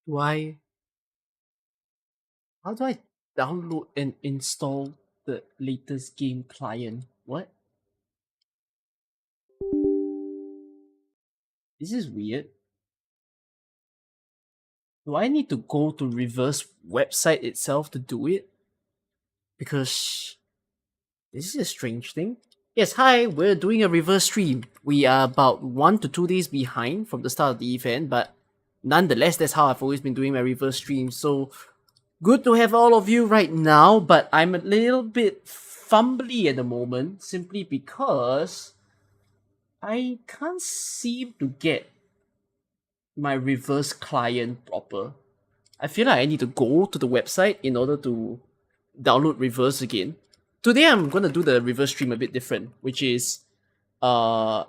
Why? How do I download and install the latest game client? What? This is weird. Do I need to go to reverse website itself to do it? Because this is a strange thing. Yes, hi, we're doing a reverse stream. We are about 1 to 2 days behind from the start of the event, but nonetheless, that's how I've always been doing my reverse stream. So good to have all of you right now, but I'm a little bit fumbly at the moment simply because I can't seem to get my reverse client proper. I feel like I need to go to the website in order to download reverse again. Today I'm gonna do the reverse stream a bit different, which is uh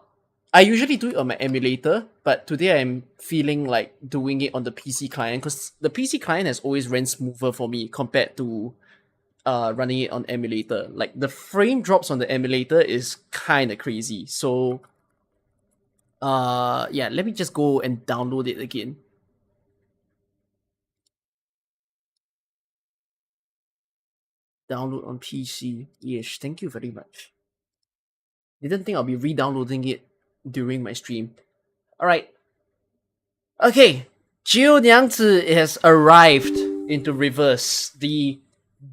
I usually do it on my emulator, but today I'm feeling like doing it on the PC client because the PC client has always ran smoother for me compared to running it on emulator. Like the frame drops on the emulator is kind of crazy. So yeah, let me just go and download it again. Download on PC. Yes, thank you very much. Didn't think I'll be re-downloading it during my stream. Alright. Okay. Niangzi has arrived into reverse. The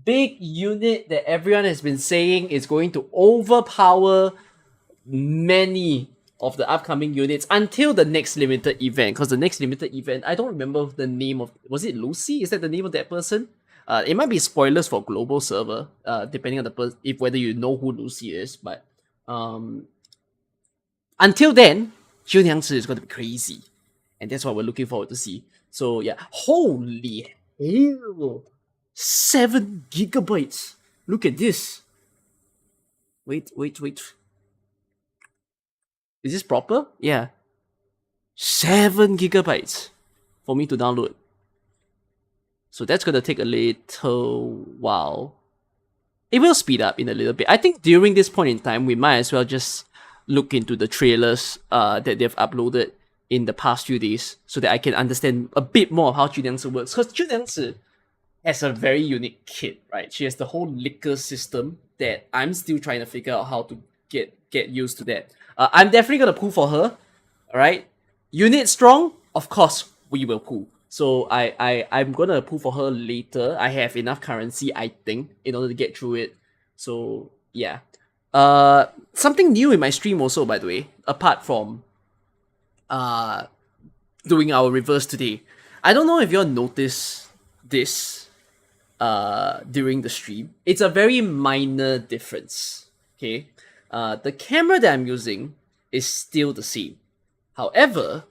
big unit that everyone has been saying is going to overpower many of the upcoming units until the next limited event. Because the next limited event, I don't remember the name of. Was it Lucy? Is that the name of that person? It might be spoilers for global server, depending on the if whether you know who Lucy is. But um, until then, Niangzi is going to be crazy, and that's what we're looking forward to see. So yeah, holy hell, 7 GB! Look at this. Wait. Is this proper? Yeah. 7 GB for me to download. So that's gonna take a little while. It will speed up in a little bit. I think during this point in time, we might as well just look into the trailers that they've uploaded in the past few days so that I can understand a bit more of how Niangzi works. Because Niangzi has a very unique kit, right? She has the whole liquor system that I'm still trying to figure out how to get used to that. I'm definitely gonna pull for her. All right, unit strong, of course we will pull. So I'm gonna pull for her later. I have enough currency, I think, in order to get through it. So yeah. Something new in my stream also, by the way, apart from uh doing our reverse today. I don't know if you all notice this during the stream. It's a very minor difference. Okay. The camera that I'm using is still the same. However,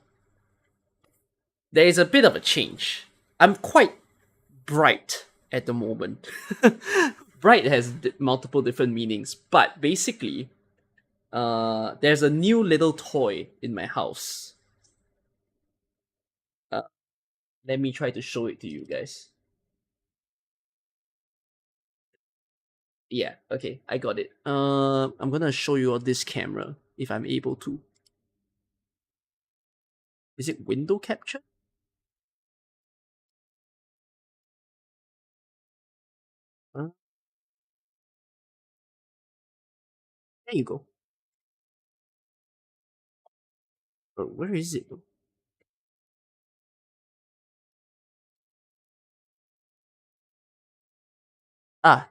there is a bit of a change. I'm quite bright at the moment. Bright has multiple different meanings, but basically, there's a new little toy in my house. Uh, Let me try to show it to you guys. Yeah, okay, I got it. I'm gonna show you on this camera if I'm able to. Is it window capture? Uh, there you go. Where is it? Ah,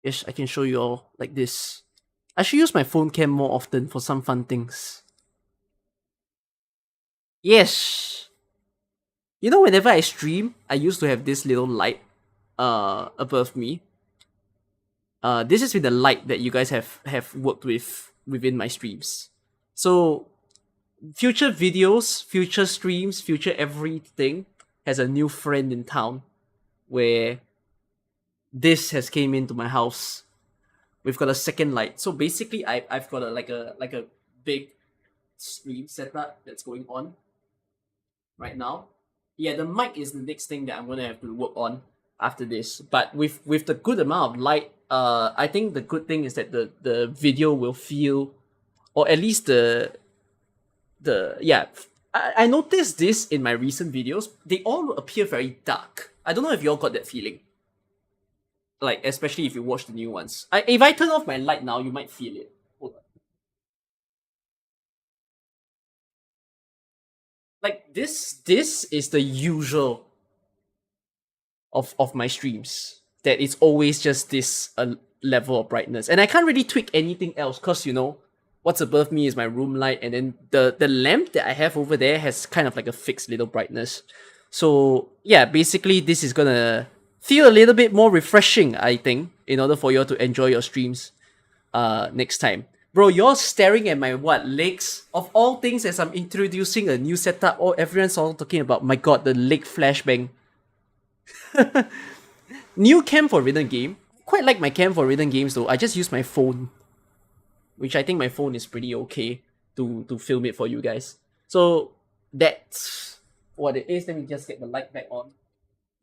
yes, I can show you all like this. I should use my phone cam more often for some fun things. Yes. You know, whenever I stream, I used to have this little light above me. This has been the light that you guys have worked with within my streams. So future videos, future streams, future everything has a new friend in town where this has came into my house. We've got a second light. So basically I've got a like a big stream setup that's going on. right now. Yeah, the mic is the next thing that I'm gonna have to work on after this. But with the good amount of light, I think the good thing is that the video will feel, or at least the yeah. I noticed this in my recent videos. They all appear very dark. I don't know if you all got that feeling. Like especially if you watch the new ones. If I turn off my light now, you might feel it. Hold on. Like this is the usual of my streams, that it's always just this level of brightness, and I can't really tweak anything else because what's above me is my room light, and then the lamp that I have over there has kind of like a fixed little brightness. So yeah, basically this is gonna feel a little bit more refreshing, I think, in order for you all to enjoy your streams next time. Bro, you're staring at my what legs of all things as I'm introducing a new setup. Oh, everyone's all talking about, my god, the leg flashbang. New cam for written game. Quite like my cam for written games though. I just use my phone, which I think my phone is pretty okay to film it for you guys. So that's what it is. Let me just get the light back on.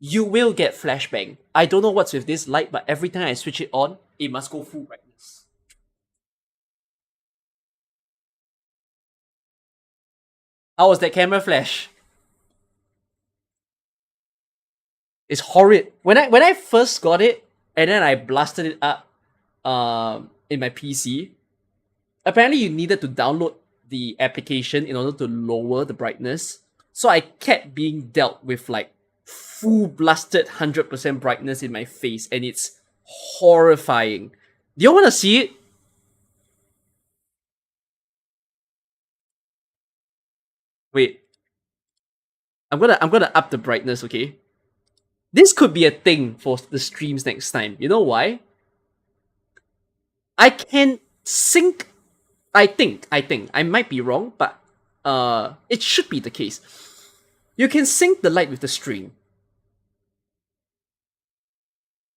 You will get flashbang. I don't know what's with this light, but every time I switch it on, it must go full brightness. How was that camera flash? It's horrid. When I first got it and then I blasted it up in my PC, apparently you needed to download the application in order to lower the brightness. So I kept being dealt with like full blasted 100% brightness in my face, and it's horrifying. Do you want to see it? Wait, I'm gonna up the brightness, okay? This could be a thing for the streams next time. You know why? I can sync. I think I might be wrong, but it should be the case. You can sync the light with the stream.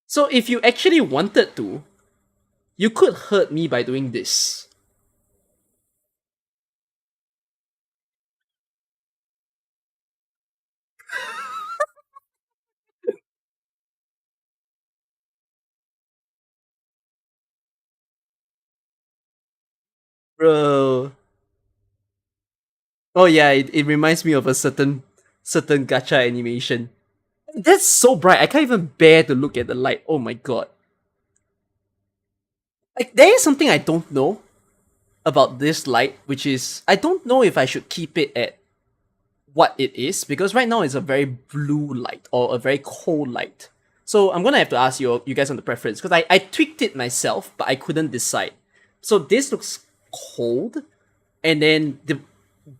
So if you actually wanted to, you could hurt me by doing this. Bro. Oh yeah, it reminds me of a certain gacha animation. That's so bright. I can't even bear to look at the light. Oh my god. Like there is something I don't know about this light, which is I don't know if I should keep it at what it is, because right now it's a very blue light or a very cold light. So I'm gonna have to ask you guys on the preference, because I tweaked it myself, but I couldn't decide. So this looks cold, and then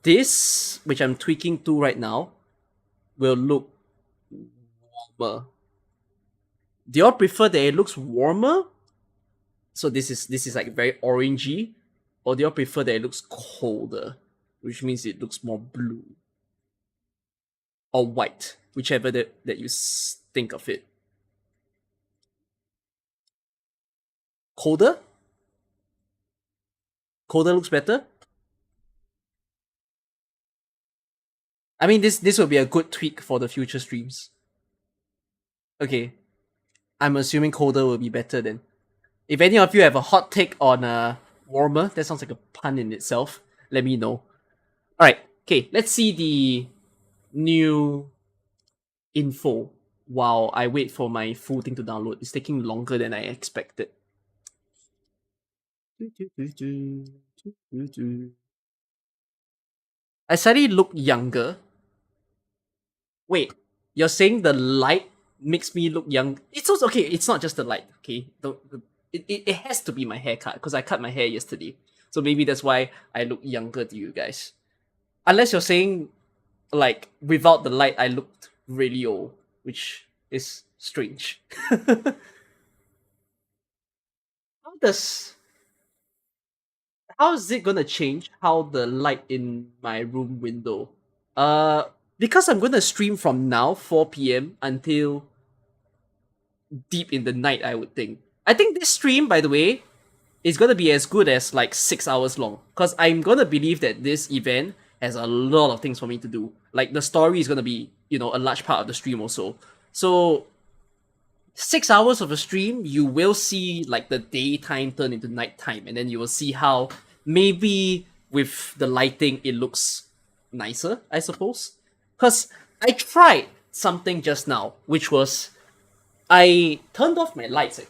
this, which I'm tweaking to right now, will look warmer. Do y'all prefer that it looks warmer? So this is like very orangey, or do y'all prefer that it looks colder, which means it looks more blue or white, whichever that you think of it. Colder? Colder looks better. I mean, this will be a good tweak for the future streams. Okay, I'm assuming colder will be better then. If any of you have a hot take on warmer, that sounds like a pun in itself, let me know. Alright, okay, let's see the new info while I wait for my full thing to download. It's taking longer than I expected. I suddenly look younger. Wait, you're saying the light makes me look young? It's also okay. It's not just the light. Okay, it has to be my haircut because I cut my hair yesterday. So maybe that's why I look younger to you guys. Unless you're saying like without the light I looked really old, which is strange. How does how is it gonna change how the light in my room window? Uh, because I'm gonna stream from now 4 p.m. until deep in the night. I would think. I think this stream, by the way, is gonna be as good as like 6 hours long. Cause I'm gonna believe that this event has a lot of things for me to do. Like the story is gonna be, a large part of the stream also. So 6 hours of a stream, you will see like the daytime turn into nighttime, and then you will see how maybe with the lighting it looks nicer, I suppose. Because I tried something just now, which was I turned off my lights.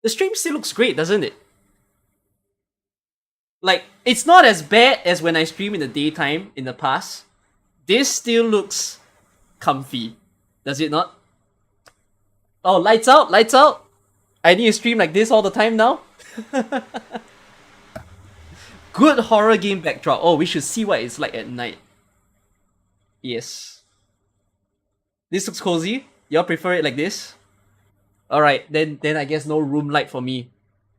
The stream still looks great, doesn't it? Like, it's not as bad as when I stream in the daytime in the past. This still looks comfy. Does it not? Oh, lights out, lights out. I need to stream like this all the time now. Good horror game backdrop. Oh, we should see what it's like at night. Yes. This looks cozy. Y'all prefer it like this? Alright, then I guess no room light for me.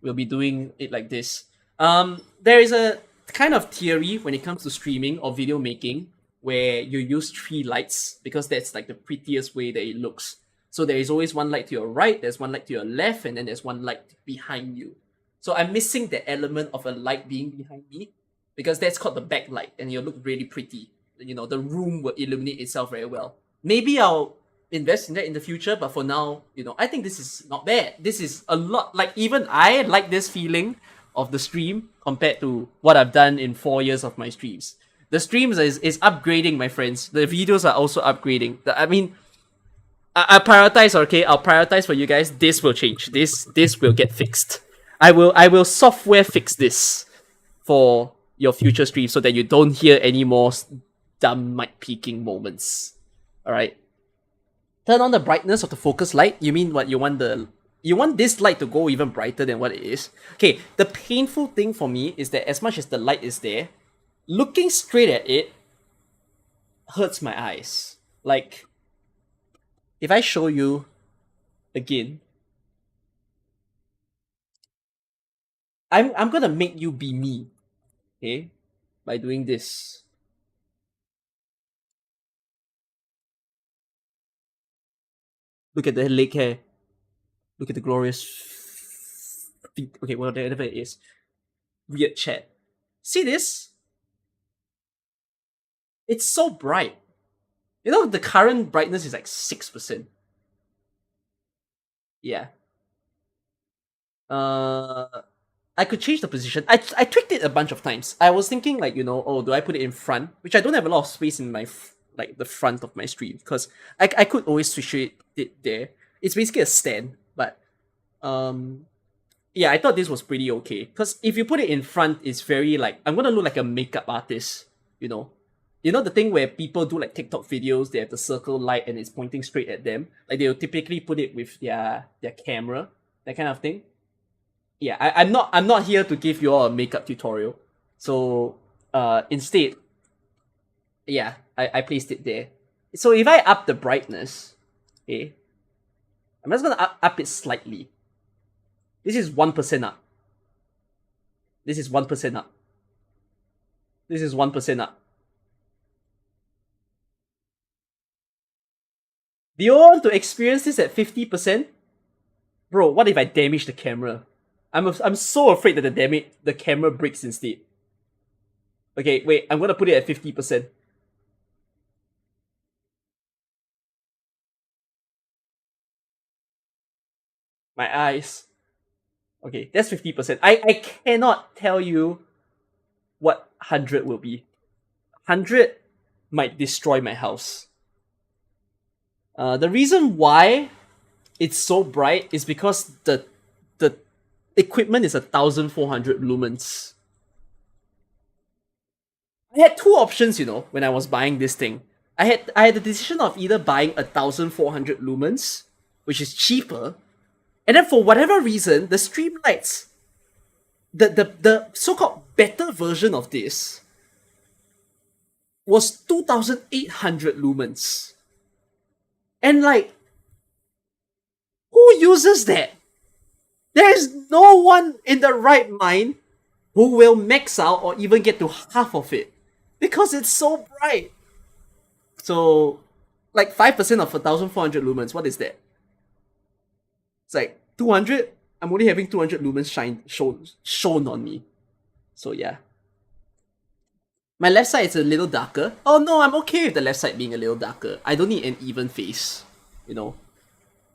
We'll be doing it like this. There is a kind of theory when it comes to streaming or video making where you use three lights because that's like the prettiest way that it looks. So there is always one light to your right, there's one light to your left, and then there's one light behind you. So I'm missing the element of a light being behind me because that's called the backlight and you'll look really pretty. The room will illuminate itself very well. Maybe I'll invest in that in the future, but for now, I think this is not bad. This is a lot, like even I like this feeling of the stream compared to what I've done in 4 years of my streams. The streams is upgrading, my friends. The videos are also upgrading. I prioritize, okay? I'll prioritize for you guys. This will change. This will get fixed. I will software fix this for your future streams so that you don't hear any more dumb mic peaking moments. Alright? Turn on the brightness of the focus light. You mean what? You want this light to go even brighter than what it is? Okay, the painful thing for me is that as much as the light is there, looking straight at it hurts my eyes. Like, if I show you again, I'm gonna make you be me, okay? By doing this. Look at the leg hair. Look at the glorious feet. Okay, well, whatever it is. Weird chat. See this? It's so bright. The current brightness is like 6%. Yeah. I could change the position. I tweaked it a bunch of times. I was thinking like, oh, do I put it in front? Which I don't have a lot of space in my like the front of my stream because I could always switch it there. It's basically a stand, but yeah, I thought this was pretty okay. Because if you put it in front, it's very like I'm gonna look like a makeup artist, the thing where people do like TikTok videos, they have the circle light and it's pointing straight at them. Like they'll typically put it with their camera, that kind of thing. Yeah, I'm not here to give you all a makeup tutorial. So instead, yeah, I placed it there. So if I up the brightness, okay, I'm just gonna up it slightly. This is 1% up. This is 1% up. This is 1% up. Do you want to experience this at 50%? Bro, what if I damage the camera? I'm so afraid that the camera breaks instead. Okay, wait, I'm gonna put it at 50%. My eyes. Okay, that's 50%. I cannot tell you what 100 will be. 100 might destroy my house. The reason why it's so bright is because the equipment is 1,400 lumens. I had two options, when I was buying this thing. I had the decision of either buying 1,400 lumens, which is cheaper, and then for whatever reason, the streamlights, the so-called better version of this, was 2,800 lumens. And like, who uses that? There is no one in the right mind who will max out or even get to half of it because it's so bright. So, like 5% of 1,400 lumens, what is that? It's like 200. I'm only having 200 lumens shown on me. So yeah. My left side is a little darker. Oh no, I'm okay with the left side being a little darker. I don't need an even face. You know.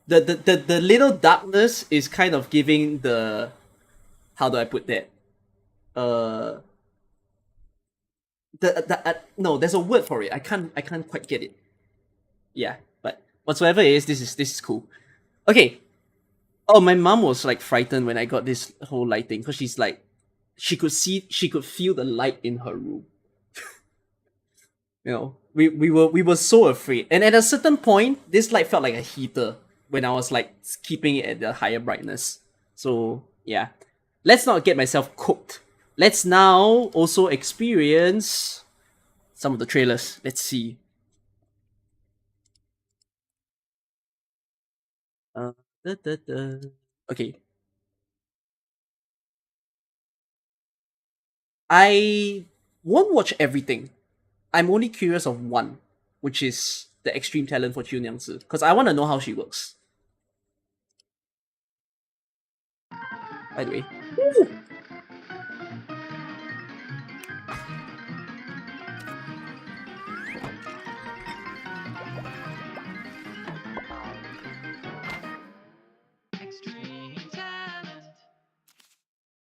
The little darkness is kind of giving the, how do I put that? No, there's a word for it. I can't quite get it. Yeah, but whatsoever it is, this is cool. Okay. Oh, my mom was like frightened when I got this whole lighting because she's like, she could feel the light in her room. You know, we were so afraid, and at a certain point, this light felt like a heater when I was like keeping it at the higher brightness. So yeah, let's not get myself cooked. Let's now also experience some of the trailers. Let's see. Okay. I won't watch everything. I'm only curious of one, which is the extreme talent for Niangzi, because I want to know how she works. By the way. Woo!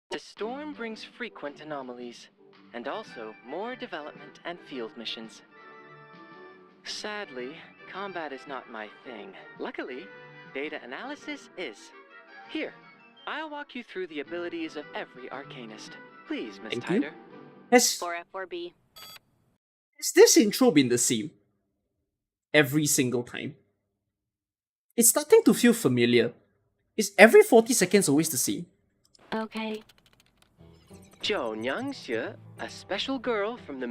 The storm brings frequent anomalies, and also more development and field missions. Sadly, combat is not my thing. Luckily, data analysis is. Here, I'll walk you through the abilities of every Arcanist. Please, Miss Thank you. Tider. Has 4F4B. this intro been the same every single time? It's starting to feel familiar. Is every 40 seconds always the same? Okay. Jo Niangzi, a special girl from the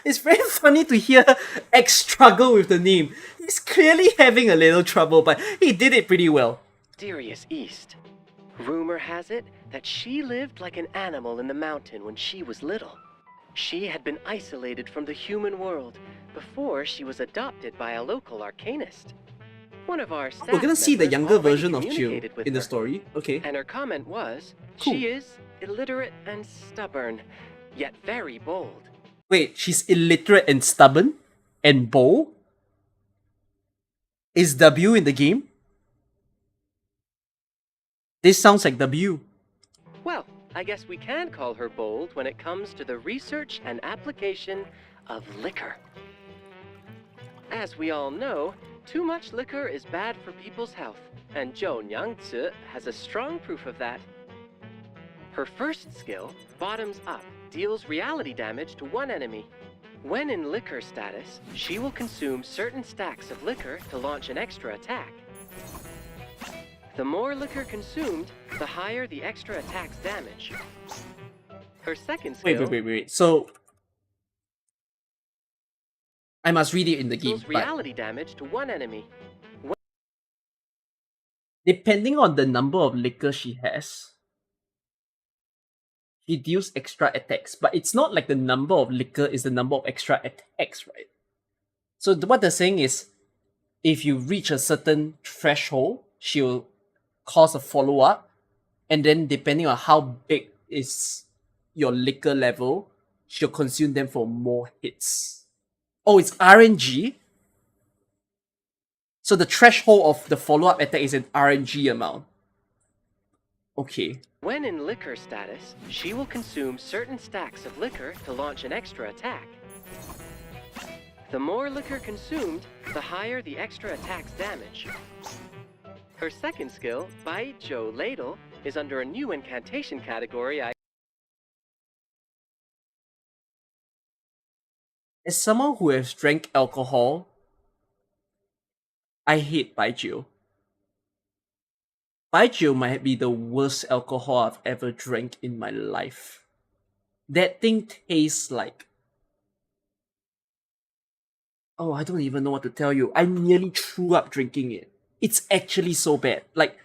It's very funny to hear X struggle with the name. He's clearly having a little trouble, but he did it pretty well. mysterious East. Rumor has it that she lived like an animal in the mountain when she was little. She had been isolated from the human world before she was adopted by a local Arcanist. One of our staff We're gonna see the members younger already version of Jill communicated with in the her, story. Okay. and her comment was, Cool. she is illiterate and stubborn, yet very bold. Wait, she's illiterate and stubborn? And bold? Is W in the game? This sounds like W. Well, I guess we can call her bold when it comes to the research and application of liquor. As we all know, too much liquor is bad for people's health, and Jo Niangzi has a strong proof of that. Her first skill, Bottoms Up, deals reality damage to one enemy. When in liquor status, she will consume certain stacks of liquor to launch an extra attack. The more liquor consumed, the higher the extra attack's damage. Her second skill Wait. So I must read it in the game. deals reality damage to one enemy. Depending on the number of liquor she has, she deals extra attacks. But it's not like the number of liquor is the number of extra attacks, right? So what they're saying is, if you reach a certain threshold, she'll cause a follow-up, and then depending on how big is your liquor level, she'll consume them for more hits. Oh, it's RNG? So the threshold of the follow-up attack is an RNG amount. Okay. When in liquor status, she will consume certain stacks of liquor to launch an extra attack. The more liquor consumed, the higher the extra attack's damage. Her second skill, Baijiu Ladle, is under a new incantation category. As someone who has drank alcohol, I hate Baijiu. Baijiu might be the worst alcohol I've ever drank in my life. That thing tastes like... Oh, I don't even know what to tell you. I nearly threw up drinking it. It's actually so bad. Like,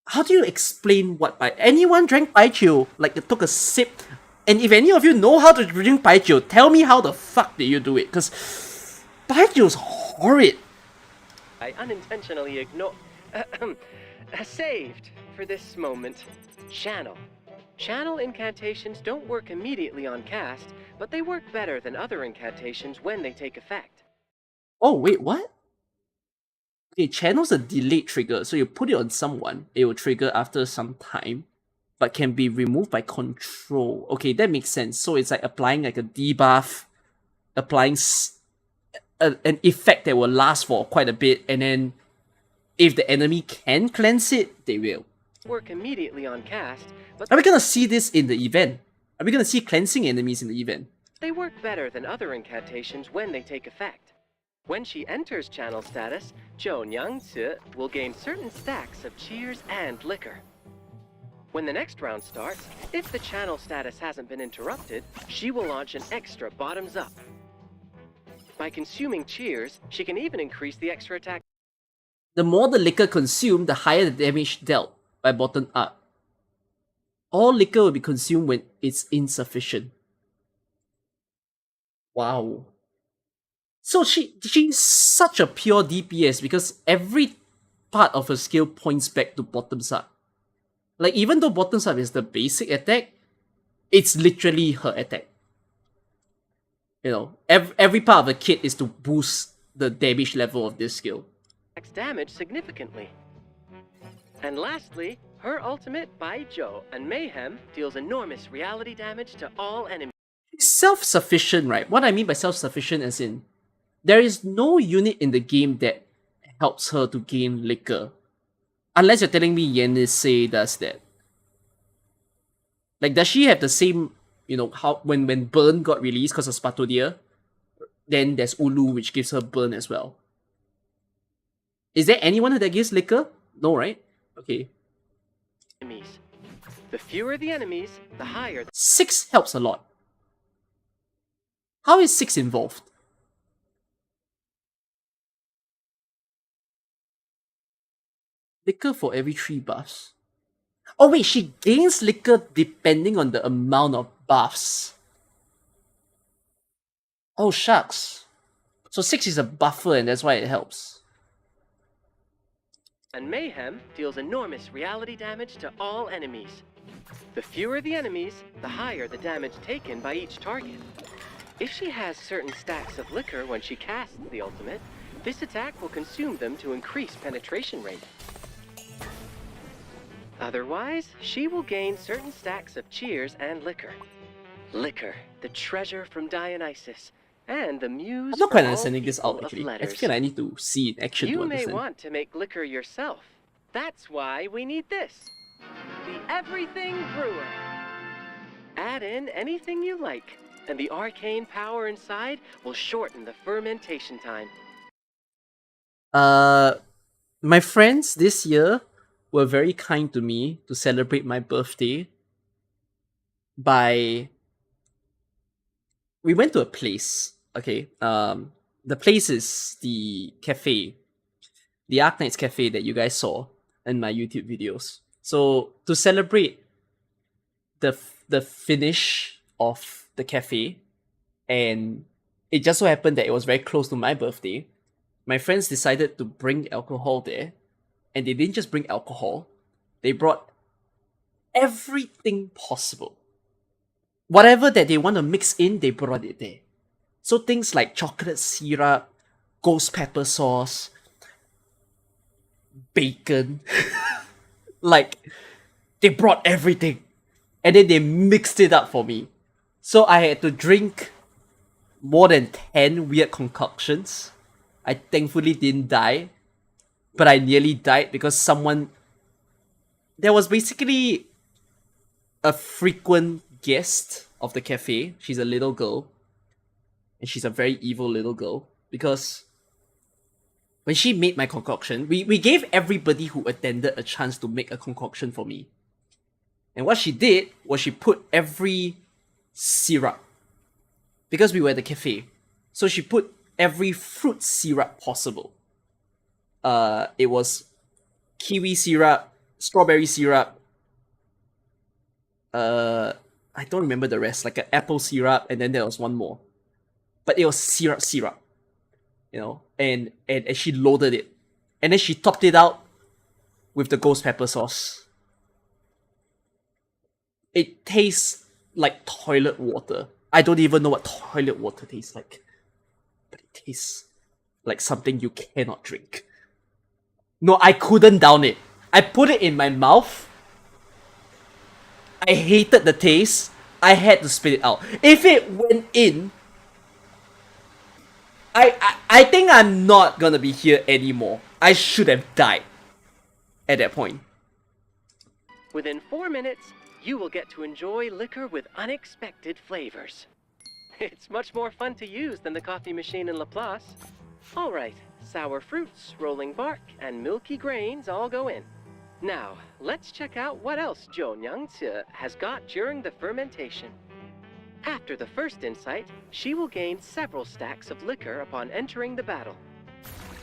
how do you explain what anyone drank baijiu? Like, they took a sip. And if any of you know how to drink baijiu, tell me how the fuck did you do it? Because baijiu is horrid. I unintentionally saved for this moment. Channel. Channel incantations don't work immediately on cast, but they work better than other incantations when they take effect. Oh, wait, what? Okay, channel's a delayed trigger, so you put it on someone, it will trigger after some time, but can be removed by control. Okay, that makes sense. So it's like applying like a debuff, applying an effect that will last for quite a bit, and then if the enemy can cleanse it, they will. Work immediately on cast, but Are we gonna see this in the event? Are we gonna see cleansing enemies in the event? they work better than other incantations when they take effect. When she enters channel status, Niangzi will gain certain stacks of cheers and liquor. When the next round starts, if the channel status hasn't been interrupted, she will launch an extra bottoms up. By consuming cheers, she can even increase the extra attack. The more the liquor consumed, the higher the damage dealt by bottom up. All liquor will be consumed when it's insufficient. Wow. So she's such a pure DPS because every part of her skill points back to bottoms up. Like, even though bottoms up is the basic attack, it's literally her attack. You know, every part of the kit is to boost the damage level of this skill. Damage significantly. And lastly, her ultimate Baijiu and Mayhem deals enormous reality damage to all enemies. Self-sufficient, right? What I mean by self-sufficient as in, there is no unit in the game that helps her to gain liquor. Unless you're telling me Yenise does that. Like, does she have the same, you know, how when Burn got released because of Spatodia, then there's Ulu, which gives her Burn as well. Is there anyone that gives liquor? No, right? Okay. Enemies. The fewer the enemies, the higher. 6 helps a lot. How is 6 involved? Liquor for every 3 buffs. Oh wait, she gains liquor depending on the amount of buffs. Oh shucks. So 6 is a buffer and that's why it helps. And Mayhem deals enormous reality damage to all enemies. The fewer the enemies, the higher the damage taken by each target. If she has certain stacks of liquor when she casts the ultimate, this attack will consume them to increase penetration rate. Otherwise, she will gain certain stacks of cheers and liquor. Liquor, the treasure from Dionysus, and the muse. I'm not for quite all understanding this people out of actually. I letters. feel I need to see it in action to You may understand. want to make liquor yourself. That's why we need this. The Everything Brewer. Add in anything you like, and the arcane power inside will shorten the fermentation time. My friends this year were very kind to me to celebrate my birthday by we went to a place. Okay. The place is the cafe. The Arcane cafe that you guys saw in my YouTube videos. So to celebrate the finish of the cafe, and it just so happened that it was very close to my birthday, my friends decided to bring alcohol there, and they didn't just bring alcohol, they brought everything possible. Whatever that they want to mix in, they brought it there. So things like chocolate syrup, ghost pepper sauce, bacon. Like, they brought everything. And then they mixed it up for me. So I had to drink more than 10 weird concoctions. I thankfully didn't die. But I nearly died because someone... There was basically a frequent guest of the cafe. She's a little girl. And she's a very evil little girl. Because when she made my concoction, we gave everybody who attended a chance to make a concoction for me. And what she did was she put every syrup. Because we were at the cafe. So she put every fruit syrup possible. It was kiwi syrup, strawberry syrup, I don't remember the rest, like an apple syrup, and then there was one more. But it was syrup, you know, and she loaded it. and then she topped it out with the ghost pepper sauce. It tastes like toilet water. I don't even know what toilet water tastes like, but it tastes like something you cannot drink. No, I couldn't down it. I put it in my mouth. I hated the taste. I had to spit it out. If it went in, I think I'm not gonna be here anymore. I should have died at that point. Within 4 minutes, you will get to enjoy liquor with unexpected flavors. It's much more fun to use than the coffee machine in Laplace. Alright, sour fruits, rolling bark, and milky grains all go in. Now, let's check out what else Niangzi has got during the fermentation. After the first insight, she will gain several stacks of liquor upon entering the battle.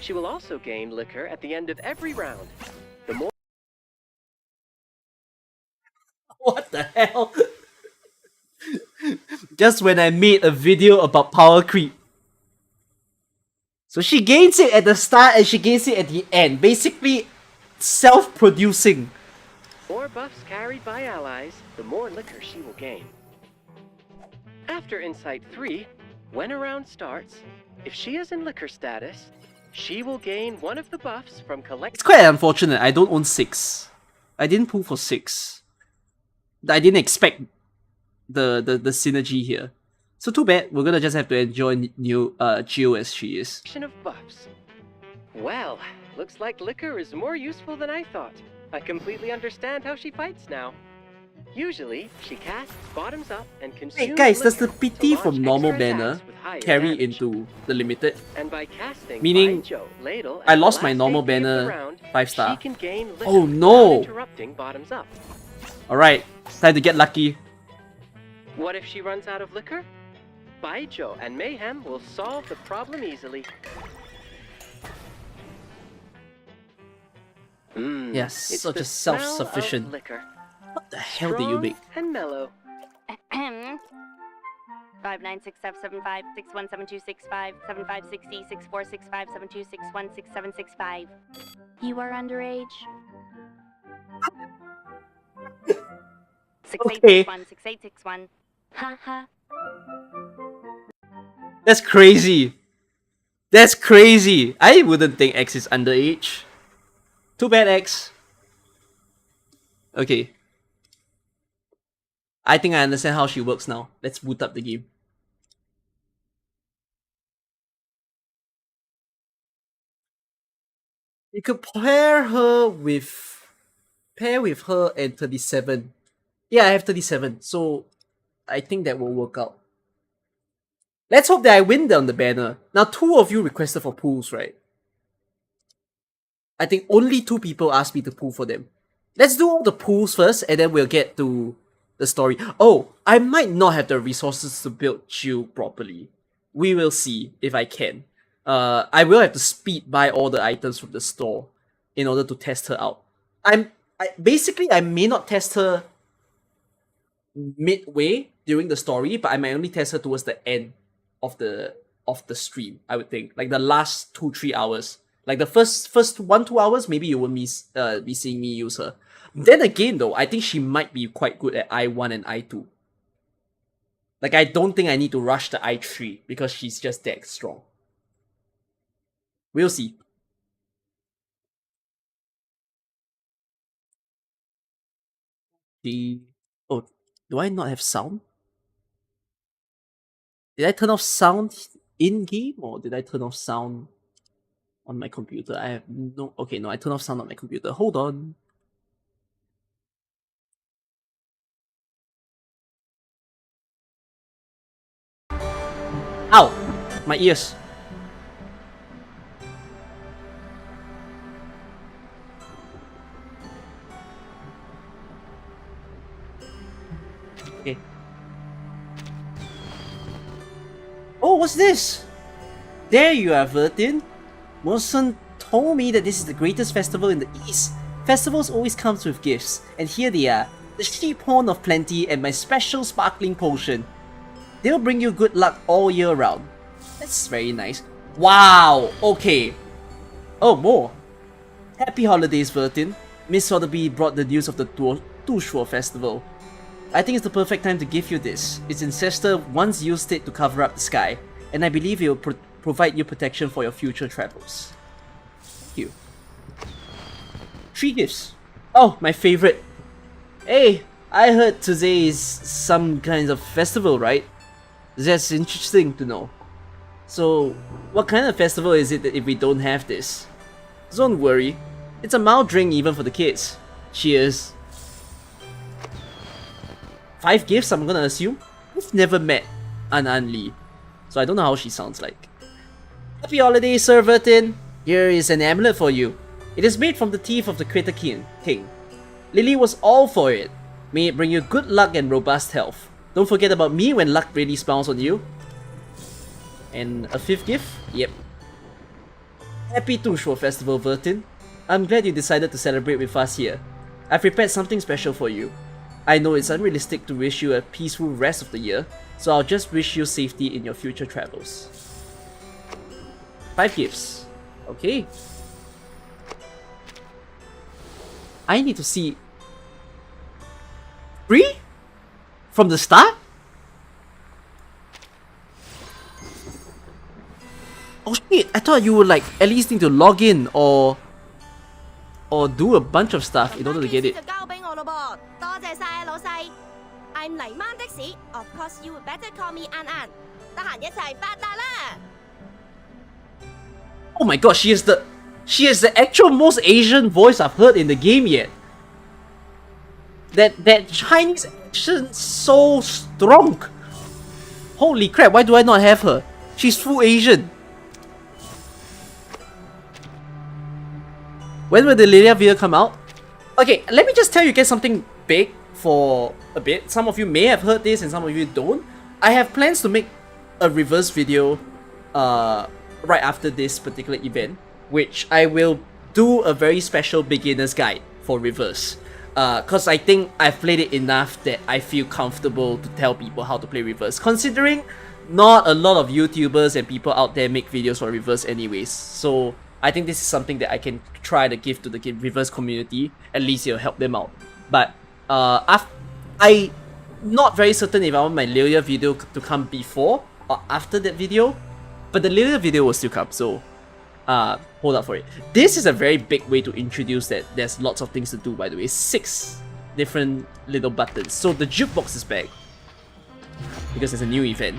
She will also gain liquor at the end of every round. The more... What the hell? Just when I made a video about power creep. So she gains it at the start and she gains it at the end. Basically, self-producing. more buffs carried by allies, the more liquor she will gain. After Insight 3, when a round starts, if she is in liquor status, she will gain one of the buffs from collecting. It's quite unfortunate I don't own 6. I didn't pull for 6. I didn't expect the synergy here. So too bad, we're gonna just have to enjoy Gio as she is. Of buffs. Well, looks like liquor is more useful than I thought. I completely understand how she fights now. Usually, she casts bottoms up and consumes. Hey guys, does the liquor pity to from launch normal extra banner attacks with higher carry damage. into the limited? And by casting Meaning, Baijiu Ladle I at the lost my last normal AP of the banner round, 5-star. She can gain liquor Oh without no! interrupting bottoms up. Alright, time to get lucky. What if she runs out of liquor? Baijiu and Mayhem will solve the problem easily. Yes, It's such the a smell of self-sufficient. liquor. What the hell did you Strong make? and mellow. 596775 617265 7560 6465 7261 6765. You are underage. 6861 6861. Haha. That's crazy. That's crazy. I wouldn't think X is underage. Too bad, X. Okay. I think I understand how she works now. Let's boot up the game. You could pair with her and 37. Yeah, I have 37, so I think that will work out. Let's hope that I win on the banner. Now, 2 of you requested for pools, right? I think only 2 people asked me to pool for them. Let's do all the pools first, and then we'll get to the story. Oh, I might not have the resources to build Jill properly. We will see if I can. I will have to speed buy all the items from the store in order to test her out. Basically, I may not test her midway during the story, but I might only test her towards the end of the stream, I would think. Like the last 2-3 hours. Like the first 1-2 hours, maybe you will be seeing me use her. Then again though, I think she might be quite good at I1 and I2. Like I don't think I need to rush the I3 because she's just that strong. We'll see. Oh, do I not have sound? Did I turn off sound in-game or did I turn off sound on my computer? I have no... Okay, no, I turned off sound on my computer. Hold on. Ow! My ears. Okay. Oh, what's this? There you are, Vertin. Wilson told me that this is the greatest festival in the East. Festivals always comes with gifts, and here they are. The sheep horn of plenty and my special sparkling potion. They'll bring you good luck all year round. That's very nice. Wow, okay. Oh, more. Happy holidays, Vertin. Miss Sotheby brought the news of the Tushuo festival. I think it's the perfect time to give you this. Its ancestor once used it to cover up the sky, and I believe it will provide you protection for your future travels. Thank you. 3 gifts. Oh, my favorite. Hey, I heard today is some kind of festival, right? That's interesting to know. So, what kind of festival is it if we don't have this? Don't worry, it's a mild drink even for the kids. Cheers. 5 gifts, I'm gonna assume. We've never met An Lee, so I don't know how she sounds like. Happy holidays, Sir Vertin. Here is an amulet for you. It is made from the teeth of the Critter King. Lily was all for it. May it bring you good luck and robust health. Don't forget about me when luck really smiles on you. And a 5th gift? Yep. Happy Tushuo Festival, Vertin. I'm glad you decided to celebrate with us here. I've prepared something special for you. I know it's unrealistic to wish you a peaceful rest of the year, so I'll just wish you safety in your future travels. 5 gifts. Okay. I need to see... 3? From the start? Oh shit, I thought you would like at least need to log in or do a bunch of stuff in order to get it. I'm 黎曼的士. Of course, you would better call me An. 得閒一齊發達啦! Oh my god, she is the actual most Asian voice I've heard in the game yet. That Chinese accent so strong. Holy crap, why do I not have her? She's full Asian. When will the Lilia video come out? Okay, let me just tell you guys something big for a bit. Some of you may have heard this and some of you don't. I have plans to make a reverse video right after this particular event, which I will do a very special beginner's guide for reverse. Cause I think I've played it enough that I feel comfortable to tell people how to play reverse, considering not a lot of YouTubers and people out there make videos for reverse anyways. So I think this is something that I can try to give to the reverse community. At least it'll help them out. But I'm not very certain if I want my Lilia video to come before or after that video. But the Lilia video will still come, so hold up for it. This is a very big way to introduce that there's lots of things to do, by the way. 6 different little buttons. So the jukebox is back, because there's a new event.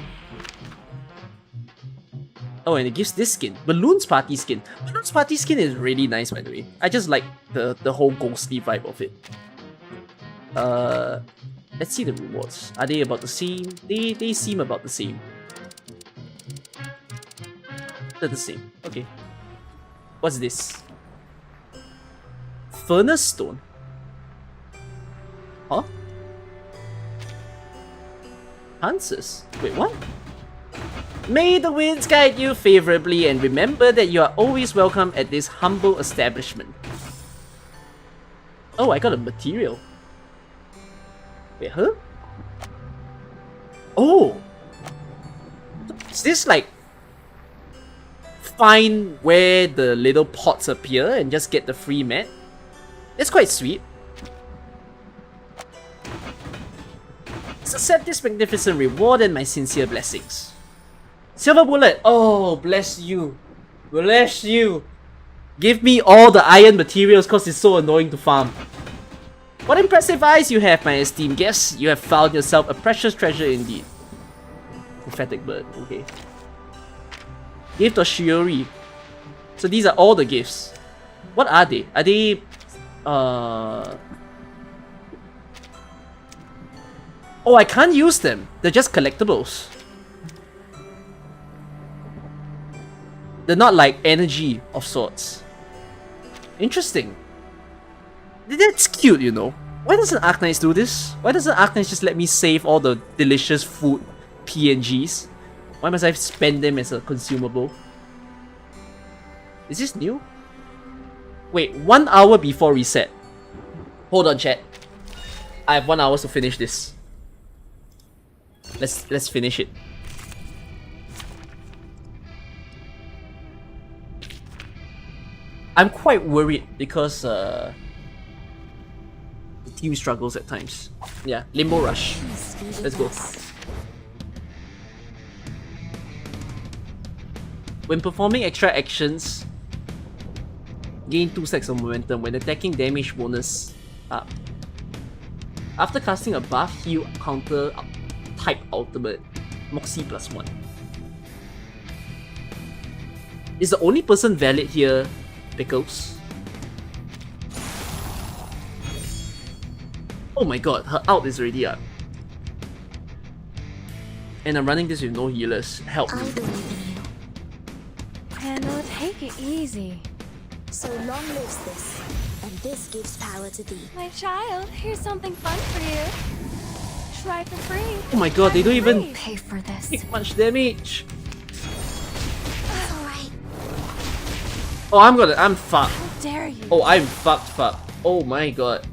Oh, and it gives this skin. Balloon's Party skin. Balloon's Party skin is really nice, by the way. I just like the whole ghostly vibe of it. Let's see the rewards. Are they about the same? They seem about the same. They're the same. Okay. What's this? Furnace Stone. Huh? Answers. Wait, what? May the winds guide you favorably, and remember that you are always welcome at this humble establishment. Oh, I got a material. Wait, huh? Oh! Is this like find where the little pots appear and just get the free mat? That's quite sweet. So accept this magnificent reward and my sincere blessings. Silver bullet. Oh, bless you. Bless you. Give me all the iron materials cause it's so annoying to farm. What impressive eyes you have, my esteemed guest. You have found yourself a precious treasure indeed. Prophetic bird. Okay. Gift of Shiori. So these are all the gifts. What are they? Are they... Oh, I can't use them. They're just collectibles. They're not like energy of sorts. Interesting. That's cute, you know. Why doesn't Arcane do this? Why doesn't Arcane just let me save all the delicious food PNGs? Why must I spend them as a consumable? Is this new? Wait, 1 hour before reset. Hold on, chat. I have 1 hour to finish this. Let's finish it. I'm quite worried because the team struggles at times. Yeah, Limbo Rush. Let's go. When performing extra actions, gain 2 stacks of momentum when attacking damage bonus up. After casting a buff, heal counter type ultimate, Moxie +1. Is the only person valid here Pickles? Oh my god, her ult is already up. And I'm running this with no healers. Help me. I believe in you. Hannah, take it easy. So long lives this, and this gives power to thee. My child, here's something fun for you. Try for free. Oh my god, they don't even Pay for this. take much damage. Alright. Oh, I'm fucked. How dare you? Oh, I'm fucked. Oh my god.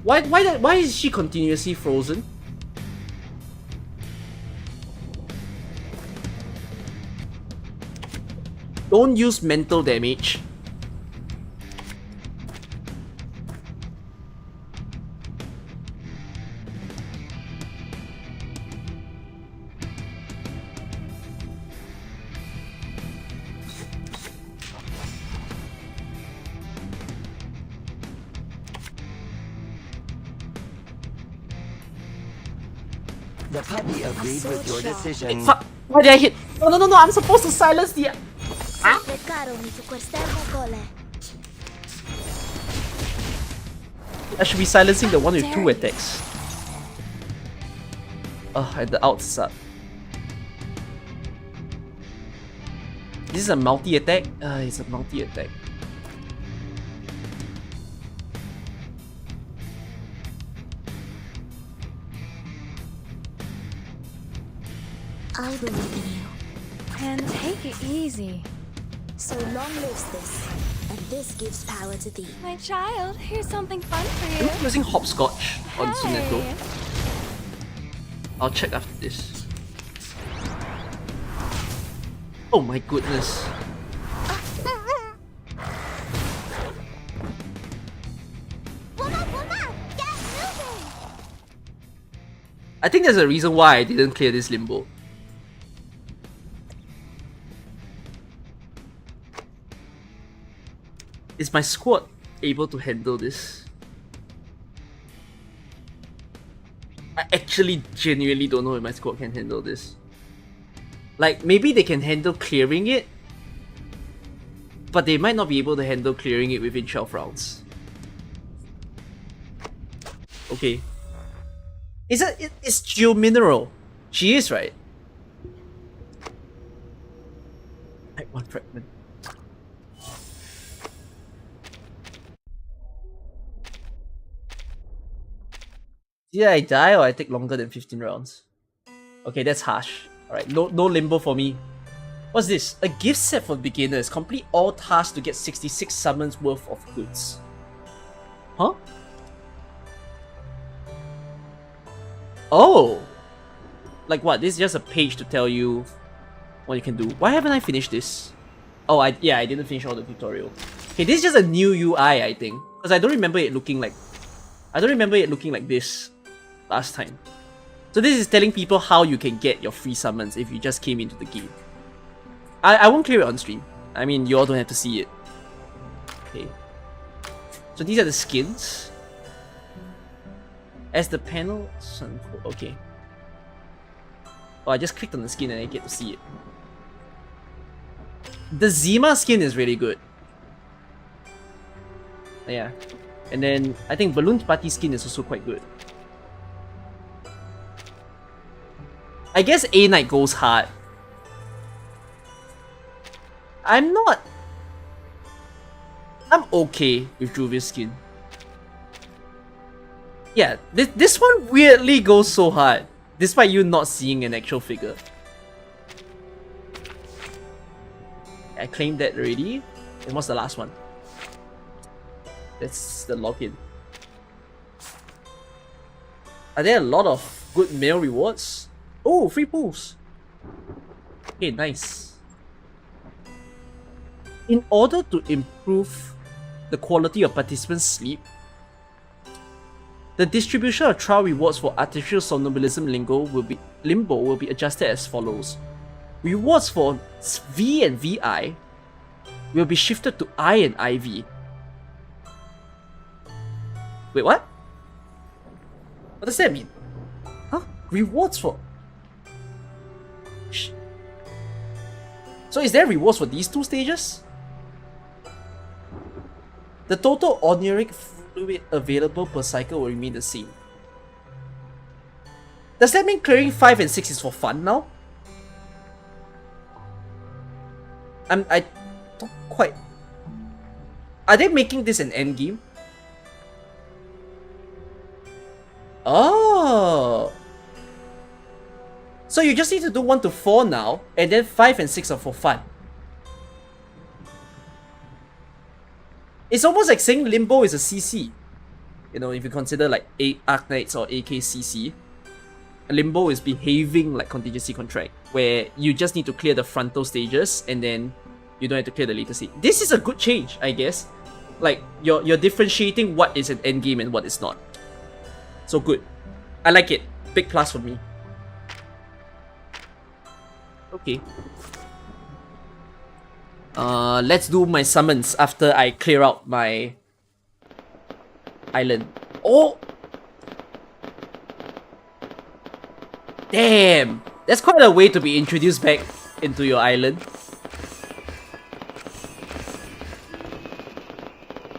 Why is she continuously frozen? Don't use mental damage. The puppy agreed with your decision. Fuck! Why did I hit? No, I'm supposed to silence the... Peccato mi su quest'erba cole. I should be silencing the one with 2 attacks. Oh, and the outs suck. This is a multi-attack? It's a multi-attack. I believe in you. Hannah, take it easy. So long lives this, and this gives power to thee. My child, here's something fun for I'm you. not using hopscotch on Sunetto. Hey. I'll check after this. Oh my goodness. I think there's a reason why I didn't clear this Limbo. Is my squad able to handle this? I actually genuinely don't know if my squad can handle this. Like, maybe they can handle clearing it, but they might not be able to handle clearing it within 12 rounds. Okay. It's Geomineral. She is, right? Like 1 fragment. Did I die or I take longer than 15 rounds? Okay, that's harsh. Alright, no Limbo for me. What's this? A gift set for beginners. Complete all tasks to get 66 summons worth of goods. Huh? Oh! Like what? This is just a page to tell you what you can do. Why haven't I finished this? Oh, I didn't finish all the tutorial. Okay, this is just a new UI, I think. Because I don't remember it looking like... this last time. So this is telling people how you can get your free summons if you just came into the game. I won't clear it on stream. I mean, you all don't have to see it. Okay. So these are the skins. As the panel... Okay. Oh, I just clicked on the skin and I get to see it. The Zima skin is really good. Yeah. And then, I think Balloon Party skin is also quite good. I guess A Knight goes hard. I'm okay with Juvia's skin. Yeah, this one weirdly goes so hard, despite you not seeing an actual figure. I claimed that already. And what's the last one? That's the login. Are there a lot of good mail rewards? Oh, free pools. Okay, nice. In order to improve the quality of participants' sleep, the distribution of trial rewards for artificial somnambulism Limbo will be adjusted as follows. Rewards for V and VI will be shifted to I and IV. Wait, what? What does that mean? Huh? Rewards for... So is there rewards for these two stages? The total oniric fluid available per cycle will remain the same. Does that mean clearing 5 and 6 is for fun now? I don't quite... Are they making this an endgame? Oh! So you just need to do 1 to 4 now, and then 5 and 6 are for fun. It's almost like saying Limbo is a CC. You know, if you consider like Arcanites or AKCC, Limbo is behaving like contingency contract, where you just need to clear the frontal stages and then you don't have to clear the later stage. This is a good change, I guess. Like, you're differentiating what is an endgame and what is not. So good. I like it. Big plus for me. Okay. Let's do my summons after I clear out my island. Oh! Damn! That's quite a way to be introduced back into your island.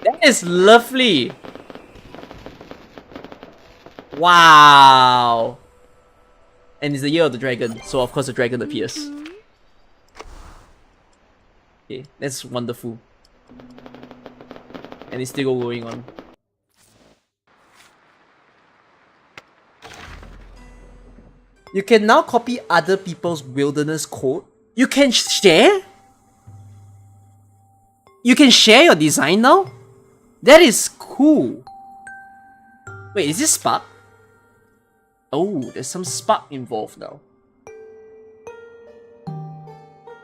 That is lovely! Wow! And it's the year of the dragon, so of course the dragon appears. Okay, that's wonderful. And it's still going on. You can now copy other people's wilderness code. You can share? You can share your design now? That is cool. Wait, is this Spark? Oh, there's some Spark involved now.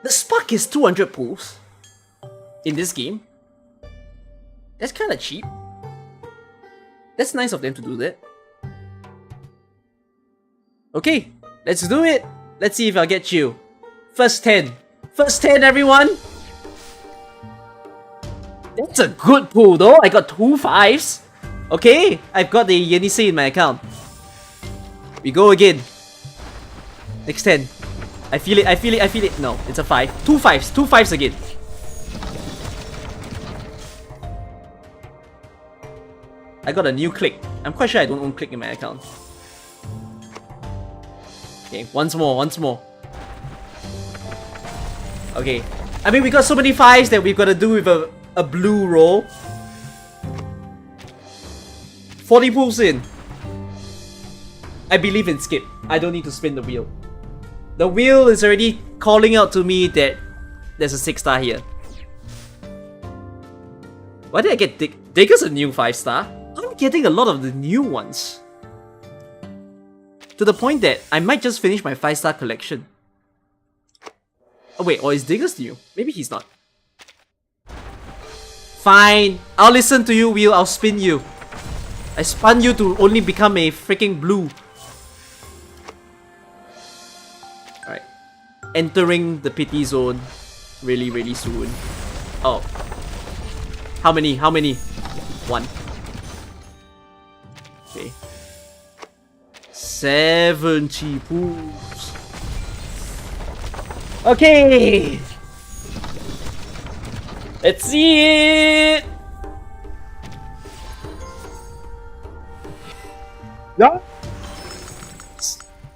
The Spark is 200 pools in this game. That's kind of cheap. That's nice of them to do that. Okay, let's do it. Let's see if I'll get you. First 10. First 10, everyone. That's a good pool though. I got 2 5s. Okay, I've got the Yenisei in my account. We go again. Next 10. I feel it, I feel it, I feel it. No, it's a 5. 2 5s, 2 5s again. I got a new click. I'm quite sure I don't own click in my account. Okay, once more, once more. Okay. I mean, we got so many 5s that we've got to do with a blue roll. 40 pulls in. I believe in skip. I don't need to spin the wheel. The wheel is already calling out to me that there's a 6-star here. Why did I get Digger's a new 5-star? I'm getting a lot of the new ones. To the point that I might just finish my 5-star collection. Oh wait, or is Digger's new? Maybe he's not. Fine, I'll listen to you, Wheel. I'll spin you. I spun you to only become a freaking blue. Alright. Entering the pity zone really, really soon. Oh. How many? How many? 1. Okay. 70 pools. Okay! Let's see it! No?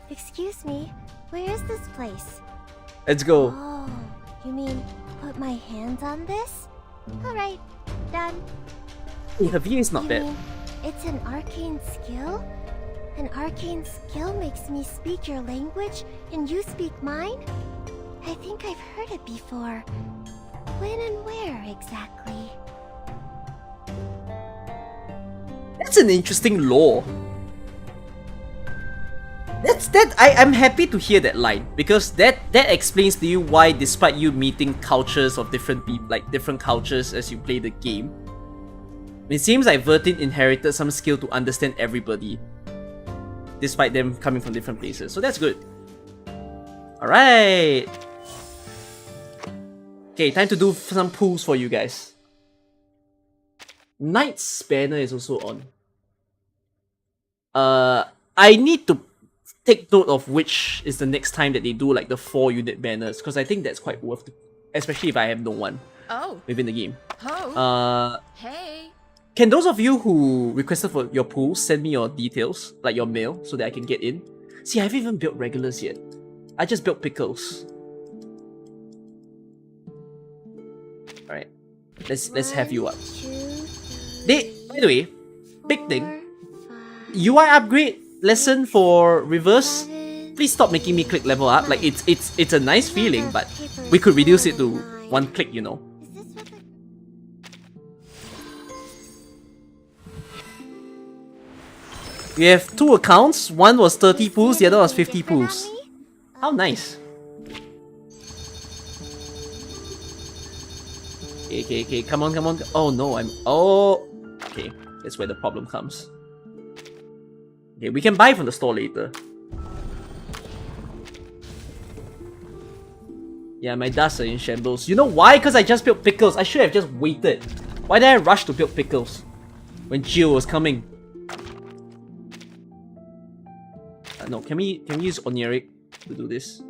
Excuse me, where is this place? Let's go. Oh, you mean put my hands on this? Alright, done. Hey, her view is not You bad. mean it's an arcane skill? An arcane skill makes me speak your language and you speak mine? I think I've heard it before. When and where exactly? That's an interesting lore. I'm happy to hear that line, because that explains to you why, despite you meeting cultures of different people, like different cultures as you play the game, it seems like Vertin inherited some skill to understand everybody, despite them coming from different places. So that's good. Alright. Okay, time to do some pulls for you guys. Knight's banner is also on. I need to take note of which is the next time that they do like the 4-unit banners, because I think that's quite worth it, especially if I have no one within the game. Hey. Can those of you who requested for your pools send me your details, like your mail, so that I can get in? See, I haven't even built regulars yet. I just built pickles. Alright. Let's have you up. By the way, big thing. UI upgrade lesson for reverse. Please stop making me click level up. Like it's a nice feeling, but we could reduce it to 1 click, you know. We have 2 accounts. One was 30 pools, the other was 50 pools. How nice. Okay, come on. Oh no, okay, that's where the problem comes. Okay, we can buy from the store later. Yeah, my dusts are in shambles. You know why? Because I just built pickles. I should have just waited. Why did I rush to build pickles when Jill was coming? No, can we use Oniric to do this?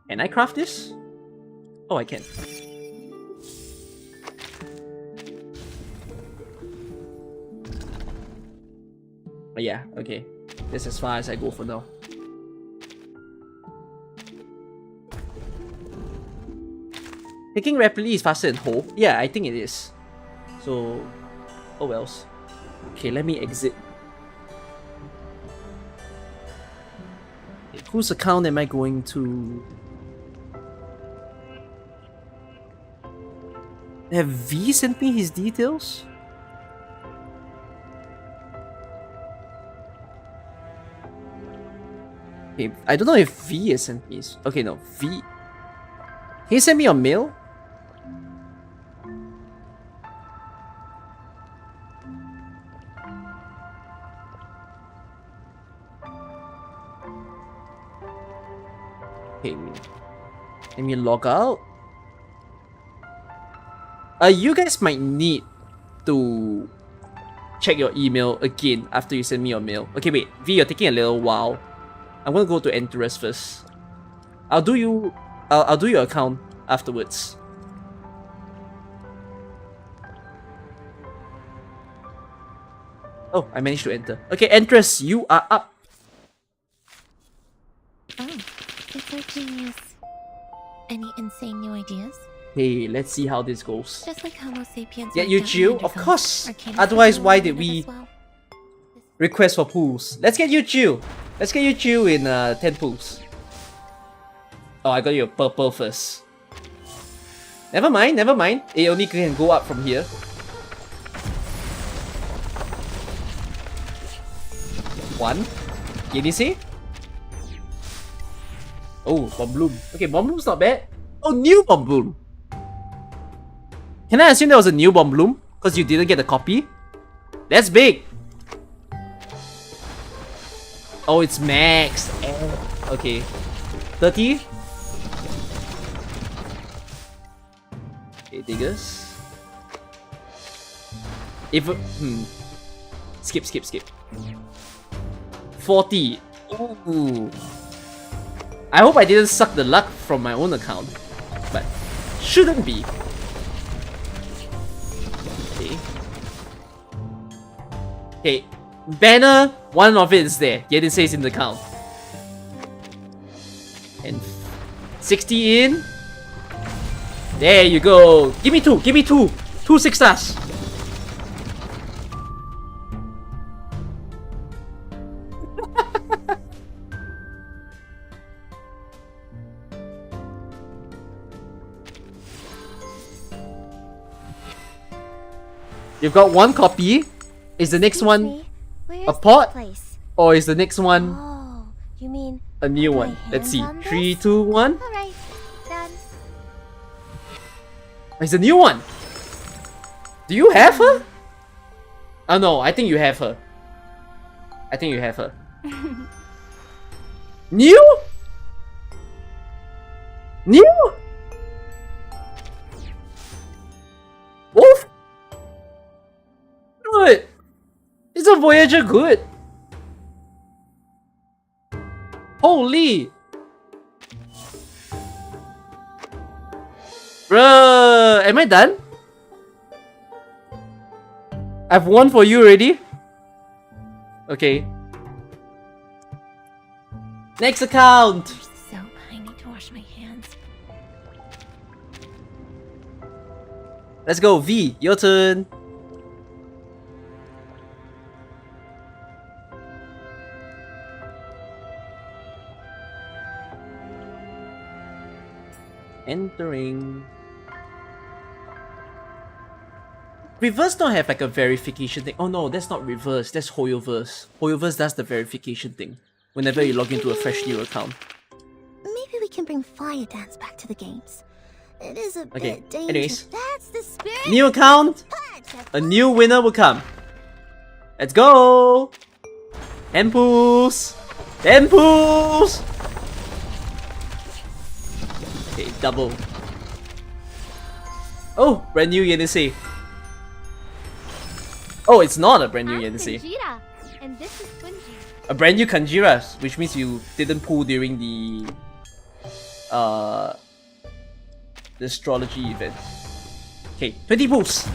Can I craft this? Oh, I can. Oh, yeah, okay. That's as far as I go for now. Picking rapidly is faster than hold. Yeah, I think it is. So, oh wells. Okay, let me exit. Okay, whose account am I going to? Have V sent me his details? Okay, I don't know if V has sent me. Okay, no, V. Can you send me your mail? Okay, let me log out. You guys might need to check your email again after you send me your mail. Okay, wait, V, you're taking a little while. I'm gonna go to Enterus first. I'll do your account afterwards. Oh, I managed to enter. Okay, Enterus, you are up. Oh, it's our genius. Any insane new ideas? Hey, let's see how this goes. Just like Homo sapiens. Get you Jill? Of course! Otherwise, why did we request for pools? Let's get you Jill! Let's get you Jill in 10 pools. Oh, I got you a purple first. Never mind. It only can go up from here. One. Can you see? Oh, Bomb Bloom. Okay, Bomb Bloom's not bad. Oh, new Bomb Bloom. Can I assume there was a new Bomb Bloom? Because you didn't get a copy? That's big! Oh, it's max. Okay. 30. Okay, diggers. If skip. 40. Ooh. I hope I didn't suck the luck from my own account, but shouldn't be. Okay, banner, one of it is there. Yet it says in the count. And 60 in. There you go. Give me two. 2 6 stars. You've got one copy. Is the next Excuse one me, where a is pot? this place? or is the next one Oh, you mean a new put my one? Let's see. hands on 3, this? 2, 1. Alright, done. It's a new one. Do you have her? Oh no, I think you have her. I think you have her. New? New? Wolf? Good. Is a Voyager good? Holy. Bruh, am I done? I've won for you already? Okay. Next account! So, I need to wash my hands. Let's go, V, your turn. Entering. Reverse don't have like a verification thing. Oh no, that's not reverse, that's Hoyoverse. Hoyoverse does the verification thing whenever you log into a fresh new account. Maybe we can bring Fire Dance back to the games. It is a Okay, bit dangerous. anyways. That's the spirit. New account, a new winner will come. Let's go! Temples! Temples! Okay, double. Oh, brand new Yenisei. Oh, it's not a brand new Yenisei. Kanjira, and this is Kunji. A brand new Kanjira, which means you didn't pull during the astrology event. Okay, 20 pulls.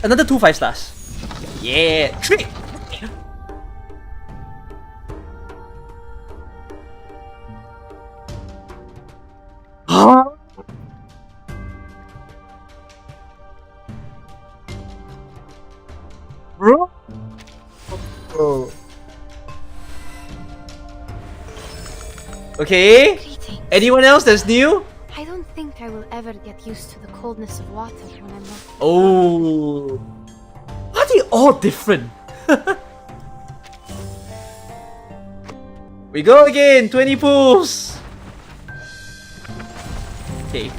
Another 2 5-stars. Yeah, 3. Huh? Bro? Oh. Okay. Greetings. Anyone else that's new? I don't think I will ever get used to the coldness of water when I'm not. Oh. Why are they all different? We go again, 20 pools. Okay.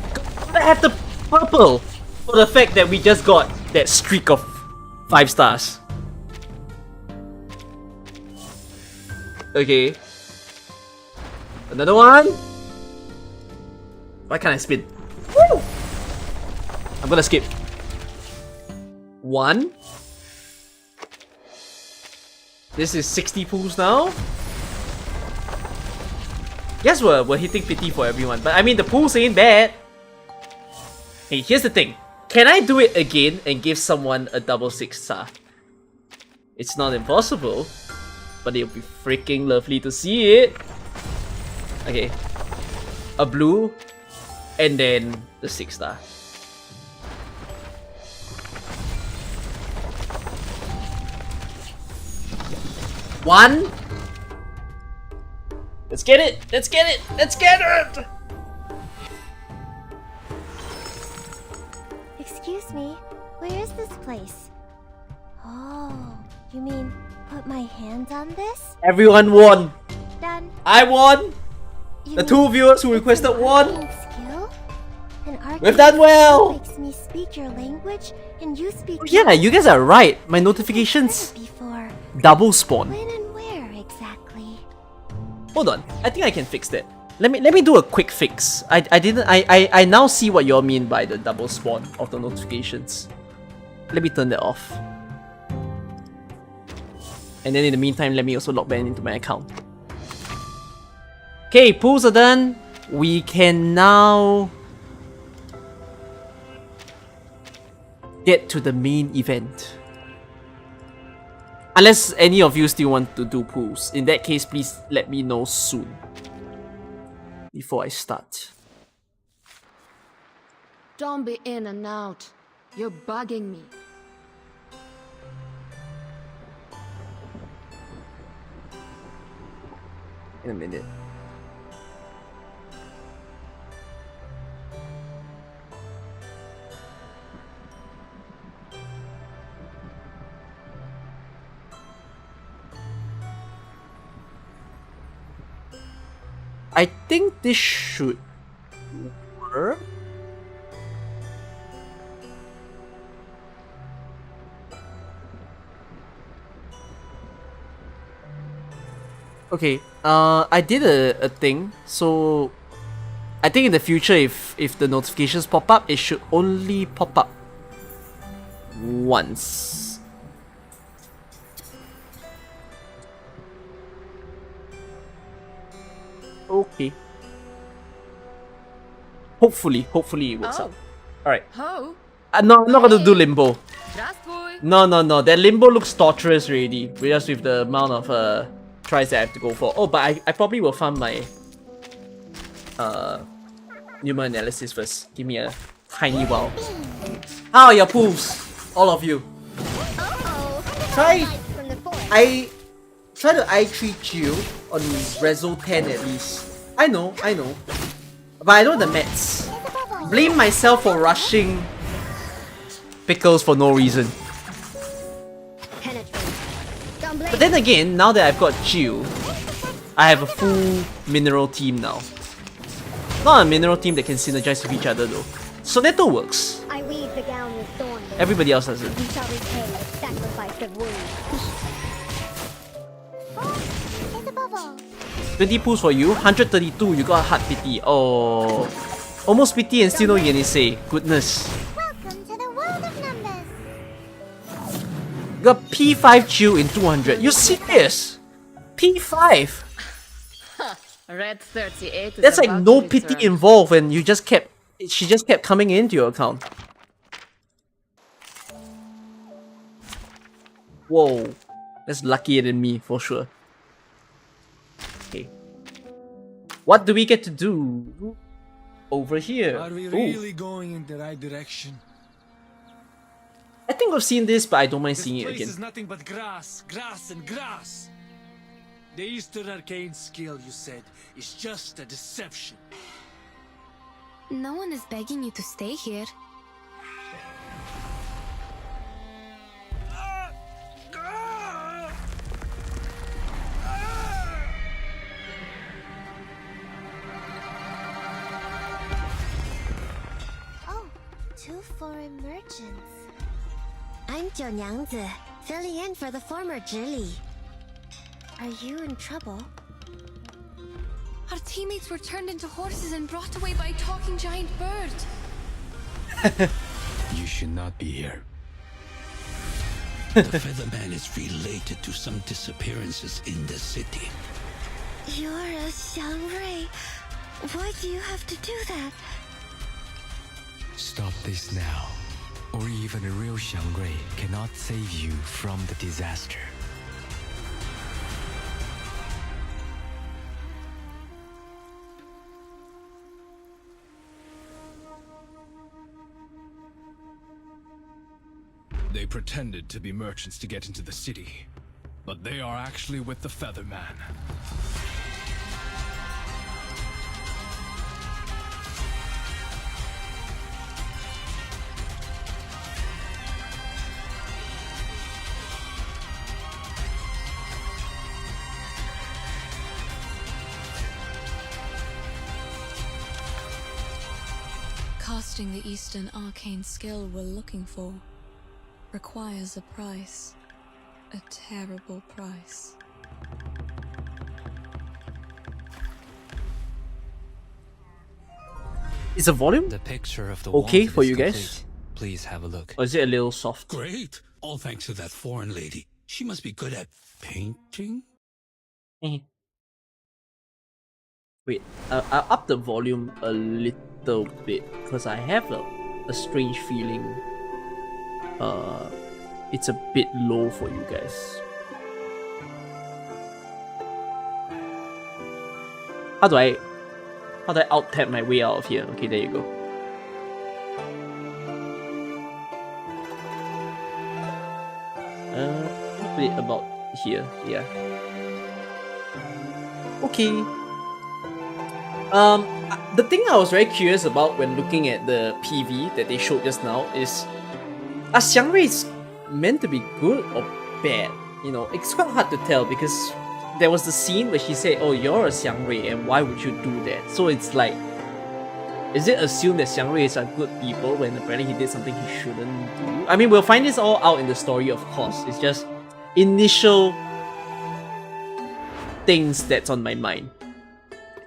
Gotta have the purple for the fact that we just got that streak of 5 stars. Okay. Another one. Why can't I spin? Woo! I'm gonna skip. 1. This is 60 pools now. Yes, we're hitting pity for everyone, but I mean the pools ain't bad. Hey, here's the thing. Can I do it again and give someone a double 6 star? It's not impossible, but it'll be freaking lovely to see it. Okay. A blue, and then the 6 star. One. Let's get it! Let's get it! Let's get it! Excuse me, where is this place? Oh, you mean put my hands on this? Everyone won! Done. I won! You The mean 2 viewers who it's requested an won! arcane skill? An arcane We've done well! skill makes me speak your language, and you speak Yeah, mine. you guys are right. My I've notifications heard it before. double spawn. When and where exactly? Hold on, I think I can fix that. Let me do a quick fix. I now see what y'all mean by the double spawn of the notifications. Let me turn that off. And then in the meantime, let me also log back into my account. Okay, pools are done. We can now get to the main event. Unless any of you still want to do pools. In that case, please let me know soon. Before I start. Don't be in and out. You're bugging me. In a minute. I think this should work. Okay, I did a thing, so I think in the future if the notifications pop up, it should only pop up once. Okay. Hopefully it works out. Alright. Oh, No, I'm not gonna do Limbo. здравствуй. No, that Limbo looks torturous already, just with the amount of tries that I have to go for. Oh, but I probably will farm my human analysis first. Give me a tiny while. How are your pools? All of you. I try to I3 chill on Rezo 10 at least. I know. But I know the mats. Blame myself for rushing pickles for no reason. But then again, now that I've got Chill, I have a full mineral team now. Not a mineral team that can synergize with each other though. So that too works. I weave the gown with thorns. Everybody else doesn't. You shall repay a sacrifice of wounds. Oh, it's a bubble. 20 pools for you, 132 you got heart pity. Oh, almost pity and still no Yenise. Goodness. Welcome to the world of numbers. You got P5 Chill in 200. You serious? P5? Red 38 is That's like about no to pity return. involved, and she just kept coming into your account. Whoa, that's luckier than me for sure. Okay, what do we get to do over here? Are we Ooh. really going in the right direction? I think I've seen this, but I don't mind This seeing it place again. is nothing but grass, grass and grass. The Eastern Arcane skill, you said, is just a deception. No one is begging you to stay here. Oh, two foreign merchants. I'm Niangzi, filling in for the former Zhili. Are you in trouble? Our teammates were turned into horses and brought away by a talking giant bird. You should not be here. The featherman is related to some disappearances in the city. You're a Xiangrui. Why do you have to do that? Stop this now, or even a real Xiangrui cannot save you from the disaster. They pretended to be merchants to get into the city, but they are actually with the featherman. Casting the Eastern Arcane skill we're looking for requires a price. A terrible price. Is the volume The picture of the okay wanted for is you guys? complete. Please have a look. Or is it a little soft? Great! All thanks to that foreign lady. She must be good at painting? Wait, I'll up the volume a little bit because I have a strange feeling it's a bit low for you guys. How do I out tap my way out of here? Okay, there you go. Put it about here, yeah. Okay. The thing I was very curious about when looking at the PV that they showed just now is, are Xiangrui meant to be good or bad? You know, it's quite hard to tell because there was the scene where she said, "Oh, you're a Xiangrui, and why would you do that?" So it's like, is it assumed that Xiangruis are good people when apparently he did something he shouldn't do? I mean, we'll find this all out in the story, of course. It's just initial things that's on my mind.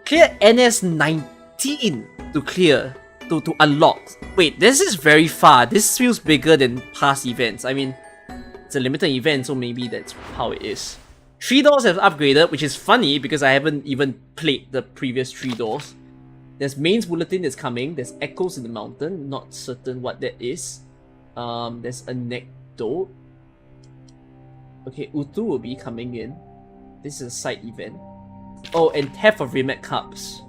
Clear NS19 to clear, to unlock. Wait, this is very far. This feels bigger than past events. I mean, it's a limited event, so maybe that's how it is. 3 doors have upgraded, which is funny because I haven't even played the previous 3 doors. There's Main's Bulletin that's coming. There's Echoes in the Mountain. Not certain what that is. There's Anecdote. Okay, Utu will be coming in. This is a side event. Oh, and Theft of Remake Cups.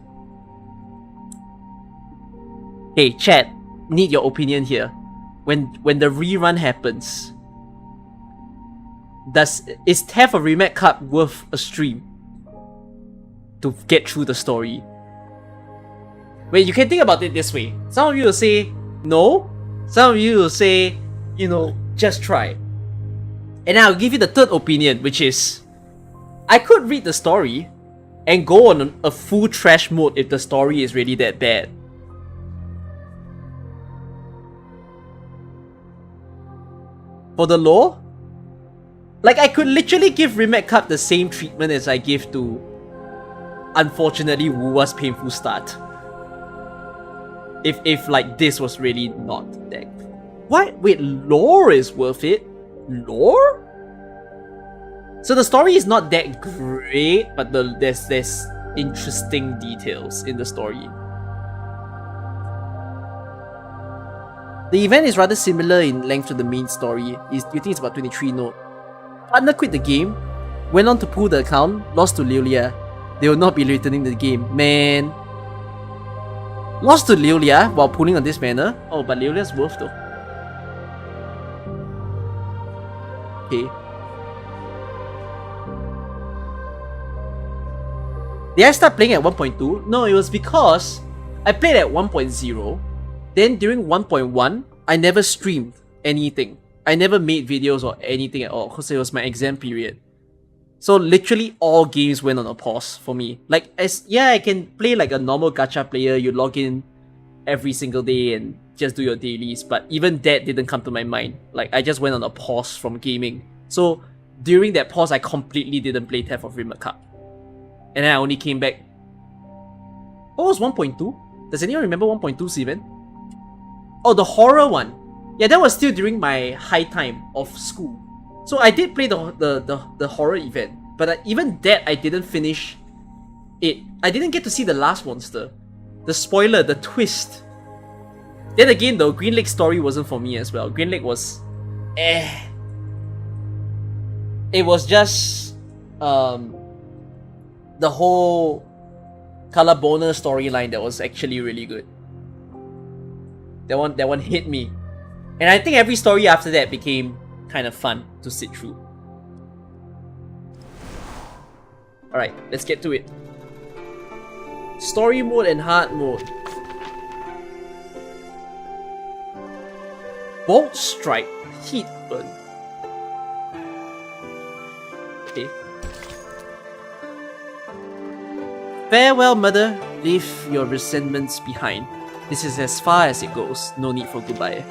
Hey, chat. Need your opinion here. When the rerun happens, is Theft of Remake Cup worth a stream to get through the story? Wait, you can think about it this way. Some of you will say no. Some of you will say, you know, just try. And I'll give you the third opinion, which is, I could read the story and go on a full trash mode if the story is really that bad. For the lore, like I could literally give Remake Cup the same treatment as I give to, unfortunately, Wuwa's Painful Start. If like this was really not that. What? Wait, lore is worth it? Lore? So the story is not that great, but there's interesting details in the story. The event is rather similar in length to the main story. You think it's about 23 note. Partner quit the game, went on to pull the account, lost to Liulia. They will not be returning the game. Man. Lost to Liulia while pulling on this manner? Oh, but Liulia's worth though. Okay. Did I start playing at 1.2? No, it was because I played at 1.0. Then during 1.1, I never streamed anything. I never made videos or anything at all because it was my exam period. So literally all games went on a pause for me. Like, I can play like a normal gacha player. You log in every single day and just do your dailies. But even that didn't come to my mind. Like, I just went on a pause from gaming. So during that pause, I completely didn't play Theft of Remake Cup. And then I only came back. What was 1.2? Does anyone remember 1.2's event? Oh, the horror one. Yeah, that was still during my high time of school. So I did play the horror event, but even that I didn't finish it. I didn't get to see the last monster. The spoiler, the twist. Then again though, Green Lake story wasn't for me as well. Green Lake was It was just the whole Color storyline that was actually really good. That one hit me. And I think every story after that became kind of fun to sit through. Alright, let's get to it. Story mode and hard mode. Bolt Strike, Heat Burn. Okay. Farewell, mother. Leave your resentments behind. This is as far as it goes. No need for goodbye.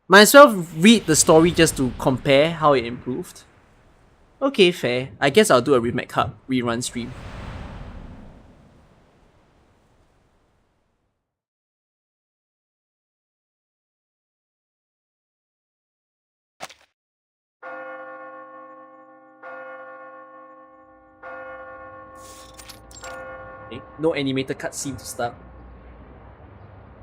Might as well read the story just to compare how it improved. Okay, fair. I guess I'll do a Remake Cup rerun stream. Okay, no animated cutscene to start.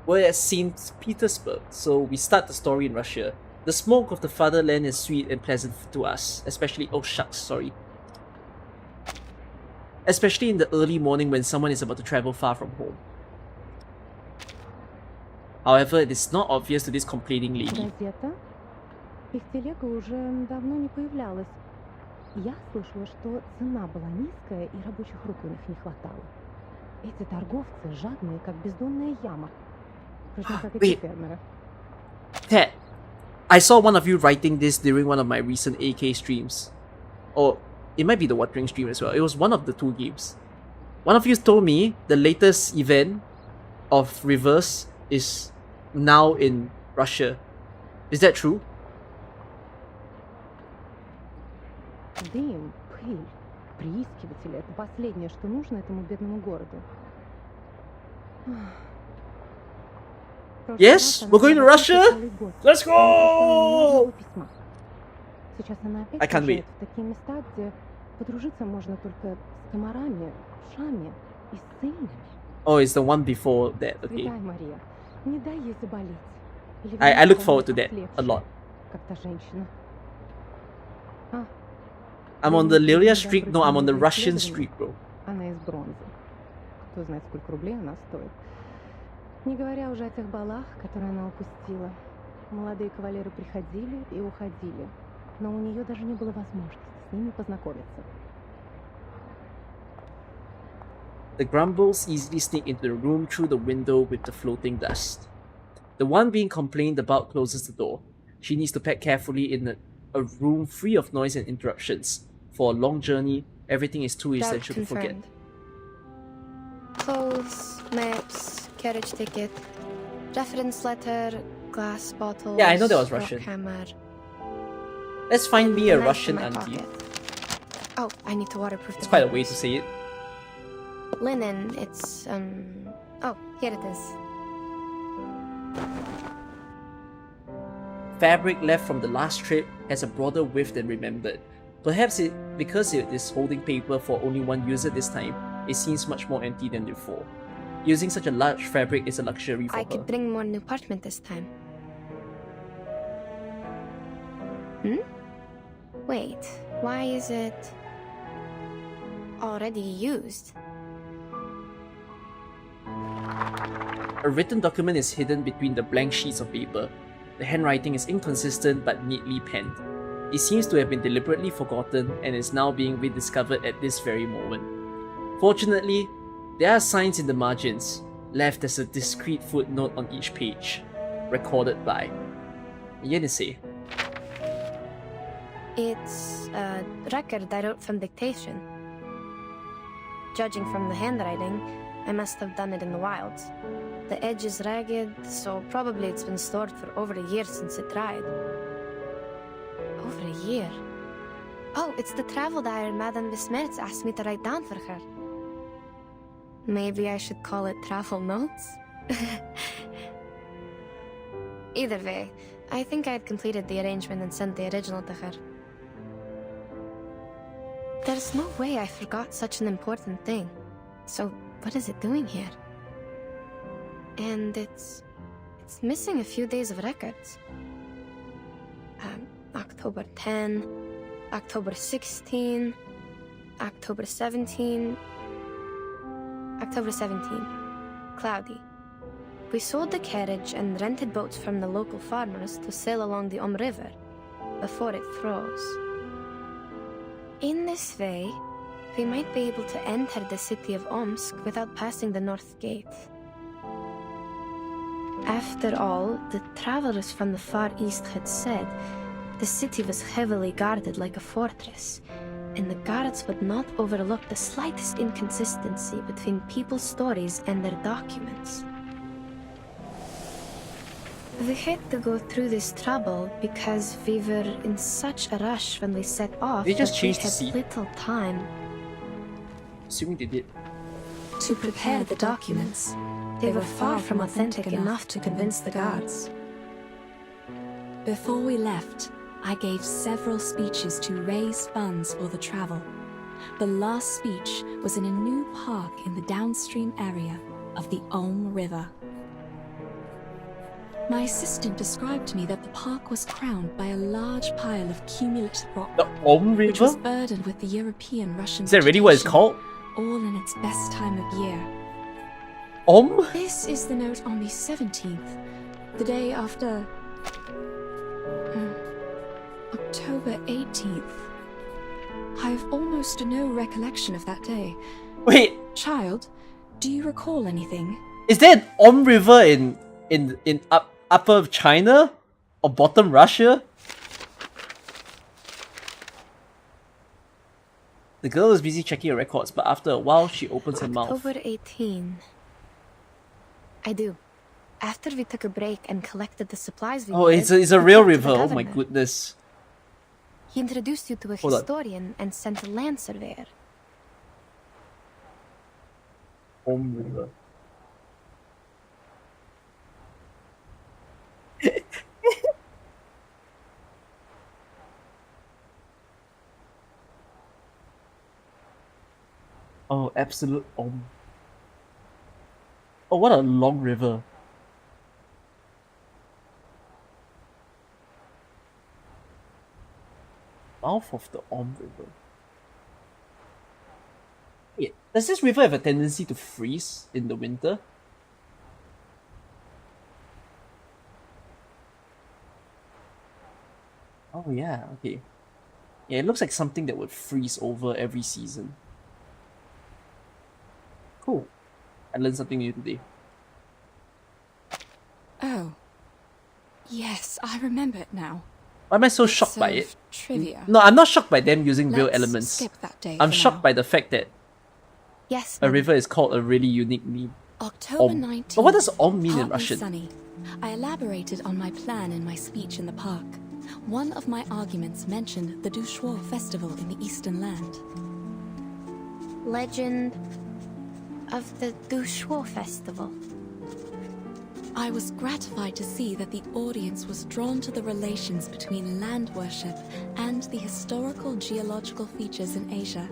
We're at St. Petersburg, so we start the story in Russia. The smoke of the fatherland is sweet and pleasant to us, especially especially in the early morning when someone is about to travel far from home. However, it is not obvious to this complaining lady. Их телега уже давно не появлялась. Я слышала, что цена была низкая и рабочих рук у них не хватало. Эти торговцы жадные, как бездонная яма. Впрочем, как и те фермеры. Ted, I saw one of you writing this during one of my recent AK streams. Or it might be the watering stream as well. It was one of the two games. One of you told me the latest event of Reverse is now in Russia. Is that true? Дым, пыль, приискиватели — это последнее, что нужно этому бедному городу. Yes, we're going to Russia. Let's go! Сейчас она опять I can't wait. в такие места, где подружиться можно только с комарами, шами и с цинами. Oh, it's the one before that. Okay. Святая Мария, не дай ей заболеть. Или I look вернуться forward to that a ослепшей, lot. как та женщина. I'm on the Lilia streak. No, I'm on the Russian streak, bro. Она из бронзы. Кто знает, сколько рублей она стоит. Не говоря уже о тех балах, которые она упустила. Молодые кавалеры приходили и уходили, но у нее даже не было возможности с ними познакомиться. The grumbles easily sneak into the room through the window with the floating dust. The one being complained about closes the door. She needs to pack carefully in a room free of noise and interruptions. For a long journey, everything is too essential to forget. Clothes, maps, carriage ticket, reference letter, glass bottles. Yeah, I know that was Russian. Hammer. Let's find me a Knife in Russian my auntie. pocket. Oh, I need to waterproof It's the quite a papers. way to say it. Linen, it's, oh, here it is. Fabric left from the last trip has a broader width than remembered. Perhaps because it is holding paper for only one user this time, it seems much more empty than before. Using such a large fabric is a luxury for I her. could bring more new parchment this time. Wait, why is it already used? A written document is hidden between the blank sheets of paper. The handwriting is inconsistent but neatly penned. It seems to have been deliberately forgotten and is now being rediscovered at this very moment. Fortunately, there are signs in the margins, left as a discreet footnote on each page. Recorded by Yenise. It's a record I wrote from dictation. Judging from the handwriting, I must have done it in the wilds. The edge is ragged, so probably it's been stored for over a year since it dried. Over a year? Oh, it's the travel diary Madame Besmertz asked me to write down for her. Maybe I should call it travel notes? Either way, I think I had completed the arrangement and sent the original to her. There's no way I forgot such an important thing. So, what is it doing here? And it's missing a few days of records. October 10, October 16, October 17, October 17. Cloudy. We sold the carriage and rented boats from the local farmers to sail along the River before it froze. In this way, we might be able to enter the city of Omsk without passing the North Gate. After all, the travelers from the Far East had said the city was heavily guarded like a fortress, and the guards would not overlook the slightest inconsistency between people's stories and their documents. We had to go through this trouble because we were in such a rush when we set off They just that changed we the had seat. little time Assuming they did. to prepare the documents. They were far from authentic enough to convince the guards. Before we left, I gave several speeches to raise funds for the travel. The last speech was in a new park in the downstream area of the River. My assistant described to me that the park was crowned by a large pile of cumulative rock, The which was River? burdened with the European Russian Is that really what it's vegetation, called? all in its best time of year. This is the note on the 17th, the day after October 18th. I have almost no recollection of that day. Wait, Child, do you recall anything? is there an River in upper China? Or bottom Russia? The girl is busy checking her records, but after a while, she opens her mouth. October 18. I do. After we took a break and collected the supplies we needed, it's a we real talked to the river. Oh my governor. goodness. He introduced you to a Hold on. historian and sent a land surveyor. Home river. Oh, absolute Oh, what a long river. Mouth of the River. Wait, does this river have a tendency to freeze in the winter? Oh yeah, okay. Yeah, it looks like something that would freeze over every season. Cool. I learned something new today. Oh. Yes, I remember it now. Why am I so shocked by it? Trivia. No, I'm not shocked by them using real Let's elements. skip that day I'm for shocked now. by the fact that Yes. a river is called a really unique name. October 19th. But what does Om mean in Partly Russian? sunny. I elaborated on my plan in my speech in the park. One of my arguments mentioned the Dushuo festival in the Eastern Land. Legend of the Dushuo festival. I was gratified to see that the audience was drawn to the relations between land worship and the historical geological features in Asia,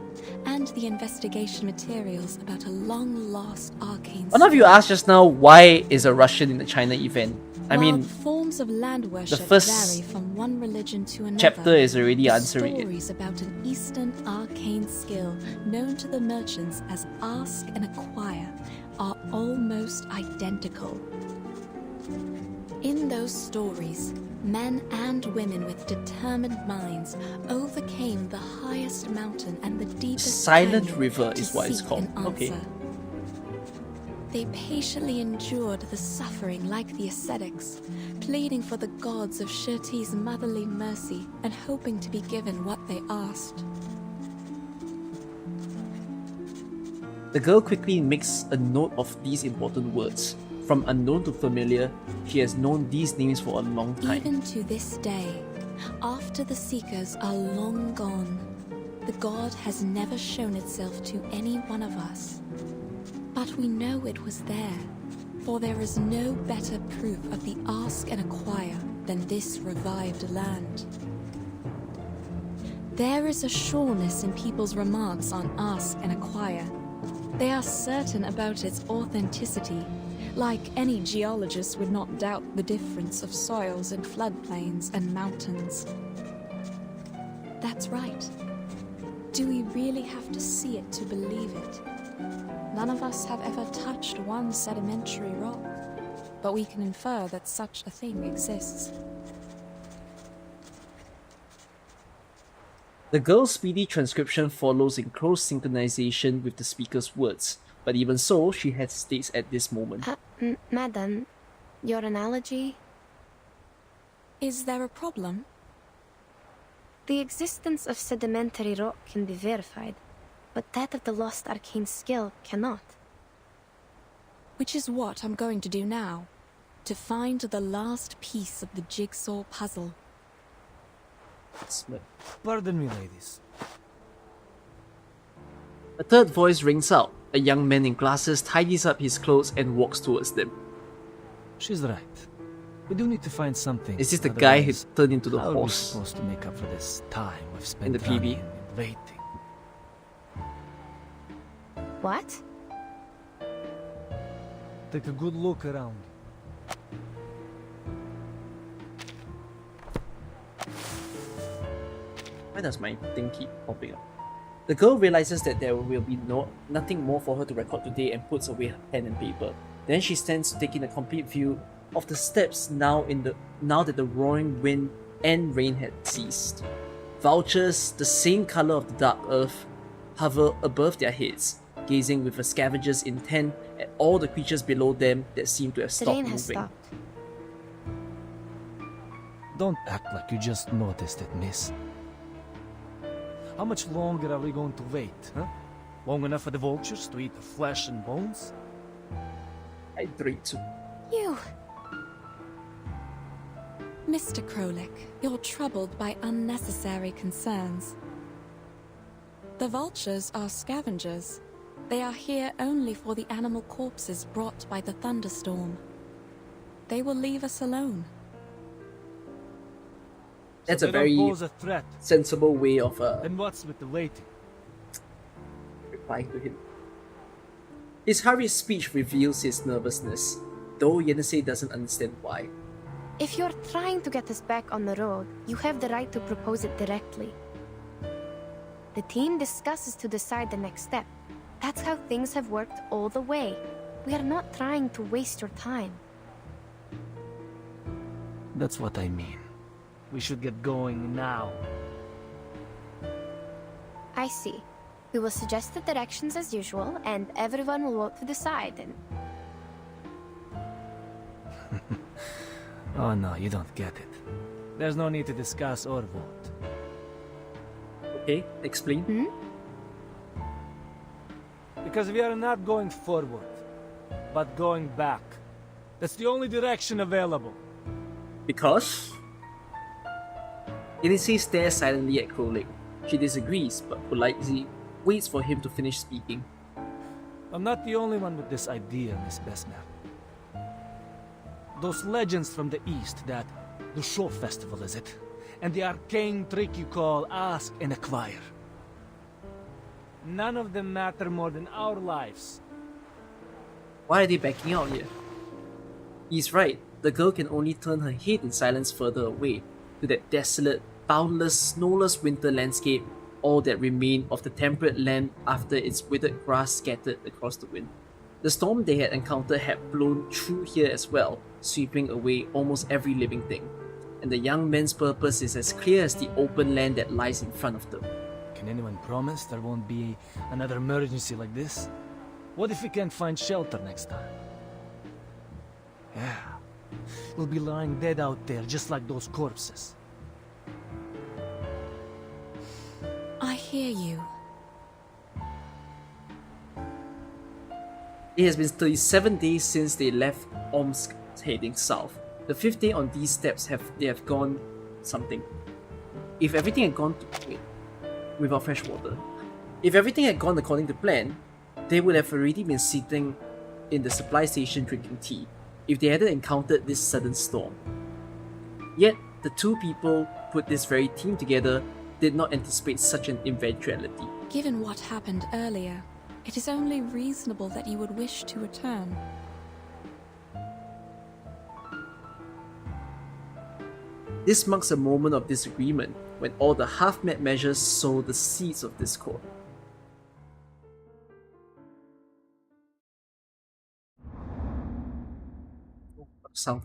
and the investigation materials about a long-lost arcane. One of you asked just now, why is a Russian in the China event? I While mean, forms of land worship first vary from one religion to another, chapter is already the answering it. stories about an Eastern arcane skill known to the merchants as ask and acquire are almost identical. In those stories, men and women with determined minds overcame the highest mountain and the deepest Silent canyon River to is what it's seek called. an Okay. answer. They patiently endured the suffering like the ascetics, pleading for the gods of Shirti's motherly mercy and hoping to be given what they asked. The girl quickly makes a note of these important words. From unknown to familiar, she has known these names for a long time. Even to this day, after the Seekers are long gone, the god has never shown itself to any one of us. But we know it was there, for there is no better proof of the ask and acquire than this revived land. There is a sureness in people's remarks on ask and acquire. They are certain about its authenticity, like any geologist would not doubt the difference of soils in floodplains and mountains. That's right. Do we really have to see it to believe it? None of us have ever touched one sedimentary rock, but we can infer that such a thing exists. The girl's speedy transcription follows in close synchronization with the speaker's words, but even so, she hesitates at this moment. Madam, your analogy? Is there a problem? The existence of sedimentary rock can be verified, but that of the lost arcane skill cannot. Which is what I'm going to do now, to find the last piece of the jigsaw puzzle. Pardon me, ladies. A third voice rings out. A young man in glasses tidies up his clothes and walks towards them. She's right. We do need to find something. Is this the guy who otherwise, turned into the how are we horse supposed to make up for this time we've spent in the running PB? and waiting? What? Take a good look around. Why does my thing keep popping up? The girl realizes that there will be nothing more for her to record today and puts away her pen and paper. Then she stands to take in a complete view of the steps now that the roaring wind and rain had ceased. Vultures, the same color of the dark earth, hover above their heads, gazing with a scavenger's intent at all the creatures below them that seem to have The stopped rain moving. has stopped. Don't act like you just noticed it, miss. How much longer are we going to wait, huh? Long enough for the vultures to eat the flesh and bones? I'd drink too. You. Mr. Krolik, you're troubled by unnecessary concerns. The vultures are scavengers. They are here only for the animal corpses brought by the thunderstorm. They will leave us alone. That's So a they very don't pose a threat. sensible way of Then what's with the waiting? replying to him. His hurried speech reveals his nervousness, though Yenase doesn't understand why. If you're trying to get us back on the road, you have the right to propose it directly. The team discusses to decide the next step. That's how things have worked all the way. We are not trying to waste your time. That's what I mean. We should get going now. I see. We will suggest the directions as usual, and everyone will vote to decide, and... Oh no, you don't get it. There's no need to discuss or vote. Okay, explain. Because we are not going forward, but going back. That's the only direction available. Because? Yenase stares silently at Krolik. She disagrees, but politely waits for him to finish speaking. I'm not the only one with this idea, Miss Besmer. Those legends from the East, that the show festival, is it? And the arcane trick you call ask and acquire. None of them matter more than our lives. Why are they backing out here? He's right. The girl can only turn her head in silence further away, to that desolate, boundless, snowless winter landscape, all that remained of the temperate land after its withered grass scattered across the wind. The storm they had encountered had blown through here as well, sweeping away almost every living thing. And the young man's purpose is as clear as the open land that lies in front of them. Can anyone promise there won't be another emergency like this? What if we can't find shelter next time? Yeah, we'll be lying dead out there just like those corpses. I hear you. It has been 37 days since they left Omsk heading south. The 5th day on these steps they have gone something. If everything had gone without fresh water. If everything had gone according to plan, they would have already been sitting in the supply station drinking tea, if they hadn't encountered this sudden storm. Yet, the two people put this very team together did not anticipate such an eventuality. Given what happened earlier, it is only reasonable that you would wish to return. This marks a moment of disagreement when all the half-met measures sow the seeds of discord. Sound.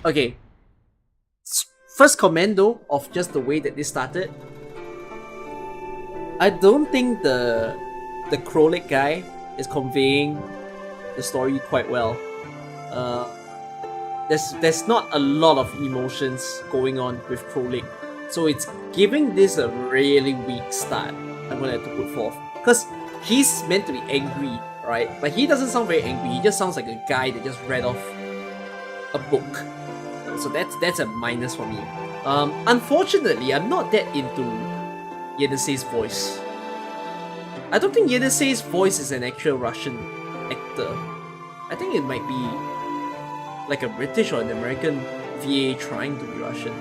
Okay. First commando of just the way that this started. I don't think the Krolik guy is conveying the story quite well. There's not a lot of emotions going on with Krolik, so it's giving this a really weak start. I'm gonna have to put forth, because he's meant to be angry, right? But he doesn't sound very angry. He just sounds like a guy that just read off a book. So that's a minus for me. Unfortunately, I'm not that into Yenase's voice. I don't think Yenase's voice is an actual Russian actor. I think it might be like a British or an American VA trying to be Russian.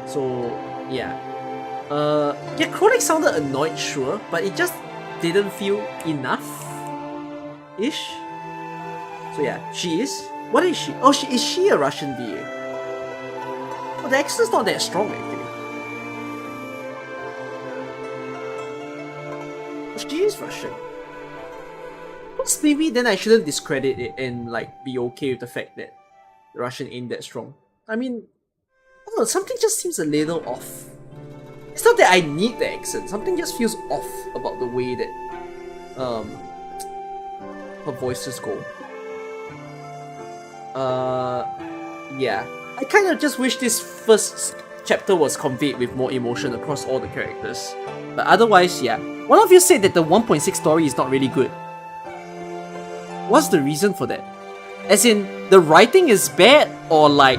So yeah. Yeah, Krolik sounded annoyed, sure, but it just didn't feel enough-ish. So yeah, she is. What is she? Oh, is she a Russian VA? Oh, the accent's not that strong actually. Oh, she is Russian. Maybe then I shouldn't discredit it and like be okay with the fact that the Russian ain't that strong. I mean, I don't know, something just seems a little off. It's not that I need the accent, something just feels off about the way that her voices go. Yeah. I kind of just wish this first chapter was conveyed with more emotion across all the characters. But otherwise, yeah. One of you said that the 1.6 story is not really good. What's the reason for that? As in, the writing is bad, or like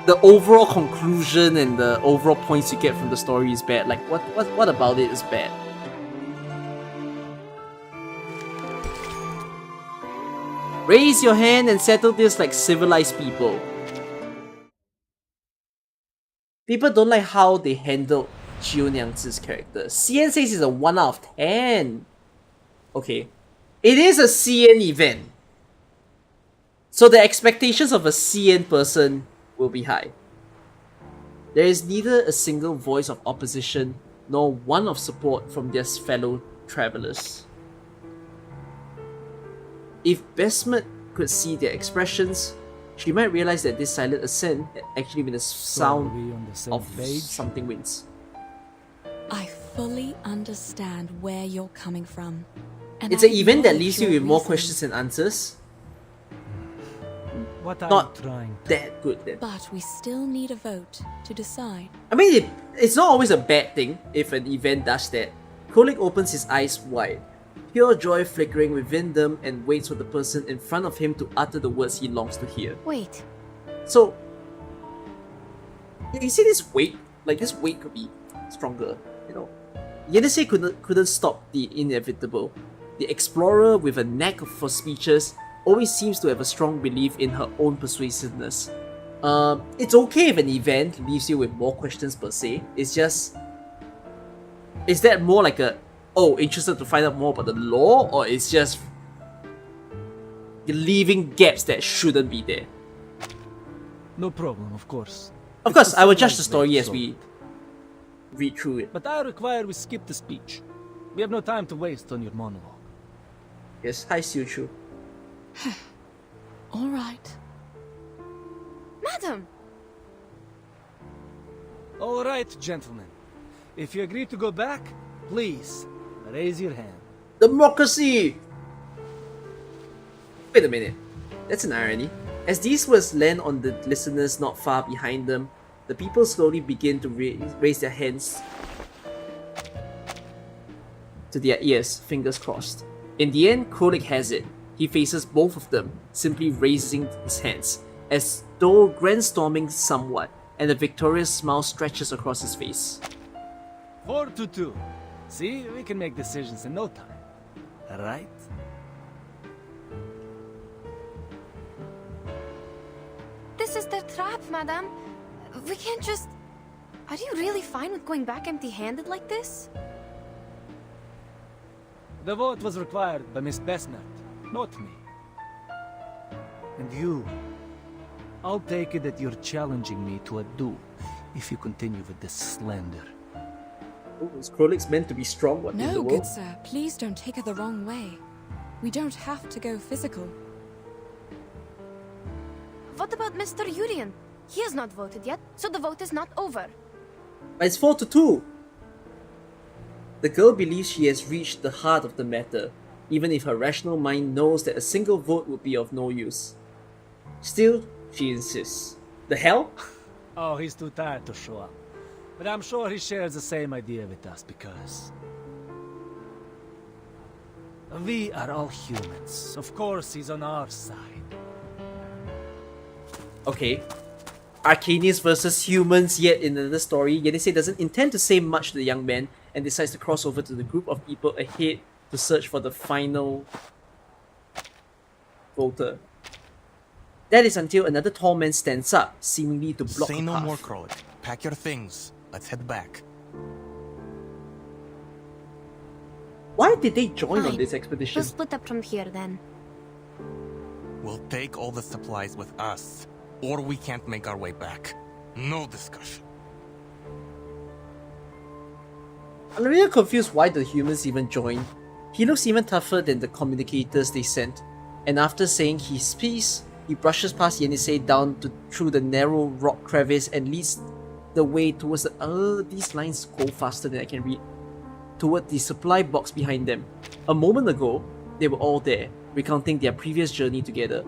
the overall conclusion and the overall points you get from the story is bad? Like, what about it is bad? Raise your hand and settle this like civilized people. People don't like how they handled Niangzi's character. CN says it's a 1 out of 10. Okay. It is a CN event. So the expectations of a CN person will be high. There is neither a single voice of opposition nor one of support from their fellow travelers. If Besmet could see their expressions, she might realize that this silent assent had actually been a sound of something wins. I fully understand where you're coming from. And it's an event that leaves you with more questions than answers. What are Not you trying to... that good then. But we still need a vote to decide. I mean, it's not always a bad thing if an event does that. Kolik opens his eyes wide, pure joy flickering within them, and waits for the person in front of him to utter the words he longs to hear. Wait. So, you see this weight? Like, this weight could be stronger, you know. Yenise couldn't stop the inevitable. The explorer with a knack for speeches always seems to have a strong belief in her own persuasiveness. It's okay if an event leaves you with more questions per se. It's just... Is that more like a, oh, interested to find out more about the lore, or it's just leaving gaps that shouldn't be there? No problem, of course. Of course, I will judge the story as we read through it. But I require we skip the speech. We have no time to waste on your monologue. Yes, hi Xiuchu. All right. Madam! All right, gentlemen. If you agree to go back, please, raise your hand. Democracy! Wait a minute. That's an irony. As these words land on the listeners not far behind them, the people slowly begin to raise their hands to their ears, fingers crossed. In the end, Kolik has it. He faces both of them, simply raising his hands, as though grandstorming somewhat, and a victorious smile stretches across his face. 4-2. See, we can make decisions in no time. Right? This is their trap, madam. We can't just... Are you really fine with going back empty-handed like this? The vote was required by Miss Besnard, not me. And you... I'll take it that you're challenging me to a duel if you continue with this slander. Oh, is Krolik's meant to be strong? What in the No, world? good sir, please don't take it the wrong way. We don't have to go physical. What about Mr. Urian? He has not voted yet, so the vote is not over. But it's 4-2. The girl believes she has reached the heart of the matter, even if her rational mind knows that a single vote would be of no use. Still, she insists. The hell? Oh, he's too tired to show up. But I'm sure he shares the same idea with us because... we are all humans. Of course, he's on our side. Okay. Arcanians versus humans, yet in another story, Yenise doesn't intend to say much to the young man and decides to cross over to the group of people ahead to search for the final voter. That is until another tall man stands up, seemingly to block Say the no path. more, Krolik. Pack your things. Let's head back. Why did they join on Fine. this expedition? We'll split up from here then. We'll take all the supplies with us, or we can't make our way back. No discussion. I'm really confused why the humans even joined. He looks even tougher than the communicators they sent, and after saying his piece, he brushes past Yenise down through the narrow rock crevice and leads the way towards the... these lines go faster than I can read. Toward the supply box behind them. A moment ago, they were all there, recounting their previous journey together.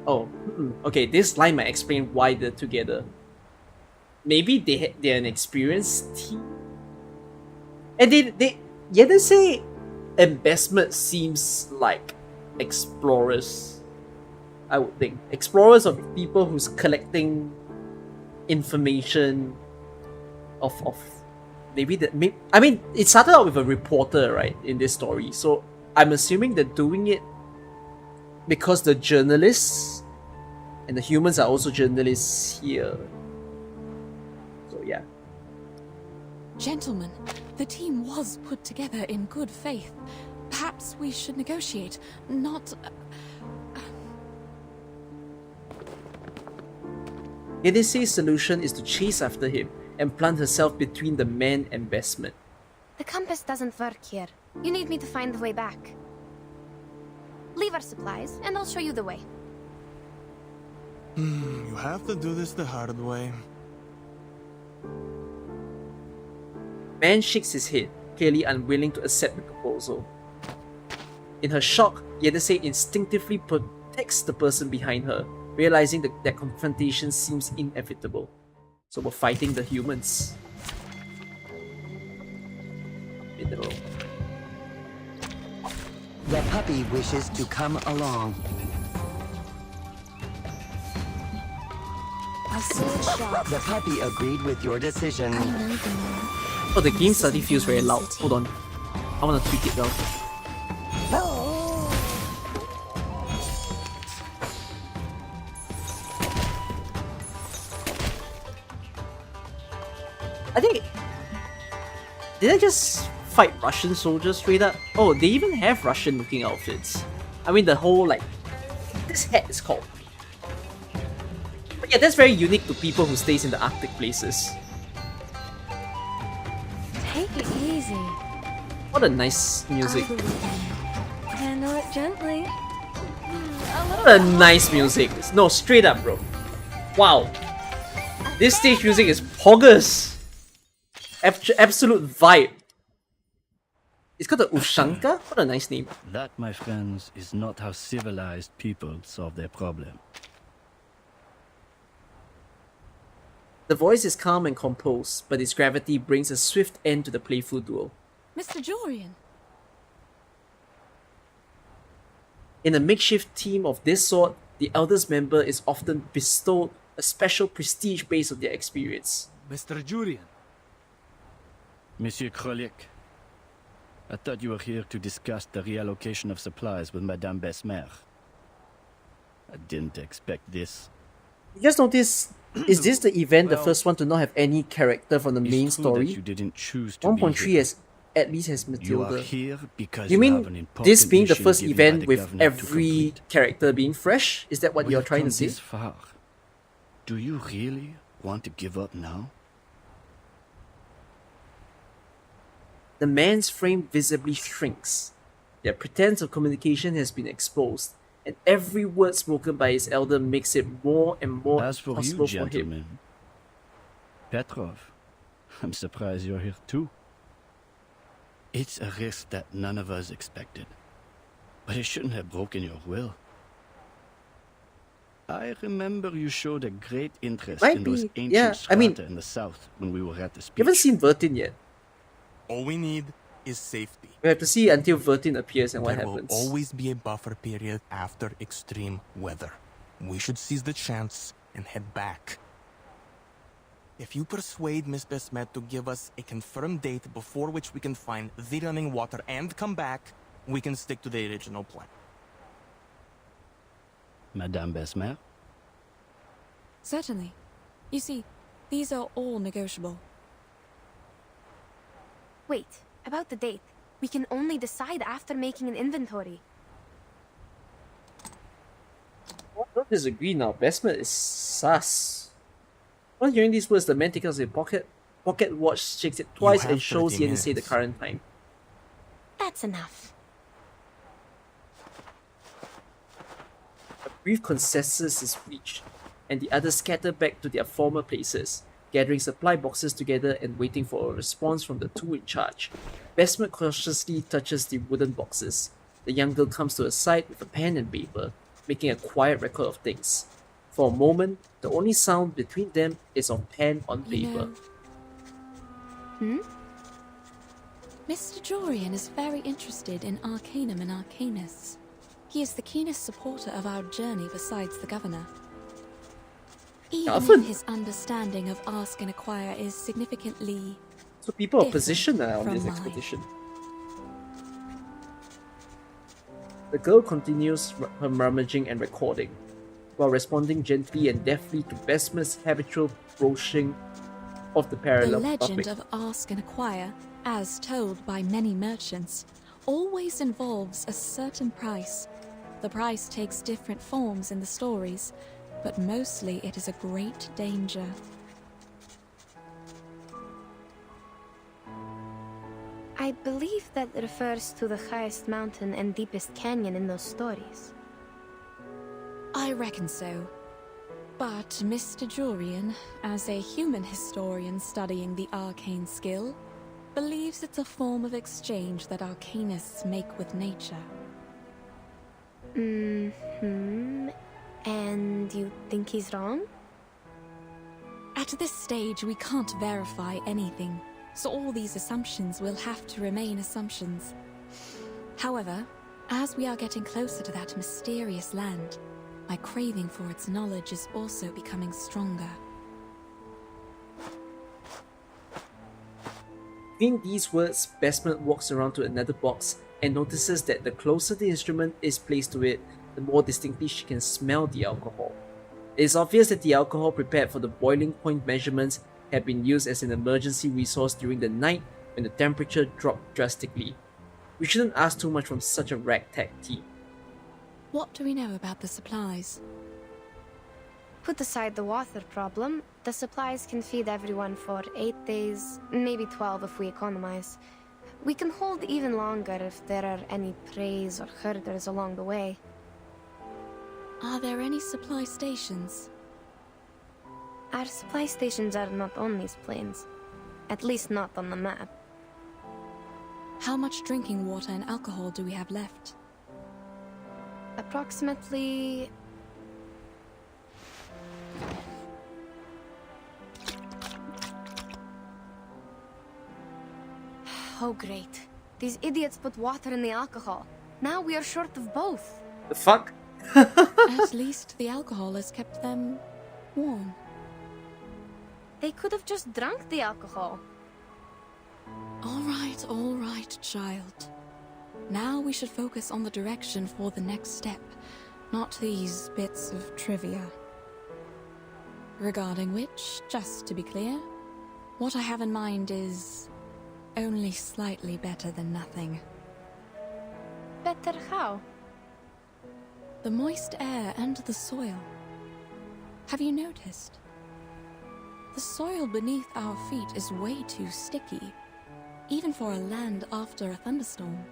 Oh, okay, this line might explain why they're together. Maybe they're an experienced team? And they say investment seems like explorers. I would think. Explorers are people who's collecting information of maybe I mean, it started out with a reporter, right, in this story. So I'm assuming they're doing it because the journalists and the humans are also journalists here. So yeah. Gentlemen, the team was put together in good faith. Perhaps we should negotiate, not... Yedese's solution is to chase after him and plant herself between the man and Bestman. The compass doesn't work here. You need me to find the way back. Leave our supplies, and I'll show you the way. You have to do this the hard way. Man shakes his head, clearly unwilling to accept the proposal. In her shock, Yedese instinctively protects the person behind her, realizing that confrontation seems inevitable. So we're fighting the humans. Mineral. The puppy wishes to come along. A sword shot. The puppy agreed with your decision. Oh, the game suddenly feels very loud. Hold on. I wanna tweak it down. I think... Did I just fight Russian soldiers straight up? Oh, they even have Russian looking outfits. I mean, the whole, like... This hat is called. But yeah, that's very unique to people who stays in the Arctic places. Take it easy. What a nice music. Handle it gently. What a nice music. No, straight up, bro. Wow. This stage music is poggers. Absolute vibe. It's called the Ushanka? What a nice name. That, my friends, is not how civilized people solve their problem. The voice is calm and composed, but its gravity brings a swift end to the playful duel. Mr. Jorian. In a makeshift team of this sort, the eldest member is often bestowed a special prestige based on their experience. Mr. Jurian. Monsieur Krolik, I thought you were here to discuss the reallocation of supplies with Madame Besmer. I didn't expect this. You just notice, is this the event, the first one to not have any character from the main story? You didn't choose to 1.3 at least has Matilda. You are here because you have an mean important this being the mission first given by event the with government to every complete? character being fresh? Is that what We you're have trying come to say? this far. Do you really want to give up now? The man's frame visibly shrinks. Their pretense of communication has been exposed, and every word spoken by his elder makes it more and more As for you, impossible for him. gentlemen, Petrov, I'm surprised you're here too. It's a risk that none of us expected, but it shouldn't have broken your will. I remember you showed a great interest Might in those be, ancient yeah, I mean- strata in the south when we were at the speech. You haven't seen Vertin yet. All we need is safety. We have to see until Vertin appears and what There happens. will always be a buffer period after extreme weather. We should seize the chance and head back. If you persuade Miss Besmet to give us a confirmed date before which we can find the running water and come back, we can stick to the original plan. Madame Besmer? Certainly. You see, these are all negotiable. Wait, about the date. We can only decide after making an inventory. Don't disagree now. Bestman is sus. While hearing these words, the man takes out his pocket watch, shakes it twice, have and shows 30 Yenisei the minutes. current time. That's enough. A brief consensus is reached, and the others scatter back to their former places, gathering supply boxes together and waiting for a response from the two in charge. Bestman cautiously touches the wooden boxes. The young girl comes to her side with a pen and paper. making a quiet record of things. For a moment, the only sound between them is of pen on paper. Mr. Jorian is very interested in Arcanum and Arcanists. He is the keenest supporter of our journey besides the governor. Even if his understanding of Ask and Acquire is significantly So people are positioned different on this from mine. expedition. The girl continues her rummaging and recording, while responding gently and deftly to Besma's habitual broaching of the The parallel legend topic. of Ask and Acquire, as told by many merchants, always involves a certain price. The price takes different forms in the stories, but mostly it is a great danger. I believe that refers to the highest mountain and deepest canyon in those stories. I reckon so. But Mr. Jorian, as a human historian studying the arcane skill, believes it's a form of exchange that arcanists make with nature. And you think he's wrong? At this stage, we can't verify anything, so all these assumptions will have to remain assumptions. However, as we are getting closer to that mysterious land, my craving for its knowledge is also becoming stronger. Between these words, Besma walks around to another box and notices that the closer the instrument is placed to it, the more distinctly she can smell the alcohol. It is obvious that the alcohol prepared for the boiling point measurements had been used as an emergency resource during the night when the temperature dropped drastically. We shouldn't ask too much from such a ragtag team. What do we know about the supplies? Put aside the water problem, the supplies can feed everyone for 8 days, maybe 12 if we economize. We can hold even longer if there are any preys or herders along the way. Are there any supply stations? Our supply stations are not on these plains. At least not on the map. How much drinking water and alcohol do we have left? Approximately... Oh great. These idiots put water in the alcohol. Now we are short of both. The fuck? At least the alcohol has kept them warm. They could have just drunk the alcohol. All right, child. Now we should focus on the direction for the next step, not these bits of trivia. Regarding which, just to be clear, what I have in mind is only slightly better than nothing. Better how? The moist air and the soil. Have you noticed? The soil beneath our feet is way too sticky, even for a land after a thunderstorm.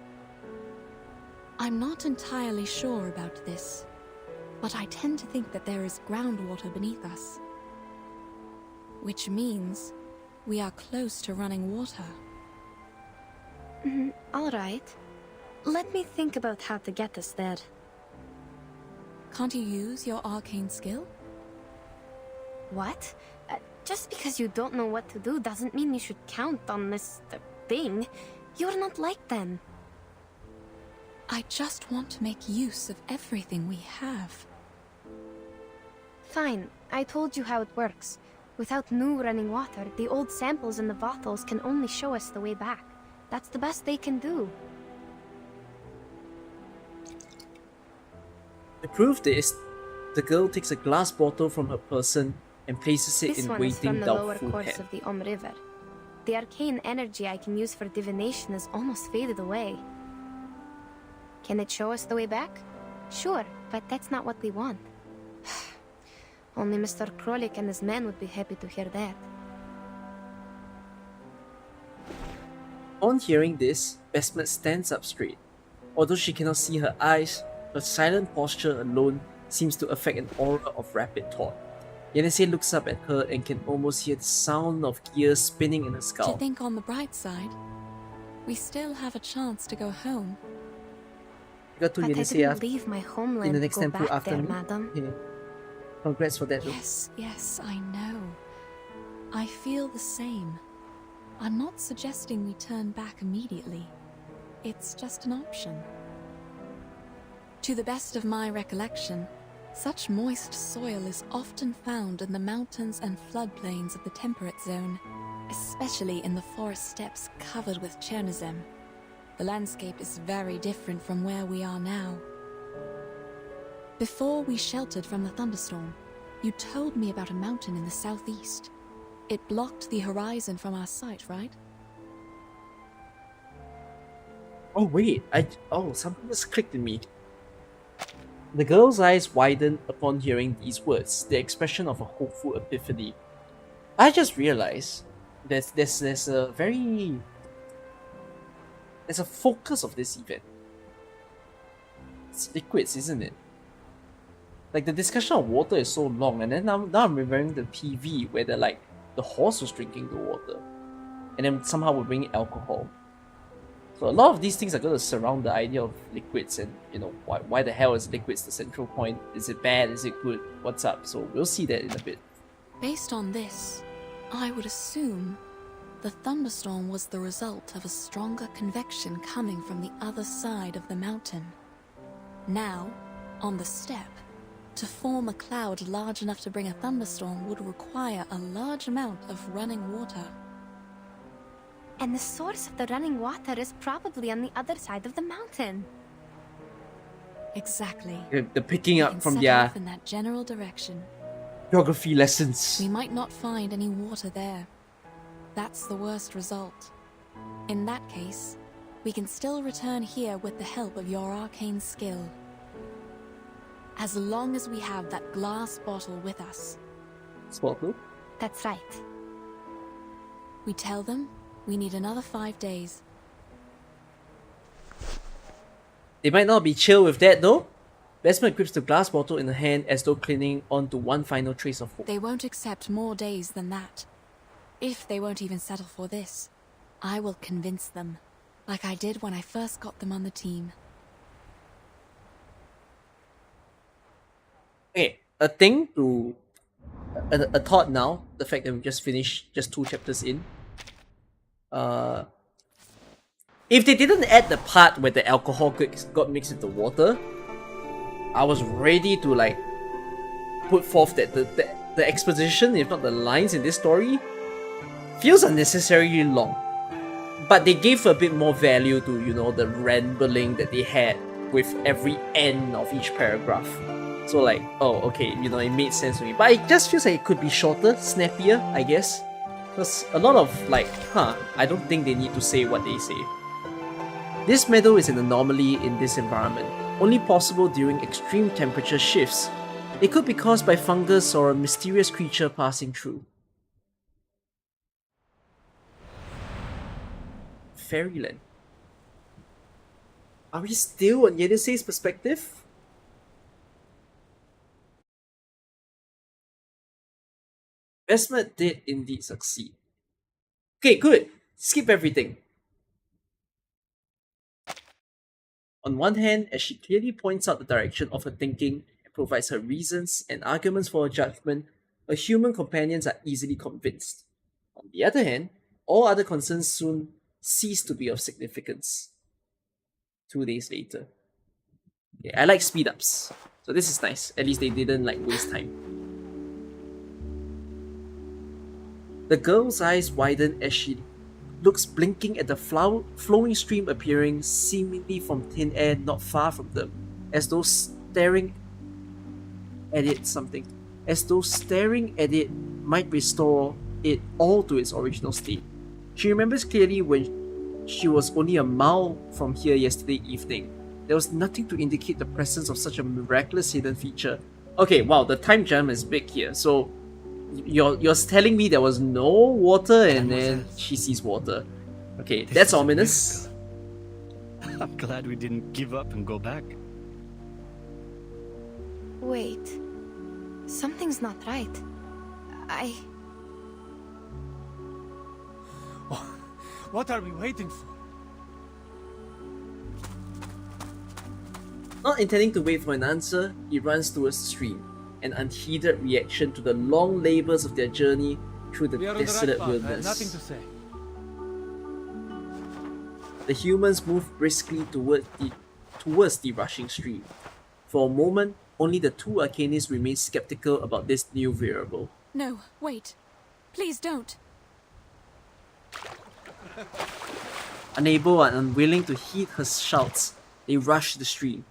I'm not entirely sure about this, but I tend to think that there is groundwater beneath us. Which means we are close to running water. All right. Let me think about how to get us there. Can't you use your arcane skill? What? Just because you don't know what to do doesn't mean you should count on this thing. You're not like them. I just want to make use of everything we have. Fine, I told you how it works. Without new running water, the old samples in the bottles can only show us the way back. That's the best they can do. To prove this, the girl takes a glass bottle from her person and places it This in one is waiting from the lower doubtful course hand. of the River. The arcane energy I can use for divination is almost faded away. Can it show us the way back? Sure, but that's not what we want. Only Mr. Krolik and his men would be happy to hear that. On hearing this, Besmet stands up straight. Although she cannot see her eyes, her silent posture alone seems to affect an aura of rapid thought. Yennesie looks up at her and can almost hear the sound of gears spinning in her To skull. think on the bright side, we still have a chance to go home. Got to But I University didn't after leave my homeland in the to next go time too back after there, me. madam. Yeah. Congrats for that. though. Yes, yes, I know. I feel the same. I'm not suggesting we turn back immediately. It's just an option. To the best of my recollection, such moist soil is often found in the mountains and floodplains of the temperate zone, especially in the forest steppes covered with Chernozem. The landscape is very different from where we are now. Before we sheltered from the thunderstorm, you told me about a mountain in the southeast. It blocked the horizon from our sight, right? Oh wait, something just clicked in me. The girl's eyes widened upon hearing these words, the expression of a hopeful epiphany. I just realized there's a focus of this event. It's liquids, isn't it? Like the discussion of water is so long, and then now I'm remembering the PV where the horse was drinking the water, and then somehow we're bringing alcohol. So a lot of these things are going to surround the idea of liquids, and why the hell is liquids the central point? Is it bad? Is it good? What's up? So we'll see that in a bit. Based on this, I would assume the thunderstorm was the result of a stronger convection coming from the other side of the mountain. Now, on the steppe, to form a cloud large enough to bring a thunderstorm would require a large amount of running water. And the source of the running water is probably on the other side of the mountain. Exactly. The picking up from set their off in that general direction. geography lessons. We might not find any water there. That's the worst result. In that case, we can still return here with the help of your arcane skill. As long as we have that glass bottle with us. Bottle? That's right. We tell them we need another 5 days. They might not be chill with that though. Besma grips the glass bottle in her hand as though clinging onto one final trace of hope. They won't accept more days than that. If they won't even settle for this, I will convince them, like I did when I first got them on the team. Okay, a thought now, the fact that we just finished just 2 chapters in. If they didn't add the part where the alcohol got mixed with the water, I was ready to put forth that the exposition, if not the lines in this story, feels unnecessarily long. But they gave a bit more value to, the rambling that they had with every end of each paragraph. So okay, it made sense to me. But it just feels like it could be shorter, snappier, I guess. Because a lot of I don't think they need to say what they say. This meadow is an anomaly in this environment, only possible during extreme temperature shifts. It could be caused by fungus or a mysterious creature passing through. Fairyland. Are we still on Yenusei's perspective? Vesmet did indeed succeed. Okay, good. Skip everything. On one hand, as she clearly points out the direction of her thinking and provides her reasons and arguments for her judgment, her human companions are easily convinced. On the other hand, all other concerns soon cease to be of significance. 2 days later. Okay, I like speed ups, so this is nice. At least they didn't waste time. The girl's eyes widen as she looks blinking at the flowing stream appearing seemingly from thin air not far from them, as though staring at it might restore it all to its original state. She remembers clearly when she was only a mile from here yesterday evening. There was nothing to indicate the presence of such a miraculous hidden feature. Okay, wow, the time jump is big here. So you're telling me there was no water and then she sees water. Okay, that's ominous. I'm glad we didn't give up and go back. Wait. Something's not right. Oh, what are we waiting for? Not intending to wait for an answer, he runs towards the stream, an unheeded reaction to the long labours of their journey through the desolate wilderness. Nothing to say. The humans move briskly towards the rushing stream. For a moment, only the two Arcanists remain skeptical about this new variable. No, wait. Please don't. Unable and unwilling to heed her shouts, they rush the stream,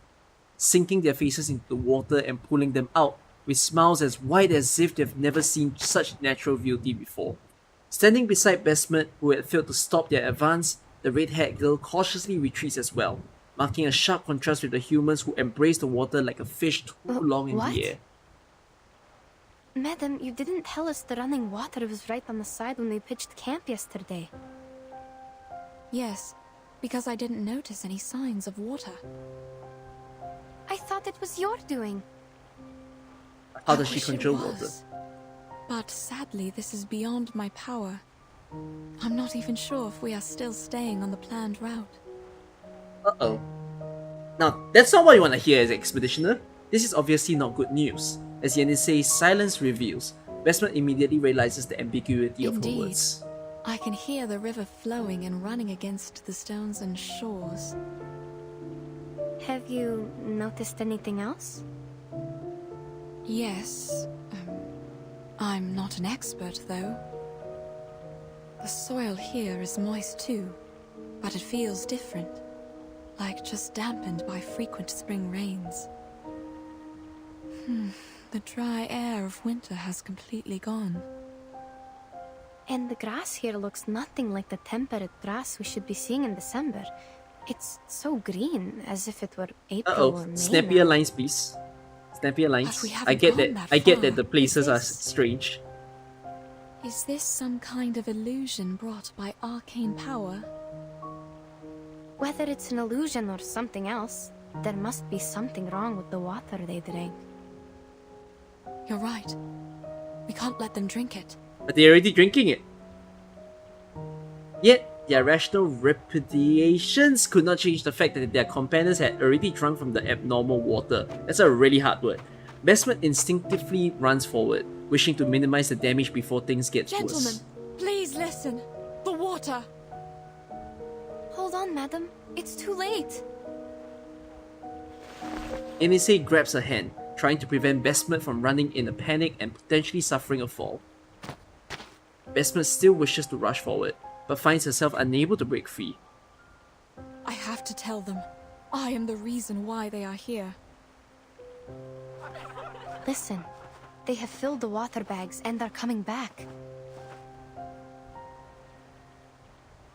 sinking their faces into the water and pulling them out with smiles as wide as if they've never seen such natural beauty before. Standing beside Besmet, who had failed to stop their advance, the red-haired girl cautiously retreats as well, marking a sharp contrast with the humans who embrace the water like a fish too long in the air. Madam, you didn't tell us the running water was right on the side when we pitched camp yesterday. Yes, because I didn't notice any signs of water. I thought it was your doing. How does she control water? But sadly, this is beyond my power. I'm not even sure if we are still staying on the planned route. Uh-oh. Now, that's not what you want to hear as Expeditioner. This is obviously not good news. As Yenisei's silence reveals, Besmet immediately realizes the ambiguity of her words. I can hear the river flowing and running against the stones and shores. Have you noticed anything else? Yes. I'm not an expert, though. The soil here is moist too, but it feels different. Like just dampened by frequent spring rains. The dry air of winter has completely gone. And the grass here looks nothing like the temperate grass we should be seeing in December. It's so green, as if it were April or May. Snappier lines, please. Snappier lines. I get that the places are strange. Is this some kind of illusion brought by arcane power? Whether it's an illusion or something else, there must be something wrong with the water they drank. You're right. We can't let them drink it. But they're already drinking it. Yet, their rational repudiations could not change the fact that their companions had already drunk from the abnormal water. That's a really hard word. Besmet instinctively runs forward, wishing to minimize the damage before things get worse. Gentlemen, please listen. The water! Hold on, madam. It's too late. Yenisei grabs her hand, trying to prevent Besmet from running in a panic and potentially suffering a fall. Besmet still wishes to rush forward, but finds herself unable to break free. I have to tell them. I am the reason why they are here. Listen, they have filled the water bags and are coming back.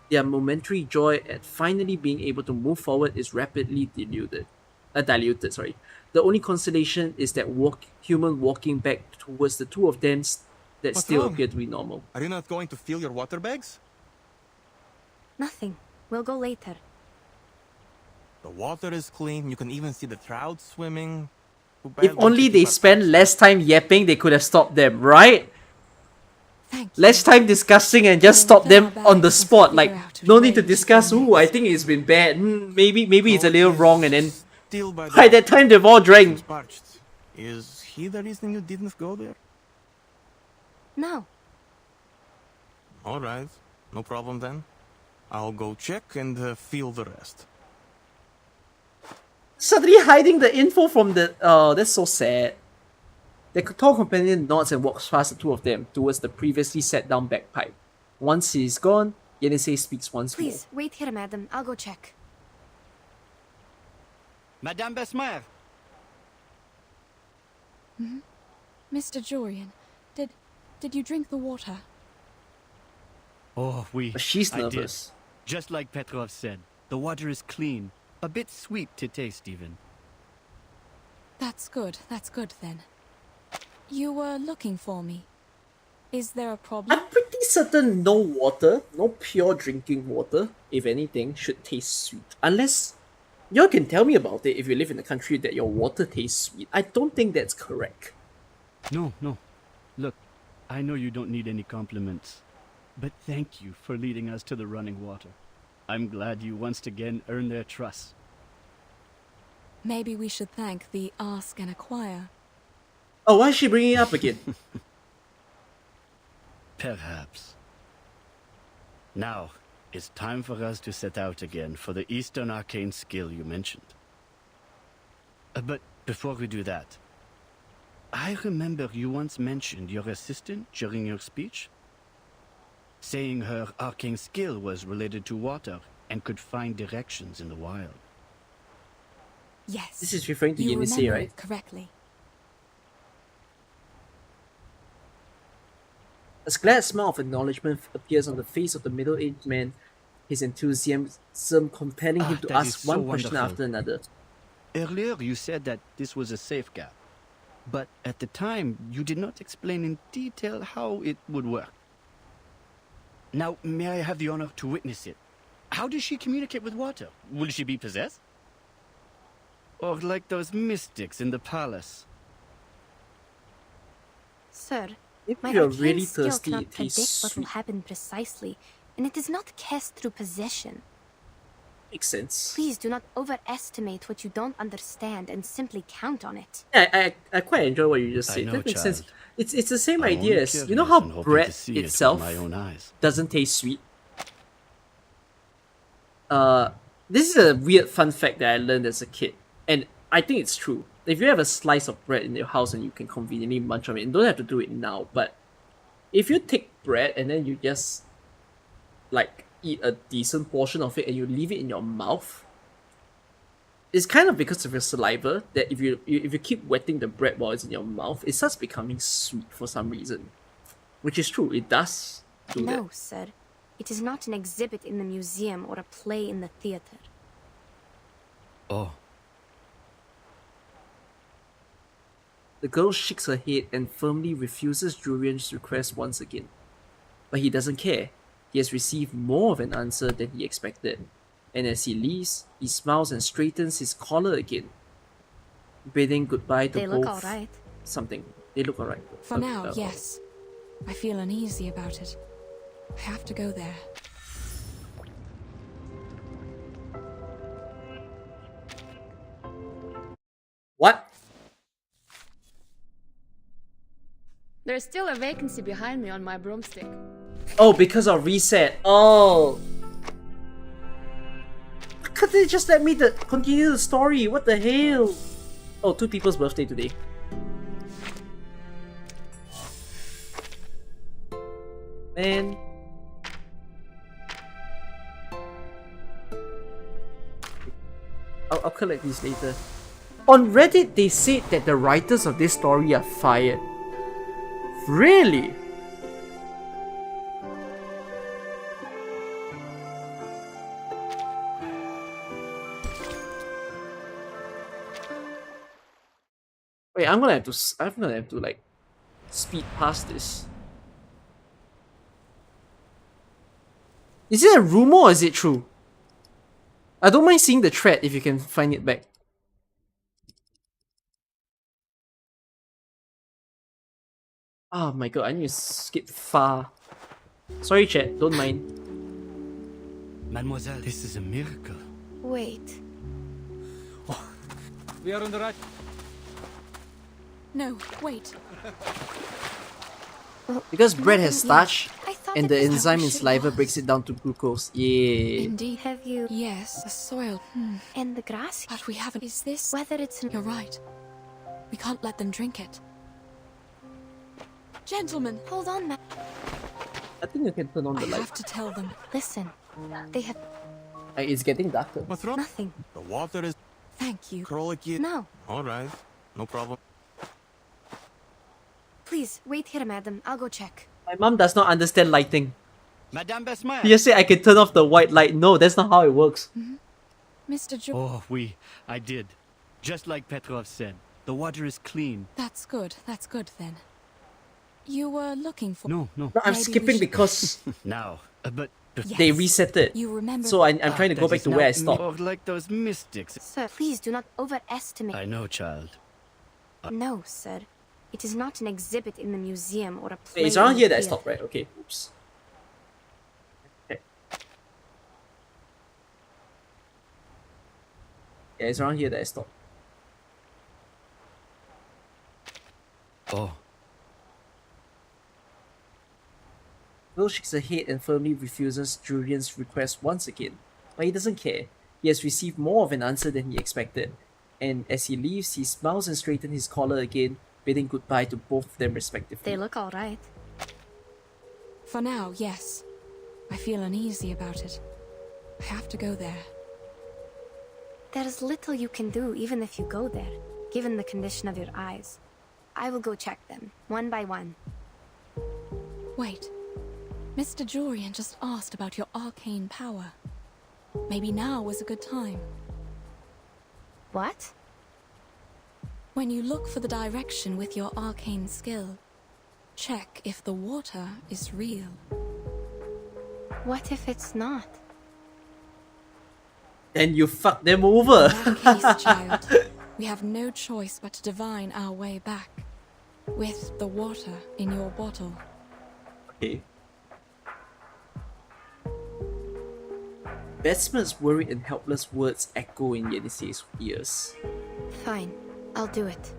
Their momentary joy at finally being able to move forward is rapidly diluted. The only consolation is that human walking back towards the two of them that What's still wrong? appear to be normal. Are you not going to fill your water bags? Nothing. We'll go later. The water is clean. You can even see the trout swimming. Too bad If only don't they you keep spent less time yapping, they could have stopped them, right? Less time discussing and just stop them on the spot. Like, no need to discuss, ooh, I think it's been bad. Maybe it's a little wrong, and then Still by by that time they've all drank. parched. Is he the reason you didn't go there? No. Alright, no problem then. I'll go check and feel the rest. Suddenly hiding the info from the... Oh, that's so sad. The tall companion nods and walks past the two of them towards the previously set down bagpipe. Once he is gone, Yenisei speaks once more. Please, wait here, madam. I'll go check. Madame Besmer! Mr. Jorian, did you drink the water? Oh, She's I did. nervous. Just like Petrov said, the water is clean. A bit sweet to taste, even. That's good then. You were looking for me. Is there a problem? I'm pretty certain no water, no pure drinking water, if anything, should taste sweet. Unless you can tell me about it if you live in a country that your water tastes sweet. I don't think that's correct. No. Look, I know you don't need any compliments. But thank you for leading us to the running water. I'm glad you once again earned their trust. Maybe we should thank the Ask and Acquire. Oh, why is she bringing it up again? Perhaps. Now, it's time for us to set out again for the Eastern Arcane skill you mentioned. But before we do that, I remember you once mentioned your assistant during your speech, saying her arcane skill was related to water and could find directions in the wild. Yes. This is referring to you Yenise, remember right? it correctly. A glad smile of acknowledgement appears on the face of the middle-aged man, his enthusiasm compelling him to that ask is so one question wonderful. after another. Earlier you said that this was a safe gap, but at the time you did not explain in detail how it would work. Now, may I have the honor to witness it? How does she communicate with water? Will she be possessed? Or like those mystics in the palace? Sir, If my you're arcane really skill thirsty, cannot it predict tastes what will sweet. happen precisely, and it is not cast through possession. Makes sense. Please do not overestimate what you don't understand and simply count on it. Yeah, I quite enjoy what you just I said. know, That makes sense. child. It's the same I'm idea only as, you know curious how and hoping to bread see it with itself my own eyes. doesn't taste sweet? This is a weird fun fact that I learned as a kid, and I think it's true. If you have a slice of bread in your house and you can conveniently munch on it, you don't have to do it now, but if you take bread and then you just like eat a decent portion of it and you leave it in your mouth, it's kind of because of your saliva that if you keep wetting the bread while it's in your mouth, it starts becoming sweet for some reason. Which is true, it does do that. No, sir. It is not an exhibit in the museum or a play in the theater. Oh. The girl shakes her head and firmly refuses Julian's request once again. But he doesn't care. He has received more of an answer than he expected. And as he leaves, he smiles and straightens his collar again, bidding goodbye to They both. look alright. Something. They look alright. For now, yes. I feel uneasy about it. I have to go there. What? There's still a vacancy behind me on my broomstick. Oh, because of reset. Oh. Could they just let me continue the story? What the hell? Oh, two people's birthday today. Man. I'll collect these later. On Reddit, they said that the writers of this story are fired. Really? Wait, I'm gonna have to like speed past this. Is it a rumor or is it true? I don't mind seeing the thread if you can find it back. Oh my god, I need to skip far. Sorry chat, don't mind. Mademoiselle, this is a miracle. Wait. We are on the right. No, wait. Because bread has starch, and it the was enzyme in how saliva it breaks it down to glucose. Yeah. Indeed. Have you... Yes, the soil. And the grass? But we haven't... Is this... Whether it's... You're right. We can't let them drink it. Gentlemen! Hold on, ma... I think you can turn on the I light. have to tell them. Listen. They have... It's getting darker. What's wrong? Nothing. The water is Thank you. crawlicky. No. Alright, no problem. Please, wait here, madam. I'll go check. My mom does not understand lighting. Madame Besman! You just say I can turn off the white light. No, that's not how it works. Mr. Oh, I did. Just like Petrov said, the water is clean. That's good then. You were looking for... No. No, I'm skipping because Now, but... they reset it. You remember... So I'm trying to go that back is to where I now stopped. Or like those mystics. Sir, please do not overestimate... I know, child. No, sir. It is not an exhibit in the museum or a play. Wait, it's around in the here that I theater. stopped, right? Okay, oops. Okay. Yeah, it's around here that I stopped. Oh, Will shakes her head and firmly refuses Julian's request once again, but he doesn't care. He has received more of an answer than he expected, and as he leaves, he smiles and straightens his collar again, bidding goodbye to both of them respectively. They look alright. For now, yes. I feel uneasy about it. I have to go there. There's little you can do even if you go there, given the condition of your eyes. I will go check them, one by one. Wait. Mr. Jorian just asked about your arcane power. Maybe now was a good time. What? When you look for the direction with your arcane skill, check if the water is real. What if it's not? And you fuck them over! In that case, child, we have no choice but to divine our way back. With the water in your bottle. Okay. Vesper's worried and helpless words echo in Yenisei's ears. Fine, I'll do it.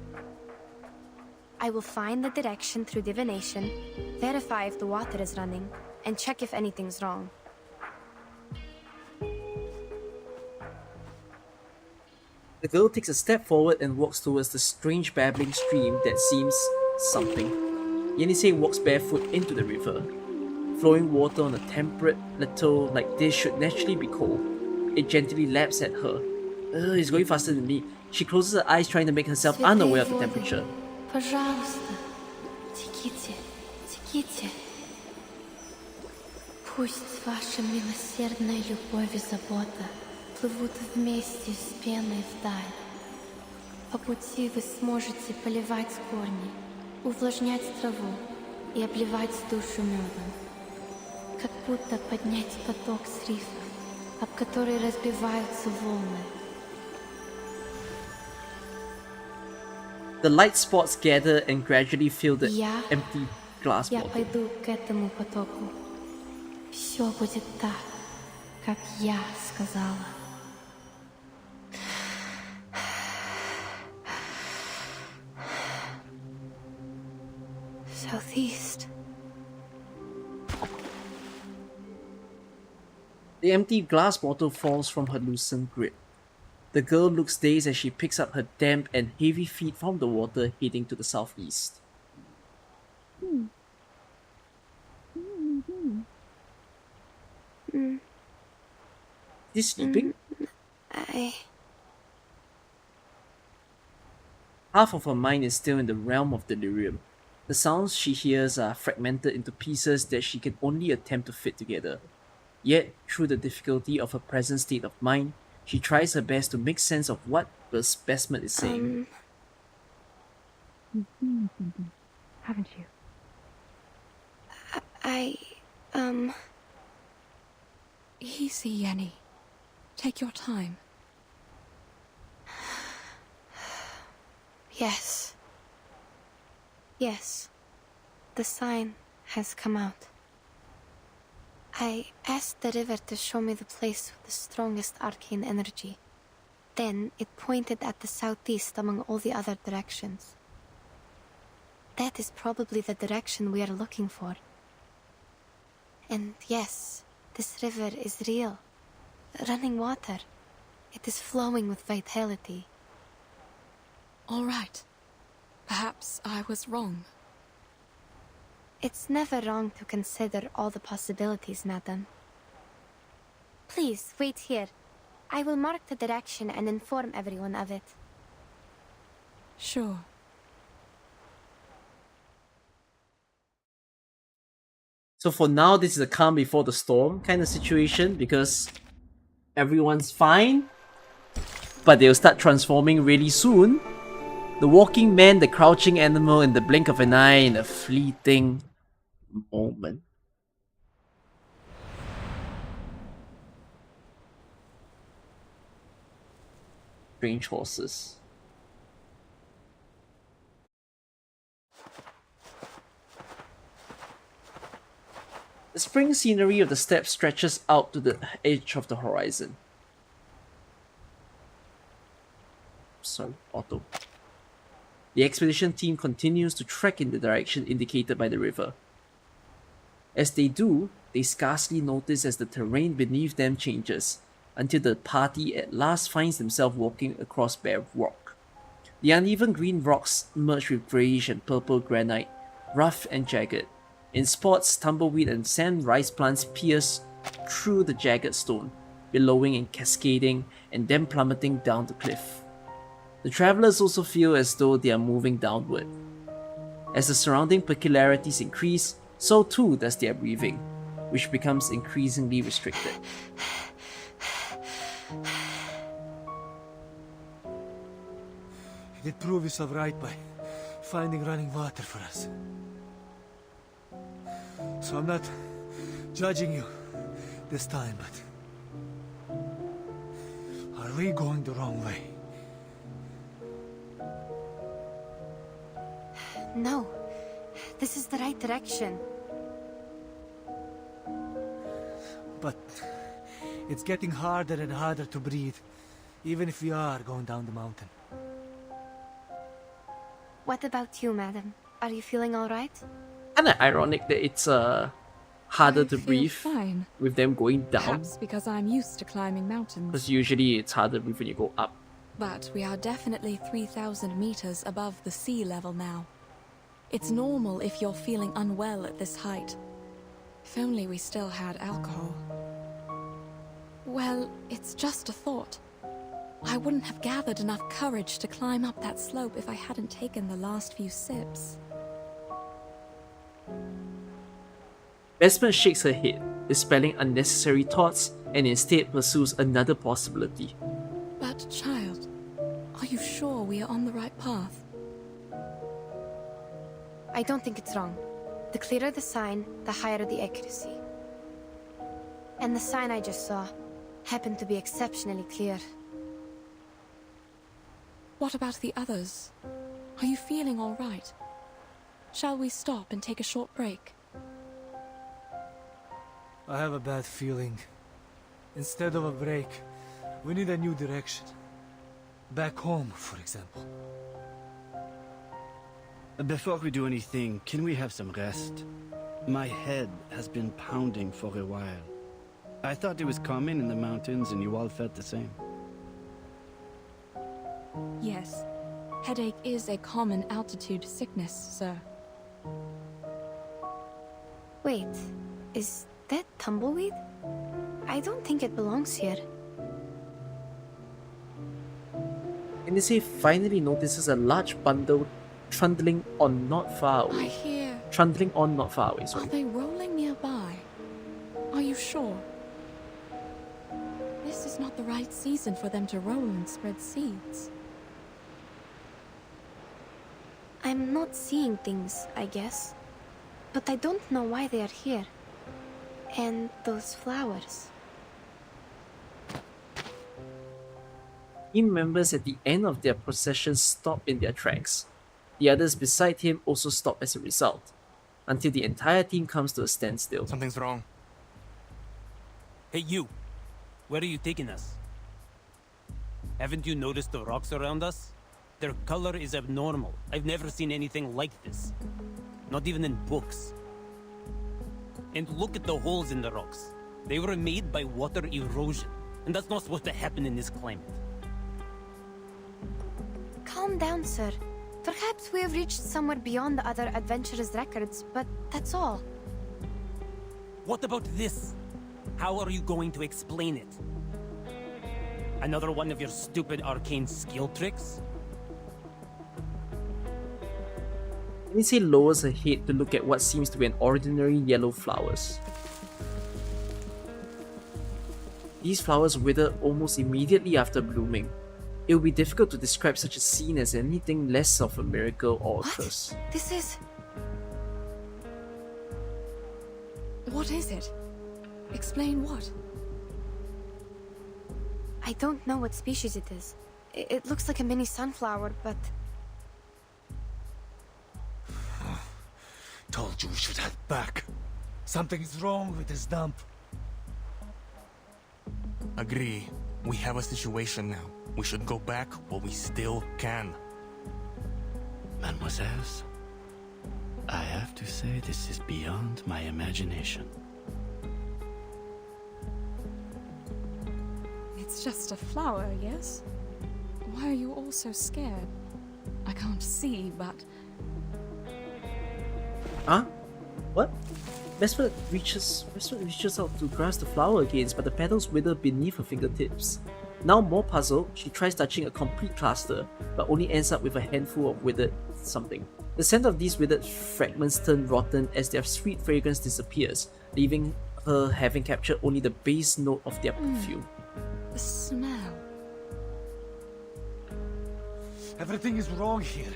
I will find the direction through divination, verify if the water is running, and check if anything's wrong. The girl takes a step forward and walks towards the strange babbling stream that seems something. Yenisei walks barefoot into the river. Flowing water on a temperate plateau like this should naturally be cold. It gently laps at her. It's going faster than me. She closes her eyes trying to make herself unaware of the temperature. Пожалуйста, теките, теките. Пусть ваша милосердная любовь и забота плывут вместе с пеной вдаль. По пути вы сможете поливать корни, увлажнять траву и обливать душу медом. Как будто поднять поток с рифов, об который разбиваются волны. The light spots gather and gradually fill the empty glass Я bottle. пойду к этому потоку. Все будет так, как я сказала. Southeast. The empty glass bottle falls from her loosened grip. The girl looks dazed as she picks up her damp and heavy feet from the water heading to the southeast. Is she sleeping? Half of her mind is still in the realm of delirium. The sounds she hears are fragmented into pieces that she can only attempt to fit together. Yet, through the difficulty of her present state of mind, she tries her best to make sense of what the specimen is saying. You've seen something, haven't you? Easy, Yenny. Take your time. Yes. Yes. The sign has come out. I asked the river to show me the place with the strongest arcane energy. Then it pointed at the southeast among all the other directions. That is probably the direction we are looking for. And yes, this river is real. Running water. It is flowing with vitality. All right. Perhaps I was wrong. It's never wrong to consider all the possibilities, madam. Please, wait here. I will mark the direction and inform everyone of it. Sure. So for now, this is a calm before the storm kind of situation because everyone's fine, but they'll start transforming really soon. The walking man, the crouching animal in the blink of an eye in a fleeting moment. Strange horses. The spring scenery of the steppe stretches out to the edge of the horizon. Sorry, auto. the expedition team continues to trek in the direction indicated by the river. As they do, they scarcely notice as the terrain beneath them changes, until the party at last finds themselves walking across bare rock. The uneven green rocks merge with greyish and purple granite, rough and jagged. In spots, tumbleweed and sand rice plants pierce through the jagged stone, billowing and cascading, and then plummeting down the cliff. The travelers also feel as though they are moving downward. As the surrounding peculiarities increase, so too does their breathing, which becomes increasingly restricted. He did prove himself right by finding running water for us. So I'm not judging you this time, but are we going the wrong way? No, this is the right direction. But it's getting harder and harder to breathe, even if we are going down the mountain. What about you, madam? Are you feeling all right? Kinda ironic that it's harder to feel breathe fine. with them going down, Perhaps because I'm used to climbing mountains. because usually it's harder to breathe when you go up. But we are definitely 3,000 meters above the sea level now. It's normal if you're feeling unwell at this height. If only we still had alcohol. Well, it's just a thought. I wouldn't have gathered enough courage to climb up that slope if I hadn't taken the last few sips. Vesper shakes her head, dispelling unnecessary thoughts, and instead pursues another possibility. But, child, are you sure we are on the right path? I don't think it's wrong. The clearer the sign, the higher the accuracy. And the sign I just saw happened to be exceptionally clear. What about the others? Are you feeling all right? Shall we stop and take a short break? I have a bad feeling. Instead of a break, we need a new direction. Back home, for example. Before we do anything, can we have some rest? My head has been pounding for a while. I thought it was common in the mountains and you all felt the same. Yes. Headache is a common altitude sickness, sir. Wait, is that tumbleweed? I don't think it belongs here. Niangzi finally notices a large bundle trundling on not far I away. hear... Trundling on not far away, Are sorry. they rolling nearby? Are you sure? This is not the right season for them to roll and spread seeds. I'm not seeing things, I guess. But I don't know why they are here. And those flowers. Team members at the end of their procession stop in their tracks. The others beside him also stop as a result, until the entire team comes to a standstill. Something's wrong. Hey, you! Where are you taking us? Haven't you noticed the rocks around us? Their color is abnormal. I've never seen anything like this. Not even in books. And look at the holes in the rocks. They were made by water erosion, and that's not supposed to happen in this climate. Calm down, sir. Perhaps we have reached somewhere beyond the other adventurers' records, but that's all. What about this? How are you going to explain it? Another one of your stupid arcane skill tricks? Niangzi lowers her head to look at what seems to be an ordinary yellow flowers. These flowers wither almost immediately after blooming. It would be difficult to describe such a scene as anything less of a miracle or a curse. This is... What is it? Explain what? I don't know what species it is. It looks like a mini sunflower, but... Told you we should head back. Something's wrong with this dump. Agree. We have a situation now. We should go back while we still can. Mademoiselles, I have to say this is beyond my imagination. It's just a flower, yes? Why are you all so scared? I can't see, but... Huh? What? Vesper reaches out to grasp the flower again, but the petals wither beneath her fingertips. Now more puzzled, she tries touching a complete cluster, but only ends up with a handful of withered something. The scent of these withered fragments turn rotten as their sweet fragrance disappears, leaving her having captured only the base note of their perfume. The smell. Everything is wrong here.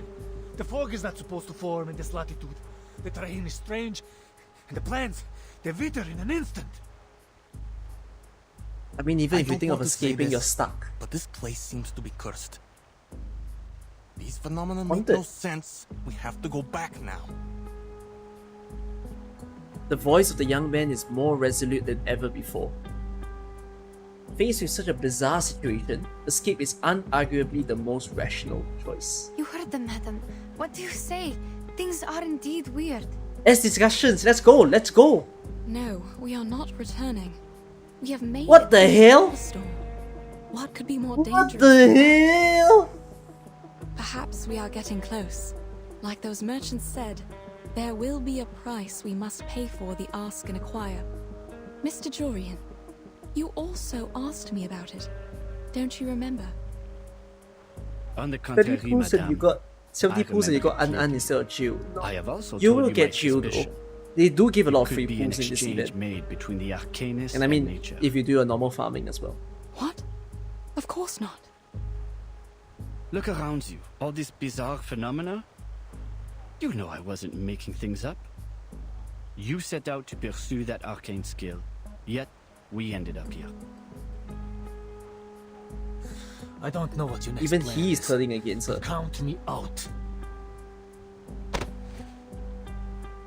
The fog is not supposed to form in this latitude. The terrain is strange, and the plants, they wither in an instant. I mean, even if you think of escaping, you're stuck. But this place seems to be cursed. These phenomena make no sense. We have to go back now. The voice of the young man is more resolute than ever before. Faced with such a bizarre situation, escape is unarguably the most rational choice. You heard them, madam. What do you say? Things are indeed weird. Let's discussions. Let's go. Let's go. No, we are not returning. We have made What the hell? What could be more dangerous? What the hell? Perhaps we are getting close. Like those merchants said, there will be a price we must pay for the ask and acquire. Mr. Jorian, you also asked me about it. Don't you remember? On the contrary, 30 pools and you got 70 pools and you got An instead of Jiu. I have also You told will you get my Jiu though. suspicion. They do give a lot of Could free be an pools in this exchange event. made between the Arcanist And I mean, nature. if you do a normal farming as well. What? Of course not. Look around you. All these bizarre phenomena. You know I wasn't making things up. You set out to pursue that arcane skill, yet we ended up here. I don't know what your next Even plan he is is, turning against her. but count me out.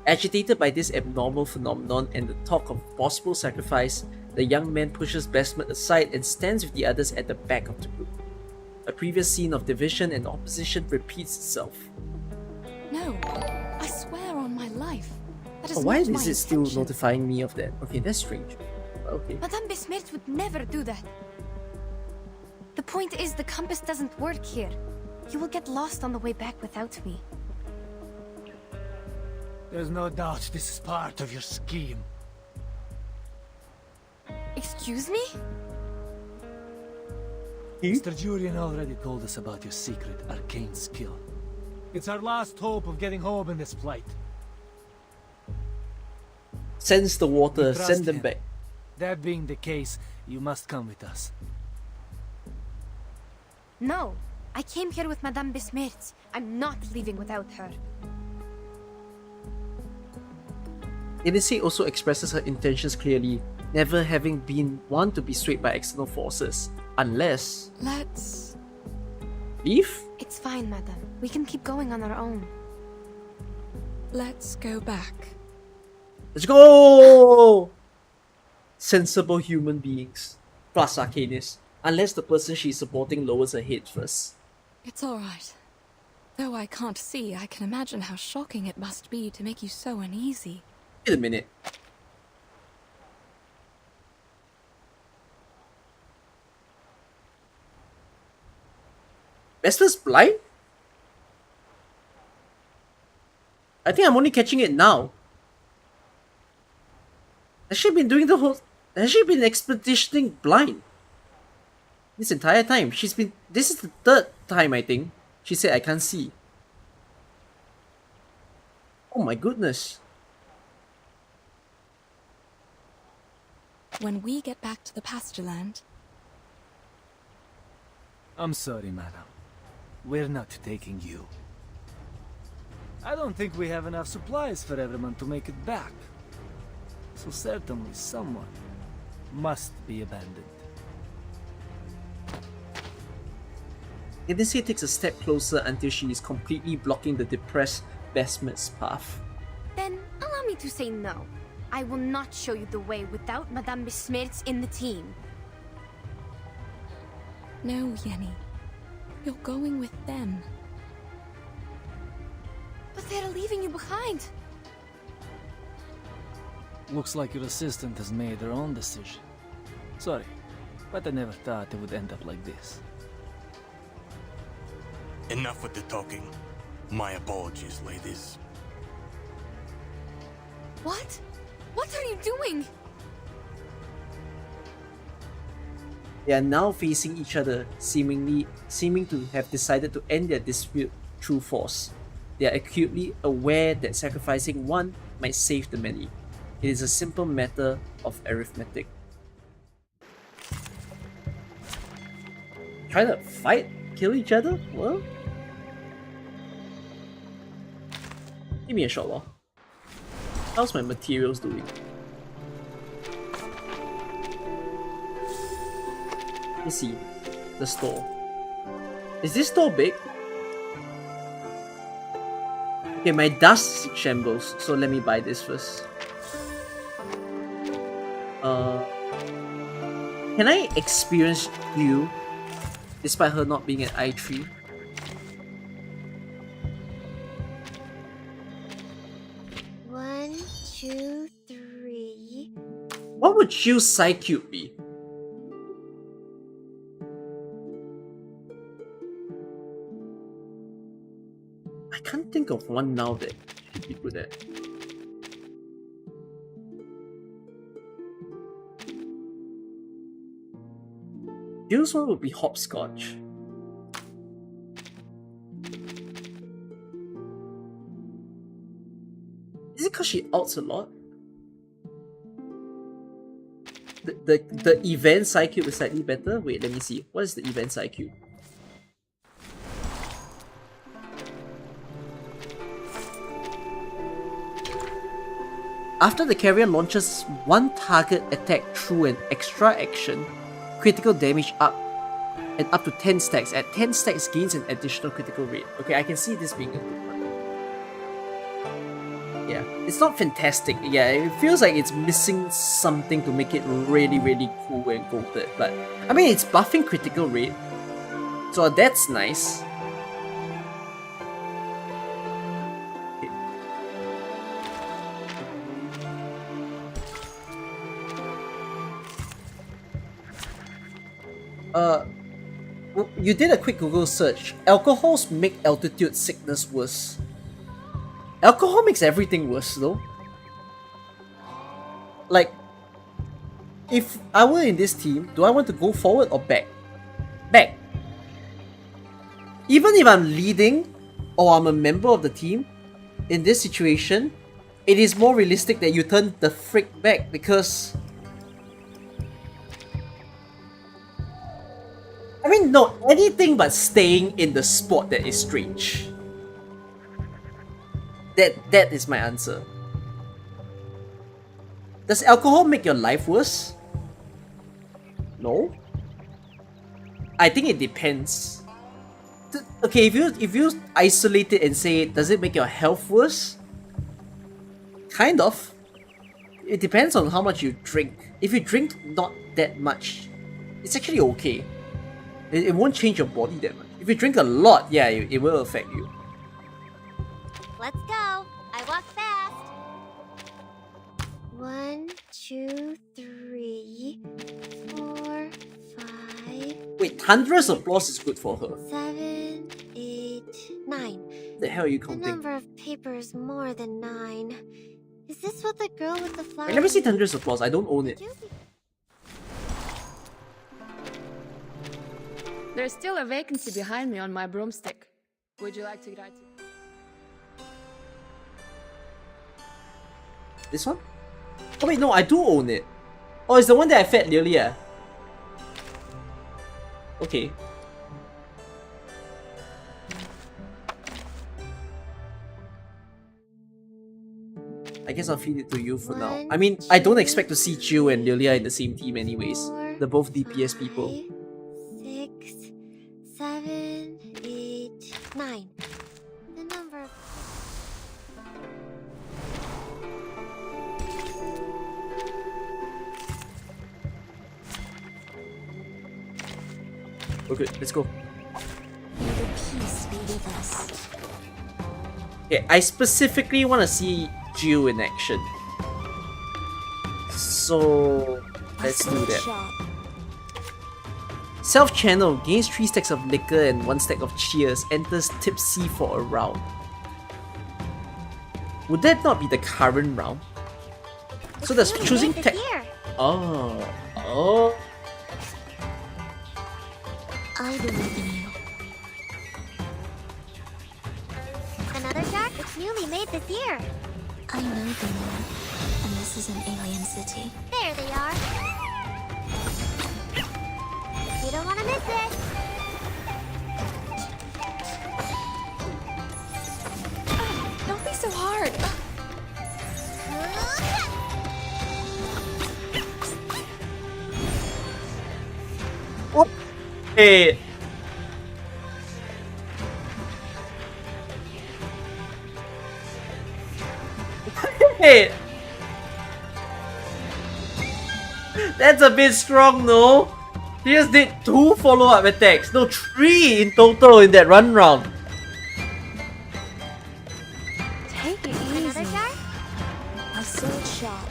Agitated by this abnormal phenomenon and the talk of possible sacrifice, the young man pushes Bestman aside and stands with the others at the back of the group. A previous scene of division and opposition repeats itself. No, I swear on my life. That is Oh, why not my is it still intention. notifying me of that? Okay, that's strange. Okay. Madame Besmirch would never do that. The point is, the compass doesn't work here. You will get lost on the way back without me. There's no doubt this is part of your scheme. Excuse me? Mr. Jurian already told us about your secret arcane skill. It's our last hope of getting home in this plight. Sense the water, We trust send them him. back. That being the case, you must come with us. No, I came here with Madame Besmirch. I'm not leaving without her. Niangzi also expresses her intentions clearly, never having been one to be swayed by external forces, unless... Let's... leave? It's fine, madam. We can keep going on our own. Let's go back. Let's go! Sensible human beings. Plus Arcanists. Unless the person she's supporting lowers her head first. It's alright. Though I can't see, I can imagine how shocking it must be to make you so uneasy. Wait a minute. Vesper's blind? I think I'm only catching it now. Has she been doing the whole... Has she been expeditioning blind? This entire time. She's been... This is the third time, I think. She said I can't see. Oh my goodness. When we get back to the pasture land... I'm sorry, madam. We're not taking you. I don't think we have enough supplies for everyone to make it back. So certainly someone must be abandoned. Niangzi takes a step closer until she is completely blocking the depressed Besmir's path. Then allow me to say no. I will not show you the way without Madame Besmirch in the team. No, Yenny. You're going with them. But they're leaving you behind. Looks like your assistant has made her own decision. Sorry, but I never thought it would end up like this. Enough with the talking. My apologies, ladies. What? What are you doing? They are now facing each other, seeming to have decided to end their dispute through force. They are acutely aware that sacrificing one might save the many. It is a simple matter of arithmetic. Try to fight? Kill each other? What? Give me a shot, lol. How's my materials doing? Let me see. The store. Is this store big? Okay, my dust is in shambles, so let me buy this first. Can I experience you despite her not being at I3? One, two, three. What would Chill's Psycube be? I can't think of one now that should be good at. Chill's one would be hopscotch. Is it because she outs a lot? The event Psycube is slightly better? Wait, let me see. What is the event Psycube? After the carrier launches one target attack through an extra action, critical damage up and up to 10 stacks. At 10 stacks gains an additional critical rate. Okay, I can see this being a good one. Yeah, it's not fantastic. Yeah, it feels like it's missing something to make it really, really cool and goated. But, I mean, it's buffing critical rate. So that's nice. You did a quick Google search. Alcohols make altitude sickness worse. Alcohol makes everything worse though. Like, if I were in this team, do I want to go forward or back? Back. Even if I'm leading or I'm a member of the team, in this situation, it is more realistic that you turn the frick back because... I mean, no, anything but staying in the spot that is strange. That is my answer. Does alcohol make your life worse? No. I think it depends. Okay, if you isolate it and say, does it make your health worse? Kind of. It depends on how much you drink. If you drink not that much, it's actually okay. It won't change your body that much. If you drink a lot, yeah, it will affect you. Let's go. I walk fast. 1, 2, 3, 4, 5. Wait, Tandra's applause is good for her. 7, 8, 9. The hell are you The counting? number of papers more than 9. Is this what the girl with the flower? I never see Tandra's applause. I don't own it. There's still a vacancy behind me on my broomstick. Would you like to write it? This one? Oh wait, no, I do own it. Oh, it's the one that I fed earlier. Okay. I guess I'll feed it to you for now. I mean, I don't expect to see Chiu and Lilia in the same team anyways. They're both DPS people. 6, 7, 8, 9. The number of... Okay, let's go. May the peace be with us. Okay, I specifically want to see Jill in action. So let's do that. Self-channel gains 3 stacks of liquor and 1 stack of cheers. Enters tipsy for a round. Would that not be the current round? So that's choosing tech. Oh. I believe in you. Another shark? It's newly made this year. I know them all, and this is an alien city. There they are. You don't want to miss it. Don't be so hard. Hey. Hey. That's a bit strong, no? He just did 2 follow-up attacks. No, 3 in total in that run round. Take it easy. A sword shot.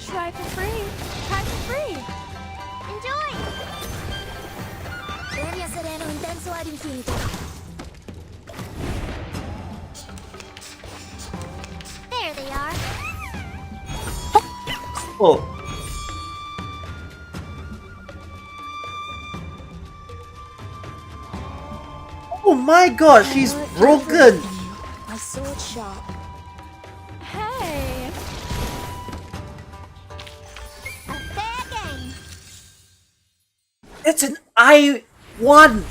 Try for free. Try for free. Enjoy. Premio sereno intenso ad infinito. There they are. Oh. Oh my god, she's broken! A sword shot. Hey! A fair game. That's an I-1!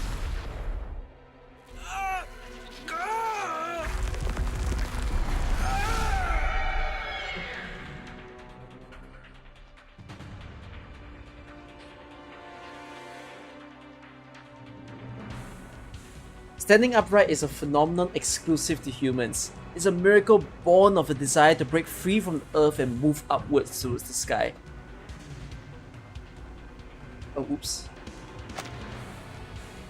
Standing upright is a phenomenon exclusive to humans. It's a miracle born of a desire to break free from the earth and move upwards towards the sky. Oh, oops.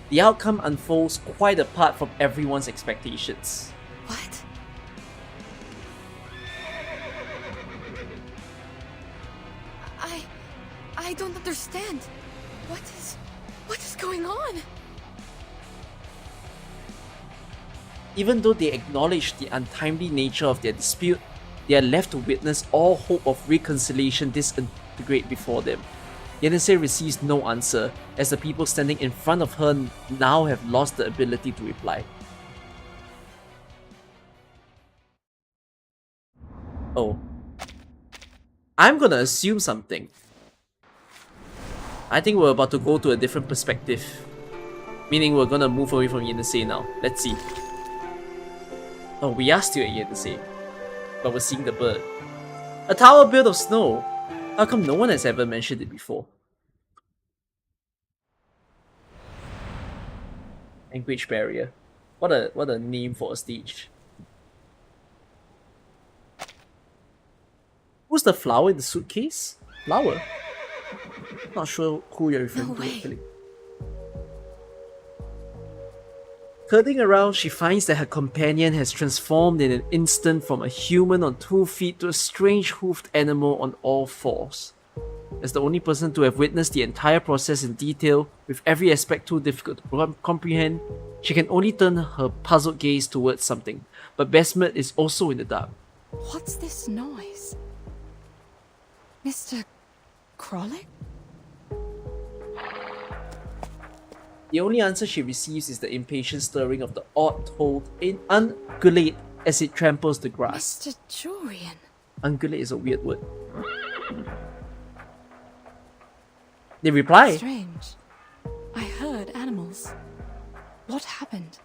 The outcome unfolds quite apart from everyone's expectations. What? I don't understand. What is going on? Even though they acknowledge the untimely nature of their dispute, they are left to witness all hope of reconciliation disintegrate before them. Yenese receives no answer, as the people standing in front of her now have lost the ability to reply. Oh. I'm gonna assume something. I think we're about to go to a different perspective. Meaning we're gonna move away from Yenese now. Let's see. Oh, we are still at Yenese, but we're seeing the bird. A tower built of snow. How come no one has ever mentioned it before? Language barrier. What a name for a stage. Who's the flower in the suitcase? Flower? Not sure who you're referring to actually. Curling around, she finds that her companion has transformed in an instant from a human on 2 feet to a strange hoofed animal on all 4s. As the only person to have witnessed the entire process in detail, with every aspect too difficult to comprehend, she can only turn her puzzled gaze towards something. But Besmet is also in the dark. What's this noise? Mr. Krolek? The only answer she receives is the impatient stirring of the odd toad in ungulate as it tramples the grass. Mr. Jorian. Ungulate is a weird word. They reply. Strange. I heard animals. What happened?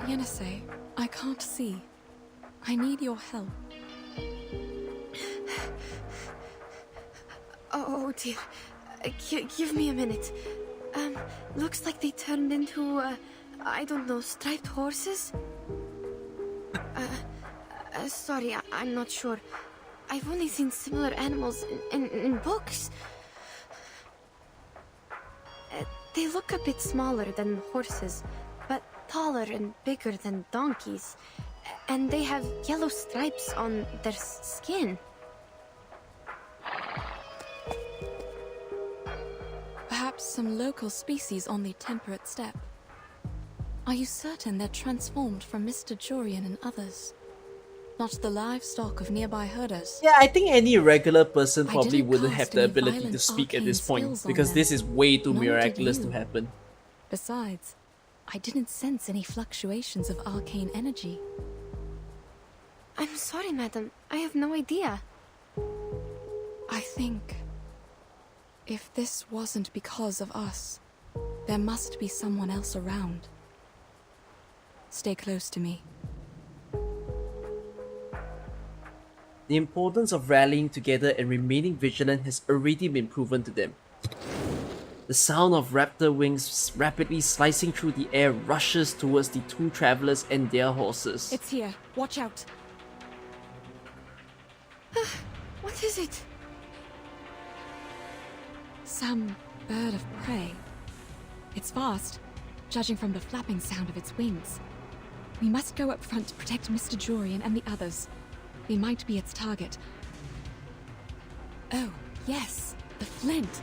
Yenese, I can't see. I need your help. Oh dear. Give me a minute. Looks like they turned into, I don't know, striped horses? Sorry, I'm not sure. I've only seen similar animals in books. They look a bit smaller than horses, but taller and bigger than donkeys, and they have yellow stripes on their skin. Perhaps some local species on the temperate steppe. Are you certain they're transformed from Mr. Jorian and others? Not the livestock of nearby herders? Yeah, I think any regular person probably didn't wouldn't have cast the any ability to violent speak at arcane this point, spells on because them. this is way too Nor did miraculous you. to happen. Besides, I didn't sense any fluctuations of arcane energy. I'm sorry, madam. I have no idea. I think if this wasn't because of us, there must be someone else around. Stay close to me. The importance of rallying together and remaining vigilant has already been proven to them. The sound of raptor wings rapidly slicing through the air rushes towards the two travelers and their horses. It's here. Watch out. What is it? Some bird of prey. It's fast, judging from the flapping sound of its wings. We must go up front to protect Mr. Jorian and the others. They might be its target. Oh, yes, the flint.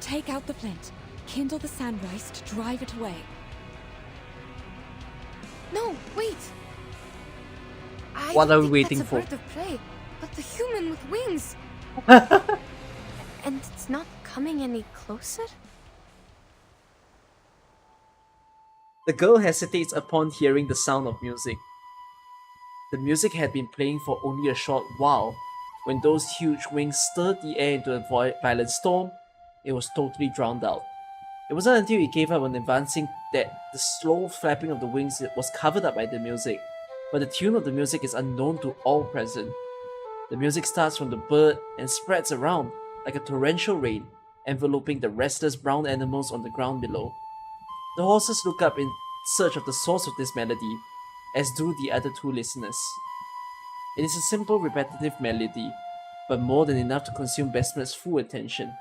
Take out the flint. Kindle the sand rice to drive it away. No, wait. What are we think waiting that's a for? bird of prey, but the human with wings. And it's not coming any closer? The girl hesitates upon hearing the sound of music. The music had been playing for only a short while. When those huge wings stirred the air into a violent storm, it was totally drowned out. It wasn't until he gave up on advancing that the slow flapping of the wings was covered up by the music, but the tune of the music is unknown to all present. The music starts from the bird and spreads around like a torrential rain, enveloping the restless brown animals on the ground below. The horses look up in search of the source of this melody, as do the other two listeners. It is a simple, repetitive melody, but more than enough to consume Besmet's full attention.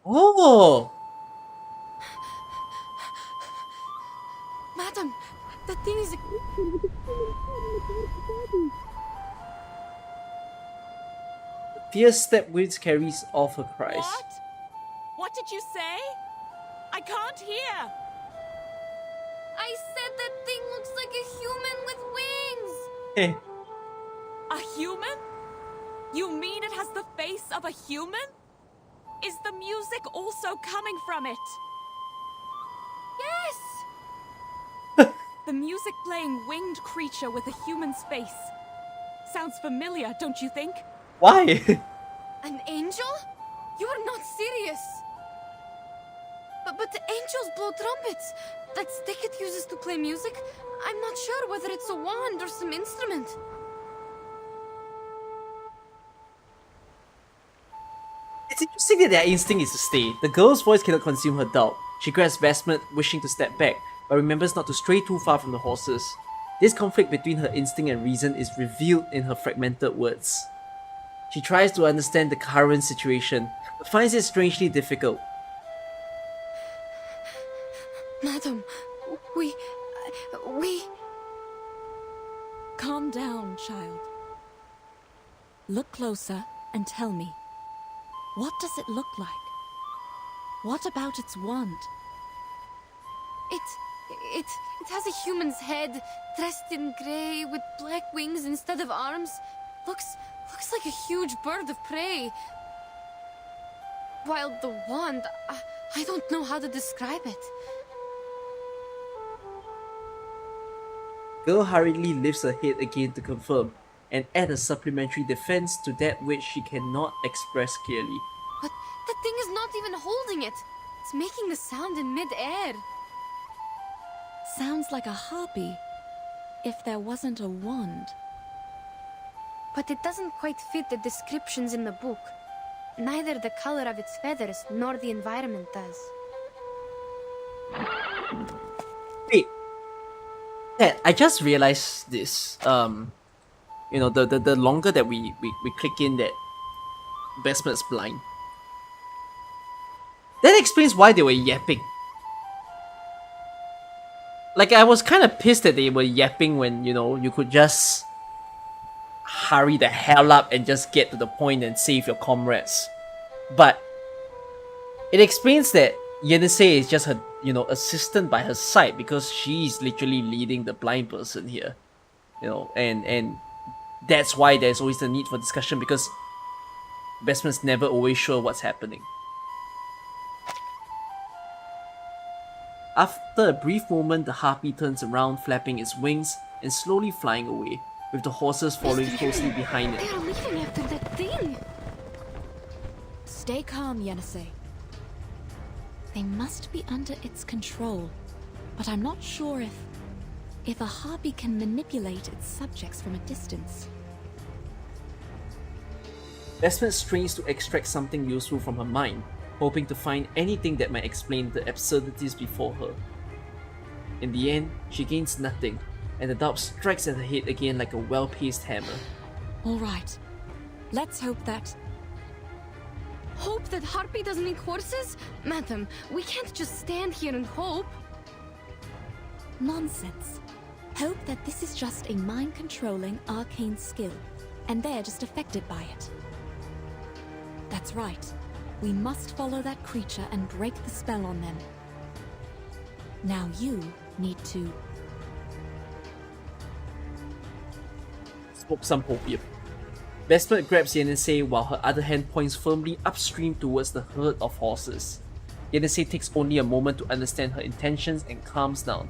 Oh! Madam, that thing is Fierce step winds carries off her cries. What? What did you say? I can't hear. I said that thing looks like a human with wings. Hey, A human? You mean it has the face of a human? Is the music also coming from it? Yes! The music playing winged creature with a human's face. Sounds familiar, don't you think? why? an angel? You are not serious. But the angels blow trumpets. That stick it uses to play music. I'm not sure whether it's a wand or some instrument. It's interesting that their instinct is to stay. The girl's voice cannot consume her doubt. She grasps Besmet, wishing to step back, but remembers not to stray too far from the horses. This conflict between her instinct and reason is revealed in her fragmented words. She tries to understand the current situation, but finds it strangely difficult. Madam, we... Calm down, child. Look closer and tell me. What does it look like? What about its wand? It has a human's head, dressed in grey, with black wings instead of arms. Looks like a huge bird of prey. While the wand, I don't know how to describe it. Girl hurriedly lifts her head again to confirm, and add a supplementary defense to that which she cannot express clearly. But that thing is not even holding it. It's making the sound in mid-air. Sounds like a harpy, if there wasn't a wand. But it doesn't quite fit the descriptions in the book. Neither the color of its feathers nor the environment does. Wait, Yeah, I just realized this. You know, the longer that we click in that Bestman's blind. That explains why they were yapping. Like, I was kind of pissed that they were yapping when, you know, you could just hurry the hell up and just get to the point and save your comrades. But it explains that Yenisei is just her, you know, assistant by her side because she's literally leading the blind person here. You know, and that's why there's always the need for discussion because Bestman's never always sure what's happening. After a brief moment, the Harpy turns around, flapping its wings and slowly flying away, with the horses following closely behind it. They are leaving after that thing! Stay calm, Yenisei. They must be under its control, but I'm not sure if a Harpy can manipulate its subjects from a distance. Bestman strains to extract something useful from her mind, hoping to find anything that might explain the absurdities before her. In the end, she gains nothing, and the doubt strikes at her head again like a well-paced hammer. Alright, let's hope that... Hope that Harpy doesn't need horses? Madam, we can't just stand here and hope. Nonsense. Hope that this is just a mind-controlling arcane skill, and they're just affected by it. That's right. We must follow that creature and break the spell on them. Now you need to... Smoke some opium. Bestman grabs Yenisei while her other hand points firmly upstream towards the herd of horses. Yenisei takes only a moment to understand her intentions and calms down.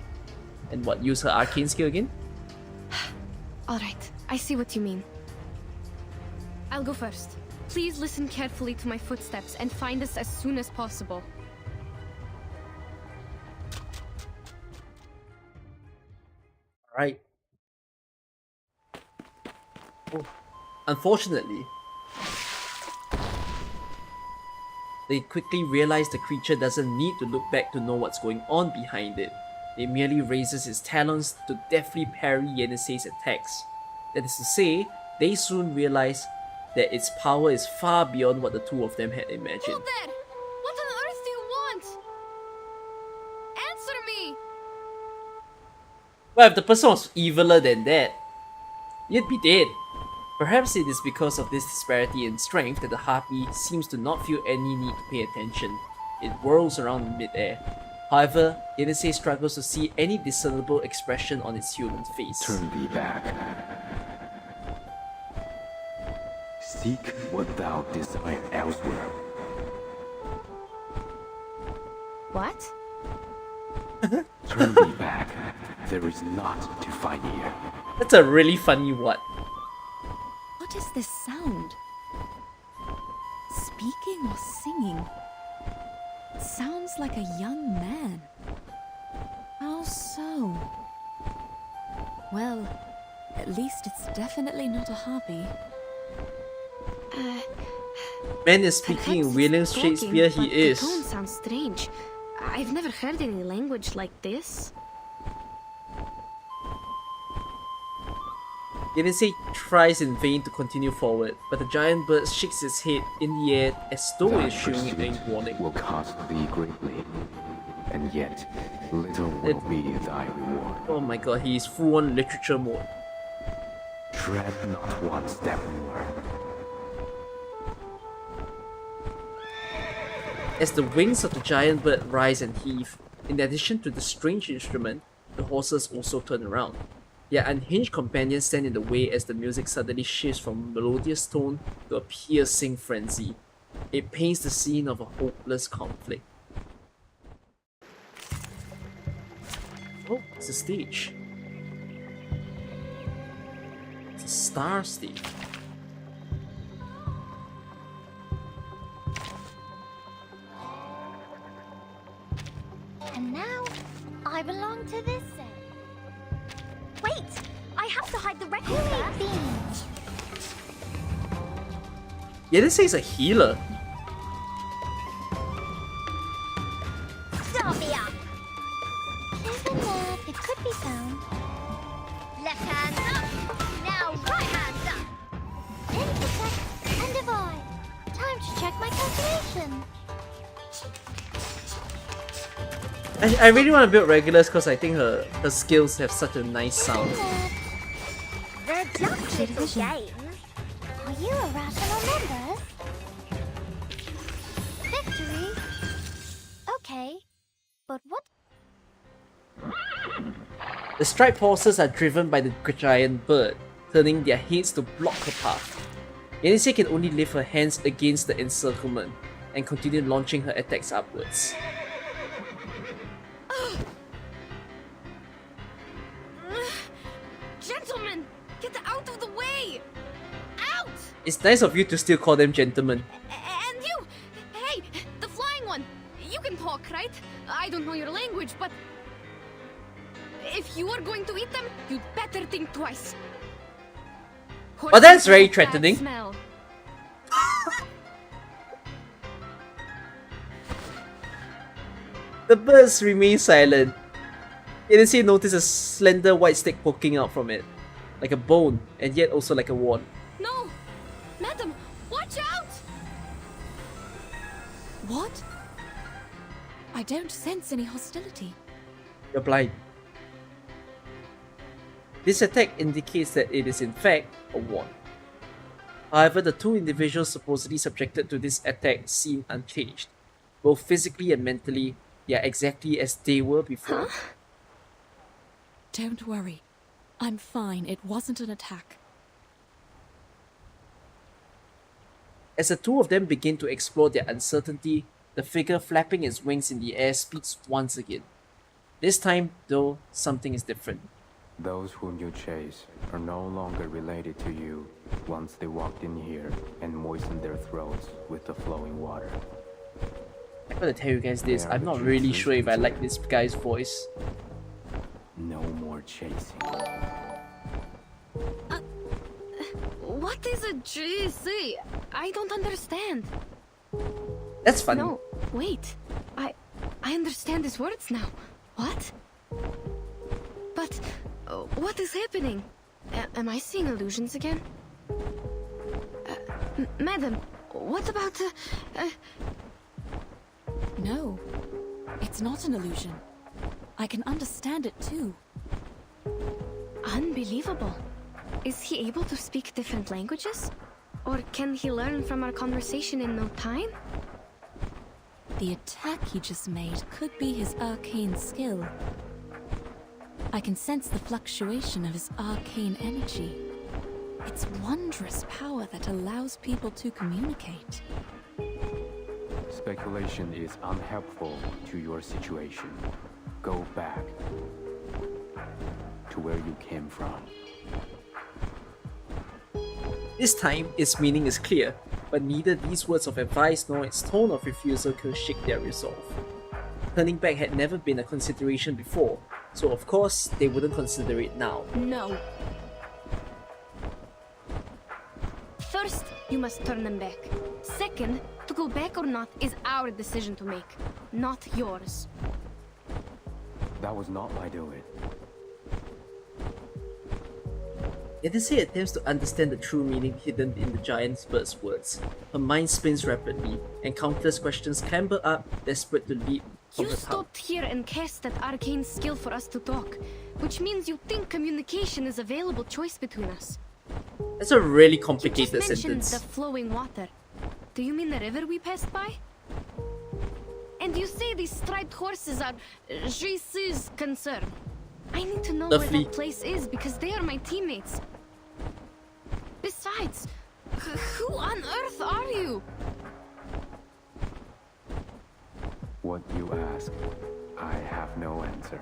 And what, use her arcane skill again? Alright, I see what you mean. I'll go first. Please listen carefully to my footsteps and find us as soon as possible. Alright. Oh. Unfortunately, they quickly realize the creature doesn't need to look back to know what's going on behind it. It merely raises its talons to deftly parry Yenisei's attacks. That is to say, they soon realize that its power is far beyond what the two of them had imagined. Hold there! What on earth do you want? Answer me! Well, if the person was eviler than that, you'd be dead. Perhaps it is because of this disparity in strength that the Harpy seems to not feel any need to pay attention. It whirls around in midair. However, Yenisei struggles to see any discernible expression on its human face. Turn thee back. Seek what thou desire elsewhere. What? Turn thee back. There is naught to find here. That's a really funny what. What is this sound? Speaking or singing? It sounds like a young man. How so? Well, at least it's definitely not a Harpy. Man is speaking in William Shakespeare, he is. The tone sounds strange. I've never heard any language like this. Yenisei tries in vain to continue forward, but the giant bird shakes its head in the air as though it is showing a warning. Will cost thee greatly, and yet little will be thy reward. Oh my god, he is full on literature mode. Tread not one step more. As the wings of the giant bird rise and heave, in addition to the strange instrument, the horses also turn around. Their unhinged companions stand in the way as the music suddenly shifts from a melodious tone to a piercing frenzy. It paints the scene of a hopeless conflict. Oh, it's a stage. It's a star stage. And now, I belong to this set. Wait! I have to hide the record first. Yenisei is a healer. Sylvia! Isn't that it could be found? I really want to build regulars because I think her skills have such a nice sound. They're just little games. Are you irrational members? Victory? Okay, but what? The striped horses are driven by the giant bird, turning their heads to block her path. Niangzi can only lift her hands against the encirclement and continue launching her attacks upwards. Gentlemen, get out of the way! Out! It's nice of you to still call them gentlemen. And you! Hey, the flying one! You can talk, right? I don't know your language, but if you are going to eat them, you'd better think twice. Oh, that's very threatening. Smell. The birds remain silent. Niangzi notices a slender white stick poking out from it, like a bone, and yet also like a wand. No! Madam, watch out! What? I don't sense any hostility. You're blind. This attack indicates that it is in fact a wand. However, the two individuals supposedly subjected to this attack seem unchanged. Both physically and mentally, they are exactly as they were before. Huh? Don't worry. I'm fine. It wasn't an attack. As the two of them begin to explore their uncertainty, the figure flapping its wings in the air speaks once again. This time, though, something is different. Those whom you chase are no longer related to you once they walked in here and moistened their throats with the flowing water. I'm gonna tell you guys this, I'm not really sure if I like this guy's voice. No more chasing. What is a GC? I don't understand. That's funny. No, wait. I understand his words now. What? But what is happening? Am I seeing illusions again? Madam, what about No, it's not an illusion. I can understand it too. Unbelievable. Is he able to speak different languages? Or can he learn from our conversation in no time? The attack he just made could be his arcane skill. I can sense the fluctuation of his arcane energy. It's wondrous power that allows people to communicate. Speculation is unhelpful to your situation. Go back to where you came from. This time, its meaning is clear, but neither these words of advice nor its tone of refusal could shake their resolve. Turning back had never been a consideration before, so of course, they wouldn't consider it now. No. First, you must turn them back. Second, to go back or not is our decision to make, not yours. That was not my doing. Niangzi attempts to understand the true meaning hidden in the giant bird's words. Her mind spins rapidly, and countless questions clamber up, desperate to leap from You her tongue. stopped here and cast that arcane skill for us to talk, which means you think communication is a available choice between us. That's a really You complicated just mentioned sentence. the flowing water. Do you mean the river we passed by? And you say these striped horses are JC's concern. I need to know where Lovely. that place is because they are my teammates. Besides, who on earth are you? What you ask, I have no answer.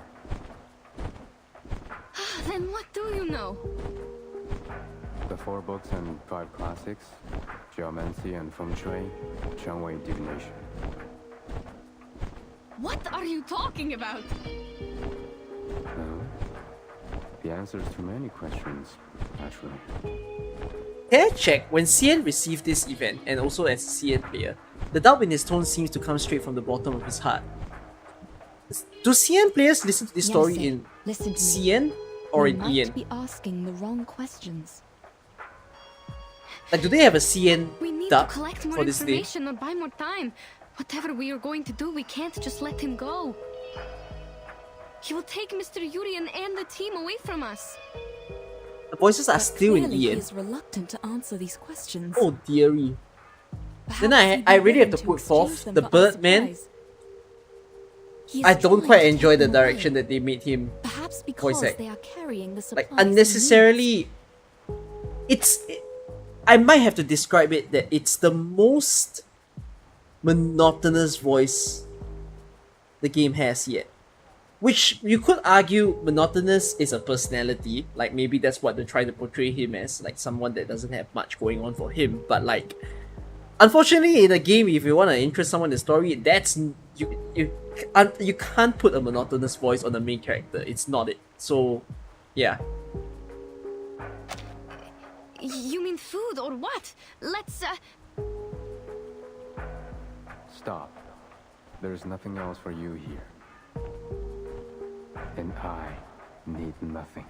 Then what do you know? The 4 books and 5 classics, Geomancy and Feng Shui, Changwei Divination. What are you talking about? The answers to many questions, actually. Can I check, when CN received this event, and also as a CN player, the doubt in his tone seems to come straight from the bottom of his heart. Do CN players listen to this story Niangzi, in listen to me. CN or We in might EN? be asking the wrong questions. Like, do they have a CN We need dub to collect more for this day? information or buy more time. Whatever we are going to do, we can't just let him go. He will take Mr. Yurian and the team away from us. The voices are still in Clearly, he Ian. is reluctant to answer these questions. Oh dearie. Then Perhaps I he'd be really have willing to put exchange forth them the for our Birdman. supplies. He is I don't trying quite to enjoy take the them away. direction that they made him Perhaps voice because act. they are carrying the supplies Like he unnecessarily. I might have to describe it that it's the most monotonous voice the game has yet. Which you could argue monotonous is a personality, like maybe that's what they're trying to portray him as, like someone that doesn't have much going on for him, but like unfortunately in a game if you want to interest someone in the story, that's you can't put a monotonous voice on the main character, it's not it. So yeah. You mean food or what? Let's, Stop. There's nothing else for you here. And I need nothing.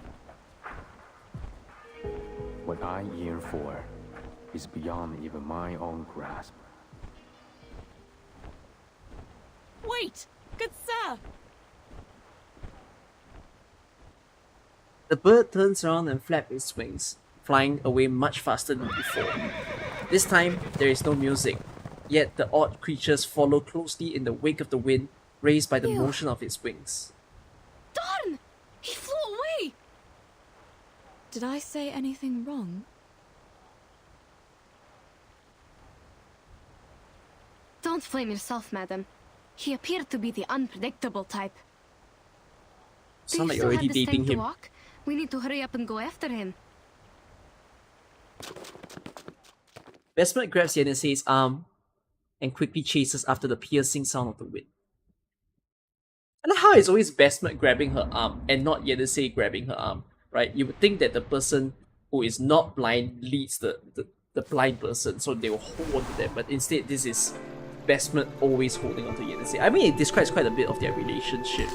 What I yearn for is beyond even my own grasp. Wait! Good sir! The bird turns around and flaps its wings, flying away much faster than before. This time, there is no music, yet the odd creatures follow closely in the wake of the wind raised by the motion of its wings. darn! He flew away! Did I say anything wrong? Don't blame yourself, madam. He appeared to be the unpredictable type. Do Sound you like still you're have already the strength dating to him. walk? We need to hurry up and go after him. Bestmet grabs Yennese's arm and quickly chases after the piercing sound of the wind. I like how it's always Bestmet grabbing her arm and not Yennese grabbing her arm, right? You would think that the person who is not blind leads the blind person, so they will hold on to them, but instead this is Bestmet always holding on to Yennese. I mean, it describes quite a bit of their relationship.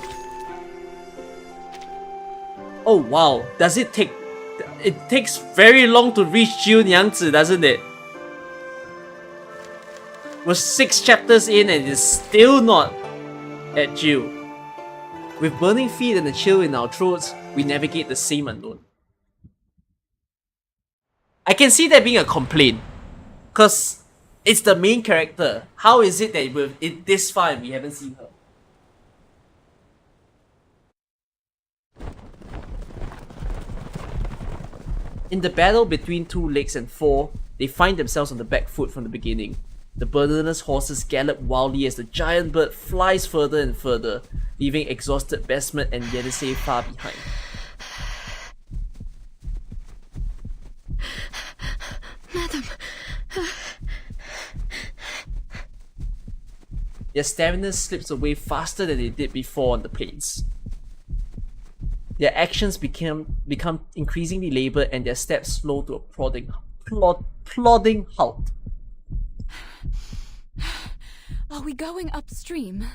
Oh wow, does it take... It takes very long to reach Niangzi, doesn't it? We're 6 chapters in and it's still not at Jiu. With burning feet and a chill in our throats, we navigate the same unknown. I can see that being a complaint, cause it's the main character. How is it that we're this far and we haven't seen her? In the battle between 2 legs and 4, they find themselves on the back foot from the beginning. The burdenless horses gallop wildly as the giant bird flies further and further, leaving exhausted Bestmet and Yennese far behind. Madam. Their stamina slips away faster than they did before on the plains. Their actions become increasingly labored and their steps slow to a plodding halt. Are we going upstream?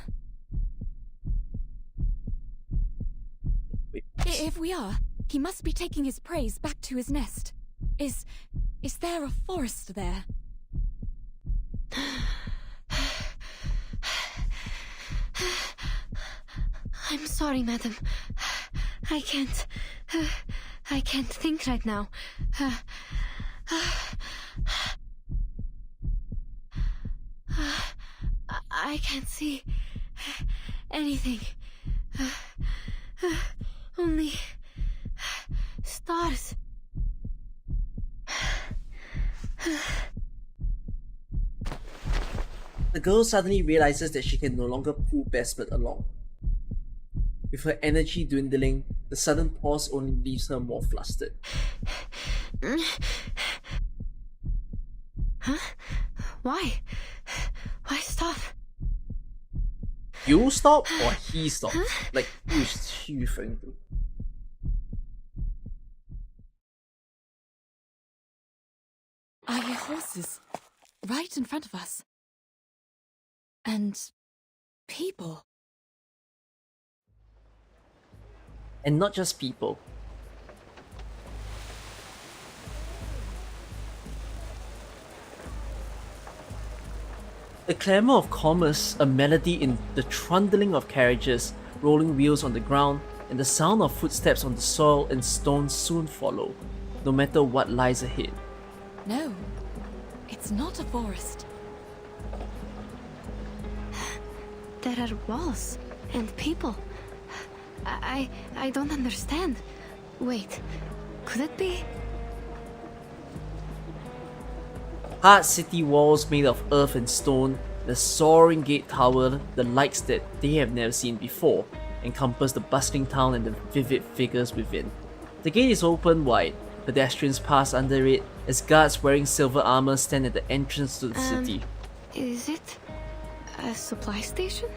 If we are, he must be taking his prey back to his nest. Is there a forest there? I'm sorry, madam. I can't think right now. I can't see anything. Only stars. The girl suddenly realizes that she can no longer pull Bestmet along. With her energy dwindling, the sudden pause only leaves her more flustered. Huh? Why? Why stop? You stop or he stops? Like, who is she referring to? I hear horses right in front of us. And people. And not just people. The clamour of commerce, a melody in the trundling of carriages, rolling wheels on the ground, and the sound of footsteps on the soil and stone soon follow, no matter what lies ahead. No, it's not a forest. There are walls and people. I don't understand. Wait, could it be? Hard city walls made of earth and stone, the soaring gate tower, the lights that they have never seen before, encompass the bustling town and the vivid figures within. The gate is open wide, pedestrians pass under it as guards wearing silver armor stand at the entrance to the city. Is it a supply station?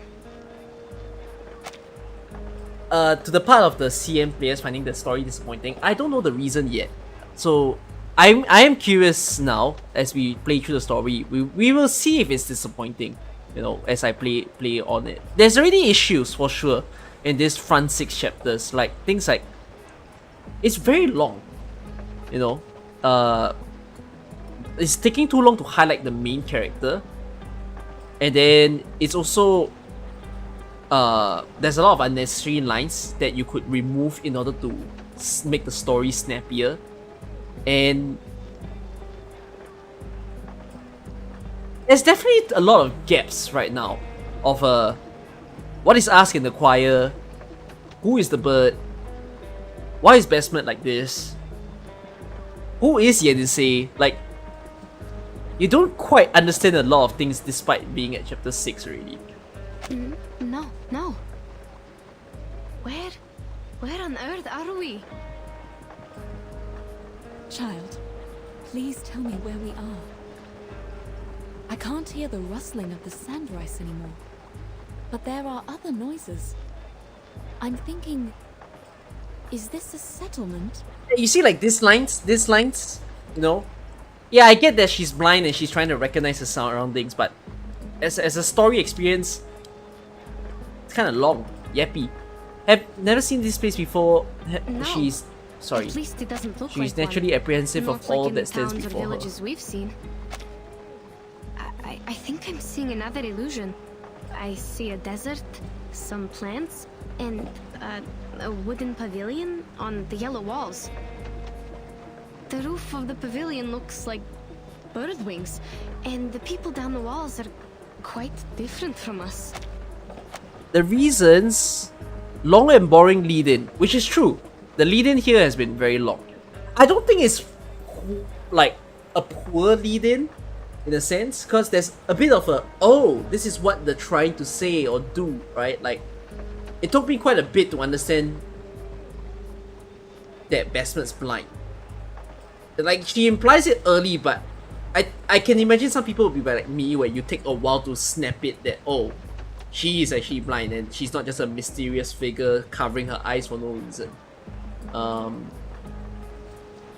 To the part of the CM players finding the story disappointing, I don't know the reason yet. So I am curious now as we play through the story. We will see if it's disappointing, you know, as I play on it. There's already issues for sure in these front 6 chapters, like things like it's very long, you know. It's taking too long to highlight the main character, and then it's also there's a lot of unnecessary lines that you could remove in order to make the story snappier. And there's definitely a lot of gaps right now of what is asked in the choir, who is the bird, why is Bestmet like this, who is Yenise. Like, you don't quite understand a lot of things despite being at chapter 6 already. No. Where on earth are we? Child, please tell me where we are. I can't hear the rustling of the sand rice anymore, but there are other noises. I'm thinking, is this a settlement? You see, like these lines, you know? Yeah, I get that she's blind and she's trying to recognize the surroundings, but as a story experience, it's kind of long, yappy. Have never seen this place before. No. She's sorry. At least it doesn't look She's like naturally one. apprehensive Not of like all in that the stands towns or before her. villages we've seen. I think I'm seeing another illusion. I see a desert, some plants, and a wooden pavilion on the yellow walls. The roof of the pavilion looks like bird wings, and the people down the walls are quite different from us. The reasons, long and boring lead-in, which is true. The lead-in here has been very long. I don't think it's like a poor lead-in in a sense, because there's a bit of a, oh, this is what they're trying to say or do, right? Like, it took me quite a bit to understand that Bestmet's blind. Like, she implies it early, but I can imagine some people will be like me, where you take a while to snap it that, oh, she is actually blind and she's not just a mysterious figure covering her eyes for no reason.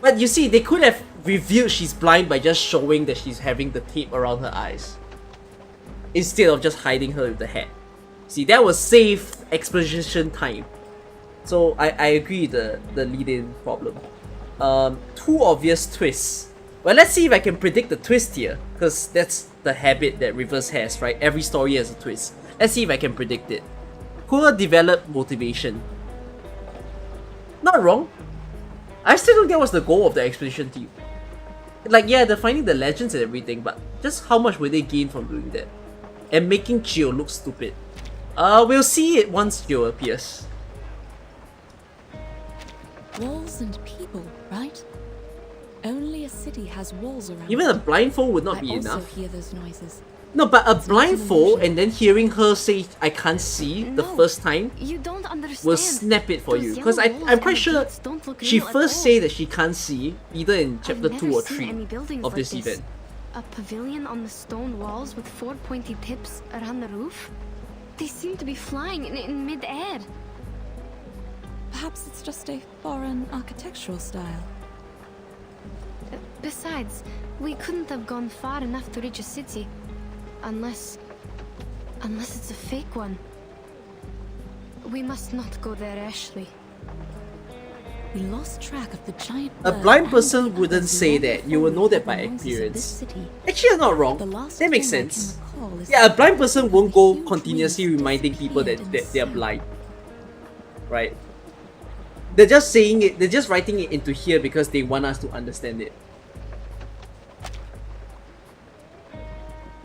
But you see, they could have revealed she's blind by just showing that she's having the tape around her eyes, instead of just hiding her with the hat. See, that was save exposition time. So I agree with the lead-in problem. Too obvious twists. Well, let's see if I can predict the twist here, because that's the habit that Rivers has, right? Every story has a twist. Let's see if I can predict it. Poor developed motivation. Not wrong. I still don't get what's the goal of the expedition team. Like, yeah, they're finding the legends and everything, but just how much will they gain from doing that? And making Geo look stupid. We'll see it once Geo appears. Walls and people, right? Only a city has walls around. Even a blindfold would not be I also enough. hear those noises. No, but a blindfold and then hearing her say I can't see the first time You don't understand. will snap it for Those you. Because yellow walls I'm quite and sure gates don't look she real at first all. say that she can't see either in chapter I've 2 never or seen 3 any buildings of like this event. A pavilion on the stone walls with 4 pointy tips around the roof? They seem to be flying in mid-air. Perhaps it's just a foreign architectural style. Besides, we couldn't have gone far enough to reach a city. Unless it's a fake one. We must not go there, Ashley. We lost track of the giant A bird blind and person the wouldn't others say long that. You will before know that by the noises of this experience. city. Actually, you're not wrong. The last That makes thing I can sense. recall is Yeah, a blind that person the won't go huge continuously wings reminding people that disappeared in they're the blind. right? They're just saying it, they're just writing it into here because they want us to understand it.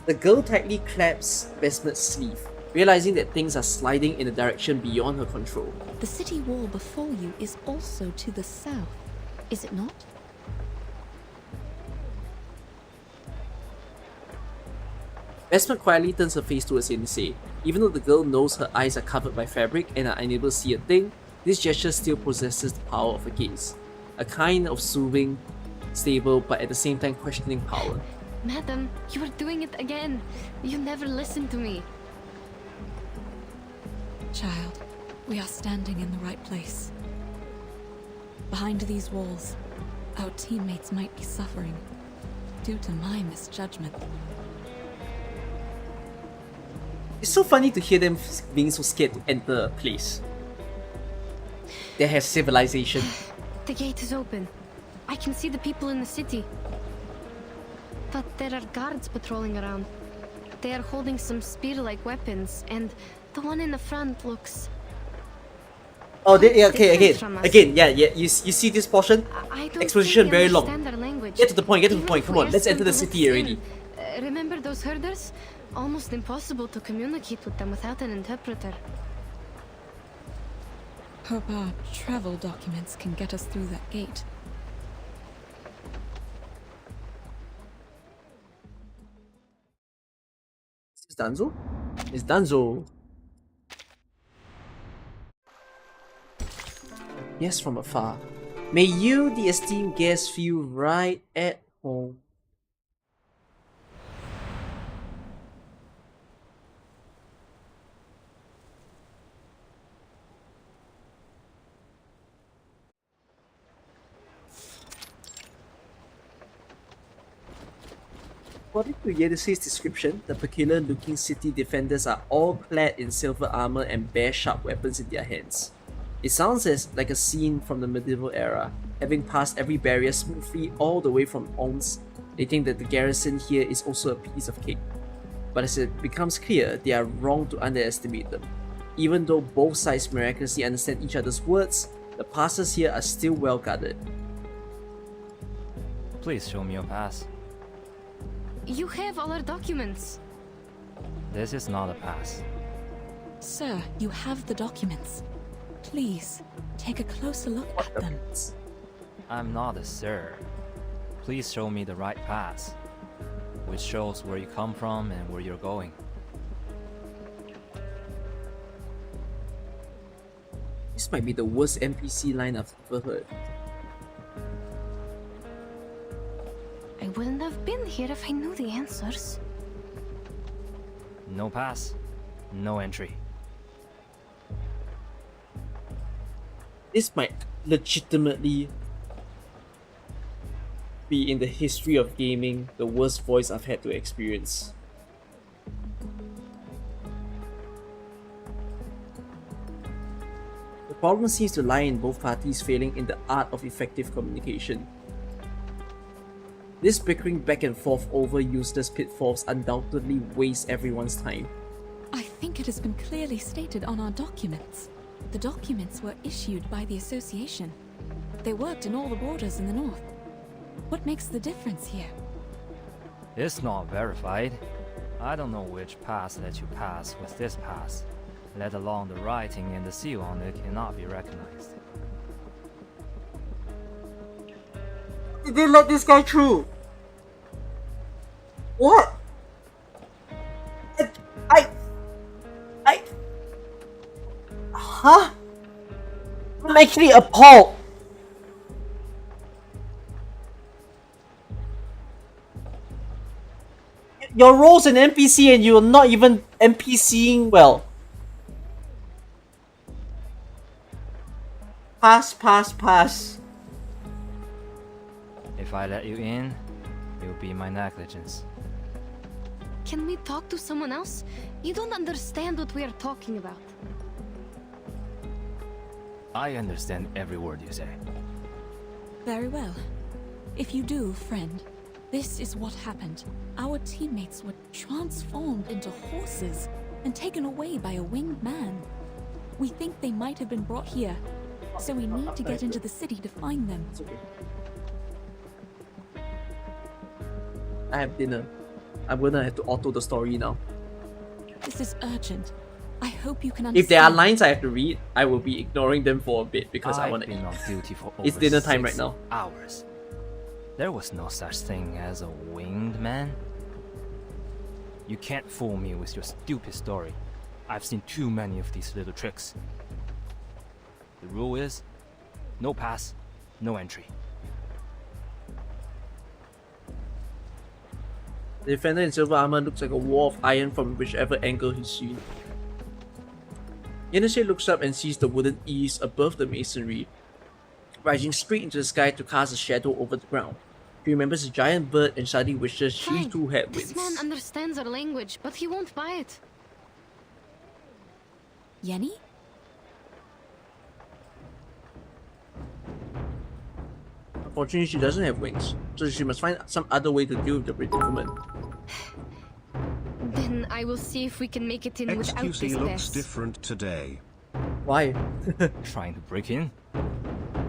The girl tightly claps Besmet's sleeve, realizing that things are sliding in a direction beyond her control. The city wall before you is also to the south, is it not? Besmet quietly turns her face towards him and says, even though the girl knows her eyes are covered by fabric and are unable to see a thing, this gesture still possesses the power of a gaze. A kind of soothing, stable, but at the same time questioning power. Madam, you are doing it again. You never listen to me. Child, we are standing in the right place. Behind these walls, our teammates might be suffering due to my misjudgment. It's so funny to hear them being so scared to enter a place that has civilization. The gate is open. I can see the people in the city. But there are guards patrolling around. They are holding some spear-like weapons, and the one in the front looks... Oh, yeah, okay, different again, yeah, you see this portion? I don't Exposition think they very long. understand our language. Get to the point, Even come if we on, let's ask enter them the to city let us already. in. Remember those herders? Almost impossible to communicate with them without an interpreter. Hope our travel documents can get us through that gate. Is Danzo? It's Danzo. Yes, from afar. May you, the esteemed guest, feel right at home. According to Yedisu's description, the peculiar-looking city defenders are all clad in silver armor and bear sharp weapons in their hands. It sounds like a scene from the medieval era, having passed every barrier smoothly all the way from Omsk. They think that the garrison here is also a piece of cake. But as it becomes clear, they are wrong to underestimate them. Even though both sides miraculously understand each other's words, the passes here are still well guarded. Please show me your pass. You have all our documents. This is not a pass. Sir, you have the documents. Please, take a closer look at them. I'm not a sir. Please show me the right pass, which shows where you come from and where you're going. This might be the worst NPC line I've ever heard. I wouldn't have been here if I knew the answers. No pass, no entry. This might legitimately be in the history of gaming the worst voice I've had to experience. The problem seems to lie in both parties failing in the art of effective communication. This bickering back and forth over useless pitfalls undoubtedly wastes everyone's time. I think it has been clearly stated on our documents. The documents were issued by the association. They worked in all the borders in the north. What makes the difference here? It's not verified. I don't know which pass let you pass with this pass, let alone the writing and the seal on it cannot be recognized. Did they let this guy through? What? Huh? I'm actually appalled. Your role's an NPC and you're not even NPCing well. Pass. If I let you in, it will be my negligence. Can we talk to someone else? You don't understand what we are talking about. I understand every word you say. Very well. If you do, friend, this is what happened. Our teammates were transformed into horses and taken away by a winged man. We think they might have been brought here, so we need to get into the city to find them. I have dinner. I'm gonna have to auto the story now. This is urgent. I hope you can understand. If there are lines I have to read, I will be ignoring them for a bit because I want to eat. I've been on duty for It's over dinner time 6 right now. hours. There was no such thing as a winged man. You can't fool me with your stupid story. I've seen too many of these little tricks. The rule is, no pass, no entry. The defender in silver armor looks like a wall of iron from whichever angle he's seen. Yenneche looks up and sees the wooden eaves above the masonry, rising straight into the sky to cast a shadow over the ground. She remembers a giant bird and suddenly wishes she too had wings. This man understands our language, but he won't buy it. Yenny? Unfortunately, she doesn't have wings, so she must find some other way to deal with the predicament. Then I will see if we can make it in without this XQC looks mess. different today. Why? Trying to break in?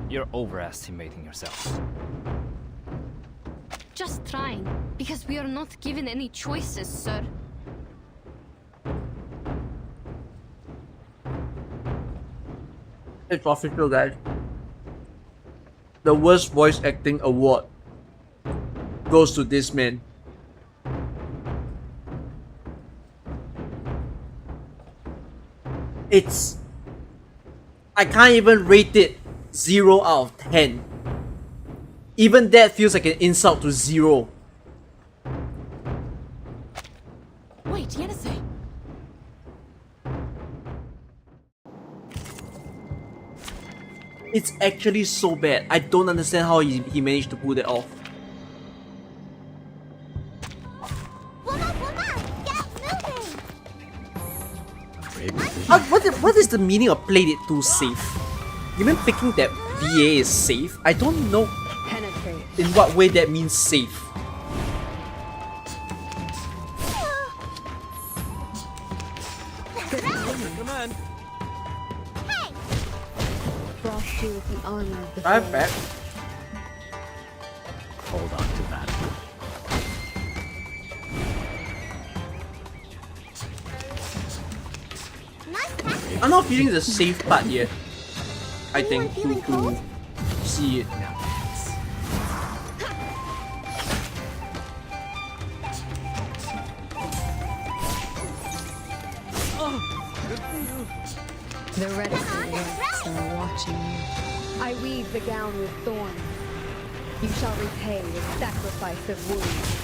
You're overestimating yourself. Just trying, because we are not given any choices, sir. It's official, guys. The worst voice acting award goes to this man. I can't even rate it 0 out of 10. Even that feels like an insult to 0. Wait, Yennefe. It's actually so bad. I don't understand how he managed to pull that off. What is the meaning of played it too safe? Even thinking that VA is safe, I don't know in what way that means safe. Come on. Frost you with the honor of the I'm flame. back. Hold on to that. I'm not feeling the safe part yet. I think to see it. The reticent ones are watching you. I weave the gown with thorns. You shall repay with sacrifice of wounds.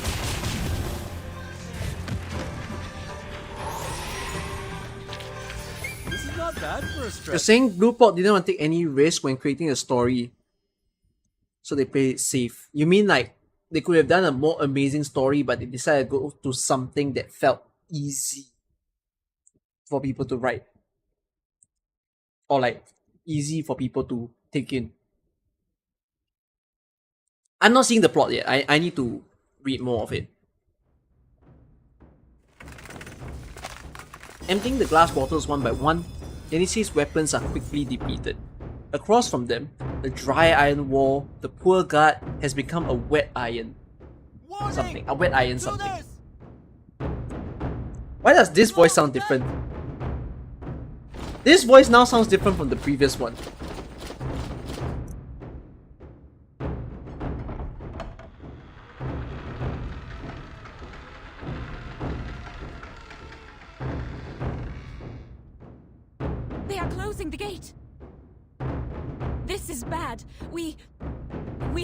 This is not bad for a You're stretch. saying Blueport didn't want to take any risk when creating a story, so they played it safe. You mean like they could have done a more amazing story, but they decided to go to something that felt easy for people to write, or like easy for people to take in. I'm not seeing the plot yet. I need to read more of it. Emptying the glass bottles one by one, Yennese's weapons are quickly depleted. Across from them, the dry iron wall, the poor guard has become a wet iron. Something. A wet iron something. Why does this voice sound different? This voice now sounds different from the previous one. They are closing the gate. This is bad. We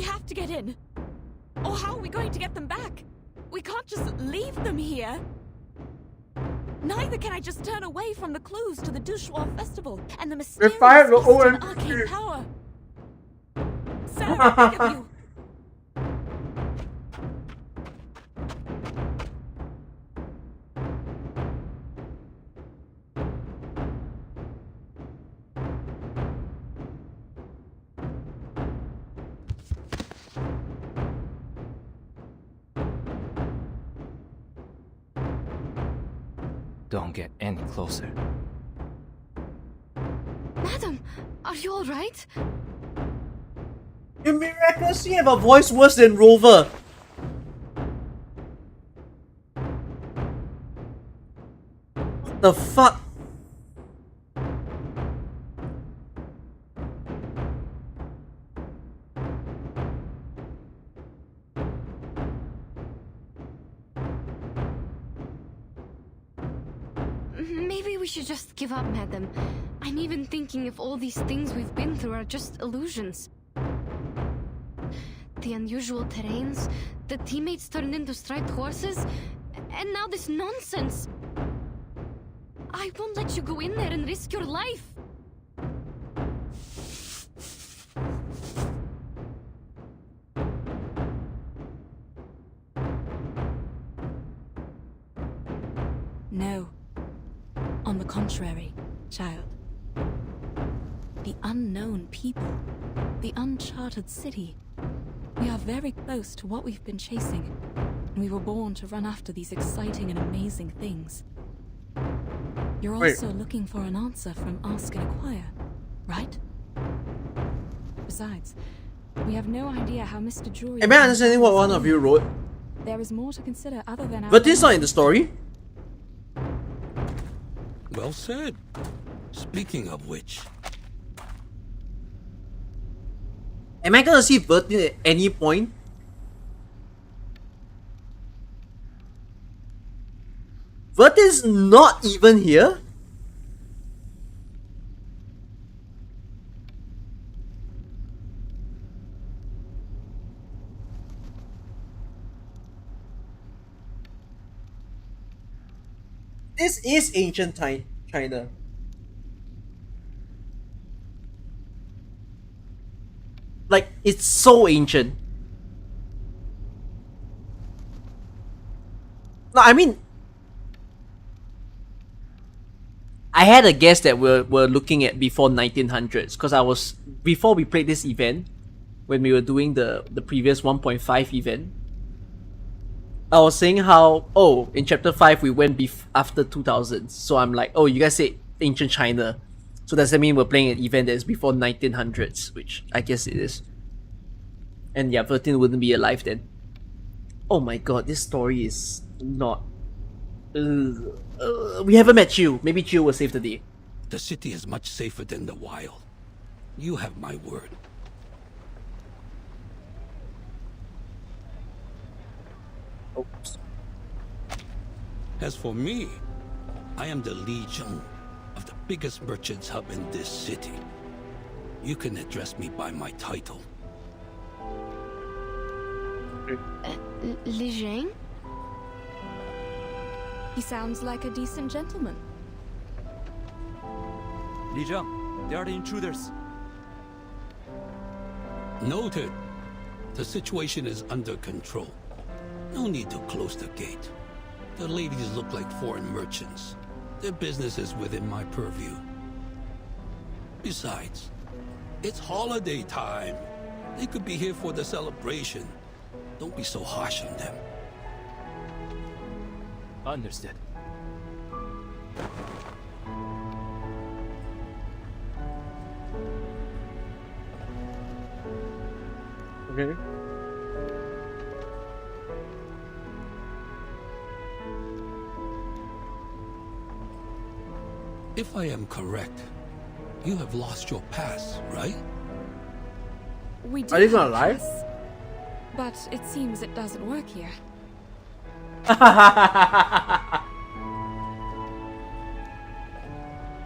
have to get in. Or how are we going to get them back? We can't just leave them here. Neither can I just turn away from the clues to the Douchois festival and the mysterious fire the Eastern OMG. arcane power. Sir, I beg of you. Don't get any closer. Are you alright? You miraculously have a voice worse than Rover. What the fuck? Maybe we should just give up, madam. I'm even thinking if all these things we've been through are just illusions. The unusual terrains, the teammates turned into striped horses, and now this nonsense. I won't let you go in there and risk your life. No. On the contrary, child. The unknown people, the uncharted city. We are very close to what we've been chasing. We were born to run after these exciting and amazing things. You're also looking for an answer from Ask and Acquire, right? Besides, we have no idea how Mr. Jury... Am I understanding what one of you wrote? There is more to consider other than our... But this is not in the story. Well said. Speaking of which... Am I gonna see Vertin at any point? Vertin's not even here? This is ancient China. Like, it's so ancient. No, I mean, I had a guess that we're looking at before 1900s, because I was, before we played this event, when we were doing the previous 1.5 event, I was saying how, oh, in chapter 5 we went after 2000s, so I'm like, oh, you guys said ancient China, so does that mean we're playing an event that is before 1900s, which I guess it is. And yeah, Vertin wouldn't be alive then. Oh my god, this story is not... we haven't met Chiu. Maybe Chiu will save the day. The city is much safer than the wild. You have my word. Oops. As for me, I am the Li Junu of the biggest merchants hub in this city. You can address me by my title. Li Zhang? He sounds like a decent gentleman. Li Zhang, they are the intruders. Noted. The situation is under control. No need to close the gate. The ladies look like foreign merchants. Their business is within my purview. Besides, it's holiday time. They could be here for the celebration. Don't be so harsh on them. Understood. Okay. If I am correct, you have lost your pass, right? We do Are you have gonna a lie? pass, but it seems it doesn't work here.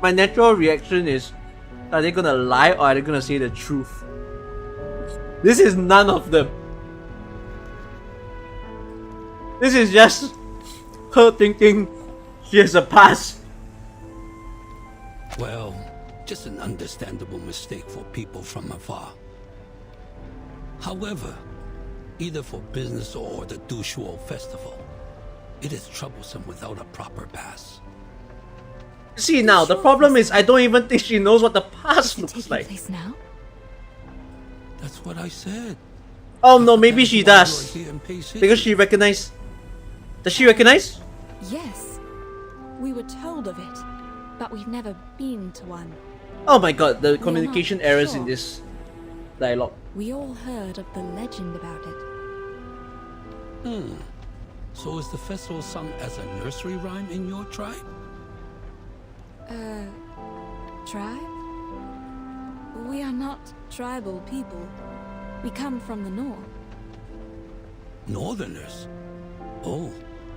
My natural reaction is, are they gonna lie or are they gonna say the truth? This is none of them. This is just her thinking she has a pass. Well, just an understandable mistake for people from afar. However, either for business or the Dushuo festival, it is troublesome without a proper pass. See now, the problem is I don't even think she knows what the pass looks like. Now? That's what I said. Oh no, maybe she does. You are here in Pay City. Because she recognized. Does she recognize? Yes. We were told of it, but we've never been to one. Oh my god, the communication errors in this dialogue. We all heard of the legend about it. So is the festival sung as a nursery rhyme in your tribe? Tribe? We are not tribal people. We come from the north. Northerners? Oh,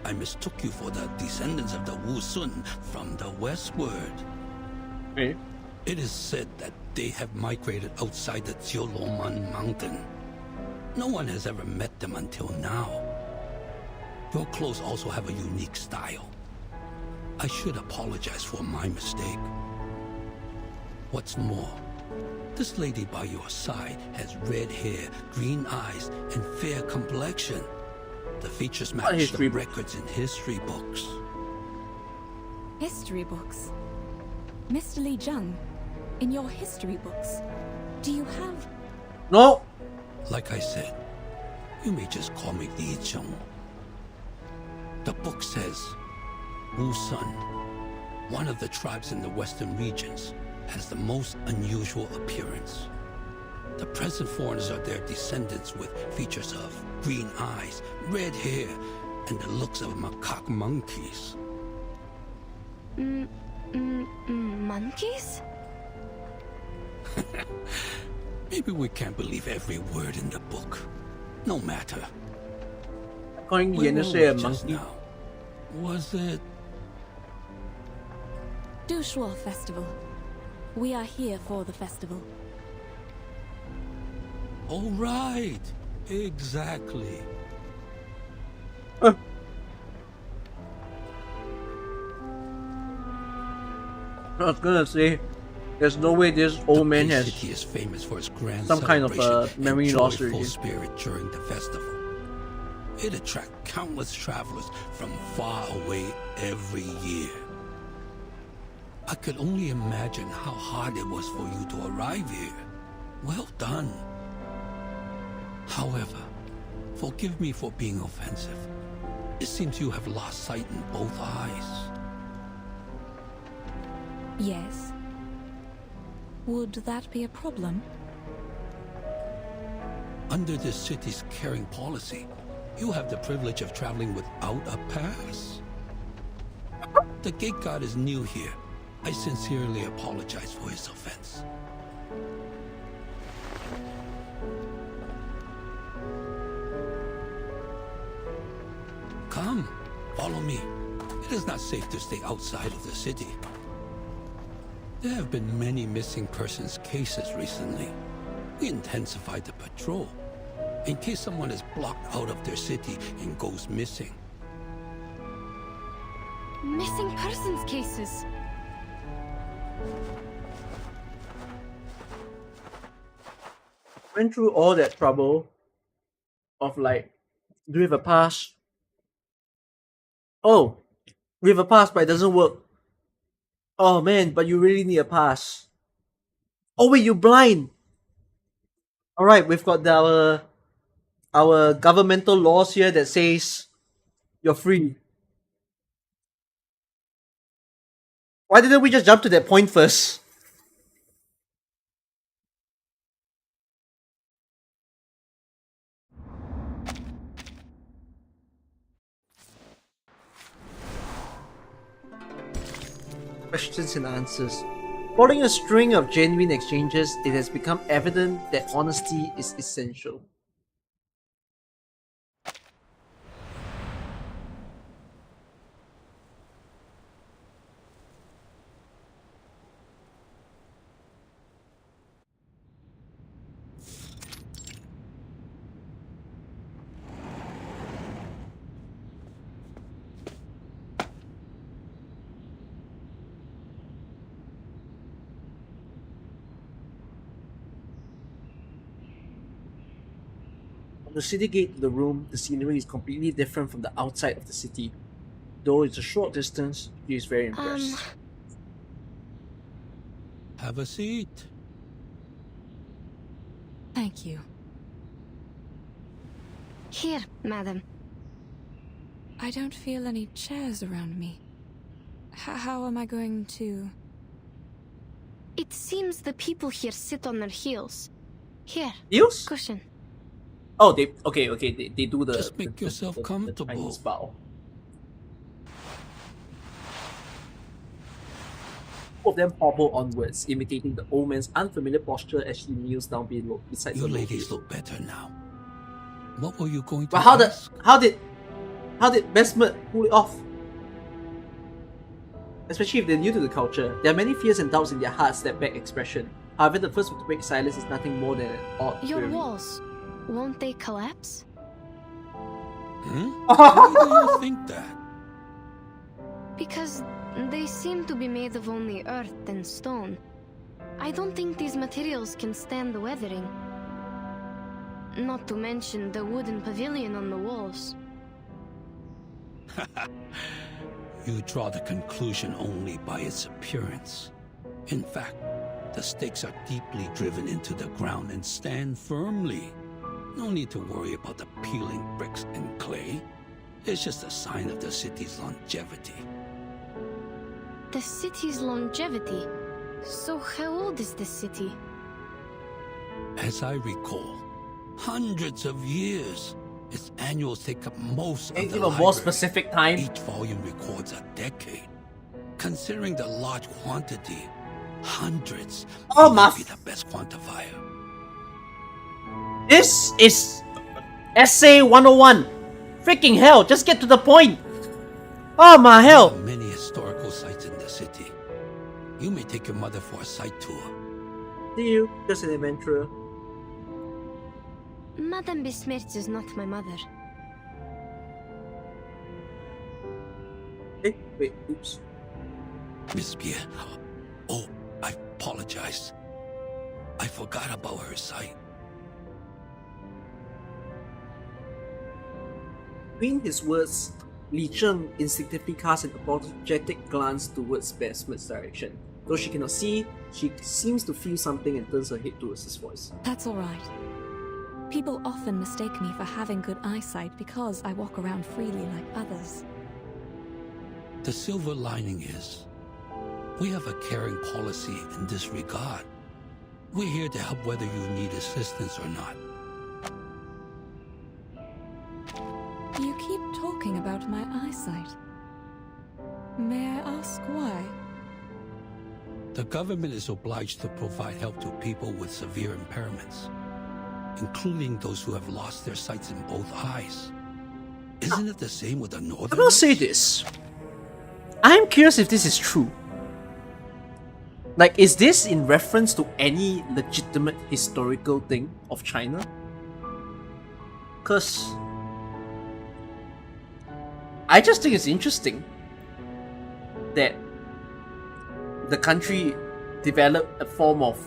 I mistook you for the descendants of the Wu Sun from the westward. Eh? It is said that they have migrated outside the Jioloman mountain. No one has ever met them until now. Your clothes also have a unique style. I should apologize for my mistake. What's more, this lady by your side has red hair, green eyes, and fair complexion. The features match the records in history books. History books? Mr. Li Zhang, in your history books, do you have... No! Like I said, you may just call me Li Zhang. The book says, Wu Sun, one of the tribes in the western regions, has the most unusual appearance. The present foreigners are their descendants with features of green eyes, red hair, and the looks of macaque monkeys. Monkeys? Maybe we can't believe every word in the book. No matter. Calling Where Yen were say a we just monkey? now? Was it... Dushuo Festival. We are here for the festival. Oh, right. Exactly. I was gonna say, there's no way this old man has City is famous for its grand some kind of celebration and memory loss joyful already. spirit during the festival. It attracts countless travelers from far away every year. I could only imagine how hard it was for you to arrive here. Well done. However, forgive me for being offensive. It seems you have lost sight in both eyes. Yes. Would that be a problem? Under this city's caring policy, you have the privilege of traveling without a pass. The gate guard is new here. I sincerely apologize for his offense. Come, follow me. It is not safe to stay outside of the city. There have been many missing persons cases recently. We intensified the patrol, in case someone is blocked out of their city and goes missing. Missing persons cases. Went through all that trouble of like, do we have a pass? Oh, we have a pass, but it doesn't work. Oh man, but you really need a pass. Oh wait, you're blind. All right, we've got our governmental laws here that says you're free. Why didn't we just jump to that point first? Questions and answers. Following a string of genuine exchanges, it has become evident that honesty is essential. From the city gate to the room, the scenery is completely different from the outside of the city. Though it's a short distance, he is very impressed. Have a seat. Thank you. Here, madam. I don't feel any chairs around me. How am I going to... It seems the people here sit on their heels. Here. Heels? Cushion. Oh, they they do the Just make yourself comfortable. The Chinese bow. Both of them hobble onwards, imitating the old man's unfamiliar posture as she kneels down below beside You the ladies look better now. What were you going to But ask? how did Besmet pull it off? Especially if they're new to the culture, there are many fears and doubts in their hearts that beg expression. However, the first to break silence is nothing more than an odd Your query. walls, won't they collapse? Why do you think that? Because they seem to be made of only earth and stone. I don't think these materials can stand the weathering. Not to mention the wooden pavilion on the walls. You draw the conclusion only by its appearance. In fact, the stakes are deeply driven into the ground and stand firmly. No need to worry about the peeling bricks and clay. It's just a sign of the city's longevity. The city's longevity? So how old is this city? As I recall, hundreds of years. Its annuals take up most of the Give a library. more specific time. Each volume records a decade. Considering the large quantity, hundreds may be the best quantifier. This is Essay 101. Freaking hell, just get to the point. Oh my hell. There are many historical sites in the city. You may take your mother for a site tour. See you, just an adventurer. Madame Besmirch is not my mother. Hey, wait, oops. Miss Pierre, oh, I apologize. I forgot about her sight. Between his words, Li Zheng instinctively casts an apologetic glance towards Besmet's direction. Though she cannot see, she seems to feel something and turns her head towards his voice. That's all right. People often mistake me for having good eyesight because I walk around freely like others. The silver lining is, we have a caring policy in this regard. We're here to help whether you need assistance or not. You keep talking about my eyesight. May I ask why? The government is obliged to provide help to people with severe impairments, including those who have lost their sights in both eyes. Isn't it the same with the Northerners? I will say this. I'm curious if this is true. Like, is this in reference to any legitimate historical thing of China? Because I just think it's interesting that the country developed a form of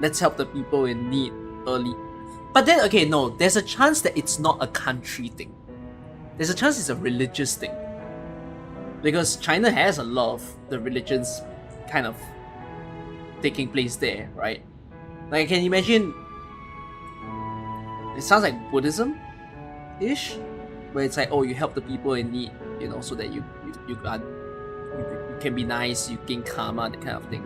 let's help the people in need early. But then, okay, no, there's a chance that it's not a country thing. There's a chance it's a religious thing. Because China has a lot of the religions kind of taking place there, right? Like, I can imagine, it sounds like Buddhism-ish, where it's like, oh, you help the people in need, you know, so that you can be nice, you gain karma, that kind of thing.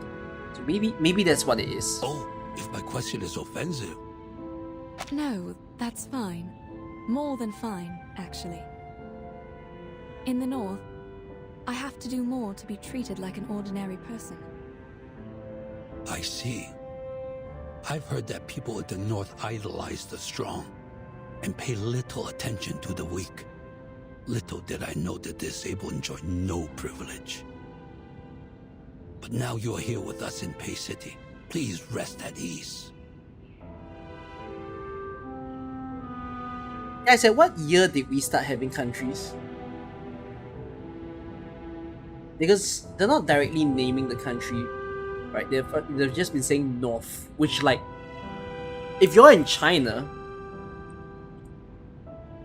So maybe that's what it is. Oh, if my question is offensive. No, that's fine. More than fine, actually. In the north, I have to do more to be treated like an ordinary person. I see. I've heard that people at the north idolize the strong and pay little attention to the weak. Little did I know the disabled enjoy no privilege. But now you are here with us in Pei City. Please rest at ease. I said, what year did we start having countries? Because they're not directly naming the country, right? They've just been saying North, which, like, if you're in China,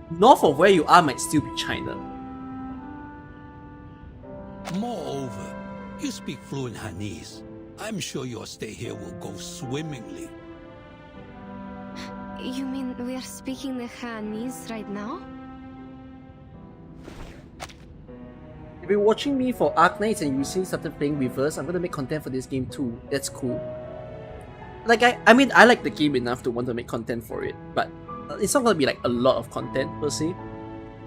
north of where you are might still be China. Moreover, you speak fluent Hanese. I'm sure your stay here will go swimmingly. You mean we're speaking the Hanese right now? If you're watching me for Arknights and you recently started playing Reverse, I'm gonna make content for this game too. That's cool. Like, I mean, I like the game enough to want to make content for it, but it's not gonna be like a lot of content per se.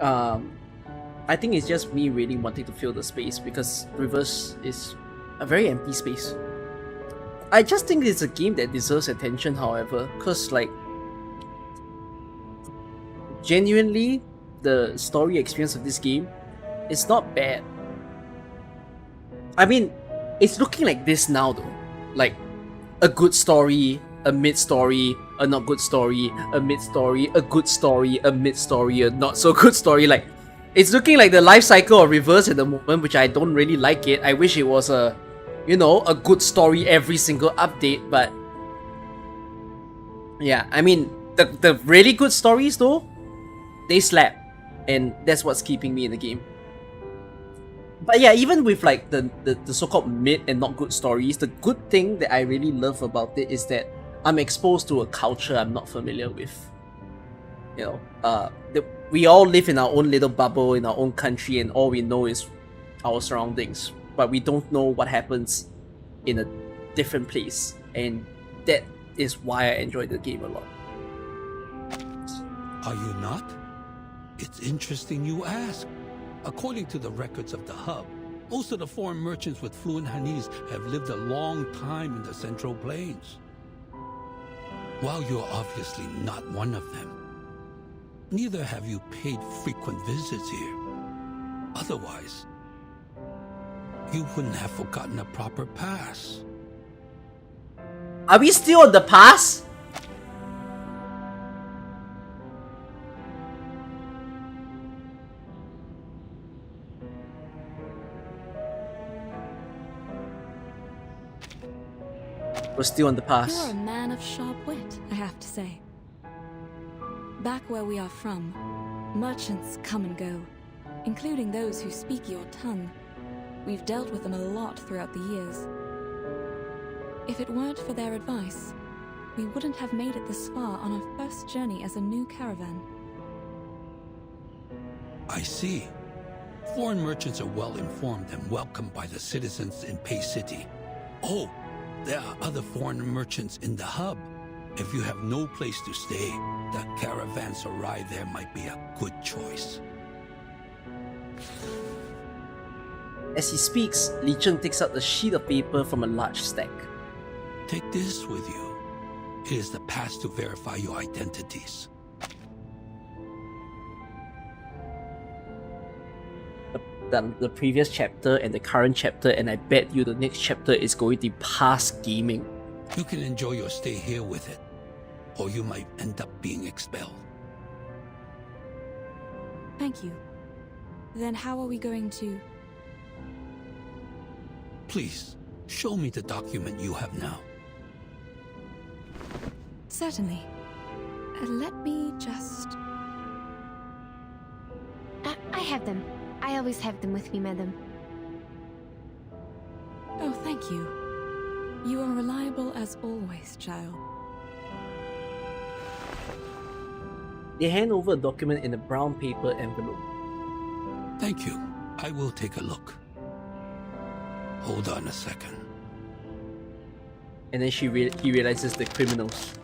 I think it's just me really wanting to fill the space because Reverse is a very empty space. I just think it's a game that deserves attention, however, because like genuinely the story experience of this game is not bad. I mean, it's looking like this now though. Like a good story, a mid-story, a not good story, a mid-story, a good story, a mid-story, a not so good story. Like, it's looking like the life cycle of Reverse at the moment, which I don't really like it. I wish it was a, you know, a good story every single update, but yeah, I mean, the really good stories though, they slap, and that's what's keeping me in the game. But yeah, even with like the so-called mid and not good stories, the good thing that I really love about it is that I'm exposed to a culture I'm not familiar with. You know, we all live in our own little bubble in our own country, and all we know is our surroundings, but we don't know what happens in a different place, and that is why I enjoy the game a lot. Are you not? It's interesting you ask. According to the records of the hub, most of the foreign merchants with fluent Hanese have lived a long time in the Central Plains. While you're obviously not one of them, neither have you paid frequent visits here. Otherwise, you wouldn't have forgotten a proper pass. Are we still on the pass? We're still on the pass. You're a man of sharp wit, I have to say. Back where we are from, merchants come and go, including those who speak your tongue. We've dealt with them a lot throughout the years. If it weren't for their advice, we wouldn't have made it this far on our first journey as a new caravan. I see. Foreign merchants are well informed and welcomed by the citizens in Pei City. Oh, there are other foreign merchants in the hub. If you have no place to stay, the caravanserai there might be a good choice. As he speaks, Li Cheng takes out a sheet of paper from a large stack. Take this with you. It is the pass to verify your identities. The previous chapter and the current chapter, and I bet you the next chapter is going to be past gaming. You can enjoy your stay here with it, or you might end up being expelled. Thank you. Then how are we going to... Please, show me the document you have now. Certainly. Let me just... I have them. I always have them with me, madam. Oh, thank you. You are reliable as always, child. They hand over a document in a brown paper envelope. Thank you. I will take a look. Hold on a second. And then he realizes the criminals.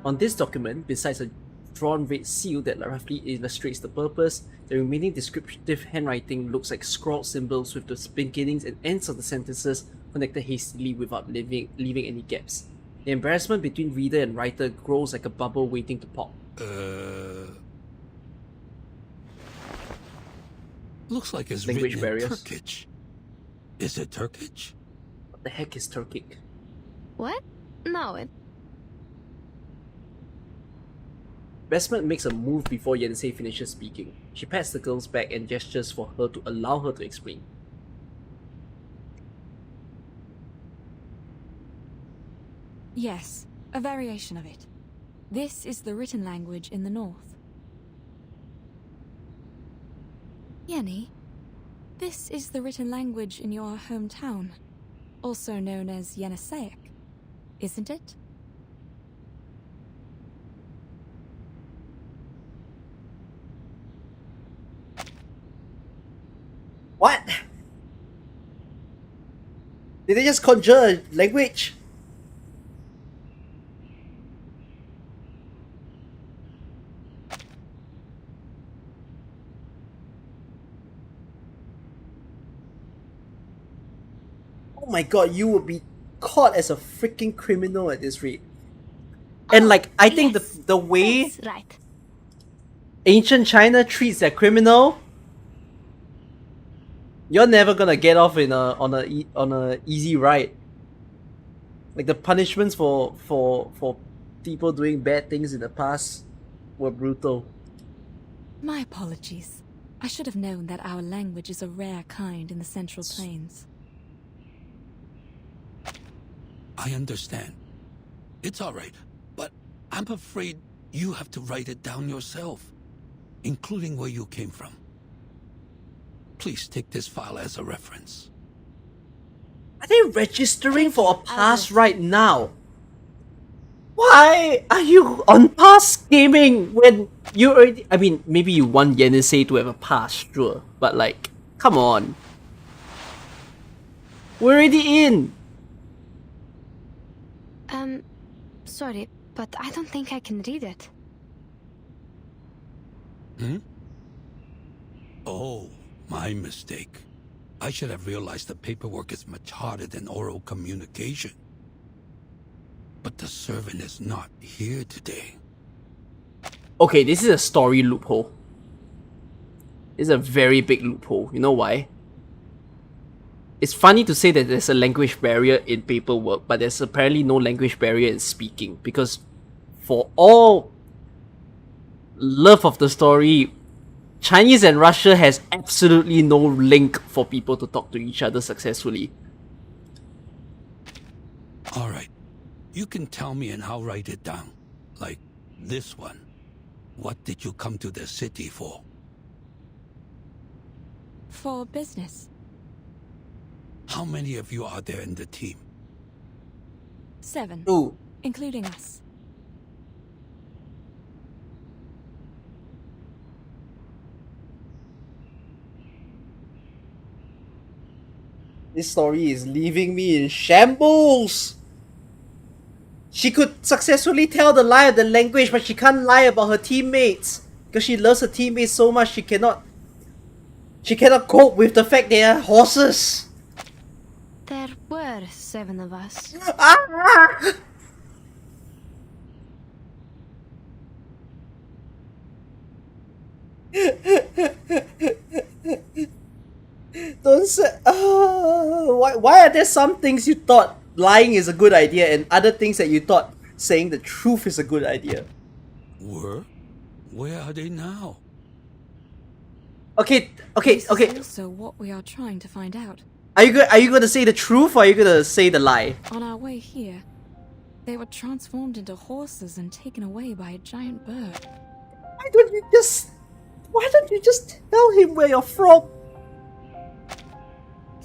On this document, besides a drawn red seal that roughly illustrates the purpose, the remaining descriptive handwriting looks like scrawled symbols with the beginnings and ends of the sentences connected hastily without leaving any gaps. The embarrassment between reader and writer grows like a bubble waiting to pop. Looks like it's Language written barriers. in Turkish. Is it Turkish? What the heck is Turkic? What? No, Bestman makes a move before Yensei finishes speaking. She pats the girl's back and gestures for her to allow her to explain. Yes, a variation of it. This is the written language in the north. Yenny, this is the written language in your hometown, also known as Yeniseic, isn't it? What? Did they just conjure a language? Oh my god, you would be caught as a freaking criminal at this rate. And like, I think the way right. ancient China treats their criminal, you're never gonna get off in on a easy ride. Like the punishments for people doing bad things in the past were brutal. My apologies. I should have known that our language is a rare kind in the Central Plains. I understand. It's alright, but I'm afraid you have to write it down yourself, including where you came from. Please take this file as a reference. Are they registering for a pass right now? Why are you on pass gaming when you already... I mean, maybe you want Yenisei to have a pass, sure. But like, come on. We're already in. Sorry, but I don't think I can read it. Hmm? Oh, my mistake. I should have realized the paperwork is much harder than oral communication. But the servant is not here today. Okay, this is a story loophole. It's a very big loophole. You know why? It's funny to say that there's a language barrier in paperwork, but there's apparently no language barrier in speaking. Because for all love of the story, Chinese and Russia has absolutely no link for people to talk to each other successfully. Alright. You can tell me and I'll write it down. Like this one. What did you come to the city for? For business. How many of you are there in the team? 7. Ooh. Including us. This story is leaving me in shambles! She could successfully tell the lie of the language, but she can't lie about her teammates. Because she loves her teammates so much, she cannot cope with the fact they are horses. There were 7 of us. Don't say. Why are there some things you thought lying is a good idea and other things that you thought saying the truth is a good idea? Were? Where are they now? Okay. This is also what we are trying to find out. Are you gonna say the truth or are you gonna say the lie? On our way here, they were transformed into horses and taken away by a giant bird. Why don't you just tell him where you're from?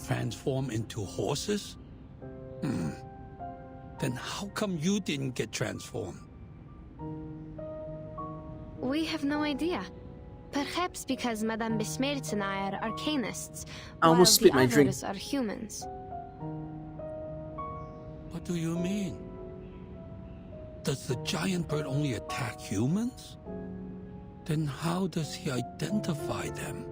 Transform into horses? Then how come you didn't get transformed? We have no idea. Perhaps because Madame Besmertz and I are arcanists, I while almost spit the my drink. others are humans. What do you mean? Does the giant bird only attack humans? Then how does he identify them?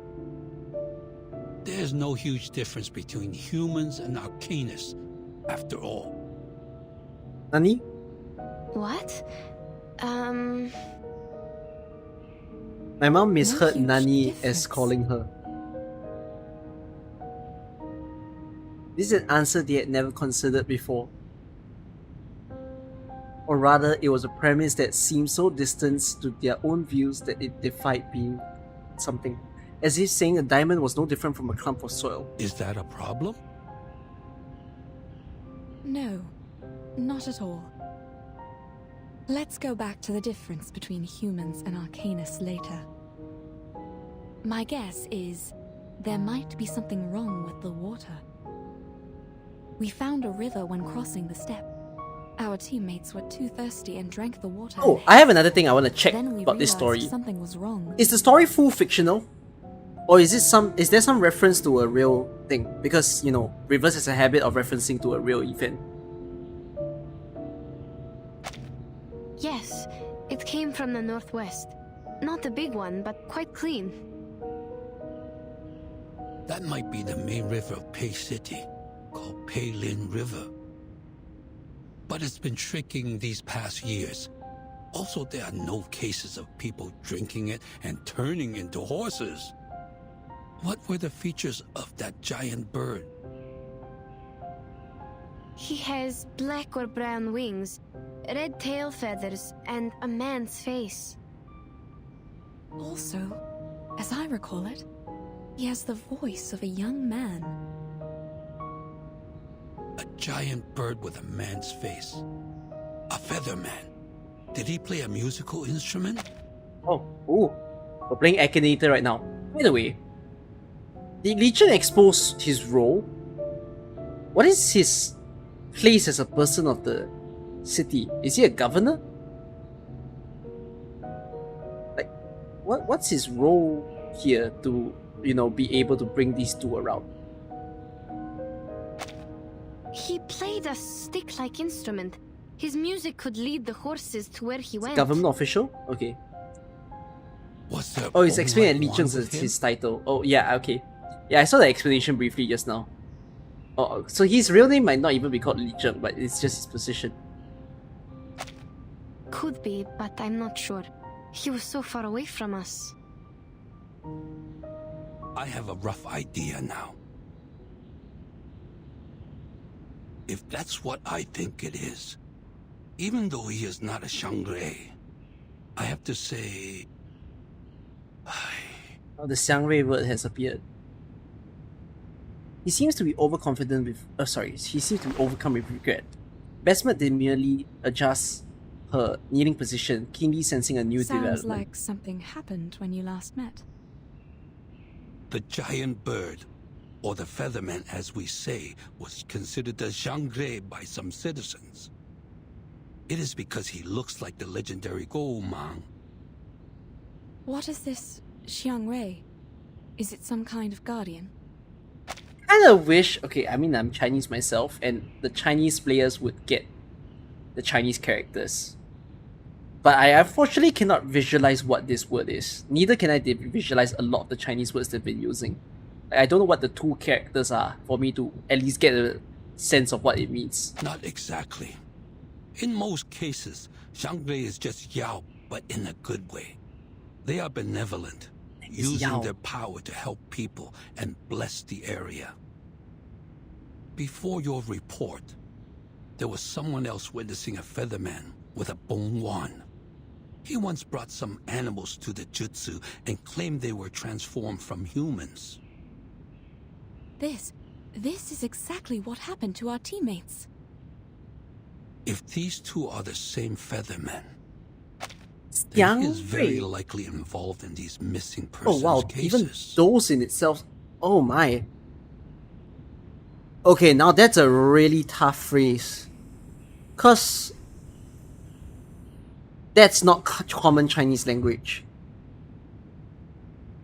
There's no huge difference between humans and arcanists, after all. Nani? What? My mom misheard huge Nani as difference. calling her. This is an answer they had never considered before. Or rather, it was a premise that seemed so distant to their own views that it defied being something. As if saying a diamond was no different from a clump of soil. Is that a problem? No, not at all. Let's go back to the difference between humans and arcanists later. My guess is there might be something wrong with the water. We found a river when crossing the steppe. Our teammates were too thirsty and drank the water. Oh, I have another thing I want to check Then we about this realized story. something was wrong. Is the story full fictional? Or is there some reference to a real thing? Because, you know, Rivers has a habit of referencing to a real event. Yes, it came from the northwest. Not a big one, but quite clean. That might be the main river of Pei City, called Pei Lin River. But it's been shrinking these past years. Also, there are no cases of people drinking it and turning into horses. What were the features of that giant bird? He has black or brown wings, red tail feathers, and a man's face. Also, as I recall it, he has the voice of a young man. A giant bird with a man's face. A featherman. Did he play a musical instrument? Oh, ooh. We're playing Arcane right now. By the way, did Legion expose his role? What is his place as a person of the city? Is he a governor? Like, what's his role here to, you know, be able to bring these two around? He played a stick-like instrument. His music could lead the horses to where he went. Government official? Okay. What's that? Oh, it's explained at Legion's his title. Oh, yeah, okay. Yeah, I saw the explanation briefly just now. Oh, so his real name might not even be called Legion, but it's just his position. Could be, but I'm not sure. He was so far away from us. I have a rough idea now. If that's what I think it is, even though he is not a Shangri, I have to say... Oh, the Xiangrui word has appeared. He seems to be overconfident with... he seems to be overcome with regret. Besmet did merely adjust her kneeling position, keenly sensing a new Sounds development. like something happened when you last met. The giant bird, or the featherman as we say, was considered a Shangri by some citizens. It is because he looks like the legendary Goumang. What is this Xiangrui? Is it some kind of guardian? Kinda wish, okay, I mean, I'm Chinese myself, and the Chinese players would get the Chinese characters. But I unfortunately cannot visualize what this word is. Neither can I visualize a lot of the Chinese words they've been using. I don't know what the two characters are for me to at least get a sense of what it means. Not exactly. In most cases, Shangri is just Yao, but in a good way. They are benevolent, using their power to help people and bless the area. Before your report, there was someone else witnessing a featherman with a bone wand. He once brought some animals to the jutsu and claimed they were transformed from humans. This is exactly what happened to our teammates. If these two are the same feathermen, then he is very likely involved in these missing persons cases. Even those in itself, oh my. Okay, now that's a really tough phrase. Cause that's not common Chinese language.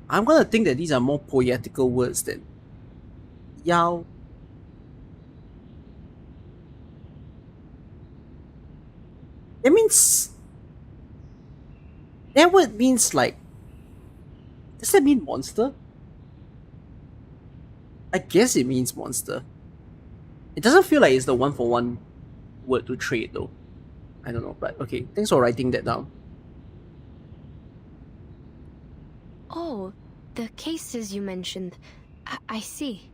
I'm gonna think that these are more poetical words than Yao. It means... That word means like... Does that mean monster? I guess it means monster. It doesn't feel like it's the one-for-one word to trade though. I don't know, but okay. Thanks for writing that down. Oh, the cases you mentioned. I see.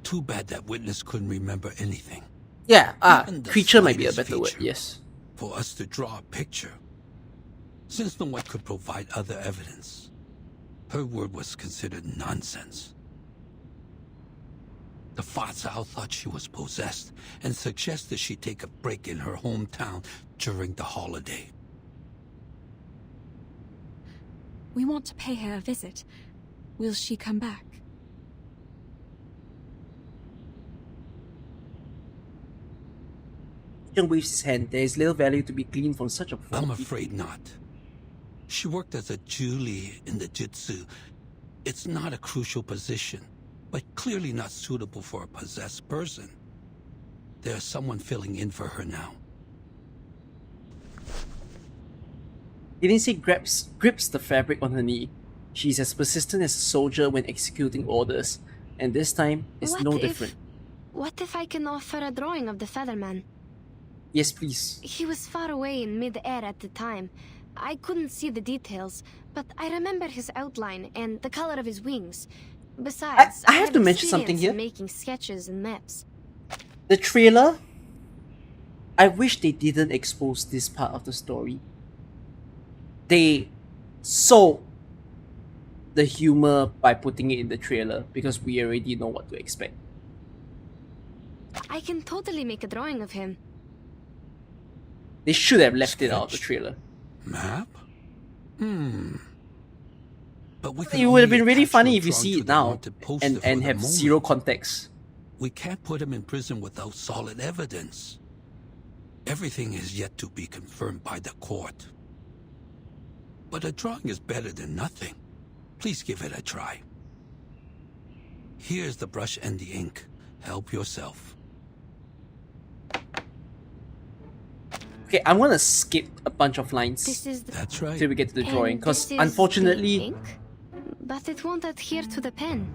Too bad that witness couldn't remember anything. Yeah, creature might be a better word, yes. For us to draw a picture. Since no one could provide other evidence, her word was considered nonsense. The Fa-Cao thought she was possessed and suggested she take a break in her hometown during the holiday. We want to pay her a visit. Will she come back? Zheng waves his hand. There is little value to be gleaned from such a poor I'm afraid not. She worked as a Julie in the Jitsu. It's not a crucial position, but clearly not suitable for a possessed person. There's someone filling in for her now. Niangzi grips the fabric on her knee. She's as persistent as a soldier when executing orders, and this time it's no different. What if I can offer a drawing of the featherman? Yes, please. He was far away in mid-air at the time. I couldn't see the details, but I remember his outline and the color of his wings. Besides, I have to mention something experience here. in making sketches and maps. The trailer, I wish they didn't expose this part of the story. They sold the humor by putting it in the trailer because we already know what to expect. I can totally make a drawing of him. They should have left it out of the trailer. Map? But we can It would have only been really attach funny your if you drawing see to it the now wanted poster and for the have moment. zero context. We can't put him in prison without solid evidence. Everything is yet to be confirmed by the court. But a drawing is better than nothing. Please give it a try. Here's the brush and the ink. Help yourself. Okay, I'm gonna skip a bunch of lines That's right. till we get to the And drawing, because this is unfortunately, the ink? But it won't adhere to the pen.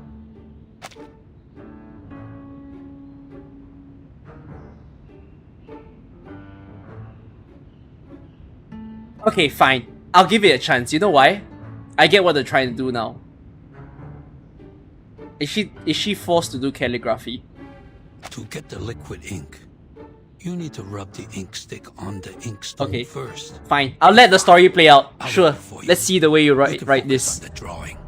okay, fine. I'll give it a chance. You know why? I get what they're trying to do now. Is she forced to do calligraphy? To get the liquid ink, you need to rub the ink stick on the ink stone first. Fine. I'll let the story play out. I'll Sure. write it for you. Let's see the way you You write can write focus this. on the drawing.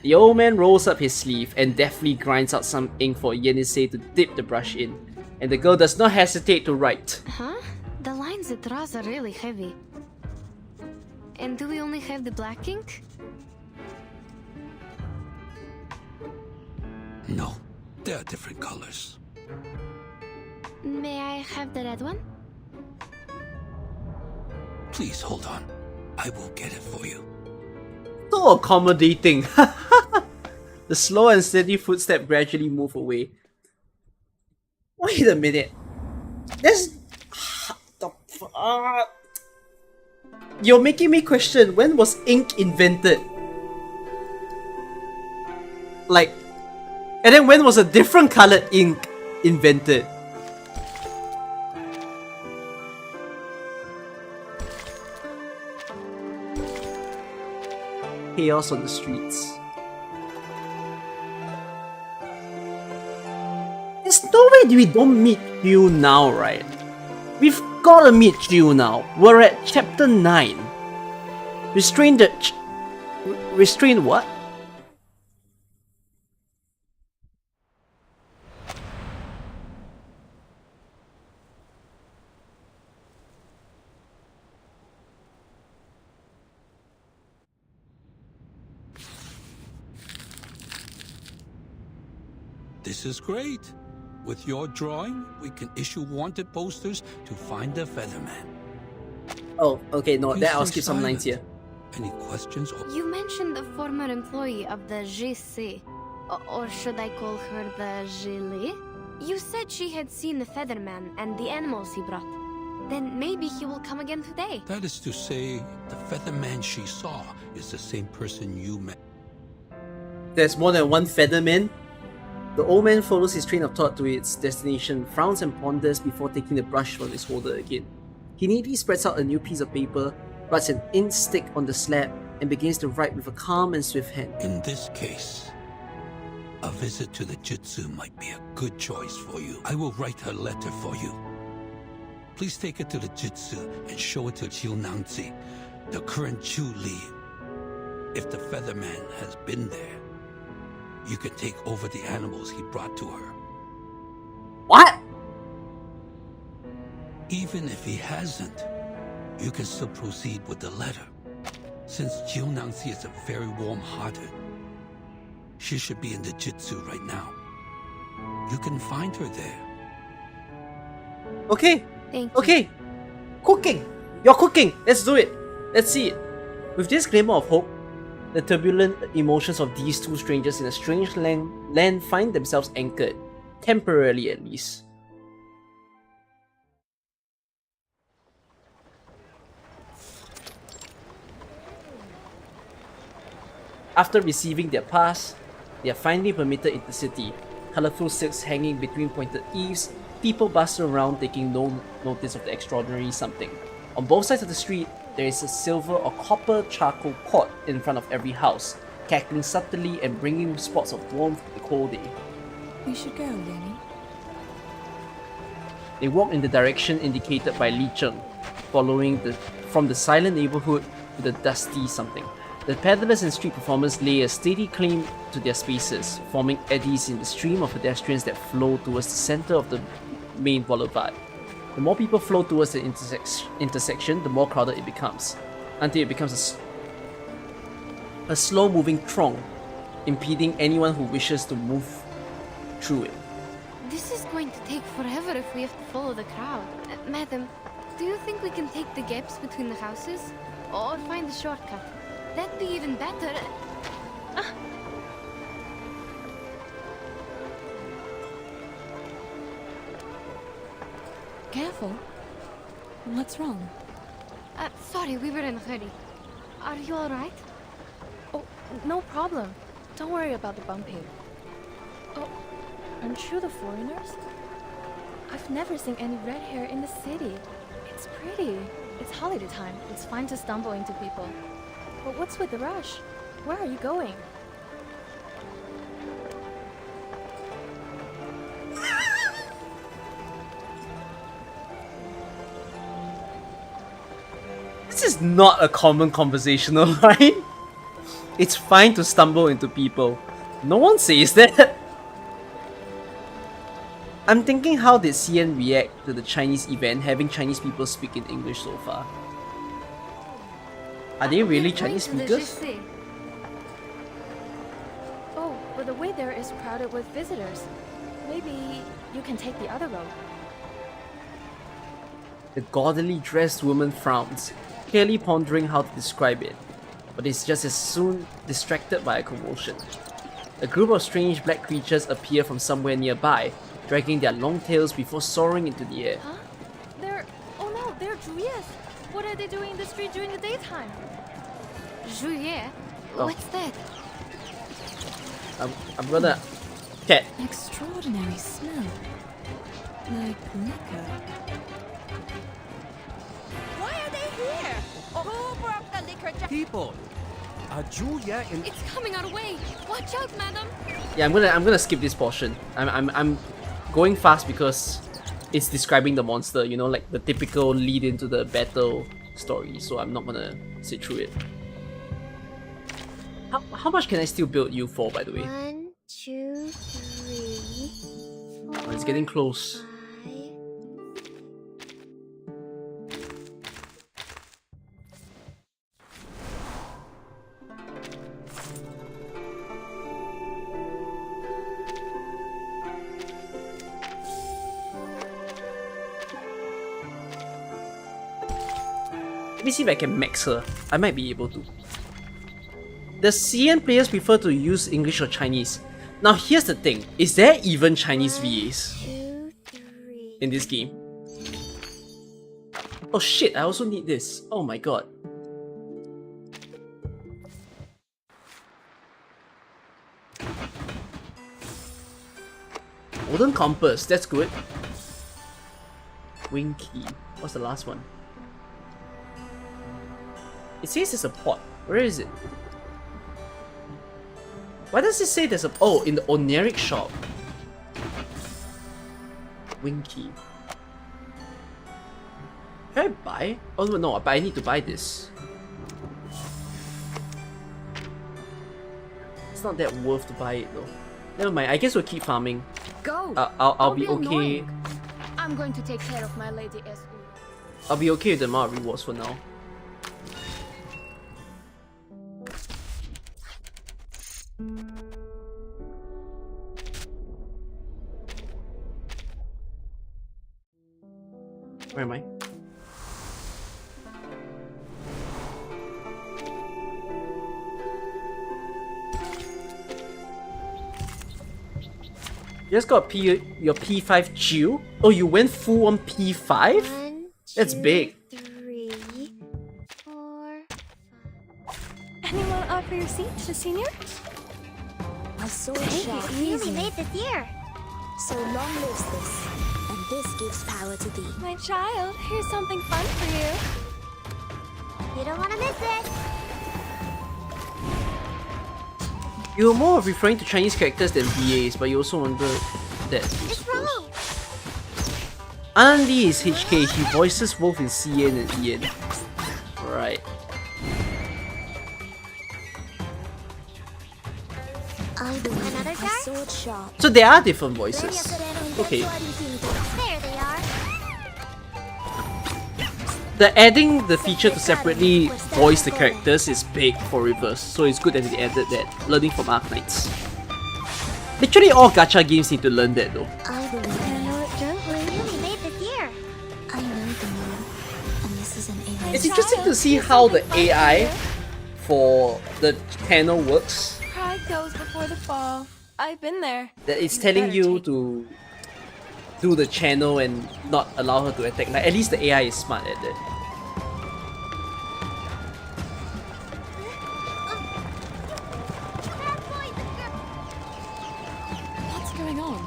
The old man rolls up his sleeve and deftly grinds out some ink for Yenisei to dip the brush in, and the girl does not hesitate to write. Huh? The lines it draws are really heavy. And do we only have the black ink? No, there are different colors. May I have the red one? Please hold on. I will get it for you. So accommodating. The slow and steady footstep gradually move away. Wait a minute. There's... the fuck? You're making me question, when was ink invented? Like... And then when was a different colored ink invented? Chaos on the streets. There's no way we don't meet you now, right? We've gotta meet you now. We're at chapter 9. Restrain the... restrain what? This is great. With your drawing, we can issue wanted posters to find the featherman. Oh, okay, no, You then I'll stay skip some lines here. Any questions? Or You mentioned a former employee of the GC. Or should I call her the Gilet? You said she had seen the featherman and the animals he brought. Then maybe he will come again today. That is to say, the featherman she saw is the same person you met. There's more than one featherman. The old man follows his train of thought to its destination, frowns and ponders before taking the brush from his holder again. He neatly spreads out a new piece of paper, writes an ink stick on the slab, and begins to write with a calm and swift hand. In this case, a visit to the Jitsu might be a good choice for you. I will write her letter for you. Please take it to the Jitsu and show it to Niangzi, the current Julie. If the featherman has been there, you can take over the animals he brought to her. What? Even if he hasn't, you can still proceed with the letter. Since Niangzi is a very warm-hearted, she should be in the Jitsu right now. You can find her there. Okay. Thank you. Okay. Cooking! You're cooking! Let's do it! Let's see it! With this glimmer of hope, the turbulent emotions of these two strangers in a strange land find themselves anchored, temporarily at least. After receiving their pass, they are finally permitted into the city. Colorful silks hanging between pointed eaves, people bustling around taking no notice of the extraordinary something. On both sides of the street, there is a silver or copper charcoal pot in front of every house, cackling subtly and bringing spots of warmth to the cold day. We should go, Yanni. They walk in the direction indicated by Li Cheng, following from the silent neighborhood to the dusty something. The peddlers and street performers lay a steady claim to their spaces, forming eddies in the stream of pedestrians that flow towards the center of the main boulevard. The more people flow towards the intersection, the more crowded it becomes, until it becomes a slow-moving throng, impeding anyone who wishes to move through it. This is going to take forever if we have to follow the crowd. Madam, do you think we can take the gaps between the houses? Or find a shortcut? That'd be even better. Careful. What's wrong? Sorry, we were in a hurry. Are you alright? Oh, no problem. Don't worry about the bumping. Oh, aren't you the foreigners? I've never seen any red hair in the city. It's pretty. It's holiday time. It's fine to stumble into people. But what's with the rush? Where are you going? This is not a common conversational line. It's fine to stumble into people. No one says that. I'm thinking, how did CN react to the Chinese event having Chinese people speak in English so far? Are they really Chinese speakers? Oh, but the way there is crowded with visitors. Maybe you can take the other road. The gaudily dressed woman frowns, clearly pondering how to describe it, but is just as soon distracted by a commotion. A group of strange black creatures appear from somewhere nearby, dragging their long tails before soaring into the air. Huh? Oh no, they're Juliet. What are they doing in the street during the daytime? Juliet? Oh. What's that? I'm gonna... Cat. Extraordinary smell. Like liquor. Why are they here? Who brought the liquor? People, are Julia and... It's coming our way. Watch out, madam. Yeah, I'm gonna skip this portion. I'm going fast because it's describing the monster, you know, like the typical lead into the battle story, so I'm not gonna sit through it. How much can I still build you for, by the way? 1, 2, 3. Oh, it's getting close. Let me see if I can max her. I might be able to. The CN players prefer to use English or Chinese. Now here's the thing, is there even Chinese VAs in this game? Oh shit, I also need this. Oh my god. Golden compass, that's good. Wing key. What's the last one? It says there's a pot. Where is it? Why does it say there's a... Oh, in the Oneric shop. Wing key. Can I buy? Oh no, but I need to buy this. It's not that worth to buy it though. Never mind, I guess we'll keep farming. Go! I'll be okay. Annoying. I'm going to take care of my lady SU. I'll be okay with the amount of rewards for now. Where am I? You just got your P5 Jew? Oh, you went full on P5? That's big. 3, 4. Anyone offer your seat to the senior? A sword Take shot it easy. Made this year. So long lives this, and this gives power to thee. My child, here's something fun for you. You don't want to miss it. You were more referring to Chinese characters than VAs, but you also wonder that. It's wrong. Andy is HK, he voices both in CN and EN. Right. Another jar? Sword shot. So there are different voices. Okay. There they are. The adding the feature to separately voice the characters is big for Reverse, so it's good that they added that, learning from Arknights. Literally all gacha games need to learn that though. Handle it gently. Really made this year. I know the moon, and this is an alien. It's interesting to see how the AI for the channel works. Pride goes before the fall. I've been there. That it's telling you to do the channel and not allow her to attack. Like at least the AI is smart at that. What's going on?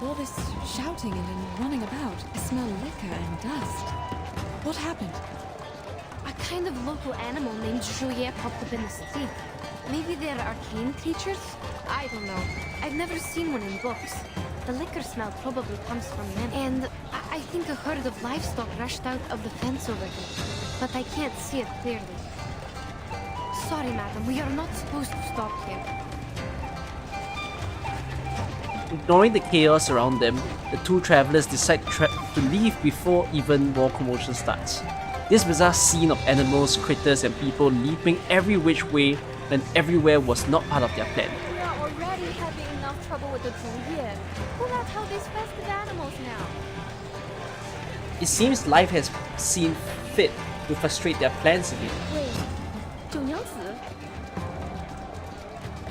All this shouting and running about. I smell liquor and dust. What happened? A kind of local animal named Juliet popped up in the city. Maybe they're arcane creatures? I don't know. I've never seen one in books. The liquor smell probably comes from them. And I think a herd of livestock rushed out of the fence over here. But I can't see it clearly. Sorry, madam. We are not supposed to stop here. Ignoring the chaos around them, the two travelers decide to leave before even more commotion starts. This bizarre scene of animals, critters, and people leaping every which way when everywhere was not part of their plan. We are already having enough trouble with the Juliet. Pull out how these festive animals now. It seems life has seen fit to frustrate their plans again. Wait, 九娘子?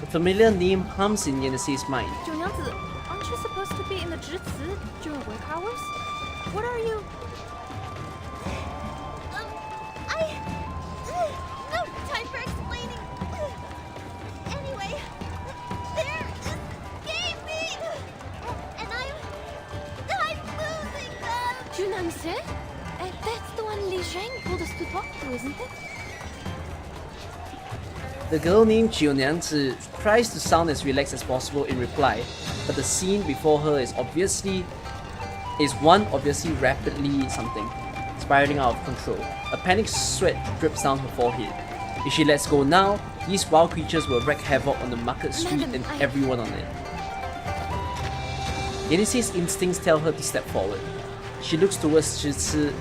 The familiar name hums in Yennesee's mind. 九娘子, aren't you supposed to be in the Zhici during work hours? What are you? No time for explaining. Anyway, there escaped me, and I'm losing them. Junanse? That's the one Li Zhang told us to talk to, isn't it? The girl named Niangzi tries to sound as relaxed as possible in reply, but the scene before her is obviously rapidly something, spiraling out of control. A panicked sweat drips down her forehead. If she lets go now, these wild creatures will wreak havoc on the market street and everyone on it. Yennesee's instincts tell her to step forward. She looks towards Zhici,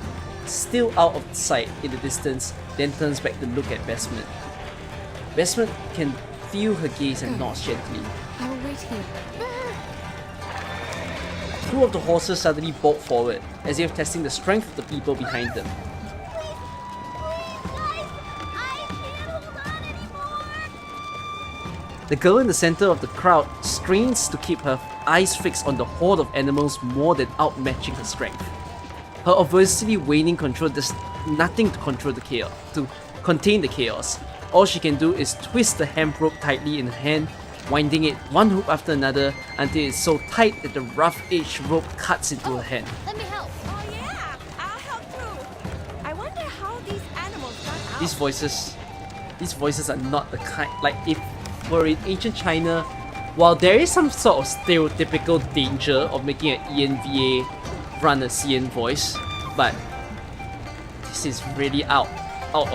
still out of sight in the distance, then turns back to look at Bestman. Bestman can feel her gaze and nods gently. I will wait here. Two of the horses suddenly bolt forward, as if testing the strength of the people behind them. The girl in the center of the crowd strains to keep her eyes fixed on the horde of animals more than outmatching her strength. Her obviously waning control does nothing to contain the chaos. All she can do is twist the hemp rope tightly in her hand, winding it one hoop after another until it's so tight that the rough-edged rope cuts into her hand. Let me help. Oh yeah, I'll help too. I wonder how these animals got out. These voices are not the kind, like if we're in ancient China, while there is some sort of stereotypical danger of making an ENVA run a CN voice, but this is really out of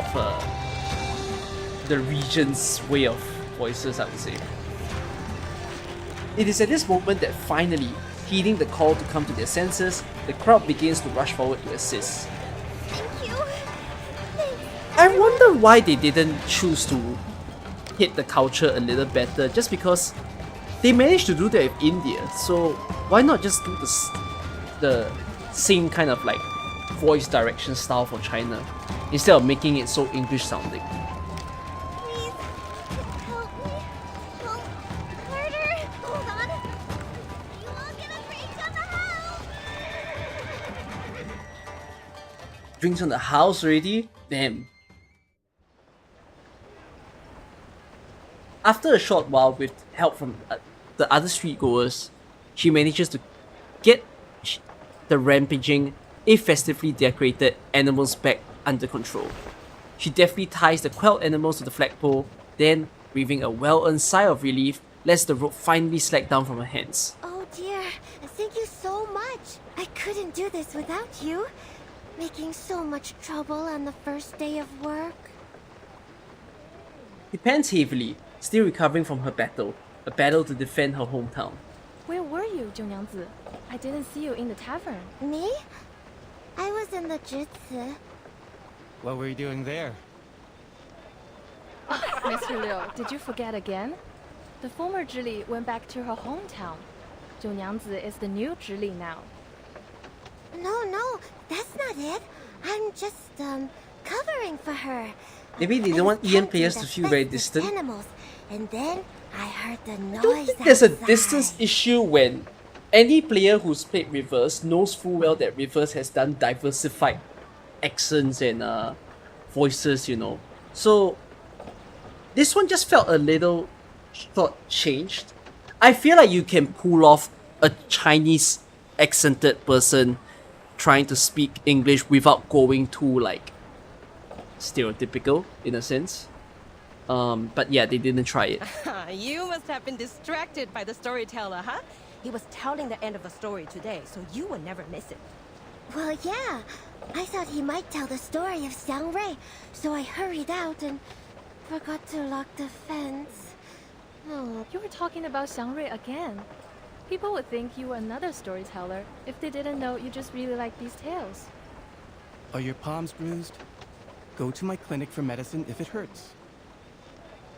the region's way of voices, I would say. It is at this moment that finally, heeding the call to come to their senses, the crowd begins to rush forward to assist. Thank you. I wonder why they didn't choose to hit the culture a little better, just because they managed to do that with India, so why not just do the same kind of like voice direction style for China, instead of making it so English sounding. Drinks on the house already? Damn. After a short while, with help from the other streetgoers, she manages to get the rampaging, if festively decorated, animals back under control. She deftly ties the quelled animals to the flagpole, then, breathing a well-earned sigh of relief, lets the rope finally slack down from her hands. Oh dear, thank you so much. I couldn't do this without you. Making so much trouble on the first day of work. He pants heavily, still recovering from her battle, a battle to defend her hometown. Where were you, Niangzi? I didn't see you in the tavern. Me? I was in the jutsu. What were you doing there? Mr. Liu, did you forget again? The former Zhili went back to her hometown. Zhou Niangzi is the new Zhili now. No, that's not it. I'm just, covering for her. Maybe they don't want EN players to feel very distant. Animals, and then I heard the noise I don't think there's a outside. distance issue when any player who's played Reverse knows full well that Reverse has done diversified accents and voices, you know. So this one just felt a little short-changed. I feel like you can pull off a Chinese accented person trying to speak English without going too like stereotypical in a sense. But yeah, they didn't try it. You must have been distracted by the storyteller, huh? He was telling the end of the story today, so you would never miss it. Well, yeah. I thought he might tell the story of Xiangrui, so I hurried out and forgot to lock the fence. Oh, you were talking about Xiangrui again. People would think you were another storyteller if they didn't know you just really like these tales. Are your palms bruised? Go to my clinic for medicine if it hurts.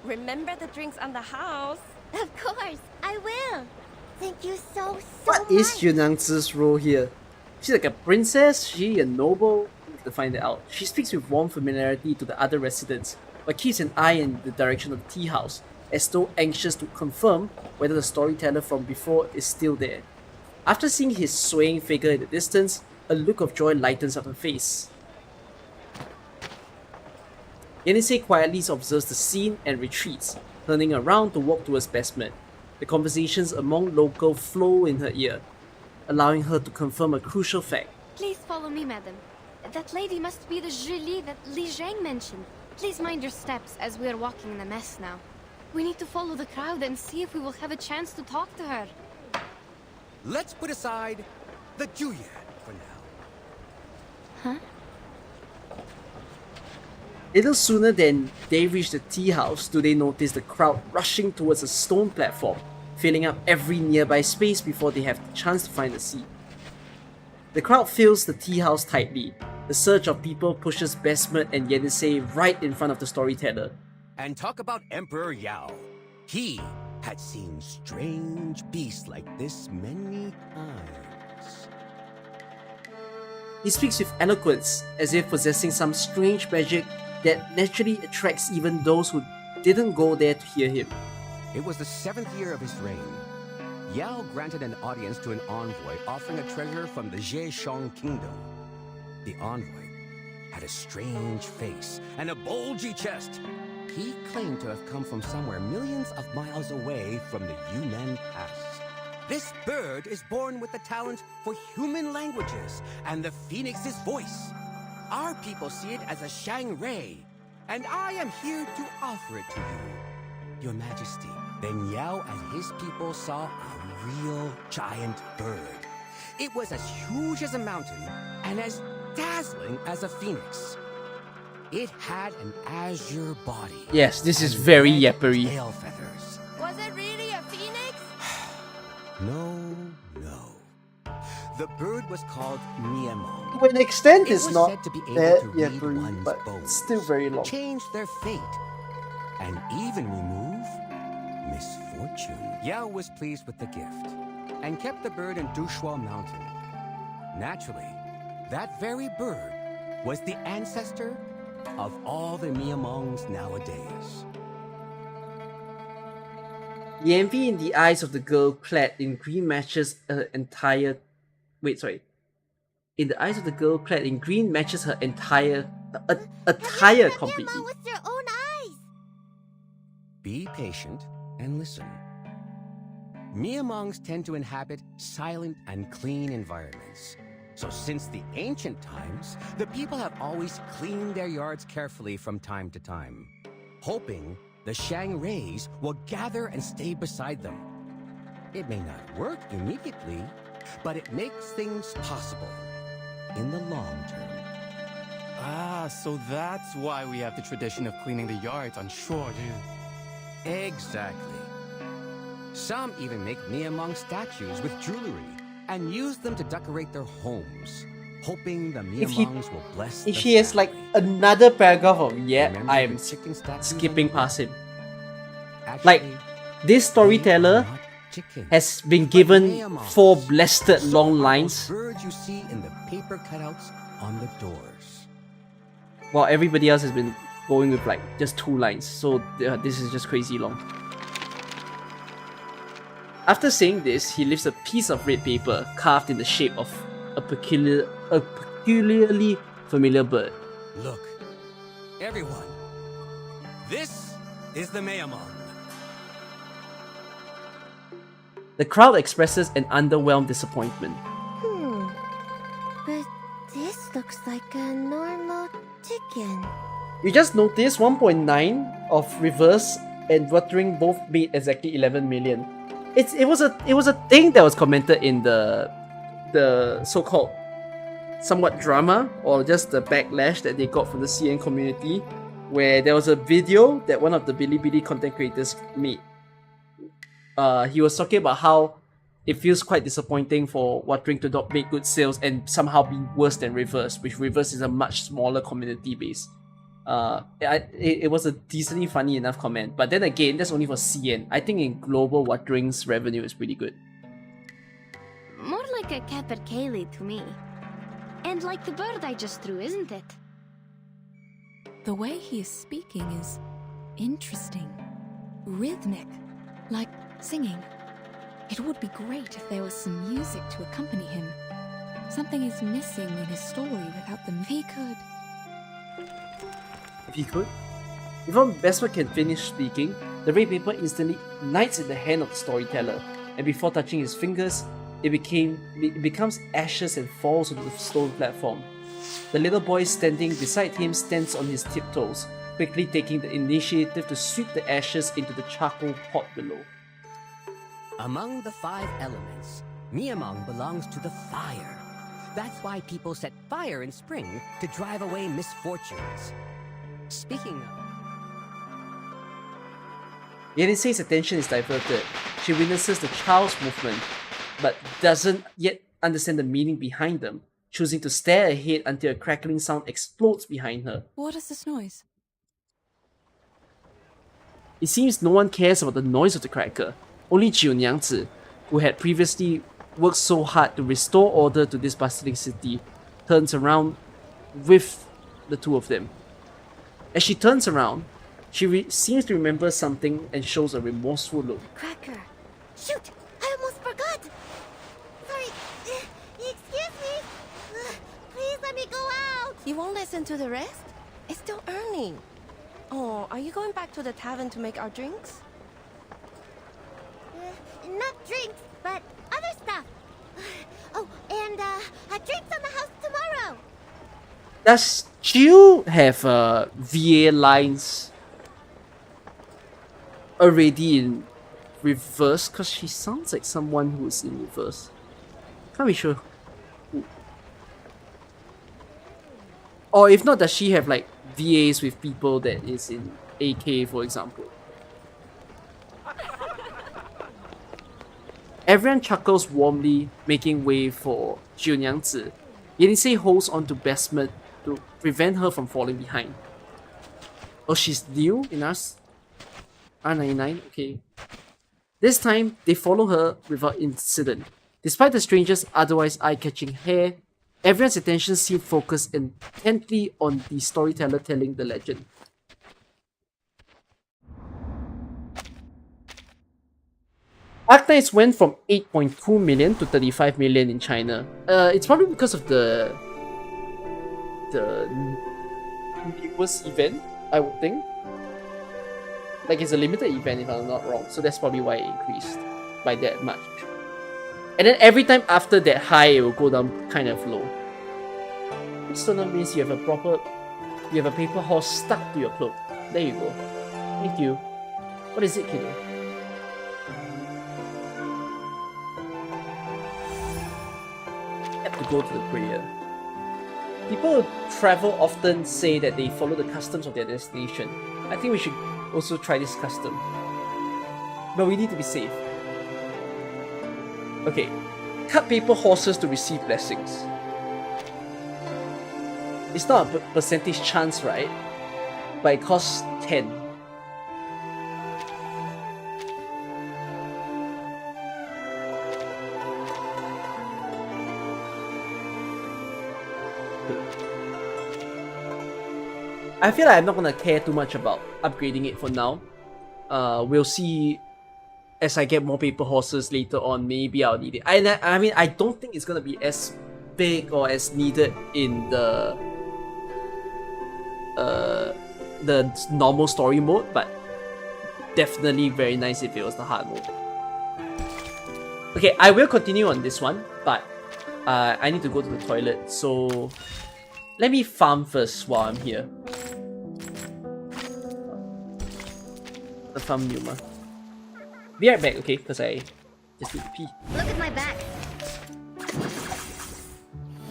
Remember the drinks on the house? Of course, I will. Thank you so What much. is Yunangzi's role here? She's like a princess? She a noble? We have to find it out. She speaks with warm familiarity to the other residents, but keeps an eye in the direction of the tea house, as though anxious to confirm whether the storyteller from before is still there. After seeing his swaying figure in the distance, a look of joy lightens up her face. Yenisei quietly observes the scene and retreats, turning around to walk towards Bestman. The conversations among locals flow in her ear, allowing her to confirm a crucial fact. Please follow me, madam. That lady must be the Zhili that Li Zhang mentioned. Please mind your steps as we are walking in a mess now. We need to follow the crowd and see if we will have a chance to talk to her. Let's put aside the Juye for now. Huh? Little sooner than they reach the tea house do they notice the crowd rushing towards a stone platform, filling up every nearby space before they have the chance to find a seat. The crowd fills the tea house tightly. The surge of people pushes Bestman and Yenisei right in front of the storyteller. And talk about Emperor Yao. He had seen strange beasts like this many times. He speaks with eloquence, as if possessing some strange magic that naturally attracts even those who didn't go there to hear him. It was the 7th year of his reign. Yao granted an audience to an envoy offering a treasure from the Zhejiang kingdom. The envoy had a strange face and a bulgy chest. He claimed to have come from somewhere millions of miles away from the Yunnan Pass. This bird is born with the talent for human languages and the phoenix's voice. Our people see it as a Shangri, and I am here to offer it to you, Your Majesty. Then Yao and his people saw a real giant bird. It was as huge as a mountain and as dazzling as a phoenix. It had an azure body. Yes, this is very yappery. Tail feathers. Was it really a phoenix? No. The bird was called Niemo. To an extent, It it's was not said to be able that to read yappery, one's but bones, still very long. change their fate, and even remove misfortune. Yao was pleased with the gift and kept the bird in Dushua Mountain. Naturally, that very bird was the ancestor of all the Miamongs nowadays. The envy in the eyes of the girl clad in green matches her entire... in the eyes of the girl clad in green matches her entire attire completely. With your own eyes. Be patient and listen. Miamongs tend to inhabit silent and clean environments. So since the ancient times, the people have always cleaned their yards carefully from time to time, hoping the Shang-Reis will gather and stay beside them. It may not work immediately, but it makes things possible in the long term. Ah, so that's why we have the tradition of cleaning the yards on Shiori. Exactly. Some even make Miamong statues with jewelry and use them to decorate their homes, hoping the Miamongs will bless If the he has family. like another paragraph of Remember I am the chicken statues skipping on the wall? past him. Actually, Like, this storyteller chickens, has been but given Miamongs. 4 blasted So long are lines, those birds you see in the paper cutouts on the doors. while everybody else has been going with like just 2 lines. So this is just crazy long. After saying this, he lifts a piece of red paper carved in the shape of a peculiarly familiar bird. Look, everyone, this is the Miamong. The crowd expresses an underwhelmed disappointment. But this looks like a normal chicken. You just notice 1.9 of reverse and watering both made exactly 11 million. It was a thing that was commented in the so-called somewhat drama or just the backlash that they got from the CN community, where there was a video that one of the Bilibili content creators made. He was talking about how it feels quite disappointing for Watering to not make good sales and somehow be worse than Reverse, which Reverse is a much smaller community base. It was a decently funny enough comment, but then again, that's only for CN. I think in global, Watering's revenue is pretty good. More like a capercaillie to me. And like the bird I just threw, isn't it? The way he is speaking is interesting, rhythmic, like singing. It would be great if there was some music to accompany him. Something is missing in his story without them. If he could. If he could. Before Vesper can finish speaking, the red paper instantly ignites in the hand of the storyteller, and before touching his fingers, it becomes ashes and falls onto the stone platform. The little boy standing beside him stands on his tiptoes, quickly taking the initiative to sweep the ashes into the charcoal pot below. Among the 5 elements, Miamong belongs to the fire. That's why people set fire in spring to drive away misfortunes. Speaking of... Yenisei's attention is diverted. She witnesses the child's movement, but doesn't yet understand the meaning behind them, choosing to stare ahead until a crackling sound explodes behind her. What is this noise? It seems no one cares about the noise of the cracker. Only Niangzi, who had previously worked so hard to restore order to this bustling city, turns around with the 2 of them. As she turns around, she seems to remember something and shows a remorseful look. Cracker. Shoot! I almost forgot! Sorry. Excuse me. Please let me go out. You won't listen to the rest? It's still early. Oh, are you going back to the tavern to make our drinks? Not drinks, but other stuff. Oh, and drinks on the house tomorrow. Does Jiu have VA lines already in reverse? Because she sounds like someone who's in reverse. Can't be sure. Or if not, does she have like VAs with people that is in AK, for example? Everyone chuckles warmly, making way for Niangzi. Yenisei holds on to Besmet to prevent her from falling behind. Oh, she's new in R99? Okay. This time, they follow her without incident. Despite the stranger's otherwise eye-catching hair, everyone's attention seems focused intently on the storyteller telling the legend. Arcane went from 8.2 million to 35 million in China. It's probably because of the newest event, I would think. Like, it's a limited event if I'm not wrong, so that's probably why it increased by that much. And then every time after that high, it will go down kind of low. This toner means you have a paper horse stuck to your cloak. There you go. Thank you. What is it, kiddo? Have to go to the prayer. People who travel often say that they follow the customs of their destination. I think we should also try this custom. But we need to be safe. Okay. Cut paper horses to receive blessings. It's not a percentage chance, right? But it costs 10. I feel like I'm not gonna care too much about upgrading it for now. We'll see as I get more paper horses later on. Maybe I'll need it. I mean, I don't think it's gonna be as big or as needed in the normal story mode, but definitely very nice if it was the hard mode. Okay, I will continue on this one, but I need to go to the toilet, so let me farm first while I'm here. The farm Numa. Be right back, okay? Because I just need to pee. Look at my back.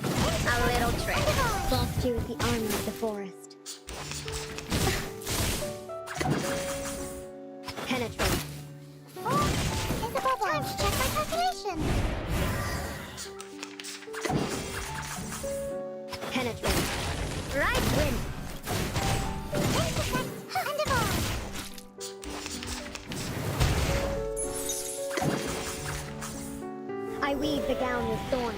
A little trick. Lost you with the army of the forest. Penetrate. Oh, it's a bubble. Time to check my calculation. Penetrate. Right wind. Intersect and evolve. I weave the gown with thorns.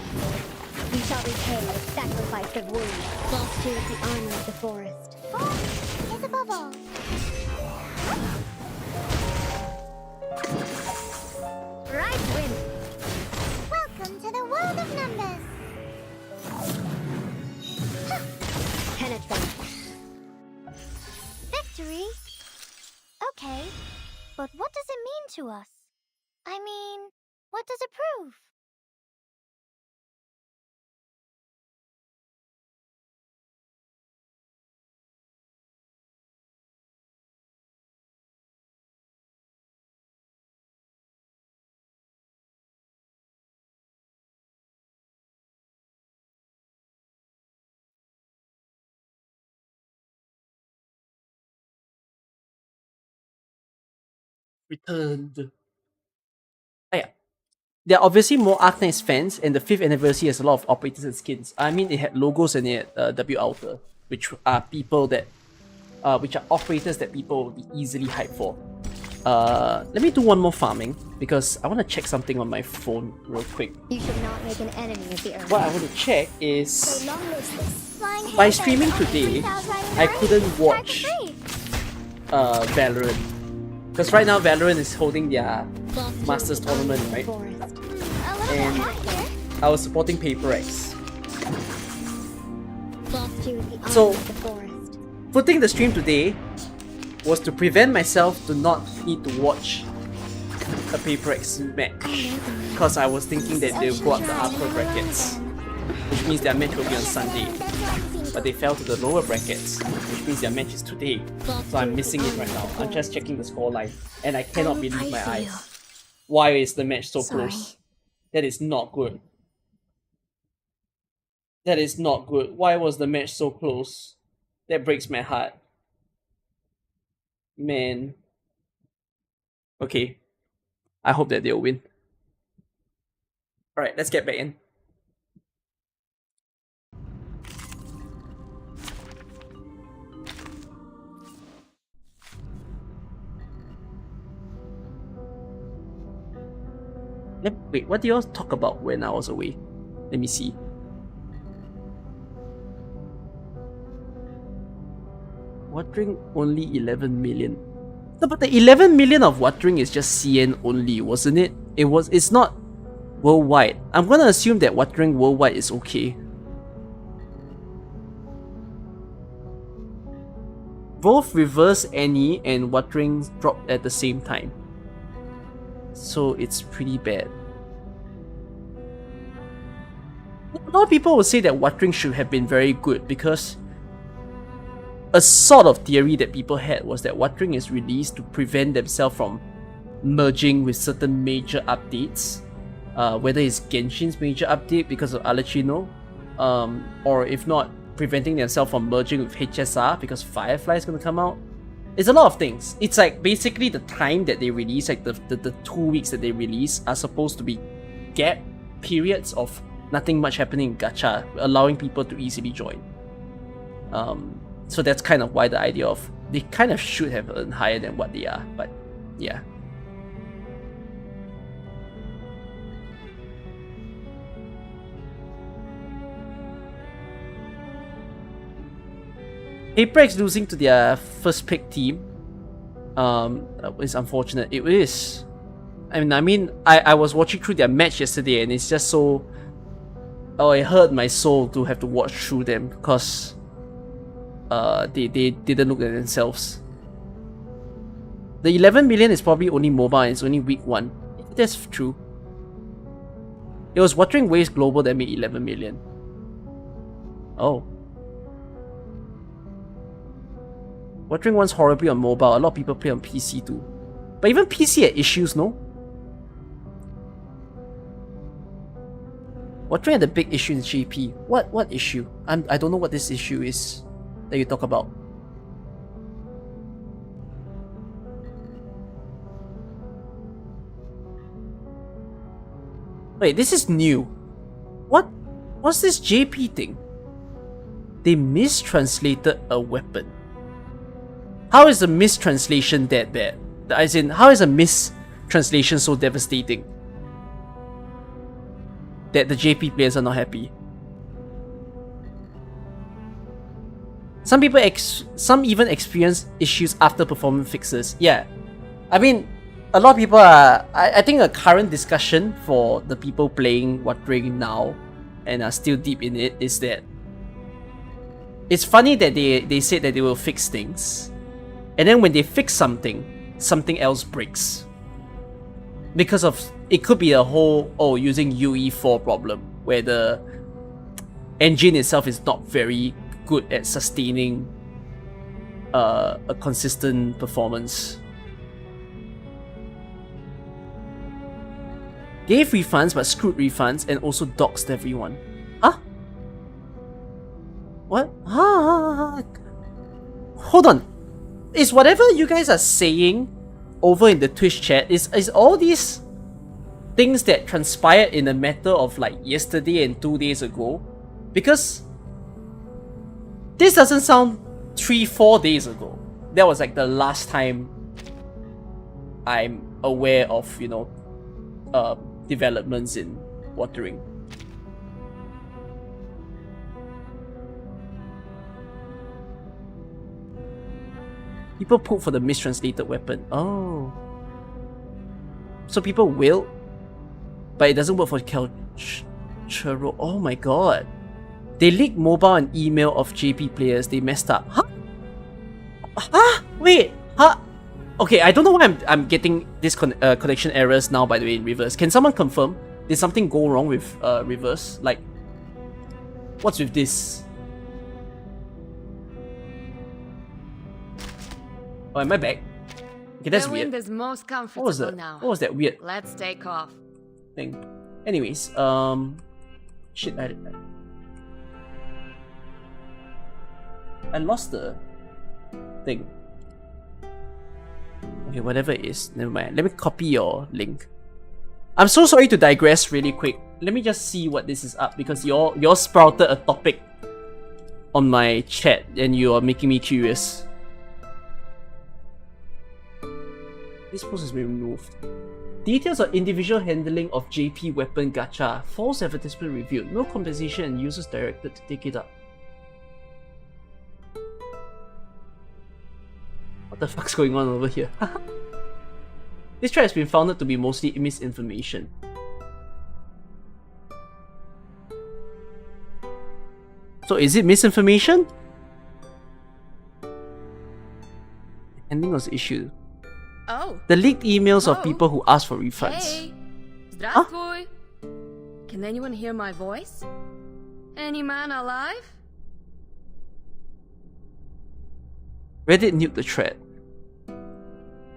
You shall repay with sacrifice of wounds. Lost you with the army of the forest. Oh, it's a bubble. Right wind. Welcome to the world of numbers. Penetrate. Victory? Okay, but what does it mean to us? I mean, what does it prove? Returned. Oh, yeah. There are obviously more Arcane fans, and the 5th anniversary has a lot of operators and skins. I mean, it had logos and it had W Alter, which are people that, which are operators that people will be easily hyped for. Let me do one more farming because I want to check something on my phone real quick. You should not make an enemy of the earth. What I want to check is by streaming today, I couldn't watch Valorant. Because right now Valorant is holding their Masters tournament, right? And I was supporting Paper X. So, putting the stream today was to prevent myself to not need to watch a Paper X match. Because I was thinking that they'll go up the upper brackets, which means their match will be on Sunday. But they fell to the lower brackets, which means their match is today. So I'm missing it right now. I'm just checking the scoreline, and I cannot believe my eyes. Why is the match so close? That is not good. That is not good. Why was the match so close? That breaks my heart. Man. Okay. I hope that they'll win. Alright, let's get back in. Wait, what did you all talk about when I was away? Let me see. Watering only 11 million. No, but the 11 million of Watering is just CN only, wasn't it? It's not worldwide. I'm gonna assume that watering worldwide is okay. Both reverse any and watering dropped at the same time, so it's pretty bad. A lot of people will say that watering should have been very good because a sort of theory that people had was that watering is released to prevent themselves from merging with certain major updates, whether it's Genshin's major update because of Alechino, or if not, preventing themselves from merging with HSR because Firefly is going to come out. It's a lot of things. It's like basically the time that they release, like the 2 weeks that they release are supposed to be gap periods of nothing much happening in gacha, allowing people to easily join. So that's kind of why the idea of they kind of should have earned higher than what they are, but yeah. Apex losing to their first pick team is unfortunate. It is. I mean, I was watching through their match yesterday and it's just so... Oh, it hurt my soul to have to watch through them because they didn't look at themselves. The 11 million is probably only mobile and it's only week 1. That's true. It was Watering Waves Global that made 11 million. Oh. Watering one's horribly on mobile. A lot of people play on PC too. But even PC had issues, no? Watering had a big issue in JP. What issue? I don't know what this issue is that you talk about. Wait, this is new. What's this JP thing? They mistranslated a weapon. How is a mistranslation that bad? As in, how is a mistranslation so devastating that the JP players are not happy? Some people, some even experience issues after performance fixes. Yeah, I mean, a lot of people are. I think a current discussion for the people playing Watering now and are still deep in it is that it's funny that they said that they will fix things. And then when they fix something, something else breaks. Because of, it could be a whole, using UE4 problem, where the engine itself is not very good at sustaining a consistent performance. Gave refunds but screwed refunds and also doxed everyone. Huh? What? Hold on. Is whatever you guys are saying over in the Twitch chat, is all these things that transpired in a matter of like yesterday and 2 days ago? Because this doesn't sound 3-4 days ago. That was like the last time I'm aware of, developments in Watering. People poop for the mistranslated weapon. Oh. So people will, but it doesn't work for Churro. Oh my god. They leaked mobile and email of JP players. They messed up. Huh? Huh? Wait. Huh? Okay, I don't know why I'm getting this connection errors now, by the way, in reverse. Can someone confirm? Did something go wrong with reverse? Like, what's with this? Oh, am I back? Okay, that's the weird. wind is most comfortable What was that? now. What was that weird Let's take off. thing? Anyways, shit, I lost the thing. Okay, whatever it is, never mind. Let me copy your link. I'm so sorry to digress really quick. Let me just see what this is up because y'all sprouted a topic on my chat and you are making me curious. This post has been removed. Details of individual handling of JP weapon gacha. False advertisement revealed. No compensation and users directed to take it up. What the fuck's going on over here? This thread has been found to be mostly misinformation. So is it misinformation? Ending was issued. Oh. The leaked emails of people who asked for refunds. Hey. Здравствуй. Can anyone hear my voice? Any man alive? Reddit nuked the thread.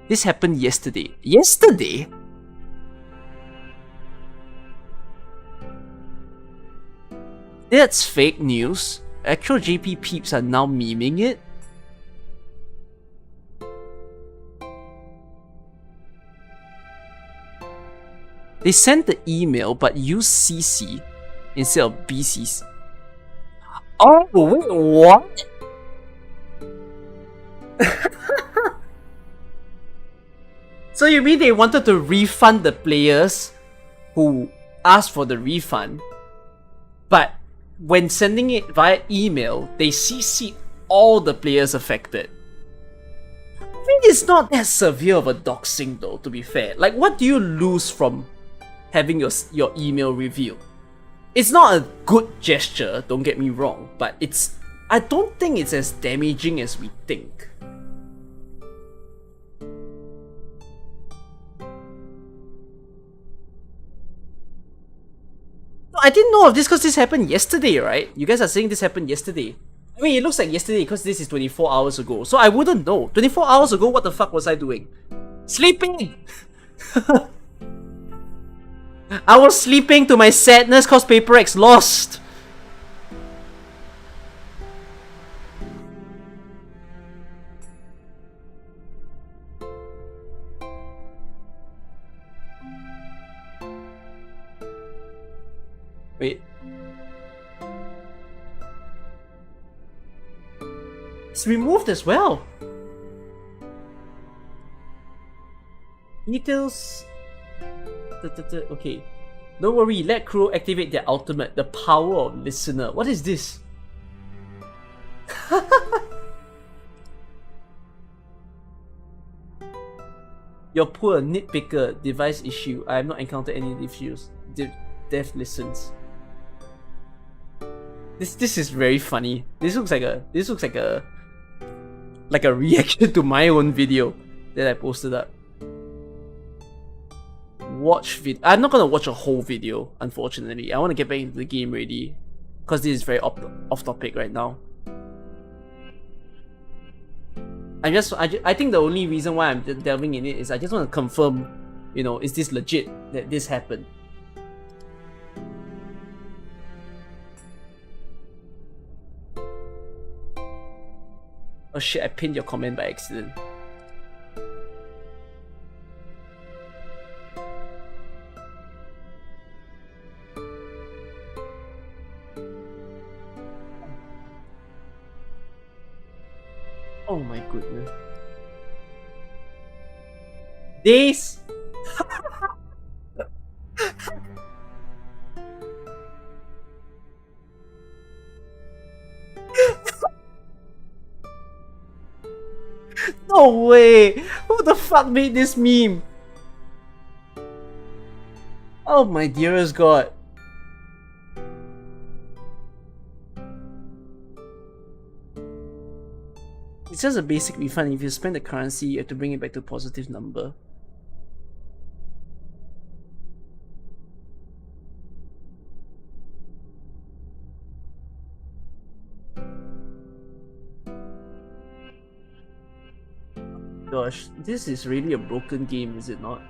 This happened yesterday. Yesterday? That's fake news. Actual JP peeps are now memeing it. They sent the email but used CC instead of BCC. Oh, wait, what? So you mean they wanted to refund the players who asked for the refund, but when sending it via email, they CC'd all the players affected? I mean, it's not that severe of a doxing though, to be fair. Like, what do you lose from having your email revealed? It's not a good gesture, don't get me wrong, but I don't think it's as damaging as we think. I didn't know of this because this happened yesterday, right? You guys are saying this happened yesterday. I mean, it looks like yesterday because this is 24 hours ago. So I wouldn't know. 24 hours ago, what the fuck was I doing? Sleeping! I was sleeping to my sadness cause Paper X lost. Wait. It's removed as well. Details. Okay. Don't worry, let crew activate their ultimate, the power of listener. What is this? Your poor nitpicker device issue. I have not encountered any issues. Dev listens. This is very funny. This looks like a reaction to my own video that I posted up. Watch video. I'm not gonna watch a whole video, unfortunately. I want to get back into the game already, because this is very off topic right now. I think the only reason why I'm delving in it is I just want to confirm, you know, is this legit that this happened? Oh shit, I pinned your comment by accident. Oh my goodness. This. No way! Who the fuck made this meme? Oh my dearest god. It's just a basic refund. If you spend the currency, you have to bring it back to a positive number. Gosh, this is really a broken game, is it not?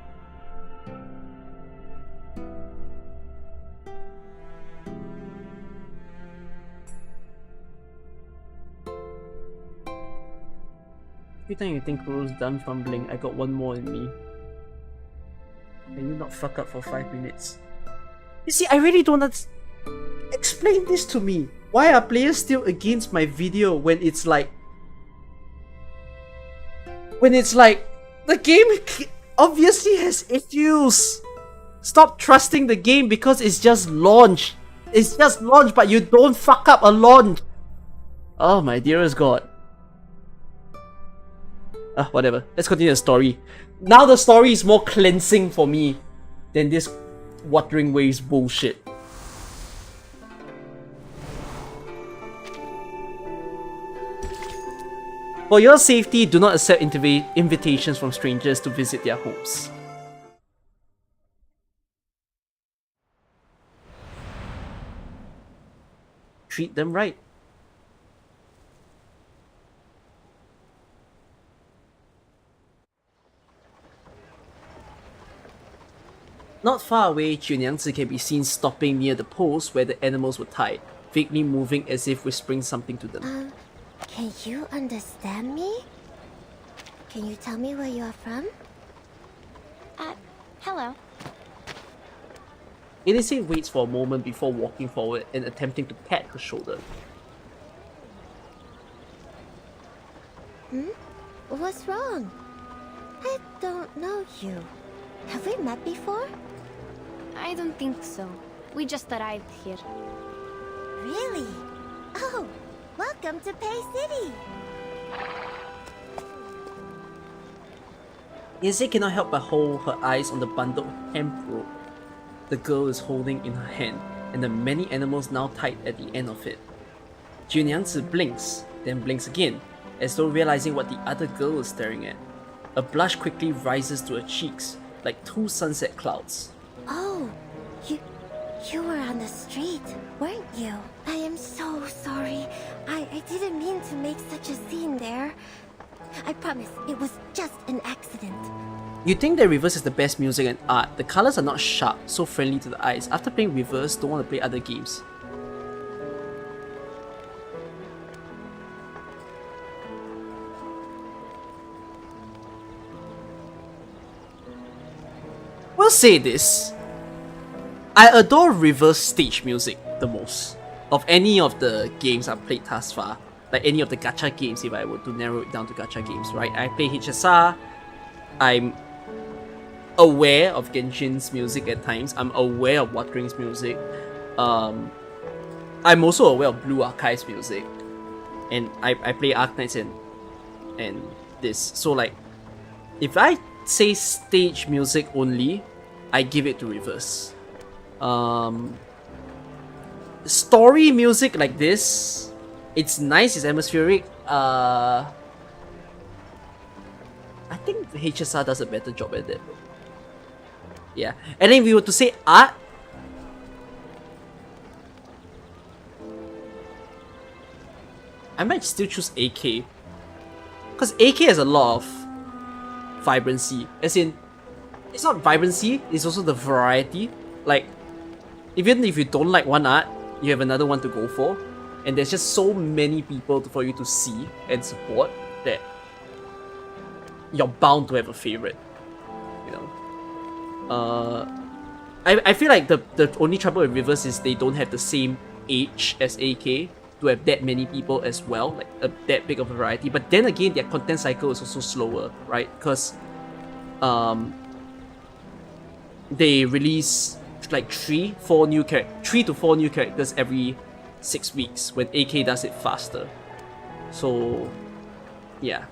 Every time you think Kuro's done fumbling, I got one more in me. Can you not fuck up for 5 minutes? You see, I really don't explain this to me. Why are players still against my video when it's like... the game obviously has issues. Stop trusting the game because it's just launched. It's just launched, but you don't fuck up a launch. Oh my dearest god. Whatever. Let's continue the story. Now the story is more cleansing for me than this Wuthering Waves bullshit. For your safety, do not accept invitations from strangers to visit their homes. Treat them right. Not far away, Niangzi can be seen stopping near the post where the animals were tied, vaguely moving as if whispering something to them. Can you understand me? Can you tell me where you are from? Hello. Elise waits for a moment before walking forward and attempting to pat her shoulder. What's wrong? I don't know you. Have we met before? I don't think so. We just arrived here. Really? Oh, welcome to Pay City! Elise cannot help but hold her eyes on the bundle of hemp rope the girl is holding in her hand, and the many animals now tied at the end of it. Niangzi blinks, then blinks again, as though realizing what the other girl is staring at. A blush quickly rises to her cheeks, like two sunset clouds. Oh, you were on the street, weren't you? I am so sorry. I didn't mean to make such a scene there. I promise, it was just an accident. You think that Reverse is the best music and art. The colors are not sharp, so friendly to the eyes. After playing Reverse, don't want to play other games. We'll say this. I adore Reverse stage music the most. Of any of the games I've played thus far. Like any of the gacha games, if I were to narrow it down to gacha games, right? I play HSR. I'm aware of Genshin's music at times. I'm aware of Wuthering's music. I'm also aware of Blue Archive's music. And I play Arknights and this. So like, if I say stage music only, I give it to Reverse. Story music like this, it's nice, it's atmospheric. I think HSR does a better job at that. Yeah, and then if we were to say art, I might still choose AK. Because AK has a lot of vibrancy. As in, it's not vibrancy, it's also the variety. Like, even if you don't like one art, you have another one to go for. And there's just so many people for you to see and support that you're bound to have a favorite. You know? I feel like the only trouble with Reverse is they don't have the same age as AK to have that many people as well, like that big of a variety. But then again, their content cycle is also slower, right? Because they release like 3 to 4 new characters every 6 weeks, when AK does it faster. So yeah.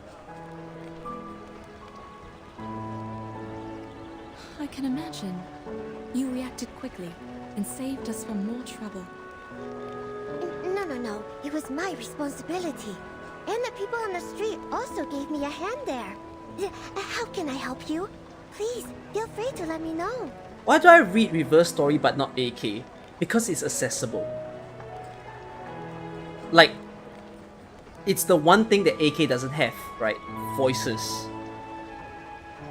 I can imagine. You reacted quickly and saved us from more trouble. No. It was my responsibility. And the people on the street also gave me a hand there. How can I help you? Please, feel free to let me know. Why do I read Reverse Story but not AK? Because it's accessible. Like, it's the one thing that AK doesn't have, right? Voices.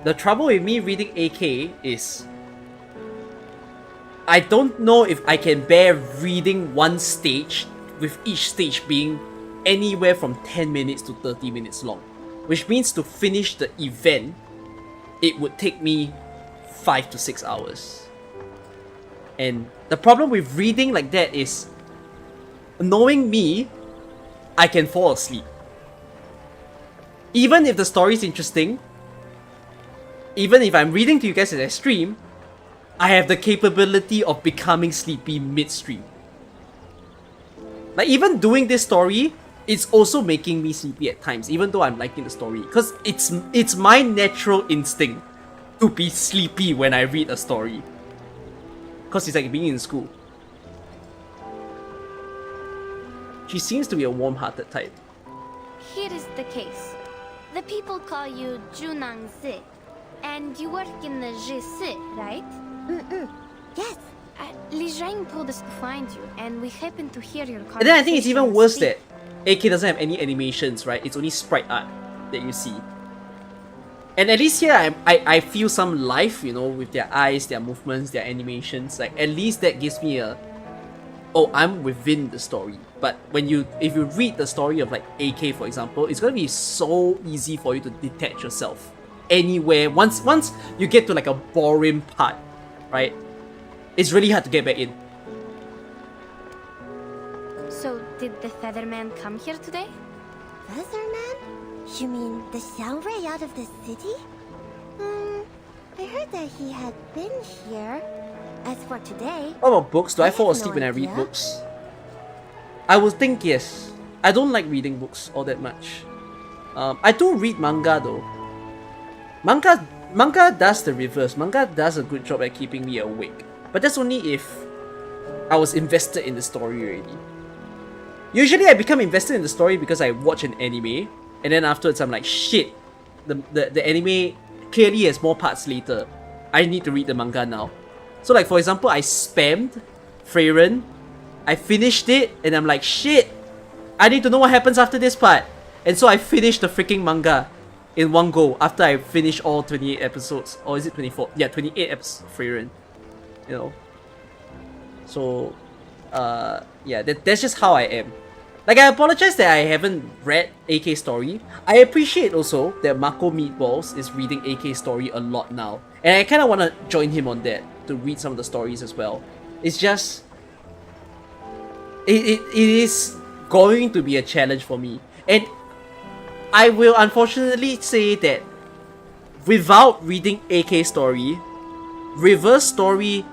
The trouble with me reading AK is I don't know if I can bear reading one stage, with each stage being anywhere from 10 minutes to 30 minutes long. Which means to finish the event, it would take me 5 to 6 hours. And the problem with reading like that is, knowing me, I can fall asleep. Even if the story is interesting, even if I'm reading to you guys as I stream, I have the capability of becoming sleepy mid-stream. Like, even doing this story, it's also making me sleepy at times, even though I'm liking the story. Because it's my natural instinct to be sleepy when I read a story. Because it's like being in school. She seems to be a warm-hearted type. Here is the case. The people call you Niangzi, and you work in the Jisi, right? Yes. Li Zhang told us to find you, and we happened to hear your conversation. And then I think it's even worse that AK doesn't have any animations, right? It's only sprite art that you see. And at least here, I feel some life, you know, with their eyes, their movements, their animations. Like, at least that gives me a... Oh, I'm within the story. But if you read the story of, like, AK, for example, it's gonna be so easy for you to detach yourself anywhere. Once you get to, like, a boring part, right? It's really hard to get back in. So, did the featherman come here today? Featherman? You mean the Xiangri out of the city? I heard that he had been here. As for today... What about books? Do I fall have asleep no when I read idea. books? I would think yes. I don't like reading books all that much. I do read manga though. Manga does the reverse. Manga does a good job at keeping me awake. But that's only if I was invested in the story already. Usually I become invested in the story because I watch an anime, and then afterwards I'm like, shit, the anime clearly has more parts later. I need to read the manga now. So like, for example, I spammed Freyren, I finished it, and I'm like, shit, I need to know what happens after this part. And so I finished the freaking manga in one go after I finished all 28 episodes. Or is it 24? Yeah, 28 episodes of Freyren. You know. So, yeah, that's just how I am. Like, I apologize that I haven't read AK story. I appreciate also that Mako Meatballs is reading AK story a lot now. And I kind of want to join him on that, to read some of the stories as well. It's just... It is going to be a challenge for me. And I will unfortunately say that without reading AK story, reverse story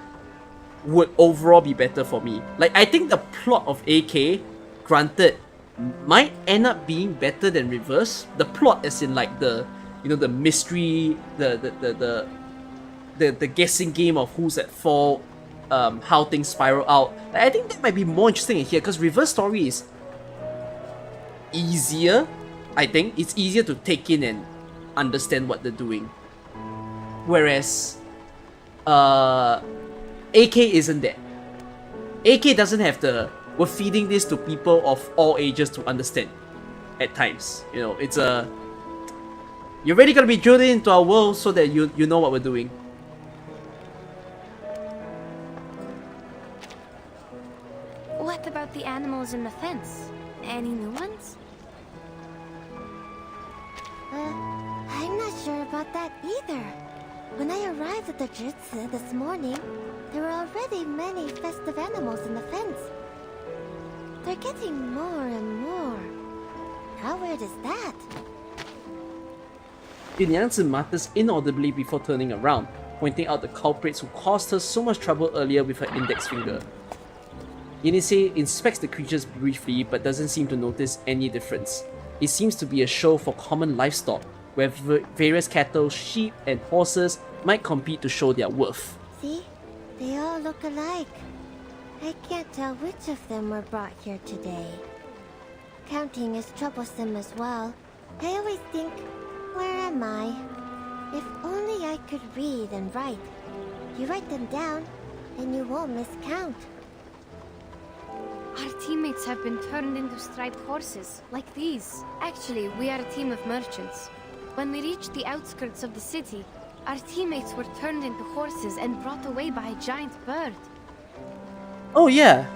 would overall be better for me. Like, I think the plot of AK, granted, might end up being better than reverse. The plot as in like the, you know, the mystery, the guessing game of who's at fault, how things spiral out. Like, I think that might be more interesting in here because reverse story is easier. I think it's easier to take in and understand what they're doing. Whereas AK isn't that. AK doesn't have the, we're feeding this to people of all ages to understand at times. You know, it's a, you're really gonna be drilled into our world so that you know what we're doing. What about the animals in the fence? Any new ones? I'm not sure about that either. When I arrived at the Jutsu this morning, there were already many festive animals in the fence. They're getting more and more. How weird is that? Niangzi mutters inaudibly before turning around, pointing out the culprits who caused her so much trouble earlier with her index finger. Yenisei inspects the creatures briefly but doesn't seem to notice any difference. It seems to be a show for common livestock, where various cattle, sheep, and horses might compete to show their worth. See? They all look alike. I can't tell which of them were brought here today. Counting is troublesome as well. I always think, where am I? If only I could read and write. You write them down, and you won't miscount. Our teammates have been turned into striped horses, like these. Actually, we are a team of merchants. When we reached the outskirts of the city, our teammates were turned into horses and brought away by a giant bird. Oh yeah.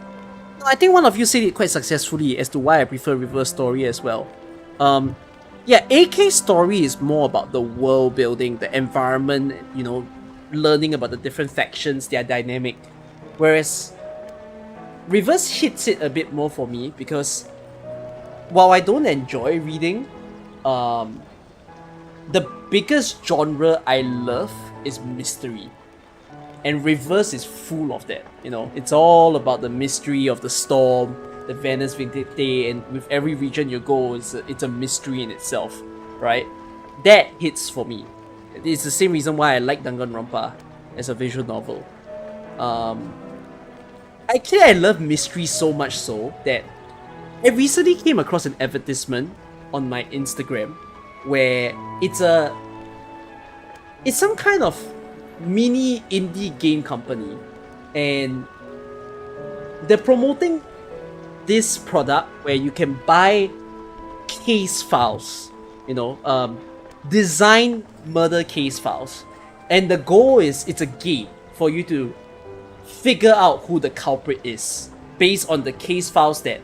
I think one of you said it quite successfully as to why I prefer reverse story as well. Yeah, AK story is more about the world building, the environment, you know, learning about the different factions, their dynamic. Whereas reverse hits it a bit more for me because while I don't enjoy reading, the biggest genre I love is mystery. And reverse is full of that, you know. It's all about the mystery of the storm, the Venus Vindicte, and with every region you go, it's a mystery in itself, right? That hits for me. It's the same reason why I like Danganronpa as a visual novel. Actually, I love mystery so much so that I recently came across an advertisement on my Instagram where it's some kind of mini indie game company, and they're promoting this product where you can buy case files, you know, design murder case files, and the goal is it's a game for you to figure out who the culprit is based on the case files that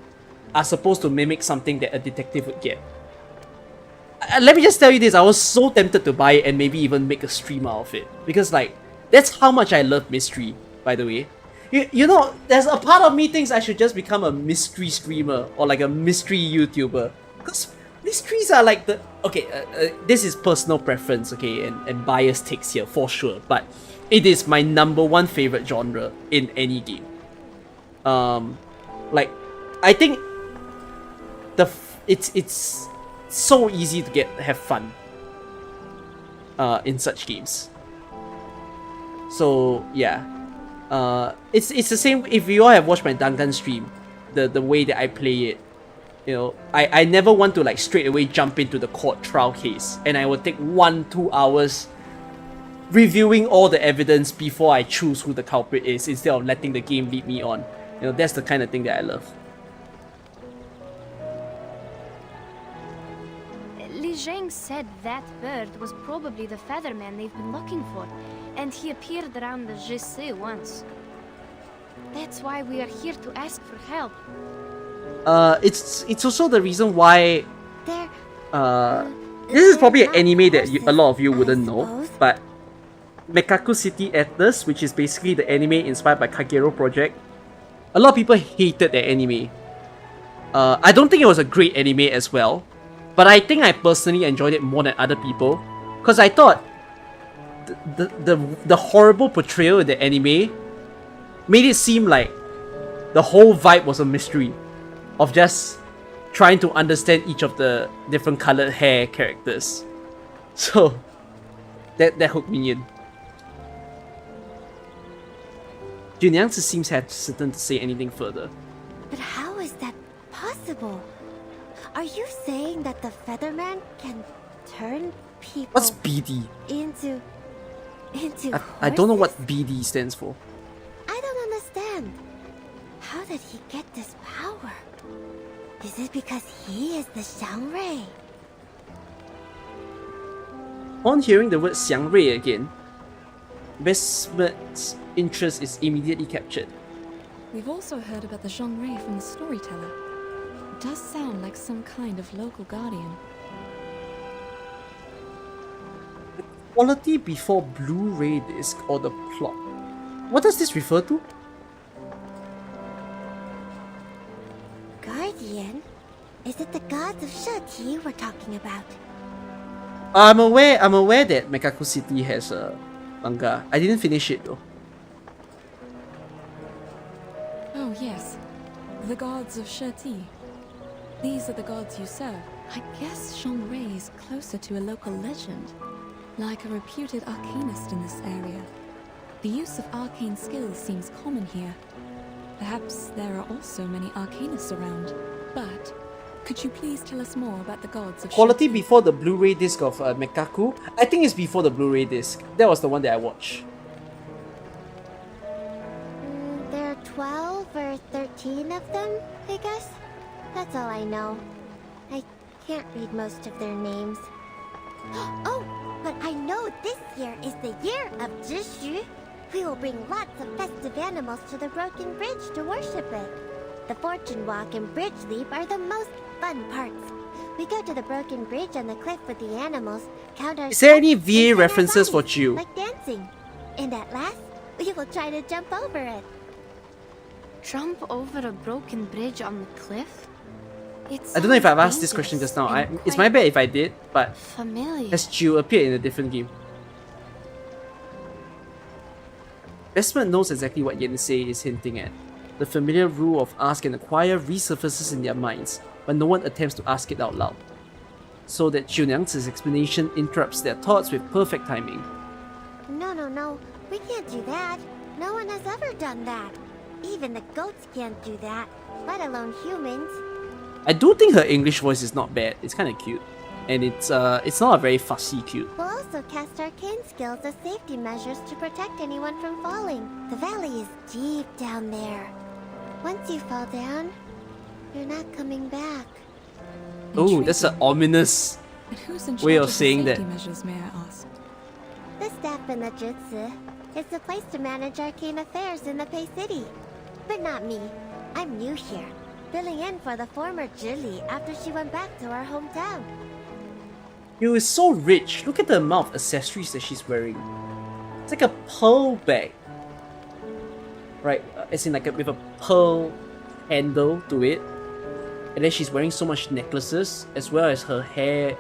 are supposed to mimic something that a detective would get. Let me just tell you this, I was so tempted to buy it and maybe even make a stream out of it, because like, that's how much I love mystery, by the way. You know, there's a part of me thinks I should just become a mystery streamer or like a mystery YouTuber, because mysteries are like the... Okay, this is personal preference, okay, and bias takes here, for sure, but it is my #1 favorite genre in any game. Like, I think it's so easy to have fun in such games. So yeah, it's the same. If you all have watched my Dangan stream, the way that I play it, you know, I never want to like straight away jump into the court trial case, and I will take 1-2 hours reviewing all the evidence before I choose who the culprit is, instead of letting the game lead me on. You know, that's the kind of thing that I love. Li Zheng said that bird was probably the featherman they've been looking for, and he appeared around the Jesse once. That's why we are here to ask for help. It's also the reason why this is probably an anime that a lot of you wouldn't know, but Mekaku City Atlas, which is basically the anime inspired by Kagero Project, a lot of people hated that anime. I don't think it was a great anime as well, but I think I personally enjoyed it more than other people, because I thought the horrible portrayal in the anime made it seem like the whole vibe was a mystery of just trying to understand each of the different colored hair characters. So that hooked me in. Niangzi seems hesitant to say anything further. But how is that possible? Are you saying that the featherman can turn people... What's BD? Into I don't know what BD stands for. I don't understand. How did he get this power? Is it because he is the Xiangrui? On hearing the word Xiangrui again, Besmet's interest is immediately captured. We've also heard about the Xiangrui from the storyteller. It does sound like some kind of local guardian. The quality before Blu-ray disc or the plot. What does this refer to? Guardian? Is it the gods of Sheti we're talking about? I'm aware that Mekaku City has a manga. I didn't finish it though. Oh yes, the gods of Sheti. These are the gods you serve. I guess Xiangrui is closer to a local legend, like a reputed arcanist in this area. The use of arcane skills seems common here. Perhaps there are also many arcanists around. But could you please tell us more about the gods of Quality Sheti? before the Blu-ray disc of Mekaku? I think it's before the Blu-ray disc. That was the one that I watched. There are 12 or 13 of them, I guess? That's all I know. I can't read most of their names. Oh, but I know this year is the year of Jishu. We will bring lots of festive animals to the Broken Bridge to worship it. The Fortune Walk and Bridge Leap are the most fun parts. We go to the Broken Bridge on the cliff with the animals, count our... Is there any steps, VA and our references for bodies, Chiu? like dancing. And at last, we will try to jump over it. Jump over a broken bridge on the cliff? I don't know if I've asked this question just now. It's my bad if I did, but familiar. has Chiu appeared in a different game? Besmet knows exactly what Yensei is hinting at. The familiar rule of ask and acquire resurfaces in their minds, but no one attempts to ask it out loud. So that Niangzi's explanation interrupts their thoughts with perfect timing. No. We can't do that. No one has ever done that. Even the goats can't do that, let alone humans. I do think her English voice is not bad. It's kind of cute. And it's not a very fussy cute. We'll also cast arcane skills as safety measures to protect anyone from falling. The valley is deep down there. Once you fall down, you're not coming back. Oh, that's an ominous way of saying that. Measures, may I ask? The staff in the Jutsu. It's the place to manage arcane affairs in the Pei City. But not me. I'm new here, filling in for the former Julie after she went back to our hometown. You is so rich. Look at the amount of accessories that she's wearing. It's like a pearl bag. Right, as in like with a pearl handle to it. And then she's wearing so much necklaces, as well as her hair.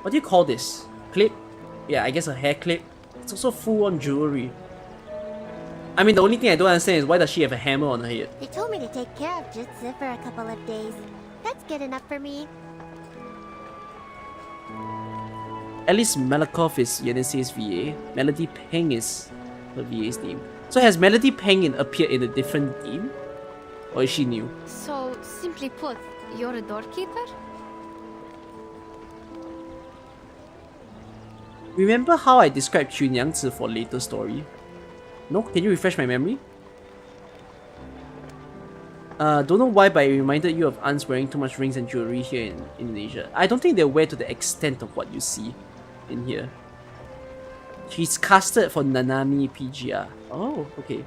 What do you call this? Clip? Yeah, I guess a hair clip. It's also full on jewelry. I mean, the only thing I don't understand is why does she have a hammer on her head? They told me to take care of Jutsu for a couple of days. That's good enough for me. At least Malakoff is Yenese's VA. Melody Peng is her VA's name. So has Melody Peng appeared in a different game? Or is she new? So, simply put, you're a doorkeeper? Remember how I described Niangzi for later story? No? Can you refresh my memory? Don't know why, but I reminded you of aunts wearing too much rings and jewelry here in Indonesia. I don't think they wear to the extent of what you see in here. She's casted for Nanami PGR. Oh, okay.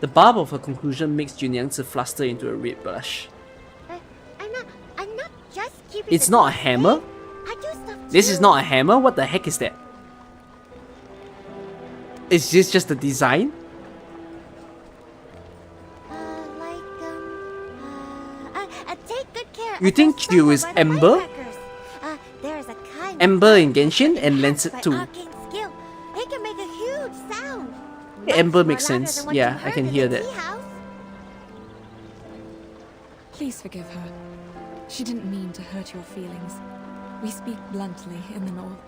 The barb of her conclusion makes Niangzi fluster into a red blush. I'm not just keeping. It's not a hammer? I do stuff too. This is not a hammer? What the heck is that? Is this just the design? Take good care. You think Q is Ember? There's a kind Ember in Genshin and Lancet too. arcane skill. It can make a huge sound. Ember makes sense. Yeah, I can hear that. Please forgive her. She didn't mean to hurt your feelings. We speak bluntly in the north.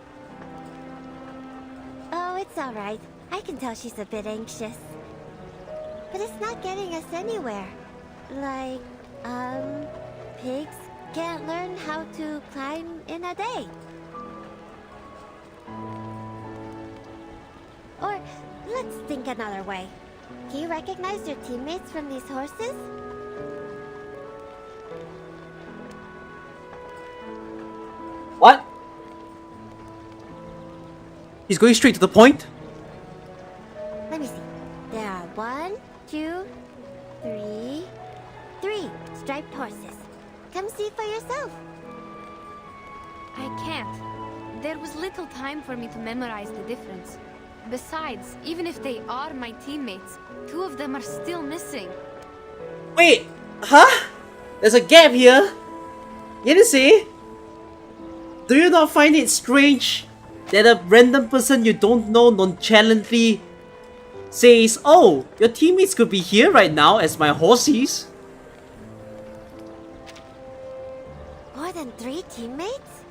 Oh, it's alright. I can tell she's a bit anxious. But it's not getting us anywhere. Like, pigs can't learn how to climb in a day. Or, let's think another way. Can you recognize your teammates from these horses? What? He's going straight to the point? Let me see. There are 1, 2, 3 striped horses. Come see for yourself. I can't. There was little time for me to memorize the difference. Besides, even if they are my teammates, 2 of them are still missing. Wait, huh? There's a gap here. Yenese? Do you not find it strange that a random person you don't know nonchalantly says, oh, your teammates could be here right now as my horsies? More than 3 teammates?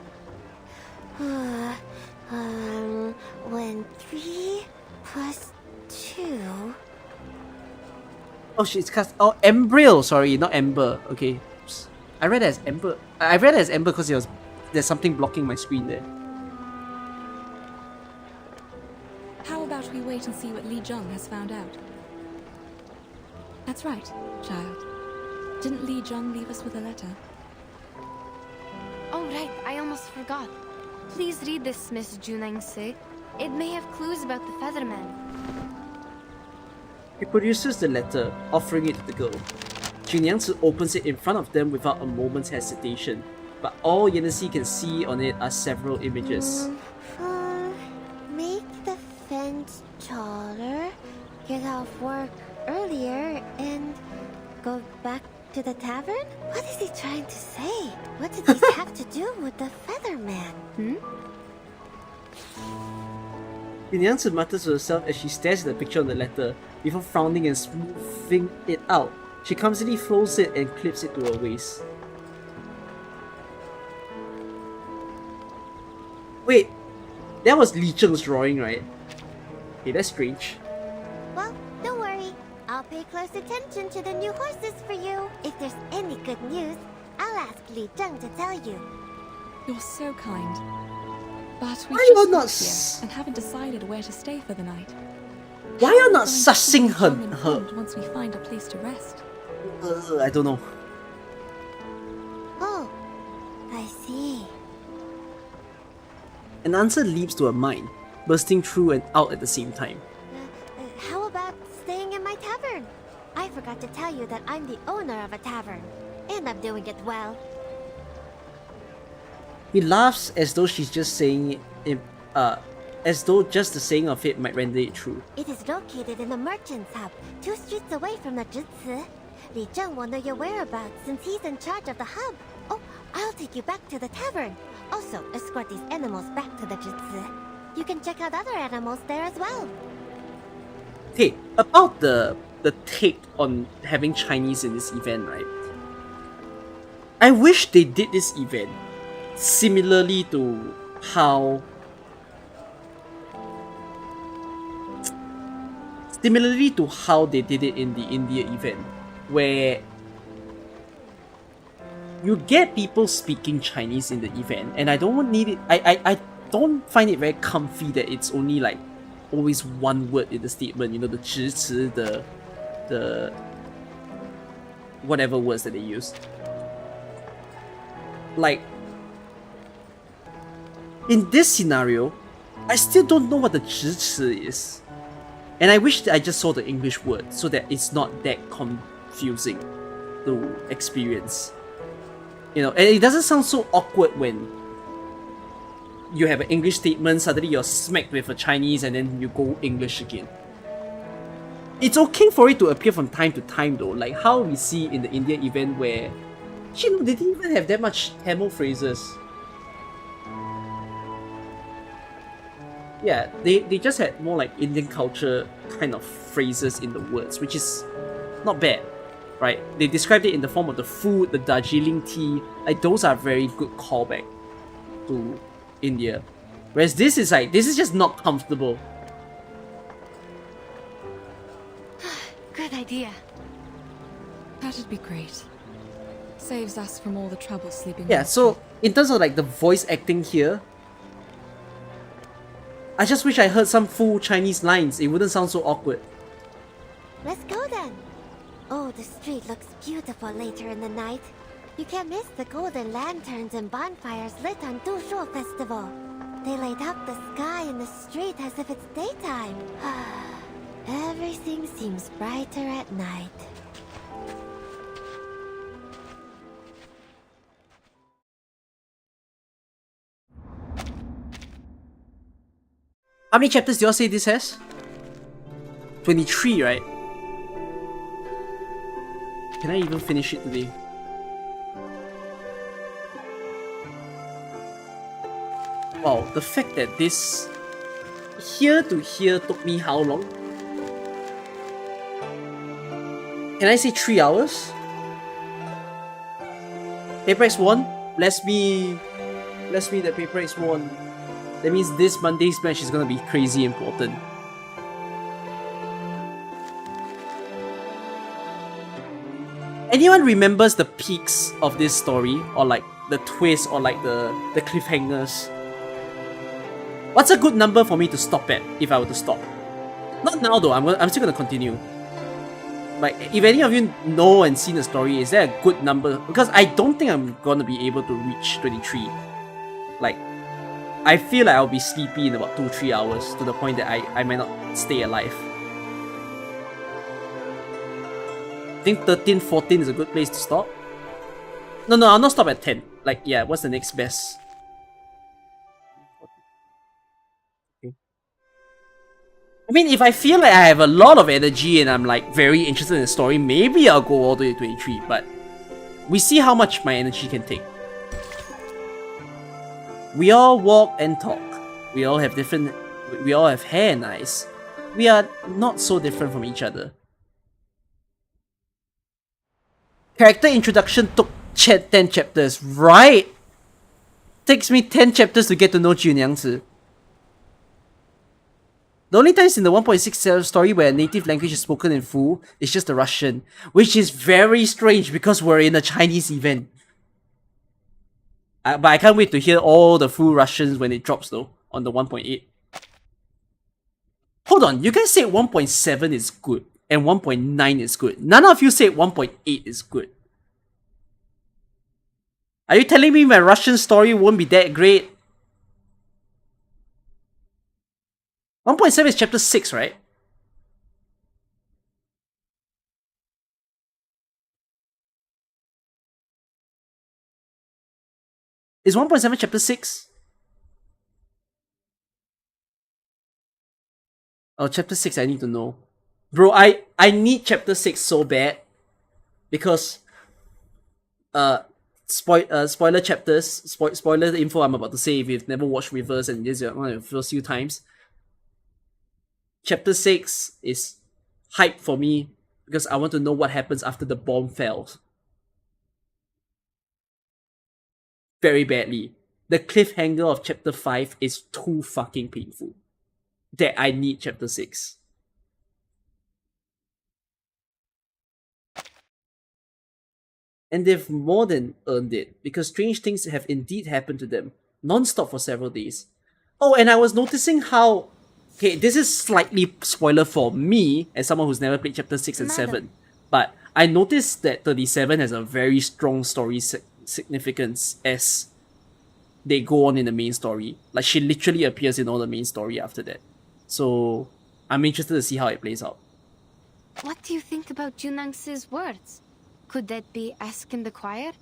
When 3 plus 2... Oh, she's cast. Oh, Embryo. Sorry, not Ember. Okay. Oops. I read it as Ember. I read it as Ember because there's something blocking my screen there. How about we wait and see what Li Jung has found out? That's right, child. Didn't Li Jung leave us with a letter? Oh right, I almost forgot. Please read this, Miss Niangzi. It may have clues about the featherman. He produces the letter, offering it to the girl. Niangzi opens it in front of them without a moment's hesitation, but all Yenese can see on it are several images. Make the fence taller, get off work earlier, and go back to the tavern? What is he trying to say? What did these have to do with the featherman? Niangzi mutters to herself as she stares at the picture on the letter, before frowning and smoothing it out. She clumsily folds it and clips it to her waist. Wait, that was Li Zheng's drawing, right? Okay, that's strange. Well, don't worry. I'll pay close attention to the new horses for you. If there's any good news, I'll ask Li Zheng to tell you. You're so kind. But we Why you're just not got here and haven't decided where to stay for the night. Why are you not Going to see sussing the her? Charming Pond once we find a place to rest. I don't know. Oh, I see. An answer leaps to her mind, bursting through and out at the same time. How about staying in my tavern? I forgot to tell you that I'm the owner of a tavern, and I'm doing it well. He laughs as though she's just saying it, as though just the saying of it might render it true. It is located in the merchant's hub, 2 streets away from the Zhici. Li Zheng will know your whereabouts since he's in charge of the hub. Oh, I'll take you back to the tavern. Also, escort these animals back to the Zhici. You can check out other animals there as well. Hey, about the take on having Chinese in this event, right? I wish they did this event similarly to how they did it in the India event, where you get people speaking Chinese in the event, and I don't need it. I don't find it very comfy that it's only like always one word in the statement. You know, the 支持, the whatever words that they use. Like in this scenario, I still don't know what the 支持 is, and I wish that I just saw the English word so that it's not that confusing to experience. You know, and it doesn't sound so awkward when you have an English statement, suddenly you're smacked with a Chinese, and then you go English again. It's okay for it to appear from time to time though, like how we see in the Indian event where they didn't even have that much Tamil phrases. Yeah, they just had more like Indian culture kind of phrases in the words, which is not bad, right? They described it in the form of the food, the Darjeeling tea, like those are very good callback to India. Whereas this is just not comfortable. Good idea. That'd be great. Saves us from all the trouble sleeping. Yeah, so in terms of like the voice acting here, I just wish I heard some full Chinese lines. It wouldn't sound so awkward. Let's go then. Oh, the street looks beautiful later in the night. You can't miss the golden lanterns and bonfires lit on Dushuo Festival. They light up the sky and the street as if it's daytime. Everything seems brighter at night. How many chapters do y'all say this has? 23, right? Can I even finish it today? Wow, the fact that this here to here took me how long? Can I say 3 hours? Paper X won? Bless me that Paper X won. That means this Monday's match is gonna be crazy important. Anyone remembers the peaks of this story? Or like the twist or like the cliffhangers? What's a good number for me to stop at if I were to stop? Not now though, I'm still gonna continue. Like, if any of you know and seen the story, is there a good number? Because I don't think I'm gonna be able to reach 23. Like, I feel like I'll be sleepy in about 2-3 hours to the point that I might not stay alive. I think 13, 14 is a good place to stop. No, I'll not stop at 10. Like, yeah, what's the next best? Okay. I mean, if I feel like I have a lot of energy and I'm like very interested in the story, maybe I'll go all the way to 23, but we see how much my energy can take. We all walk and talk. We all have different We all have hair and eyes. We are not so different from each other. Character introduction took 10 chapters, right? Takes me 10 chapters to get to know Niangzi. The only times in the 1.6 story where a native language is spoken in full is just the Russian, which is very strange because we're in a Chinese event. But I can't wait to hear all the full Russians when it drops though, on the 1.8. Hold on, you guys said 1.7 is good, and 1.9 is good. None of you said 1.8 is good. Are you telling me my Russian story won't be that great? 1.7 is chapter 6, right? Is 1.7 chapter 6? Oh, chapter 6 I need to know. Bro, I need chapter 6 so bad. Because spoiler chapters, spoiler info I'm about to say if you've never watched Reverse and this is one of the first few times. Chapter 6 is hype for me because I want to know what happens after the bomb falls. Very badly. The cliffhanger of chapter 5 is too fucking painful. That I need chapter 6. And they've more than earned it because strange things have indeed happened to them, non-stop for several days. Oh, and I was noticing how... Okay, this is slightly spoiler for me as someone who's never played chapter 6 and 7. But I noticed that 37 has a very strong story significance as they go on in the main story. Like, she literally appears in all the main story after that. So, I'm interested to see how it plays out. What do you think about Junang's words? Could that be asking the choir?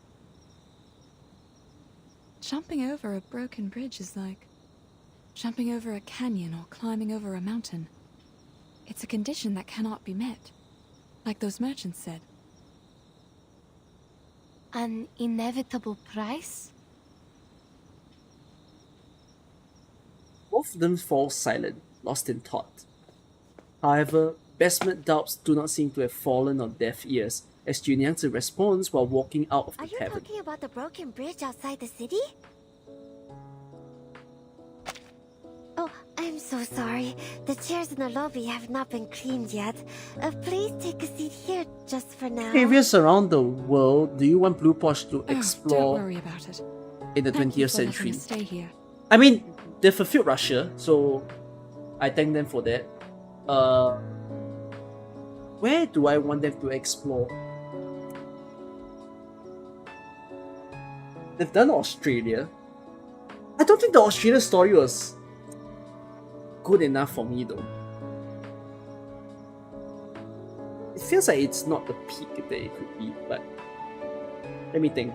Jumping over a broken bridge is like jumping over a canyon or climbing over a mountain. It's a condition that cannot be met, like those merchants said. An inevitable price? Both of them fall silent, lost in thought. However, Besmet doubts do not seem to have fallen on deaf ears, as Niangzi responds while walking out of the tavern. Are you talking about the broken bridge outside the city? Oh, I'm so sorry. The chairs in the lobby have not been cleaned yet. Please take a seat here just for now. Areas around the world do you want Blue Posh to Don't explore worry about it. in the Thank you 20th for letting century? us stay here. I mean, they fulfilled Russia, so I thank them for that. Where do I want them to explore? They've done Australia. I don't think the Australia story was good enough for me though. It feels like it's not the peak that it could be, but let me think.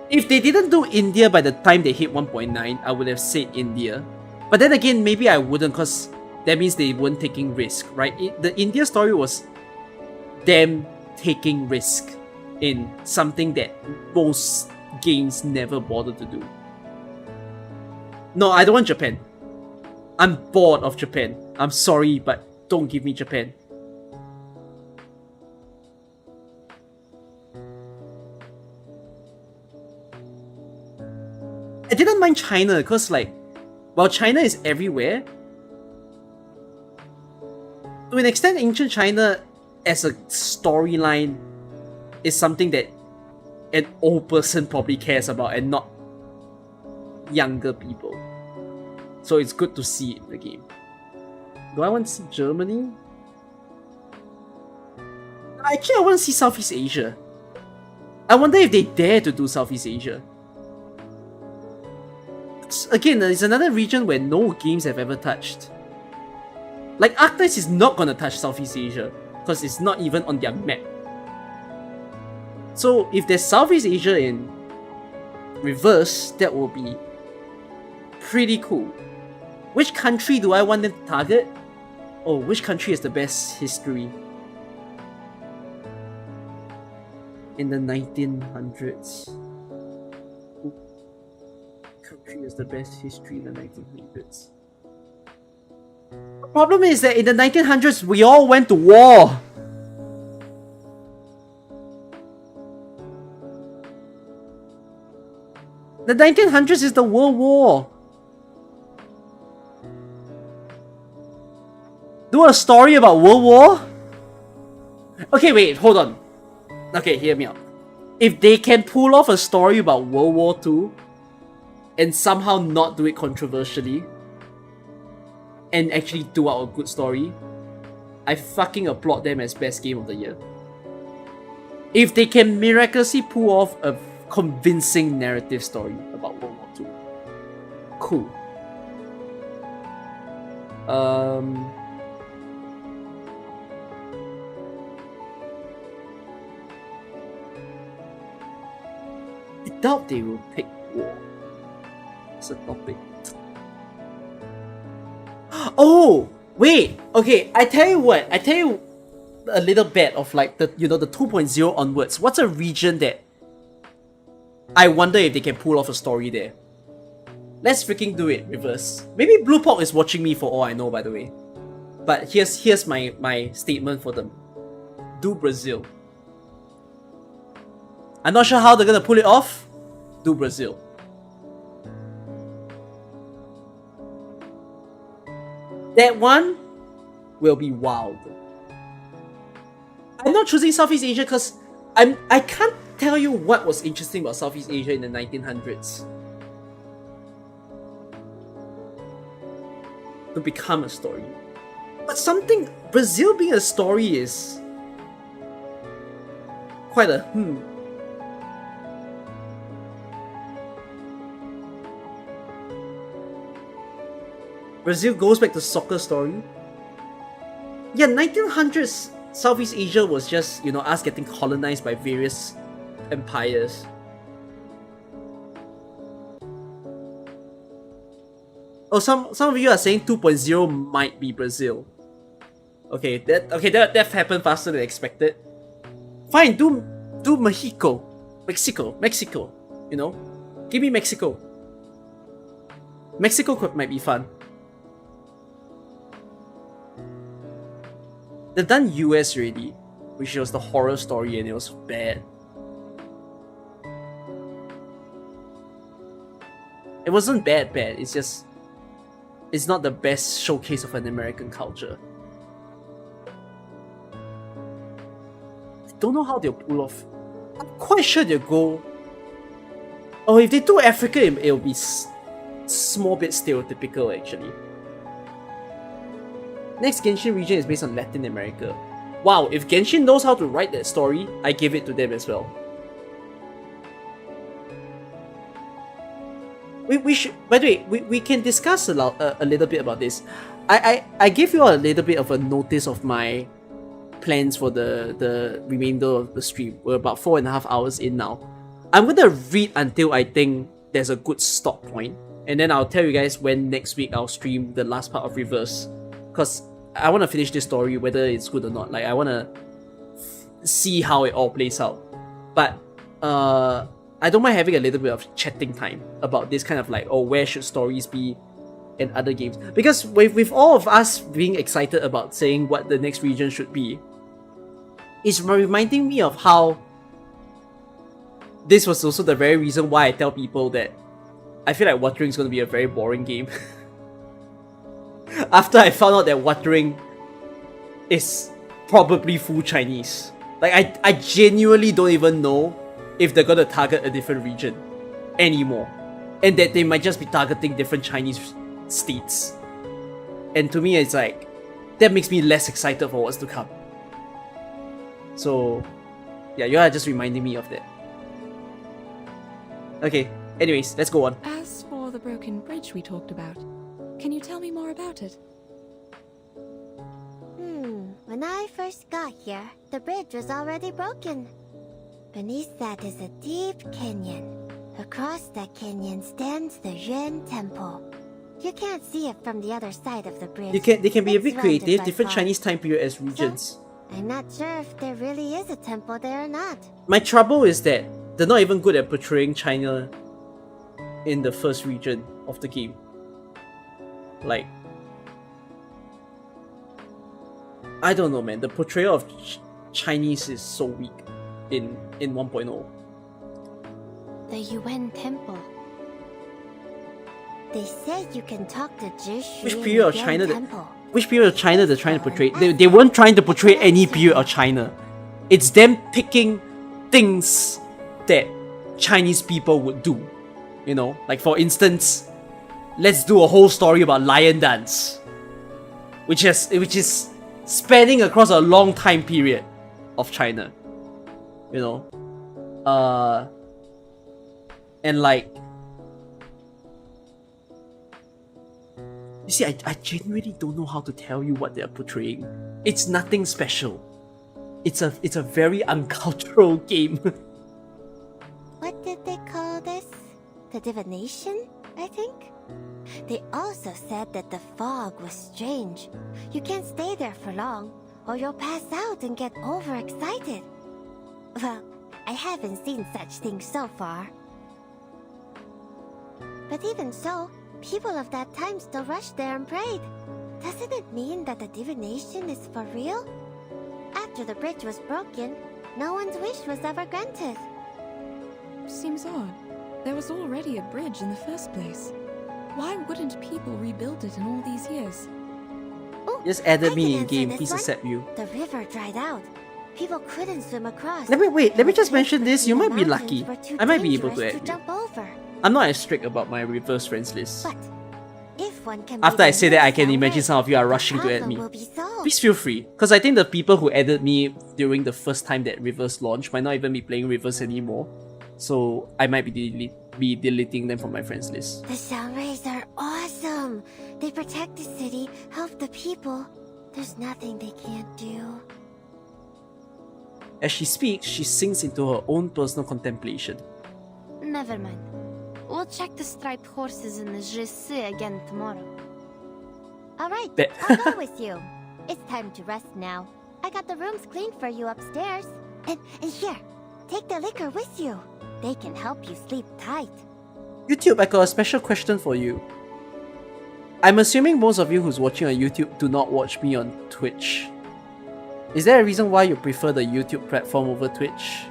If they didn't do India by the time they hit 1.9, I would have said India. But then again, maybe I wouldn't because that means they weren't taking risk, right? The India story was them taking risk in something that most games never bothered to do. No, I don't want Japan. I'm bored of Japan. I'm sorry, but don't give me Japan. I didn't mind China because like, while China is everywhere, to an extent ancient China as a storyline is something that an old person probably cares about and not younger people. So it's good to see it in the game. Do I want to see Germany? Actually, I want to see Southeast Asia. I wonder if they dare to do Southeast Asia. Again, it's another region where no games have ever touched. Like, Arcane is not gonna touch Southeast Asia because it's not even on their map. So if there's Southeast Asia in reverse, that will be pretty cool. Which country do I want them to target? Oh, which country has the best history? In the 1900s. country has the best history in the 1900s? The problem is that in the 1900s, we all went to war. The 1900s is the World War. Do a story about World War? Okay, wait, hold on. Okay, hear me out. If they can pull off a story about World War II and somehow not do it controversially and actually do out a good story, I fucking applaud them as best game of the year. If they can miraculously pull off a convincing narrative story about World War II, cool. I doubt they will pick war as a topic. Oh, wait. Okay, I tell you what. I tell you a little bit of like the the 2.0 onwards. What's a region that I wonder if they can pull off a story there? Let's freaking do it. Reverse. Maybe Blue Pork is watching me for all I know, by the way. But here's my statement for them. Do Brazil. I'm not sure how they're gonna pull it off. Do Brazil. That one will be wild. I'm not choosing Southeast Asia because I can't tell you what was interesting about Southeast Asia in the 1900s to become a story. But something Brazil being a story is quite a Brazil goes back to soccer story. Yeah, 1900s Southeast Asia was just, us getting colonized by various empires. Oh, some of you are saying 2.0 might be Brazil. Okay, that happened faster than expected. Fine, do Mexico. Give me Mexico. Mexico might be fun. They've done US already, which was the horror story and it was bad. It wasn't bad, it's just it's not the best showcase of an American culture. I don't know how they'll pull off. I'm quite sure they'll go... Oh, if they do Africa, it'll be small bit stereotypical actually. Next Genshin region is based on Latin America. Wow, if Genshin knows how to write that story, I give it to them as well. We should, by the way, we can discuss a little bit about this. I gave you a little bit of a notice of my plans for the remainder of the stream. We're about 4.5 hours in now. I'm gonna read until I think there's a good stop point, and then I'll tell you guys when next week I'll stream the last part of Reverse. Because I want to finish this story whether it's good or not. Like, I want to see how it all plays out. But I don't mind having a little bit of chatting time about this kind of like, oh, where should stories be in other games? Because with all of us being excited about saying what the next region should be, it's reminding me of how this was also the very reason why I tell people that I feel like Watering is going to be a very boring game. After I found out that Watering is probably full Chinese. Like, I genuinely don't even know if they're gonna target a different region anymore. And that they might just be targeting different Chinese states. And to me, it's like, that makes me less excited for what's to come. So, yeah, you are just reminding me of that. Okay, anyways, let's go on. As for the broken bridge we talked about, can you tell me more about it? When I first got here, the bridge was already broken. Beneath that is a deep canyon. Across that canyon stands the Yuan Temple. You can't see it from the other side of the bridge. They can be a It's bit surrounded creative, by different forest. Chinese time period as regions. I'm not sure if there really is a temple there or not. My trouble is that they're not even good at portraying China in the first region of the game. Like, I don't know, man. The portrayal of Chinese is so weak in 1.0. The UN Temple. They said you can talk to Zhishu Which in period the of China? Yuan Temple. Which period of China they're trying to portray? They weren't trying to portray any period of China. It's them picking things that Chinese people would do. You know, like for instance, let's do a whole story about lion dance, which is spanning across a long time period of China. You know, and like, you see, I genuinely don't know how to tell you what they're portraying. It's nothing special. It's a very uncultural game. What did they call this? The Divination, I think? They also said that the fog was strange. You can't stay there for long, or you'll pass out and get overexcited. Well, I haven't seen such things so far. But even so, people of that time still rushed there and prayed. Doesn't it mean that the divination is for real? After the bridge was broken, no one's wish was ever granted. Seems odd. There was already a bridge in the first place. Why wouldn't people rebuild it in all these years? Just added me in game, please accept you. The river dried out. People couldn't swim across. Let me just mention this. You might be lucky. I might be able to add you. Jump over. I'm not as strict about my reverse friends list. But if one can After I say that, I can imagine some of you are rushing to add me. Please feel free, because I think the people who added me during the first time that Reverse launched might not even be playing Reverse anymore. So I might be deleting them from my friends list. The Shangrays are awesome. They protect the city, help the people. There's nothing they can't do. As she speaks, she sinks into her own personal contemplation. Never mind. We'll check the striped horses in the Jesse again tomorrow. Alright, I'll go with you. It's time to rest now. I got the rooms cleaned for you upstairs. And here, take the liquor with you. They can help you sleep tight. YouTube, I got a special question for you. I'm assuming most of you who's watching on YouTube do not watch me on Twitch. Is there a reason why you prefer the YouTube platform over Twitch?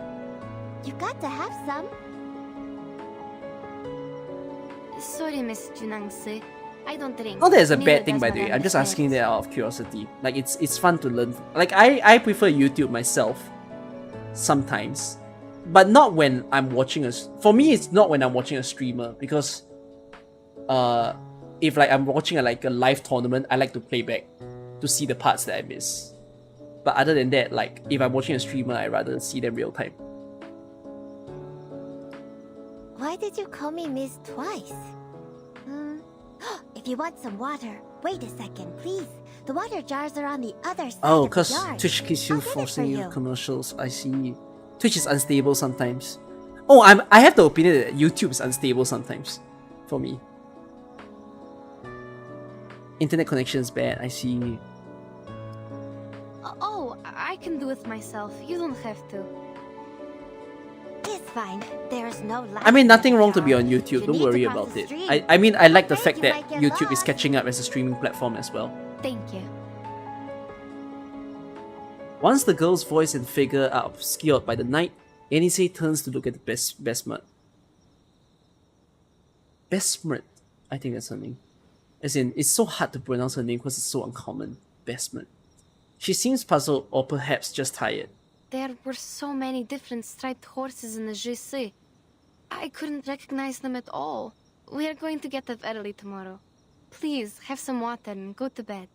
You got to have some. Sorry, Miss Niangzi. I don't drink. Not that it's a Neither bad thing, does by my the way. mom I'm just upstairs. asking that out of curiosity. Like, it's fun to learn. Like, I prefer YouTube myself sometimes, but not when I'm watching a. For me, it's not when I'm watching a streamer, because if like I'm watching a live tournament, I like to play back to see the parts that I miss. But other than that, like if I'm watching a streamer, I'd rather see them real time. Why did you call me Miss twice? If you want some water, wait a second, please. The water jars are on the other side Oh, of the because yard. Twitch keeps you I'll get it forcing for you commercials. I see. Twitch is unstable sometimes. Oh, I have the opinion that YouTube is unstable sometimes. For me. Internet connection is bad, I see. Oh, I can do it myself. You don't have to. It's fine. There's no light. I mean, nothing wrong to be on YouTube, You don't need to worry cross about the it. street. I mean, I like the fact you that might get YouTube is lost. catching up as a streaming platform as well. Thank you. Once the girl's voice and figure are obscured by the night, Yenisei turns to look at the Besmert. Besmert, I think that's her name. As in, it's so hard to pronounce her name because it's so uncommon. Besmert. She seems puzzled or perhaps just tired. There were so many different striped horses in the Jesse. I couldn't recognize them at all. We are going to get up early tomorrow. Please, have some water and go to bed.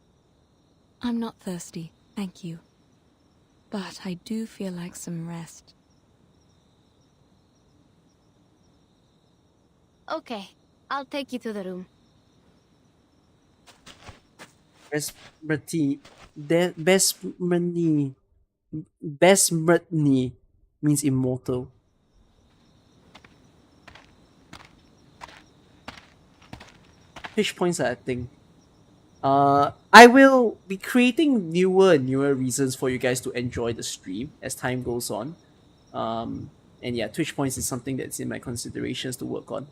I'm not thirsty, thank you. But I do feel like some rest. Okay, I'll take you to the room. Besmertni means immortal. Fish points are a thing. I will be creating newer and newer reasons for you guys to enjoy the stream as time goes on. And yeah, Twitch points is something that's in my considerations to work on.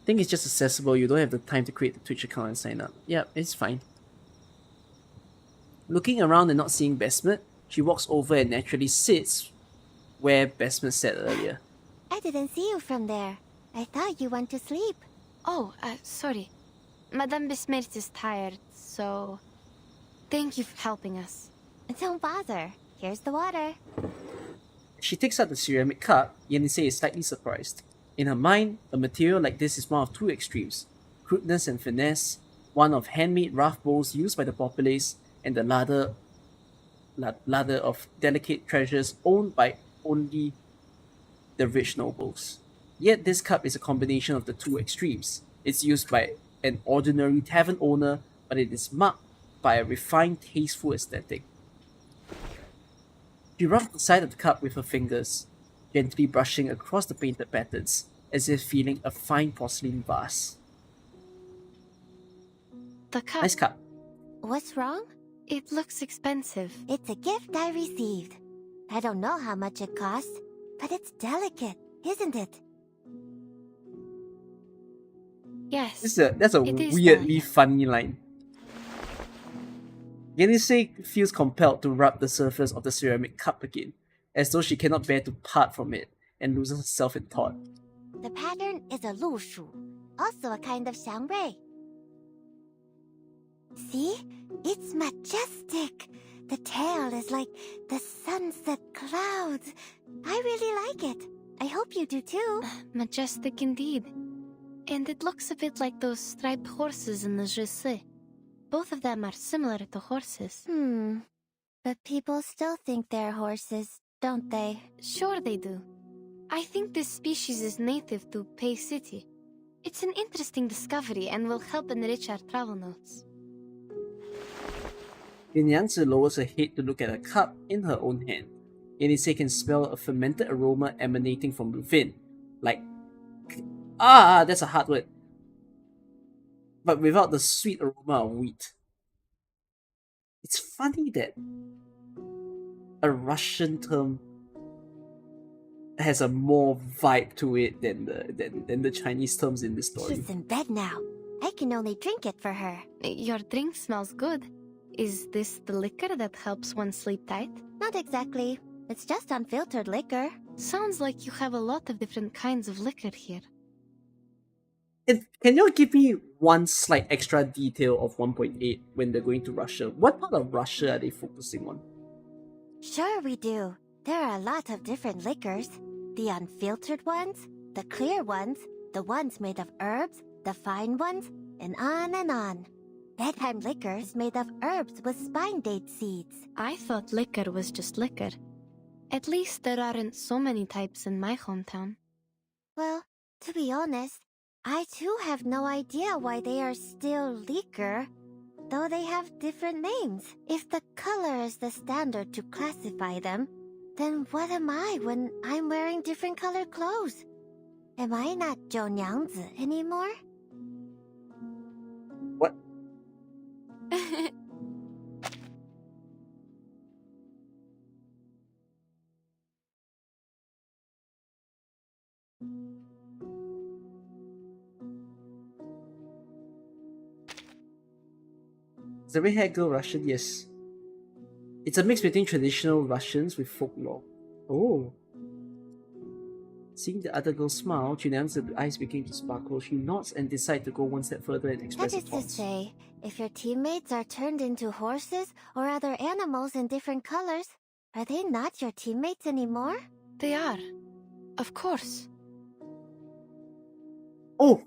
think it's just accessible. You don't have the time to create the Twitch account and sign up. Yeah, it's fine. Looking around and not seeing Besmet, she walks over and naturally sits where Besmet sat earlier. I didn't see you from there. I thought you went to sleep. Oh, sorry. Madame Besmet is tired, so... Thank you for helping us. Don't bother. Here's the water. She takes out the ceramic cup. Yenisei is slightly surprised. In her mind, a material like this is one of two extremes: crudeness and finesse, one of handmade rough bowls used by the populace, and the ladder of delicate treasures owned by only the rich nobles. Yet this cup is a combination of the two extremes. It's used by an ordinary tavern owner, but it is marked by a refined, tasteful aesthetic. She rubbed the side of the cup with her fingers, gently brushing across the painted patterns, as if feeling a fine porcelain vase. The cup. Nice cup. What's wrong? It looks expensive. It's a gift I received. I don't know how much it costs, but it's delicate, isn't it? Yes. That's a weirdly funny line. Yenisei feels compelled to rub the surface of the ceramic cup again, as though she cannot bear to part from it, and loses herself in thought. The pattern is a lu shu, also a kind of xiangrui. See? It's majestic. The tail is like the sunset clouds. I really like it. I hope you do too. Majestic indeed. And it looks a bit like those striped horses in the Jesse. Both of them are similar to horses. But people still think they're horses, don't they? Sure they do. I think this species is native to Pei City. It's an interesting discovery and will help enrich our travel notes. Niangzi lowers her head to look at a cup in her own hand. Yenisei can smell a fermented aroma emanating from within. Like... that's a hard word. But without the sweet aroma of wheat. It's funny that a Russian term has a more vibe to it than the Chinese terms in this story. She's in bed now. I can only drink it for her. Your drink smells good. Is this the liquor that helps one sleep tight? Not exactly. It's just unfiltered liquor. Sounds like you have a lot of different kinds of liquor here. Can you give me one slight extra detail of 1.8 when they're going to Russia? What part of Russia are they focusing on? Sure we do. There are a lot of different liquors. The unfiltered ones, the clear ones, the ones made of herbs, the fine ones, and on and on. Bedtime liquor is made of herbs with spine date seeds. I thought liquor was just liquor. At least there aren't so many types in my hometown. Well, to be honest, I too have no idea why they are still liquor, though they have different names. If the color is the standard to classify them, then what am I when I'm wearing different colored clothes? Am I not Zhou Niangzi anymore? What? Is the red-haired girl Russian? Yes. It's a mix between traditional Russians with folklore. Oh. Seeing the other girl smile, Niangzi's eyes begin to sparkle. She nods and decides to go one step further and express her That is thoughts. to say, if your teammates are turned into horses or other animals in different colors, are they not your teammates anymore? They are. Of course. Oh!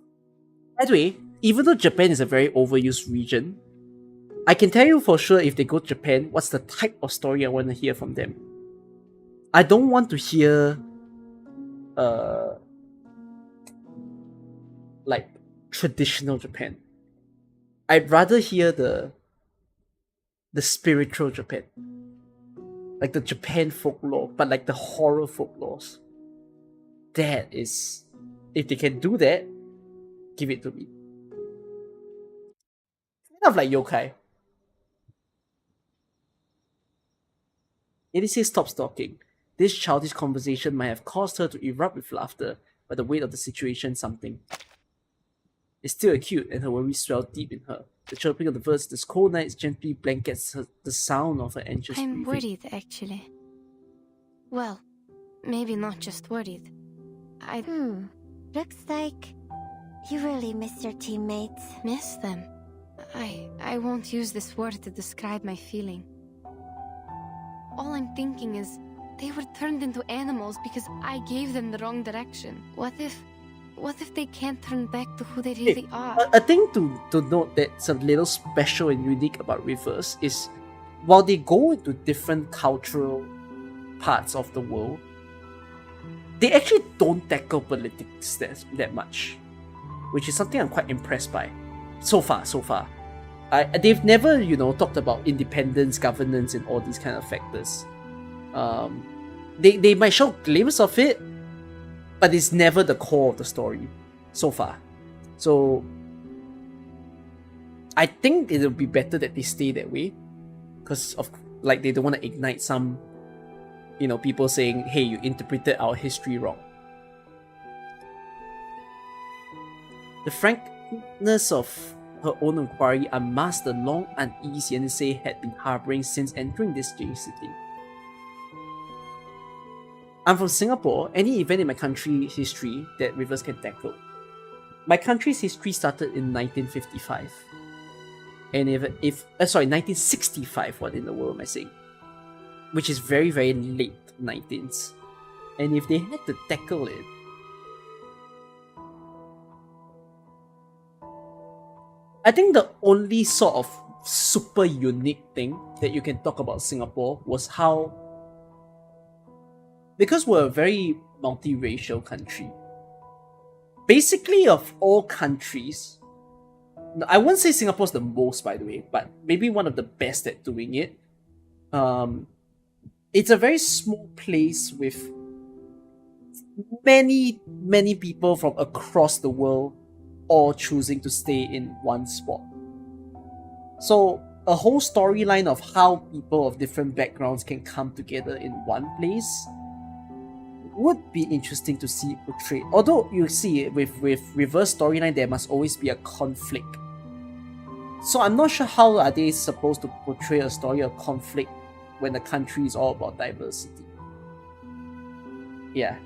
By the way, even though Japan is a very overused region, I can tell you for sure if they go to Japan, what's the type of story I want to hear from them. I don't want to hear like traditional Japan. I'd rather hear the spiritual Japan. Like the Japan folklore, but like the horror folklores. That is, if they can do that, give it to me. Kind of like yokai. Yenisei stops talking. This childish conversation might have caused her to erupt with laughter, but the weight of the situation something. is still acute, and her worries swell deep in her. The chirping of the birds, this cold night gently blankets her, the sound of her anxious I'm breathing. worried, actually. Well, maybe not just worried. Looks like you really miss your teammates. Miss them? I won't use this word to describe my feeling. All I'm thinking is, they were turned into animals because I gave them the wrong direction. What if they can't turn back to who they really are? A thing to note that's a little special and unique about Rivers is, while they go into different cultural parts of the world, they actually don't tackle politics that much, which is something I'm quite impressed by. So far. They've never, talked about independence, governance, and all these kind of factors. They might show a glimpse of it, but it's never the core of the story so far. So I think it'll be better that they stay that way, because they don't want to ignite some, people saying, hey, you interpreted our history wrong. The frankness of her own inquiry unmasked the long unease Niangzi had been harboring since entering this strange city. I'm from Singapore. Any event in my country's history that Rivers can tackle. My country's history started in 1955. And 1965, what in the world am I saying? Which is very, very late 19th. And if they had to tackle it, I think the only sort of super unique thing that you can talk about Singapore was how, because we're a very multiracial country, basically of all countries, I wouldn't say Singapore's the most, by the way, but maybe one of the best at doing it. It's a very small place with many, many people from across the world all choosing to stay in one spot. So a whole storyline of how people of different backgrounds can come together in one place would be interesting to see portrayed. Although you see, with reverse storyline, there must always be a conflict. So I'm not sure how are they supposed to portray a story of conflict when the country is all about diversity. Yeah.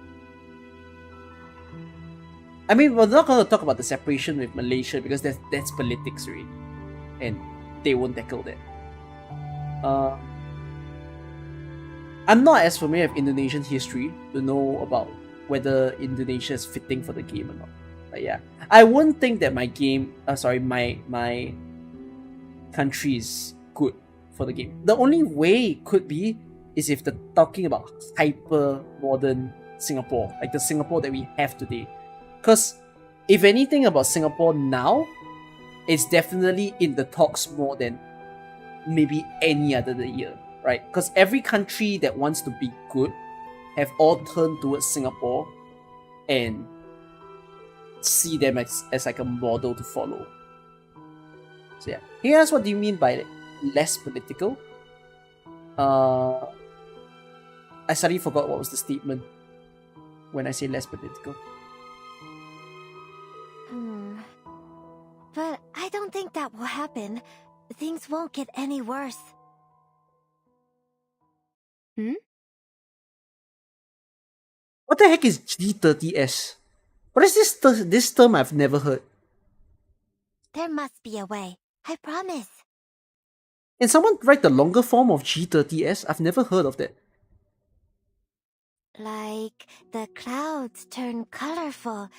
I mean, we're not going to talk about the separation with Malaysia because that's politics, really, and they won't tackle that. I'm not as familiar with Indonesian history to know about whether Indonesia is fitting for the game or not. But yeah, I wouldn't think that my country is good for the game. The only way it could be is if they're talking about hyper modern Singapore, like the Singapore that we have today. Because if anything about Singapore now, it's definitely in the talks more than maybe any other year, right? Because every country that wants to be good have all turned towards Singapore and see them as like a model to follow. So yeah, he asked, what do you mean by less political? I suddenly forgot what was the statement when I say less political. But I don't think that will happen. Things won't get any worse. What the heck is G30S? What is this term I've never heard? There must be a way. I promise. Can someone write the longer form of G30S? I've never heard of that. Like the clouds turn colorful.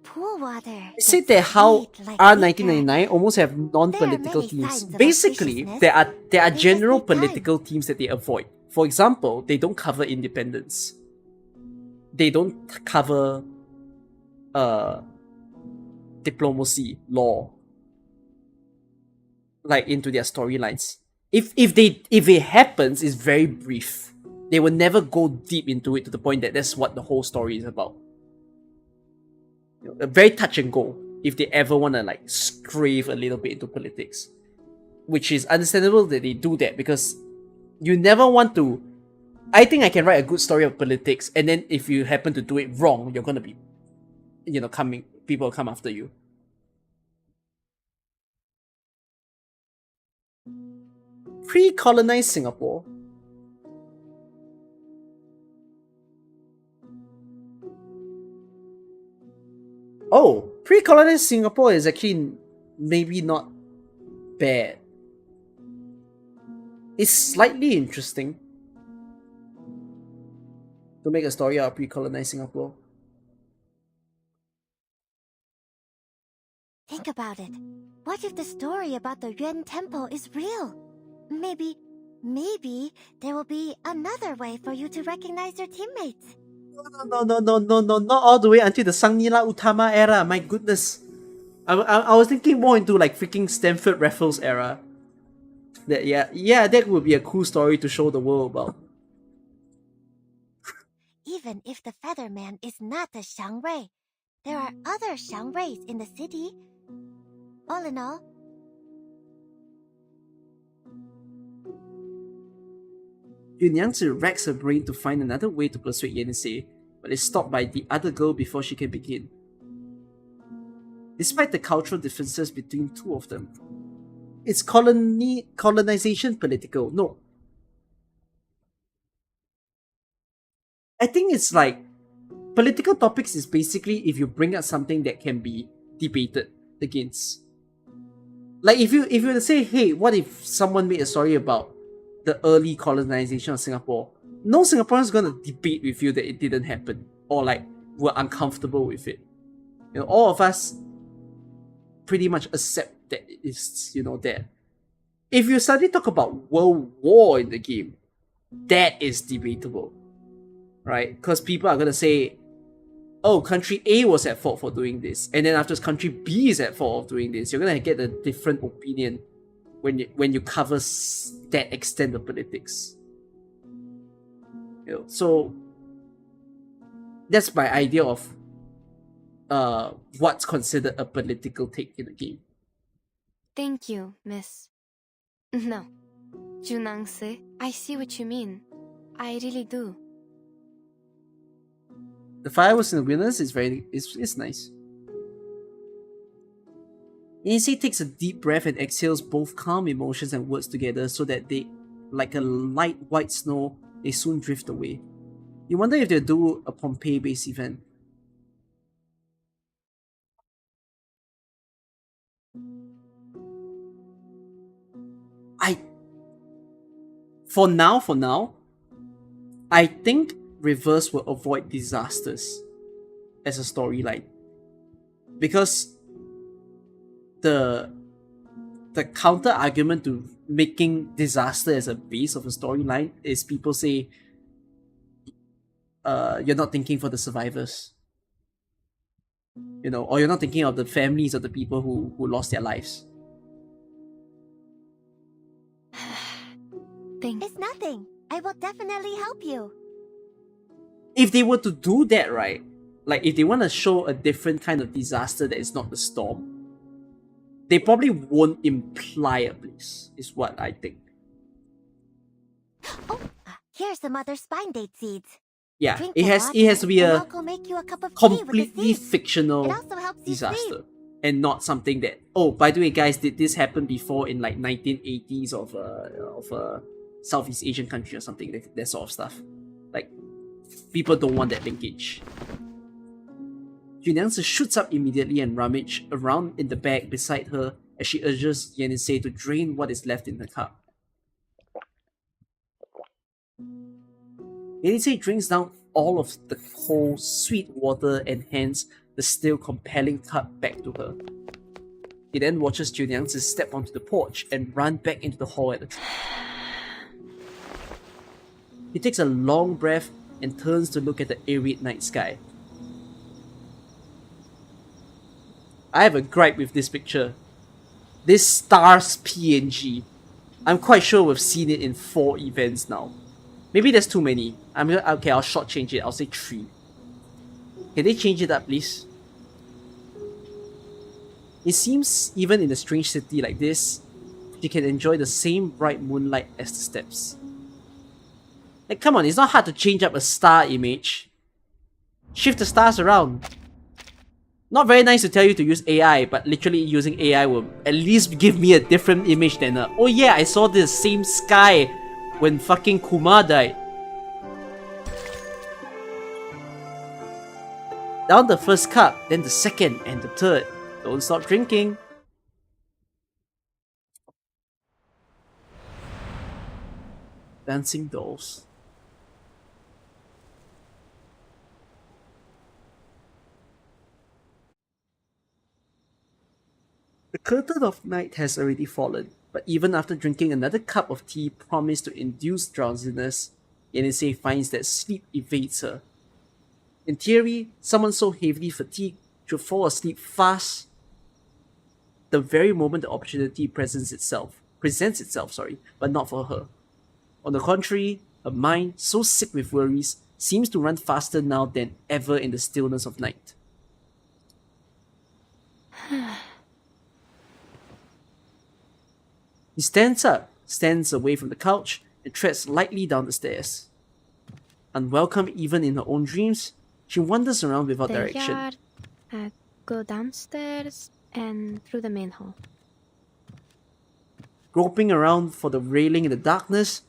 Pool water. They say that how R1999 almost have non-political teams. Basically, there are general political teams that they avoid. For example, they don't cover independence. They don't cover diplomacy, law, like into their storylines. If it happens, it's very brief. They will never go deep into it to the point that that's what the whole story is about. Very touch and go if they ever want to like scrave a little bit into politics, which is understandable that they do that because you never want to. I think I can write a good story of politics, and then if you happen to do it wrong, you're gonna be, people will come after you. Pre-colonized Singapore. Oh, pre-colonized Singapore is actually maybe not bad. It's slightly interesting to make a story out of pre-colonized Singapore. Think about it. What if the story about the Yuan Temple is real? Maybe there will be another way for you to recognize your teammates. No, not all the way until the Sangnila Utama era. My goodness. I was thinking more into like freaking Stanford Raffles era. That would be a cool story to show the world about. Even if the featherman is not a Xiangrui, there are other Xiangruis in the city. All in all, Niangzi racks her brain to find another way to persuade Yenise, but is stopped by the other girl before she can begin. Despite the cultural differences between two of them, is colonization political? No. I think it's like political topics is basically if you bring up something that can be debated against. Like if you were to say, hey, what if someone made a story about the early colonization of Singapore? No Singaporean's gonna debate with you that it didn't happen or like were uncomfortable with it. You know, all of us pretty much accept that it is, there. If you suddenly talk about World War in the game, that is debatable, right? Because people are gonna say, oh, country A was at fault for doing this, and then after country B is at fault of doing this. You're gonna get a different opinion when you cover that extent of politics. So that's my idea of what's considered a political take in a game. Thank you, miss. No. Junangse, I see what you mean. I really do. The fireworks in the wilderness is it's nice. Yenise takes a deep breath and exhales both calm emotions and words together so that they, like a light white snow, they soon drift away. You wonder if they'll do a Pompeii-based event. For now, I think Reverse will avoid disasters as a storyline. Because the counter argument to making disaster as a base of a storyline is people say you're not thinking for the survivors. Or you're not thinking of the families of the people who lost their lives. It's nothing. I will definitely help you. If they were to do that, right? Like if they want to show a different kind of disaster that is not the storm, they probably won't imply a place, is what I think. Oh, here's some other spine date seeds. Yeah, Drink it the has water, to be and a I'll go make you a cup of tea with the completely seeds. fictional It also helps you sleep. disaster. And not something that, oh, by the way, guys, did this happen before in like 1980s of a Southeast Asian country or something, that sort of stuff. Like, people don't want that linkage. Niangzi shoots up immediately and rummages around in the bag beside her as she urges Yenise to drain what is left in the cup. Yenise drinks down all of the cold, sweet water and hands the still compelling cup back to her. He then watches Niangzi step onto the porch and run back into the hall at the time. He takes a long breath and turns to look at the arid night sky. I have a gripe with this picture. This stars PNG. I'm quite sure we've seen it in 4 events now. Maybe there's too many. Okay, I'll shortchange it. I'll say 3. Can they change it up, please? It seems even in a strange city like this, you can enjoy the same bright moonlight as the steps. Like, come on, it's not hard to change up a star image. Shift the stars around. Not very nice to tell you to use AI, but literally using AI will at least give me a different image than oh yeah, I saw the same sky when fucking Kumar died. Down the first cup, then the second and the third. Don't stop drinking. Dancing dolls. The curtain of night has already fallen, but even after drinking another cup of tea promised to induce drowsiness, Yenisei finds that sleep evades her. In theory, someone so heavily fatigued should fall asleep fast the very moment the opportunity presents itself, but not for her. On the contrary, her mind, so sick with worries, seems to run faster now than ever in the stillness of night. He stands up, stands away from the couch, and treads lightly down the stairs. Unwelcome even in her own dreams, she wanders around without direction. Yard, go downstairs and through the main hall. Groping around for the railing in the darkness,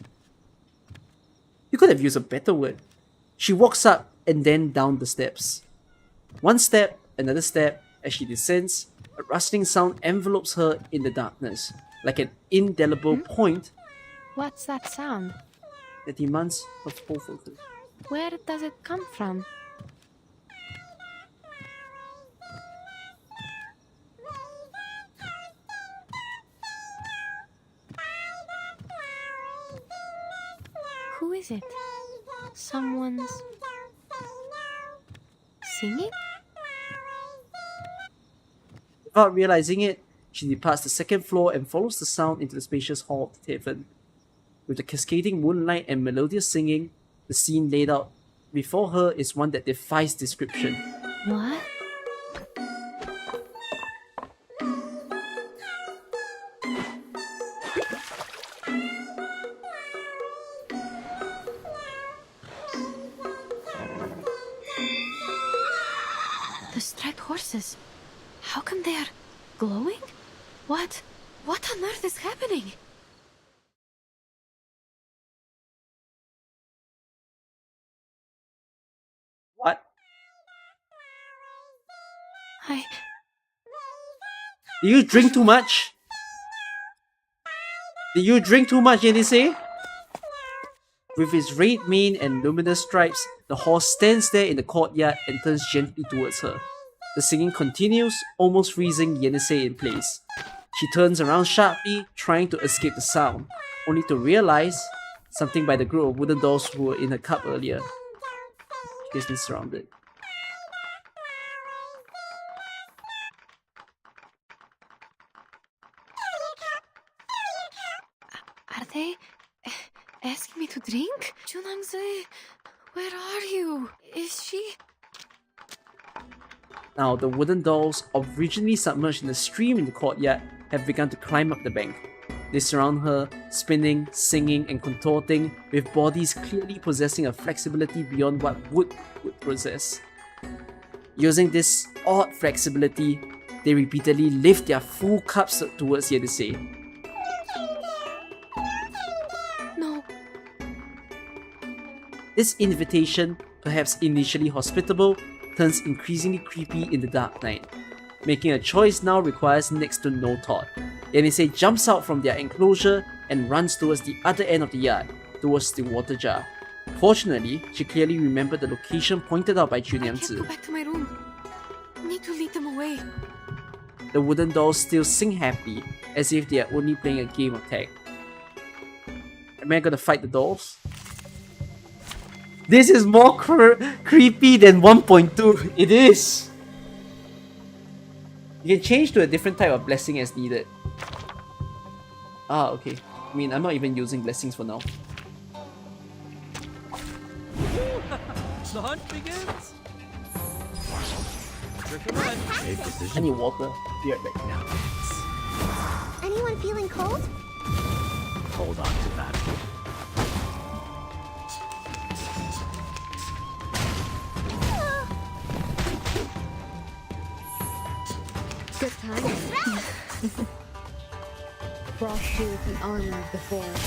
you could have used a better word. She walks up and then down the steps. One step, another step, as she descends, a rustling sound envelopes her in the darkness, like an indelible point What's that sound? that demands her full focus. Where does it come from? Who is it? Someone's singing? Without realizing it, she departs the second floor and follows the sound into the spacious hall of the tavern. With the cascading moonlight and melodious singing, the scene laid out before her is one that defies description. What? The striped horses. How come they are glowing? What on earth is happening? What? I... Did you drink too much? Did you drink too much, Yenisei? With its red mane and luminous stripes, the horse stands there in the courtyard and turns gently towards her. The singing continues, almost freezing Yenisei in place. She turns around sharply, trying to escape the sound, only to realize something by the group of wooden dolls who were in her cup earlier. She has been surrounded. Are they asking me to drink? Niangzi, where are you? Is she... Now, the wooden dolls, originally submerged in the stream in the courtyard, have begun to climb up the bank. They surround her, spinning, singing, and contorting, with bodies clearly possessing a flexibility beyond what wood would possess. Using this odd flexibility, they repeatedly lift their full cups towards Yenisei. No. This invitation, perhaps initially hospitable, turns increasingly creepy in the dark night. Making a choice now requires next to no thought. Yenisei jumps out from their enclosure and runs towards the other end of the yard, towards the water jar. Fortunately, she clearly remembered the location pointed out by Niangzi. Go back to my room. Need to lead them away. The wooden dolls still sing happily, as if they are only playing a game of tag. Am I gonna fight the dolls? This is more creepy than 1.2. It is! You can change to a different type of blessing as needed. Ah, okay. I mean, I'm not even using blessings for now. The hunt begins. I need water. Be right back now. Anyone feeling cold? Hold on to that. Good timing. Frost you with the armor of the forest.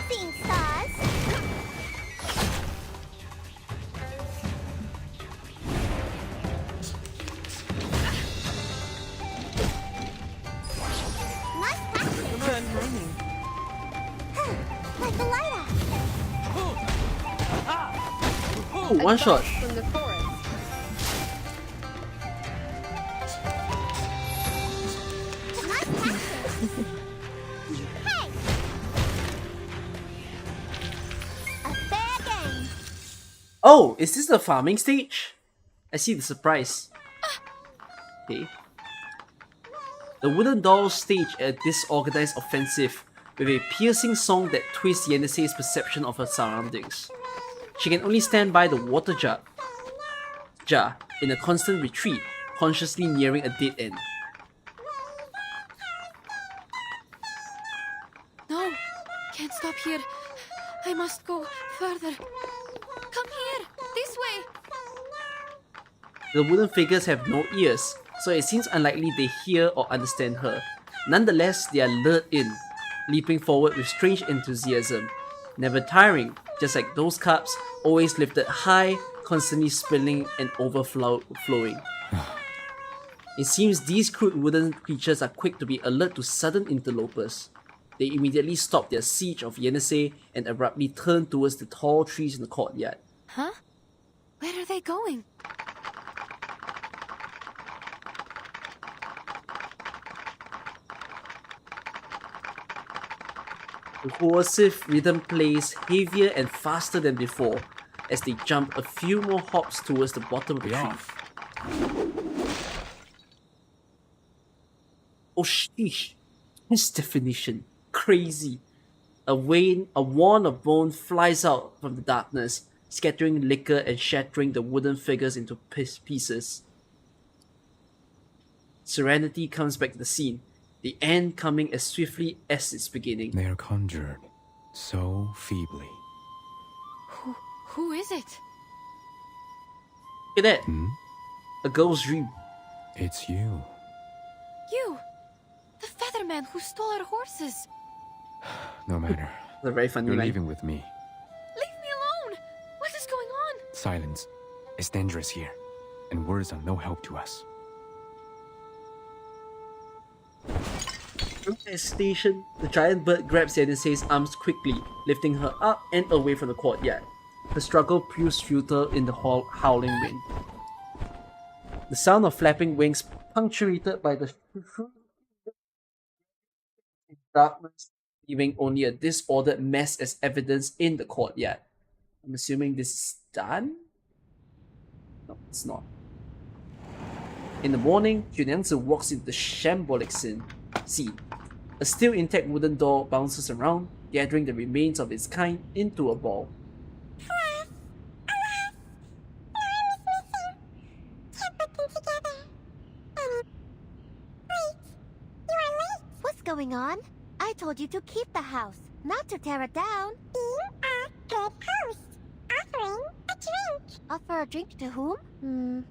Seeing stars. Nice timing. Like the light Oh, one shot. From the forest. Hey! A fair game. Oh, is this the farming stage? I see the surprise. Okay. The wooden dolls stage a disorganized offensive with a piercing song that twists Yennese's perception of her surroundings. She can only stand by the water jar in a constant retreat, consciously nearing a dead end. No, can't stop here. I must go further. Come here, this way. The wooden figures have no ears, so it seems unlikely they hear or understand her. Nonetheless, they are lured in, leaping forward with strange enthusiasm, never tiring, just like those cups, always lifted high, constantly spilling and overflowing. It seems these crude wooden creatures are quick to be alert to sudden interlopers. They immediately stop their siege of Yenneset and abruptly turn towards the tall trees in the courtyard. Huh? Where are they going? The coercive rhythm plays heavier and faster than before as they jump a few more hops towards the bottom of the tree. Oh sheesh, his definition, crazy. A wand of bone flies out from the darkness, scattering liquor and shattering the wooden figures into pieces. Serenity comes back to the scene, the end coming as swiftly as its beginning. They are conjured so feebly. Who is it? Look at that. A girl's dream. It's you. You! The featherman who stole our horses! No matter. They're very funny. You're line. leaving with me. Leave me alone! What is going on? Silence. It's dangerous here, and words are no help to us. From the station, the giant bird grabs Yennese's arms quickly, lifting her up and away from the courtyard. The struggle proves futile in the howling wind. The sound of flapping wings, punctuated by the darkness, leaving only a disordered mess as evidence in the courtyard. I'm assuming this is done? No, it's not. In the morning, Niangzi walks into the shambolic scene. A still intact wooden door bounces around, gathering the remains of its kind into a ball. What's going on? I told you to keep the house, not to tear it down. You are good host. Offering a drink. Offer a drink to whom?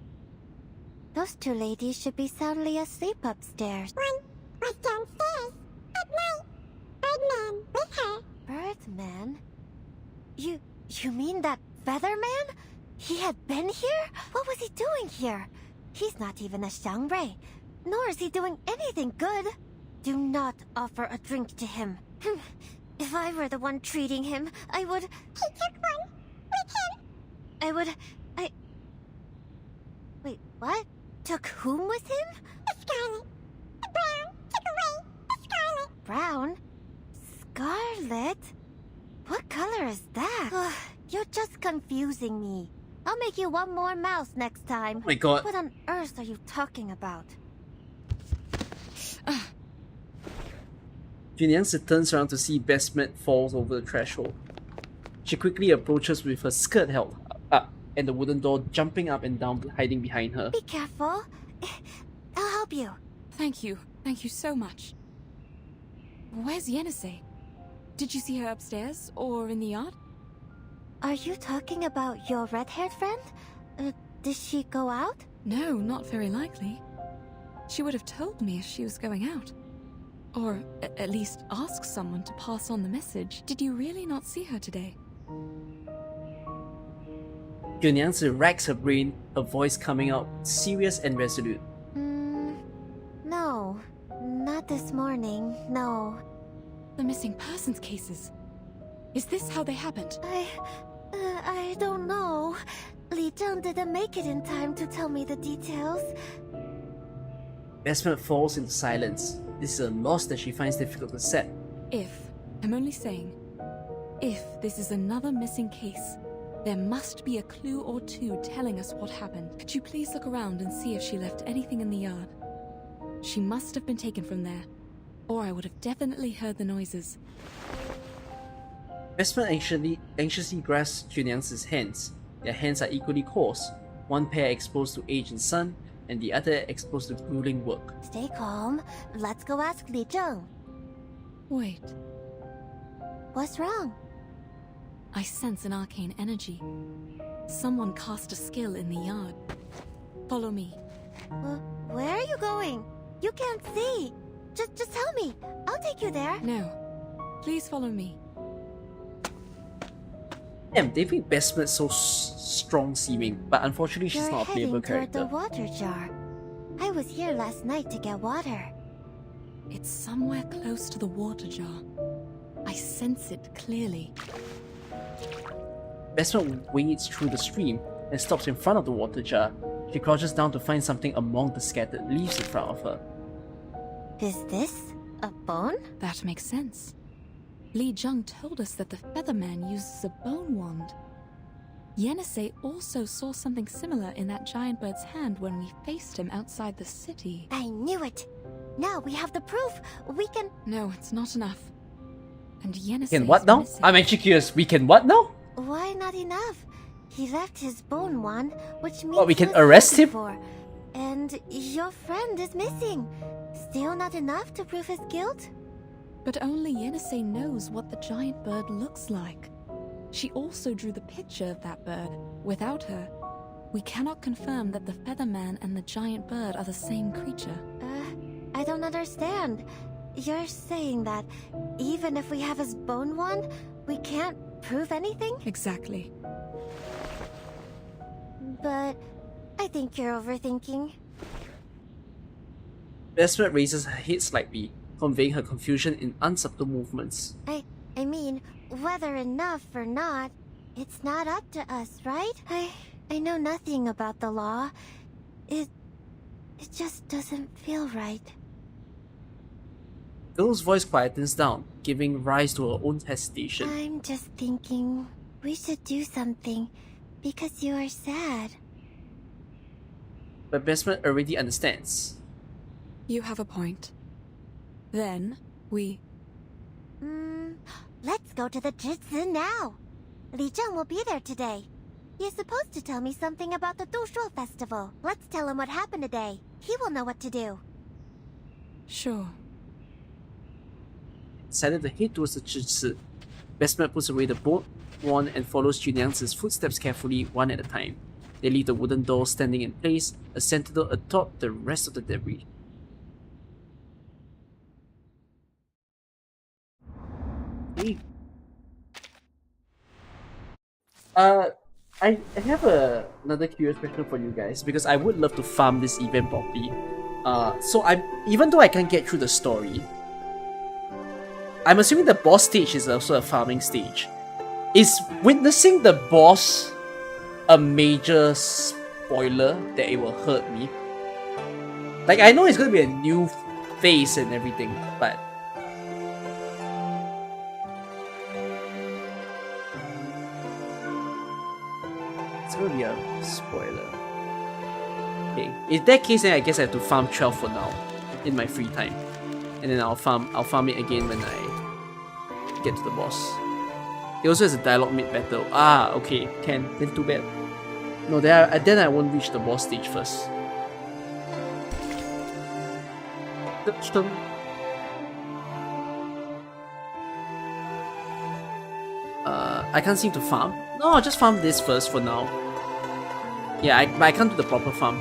Those two ladies should be soundly asleep upstairs. One was downstairs at night. Birdman with her. Birdman? You mean that featherman? He had been here? What was he doing here? He's not even a Xiangri, nor is he doing anything good. Do not offer a drink to him. If I were the one treating him, I would... He took one with him. Wait, what? Took whom with him? The Scarlet. The Brown took away the Scarlet. Brown? Scarlet? What color is that? Ugh, you're just confusing me. I'll make you one more mouse next time. Oh my god. What on earth are you talking about? Niangzi turns around to see Bestmet falls over the threshold. She quickly approaches with her skirt held up and the wooden door jumping up and down, hiding behind her. Be careful. I'll help you. Thank you. Thank you so much. Where's Yenneset? Did you see her upstairs or in the yard? Are you talking about your red-haired friend? Did she go out? No, not very likely. She would have told me if she was going out. Or at least ask someone to pass on the message. Did you really not see her today? Niangzi racks her brain, her voice coming out serious and resolute. No. Not this morning, no. The missing persons cases. Is this how they happened? I don't know. Li Zheng didn't make it in time to tell me the details. Bestmet falls into silence. This is a loss that she finds difficult to accept. I'm only saying, if this is another missing case, there must be a clue or two telling us what happened. Could you please look around and see if she left anything in the yard? She must have been taken from there, or I would have definitely heard the noises. Bestmet anxiously grasps Niangzi's hands. Their hands are equally coarse, one pair exposed to age and sun, and the other exposed to grueling work. Stay calm. Let's go ask Li Zheng. Wait. What's wrong? I sense an arcane energy. Someone cast a skill in the yard. Follow me. Where are you going? You can't see. Just tell me. I'll take you there. No. Please follow me. Damn, they think Bestmet's so strong seeming, but unfortunately she's not a playable character. The water jar. I was here last night to get water. It's somewhere close to the water jar. I sense it clearly. Bestmet wades through the stream and stops in front of the water jar. She crouches down to find something among the scattered leaves in front of her. Is this a bone? That makes sense. Li Zheng told us that the featherman uses a bone wand. Yenisei also saw something similar in that giant bird's hand when we faced him outside the city. I knew it! Now we have the proof! We can... No, it's not enough. And Yenisei Can what now? I'm actually curious. We can what now? Why not enough? He left his bone wand, which means we can arrest him? And your friend is missing. Still not enough to prove his guilt? But only Yenisei knows what the giant bird looks like. She also drew the picture of that bird. Without her, we cannot confirm that the featherman and the giant bird are the same creature. I don't understand. You're saying that even if we have his bone wand, we can't prove anything? Exactly. But I think you're overthinking. Bestmet raises her head slightly, conveying her confusion in unsubtle movements. I mean, whether enough or not, it's not up to us, right? I know nothing about the law. It just doesn't feel right. The girl's voice quietens down, giving rise to her own hesitation. I'm just thinking we should do something because you are sad. But Bestmet already understands. You have a point. Then, we... Let's go to the Zhizi now. Li Zheng will be there today. He's supposed to tell me something about the Dushuo festival. Let's tell him what happened today. He will know what to do. Sure. Decided to head towards the Zhizi. Bestmet puts away the boat wand and follows Niangzi's footsteps carefully, one at a time. They leave the wooden door standing in place, a sentinel atop the rest of the debris. I have another curious question for you guys, because I would love to farm this event properly. Even though I can't get through the story, I'm assuming the boss stage is also a farming stage. Is witnessing the boss a major spoiler that it will hurt me? Like, I know it's gonna be a new face and everything, but it's gonna be a spoiler. Okay, in that case, then I guess I have to farm 12 for now in my free time, and then I'll farm it again when I get to the boss. It also has a dialogue mid-battle. Ah, okay, then too bad. No, then I won't reach the boss stage first. I can't seem to farm. No, I'll just farm this first for now. Yeah, but I can't do the proper farm.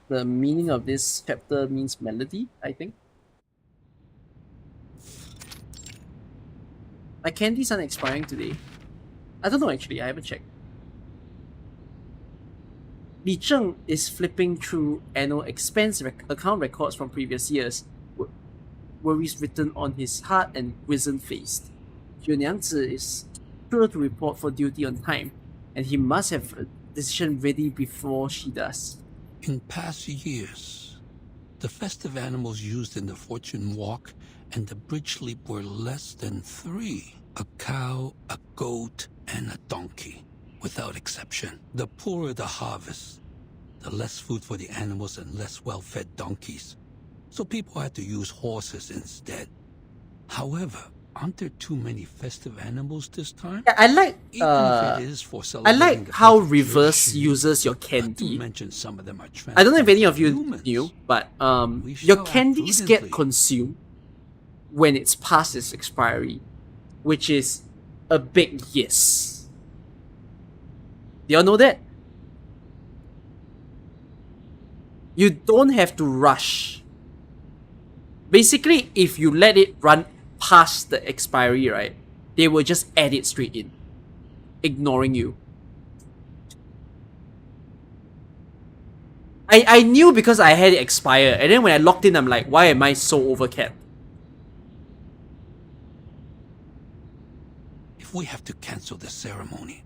The meaning of this chapter means melody, I think. My candies aren't expiring today. I don't know actually, I haven't checked. Li Zheng is flipping through annual expense account records from previous years, worries written on his hard and wizened face. Niangzi is sure to report for duty on time, and he must have a decision ready before she does. In past years, the festive animals used in the fortune walk and the bridge leap were less than 3. A cow, a goat, and a donkey, without exception. The poorer the harvest, the less food for the animals and less well-fed donkeys. So people had to use horses instead. However, aren't there too many festive animals this time? Yeah, I like I like how reverse uses your candy. Some of them are I don't know if any of you knew, but your candies get consumed when it's past its expiry, which is a big yes. Do y'all know that? You don't have to rush. Basically, if you let it run past the expiry, right, they will just add it straight in, ignoring you. I knew because I had it expire, and then when I logged in, I'm like, why am I so overcapped? If we have to cancel the ceremony,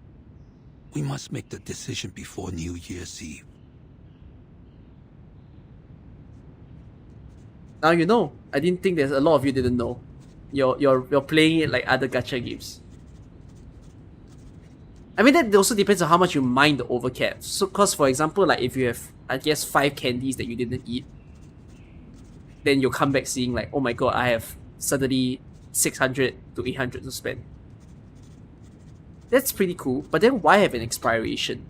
we must make the decision before New Year's Eve. Now you know. I didn't think there's a lot of you didn't know. You're playing it like other gacha games. I mean, that also depends on how much you mind the overcap. So, cause for example, like if you have, I guess, 5 candies that you didn't eat, then you'll come back seeing like, oh my god, I have suddenly 600 to 800 to spend. That's pretty cool, but then why have an expiration?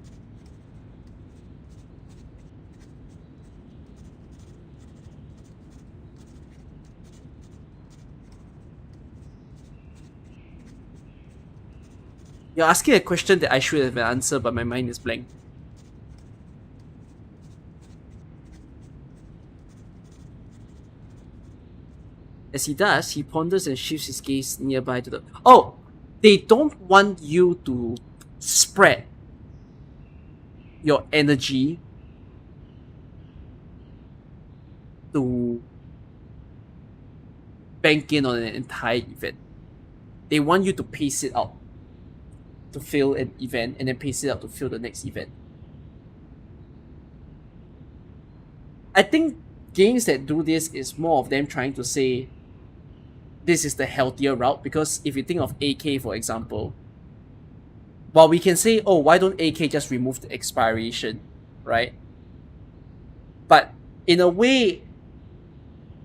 You're asking a question that I should have answered, but my mind is blank. As he does, he ponders and shifts his gaze nearby to the... Oh! They don't want you to spread your energy to bank in on an entire event. They want you to pace it out to fill an event and then pace it out to fill the next event. I think games that do this is more of them trying to say this is the healthier route, because if you think of AK, for example, while we can say, oh, why don't AK just remove the expiration, right? But in a way,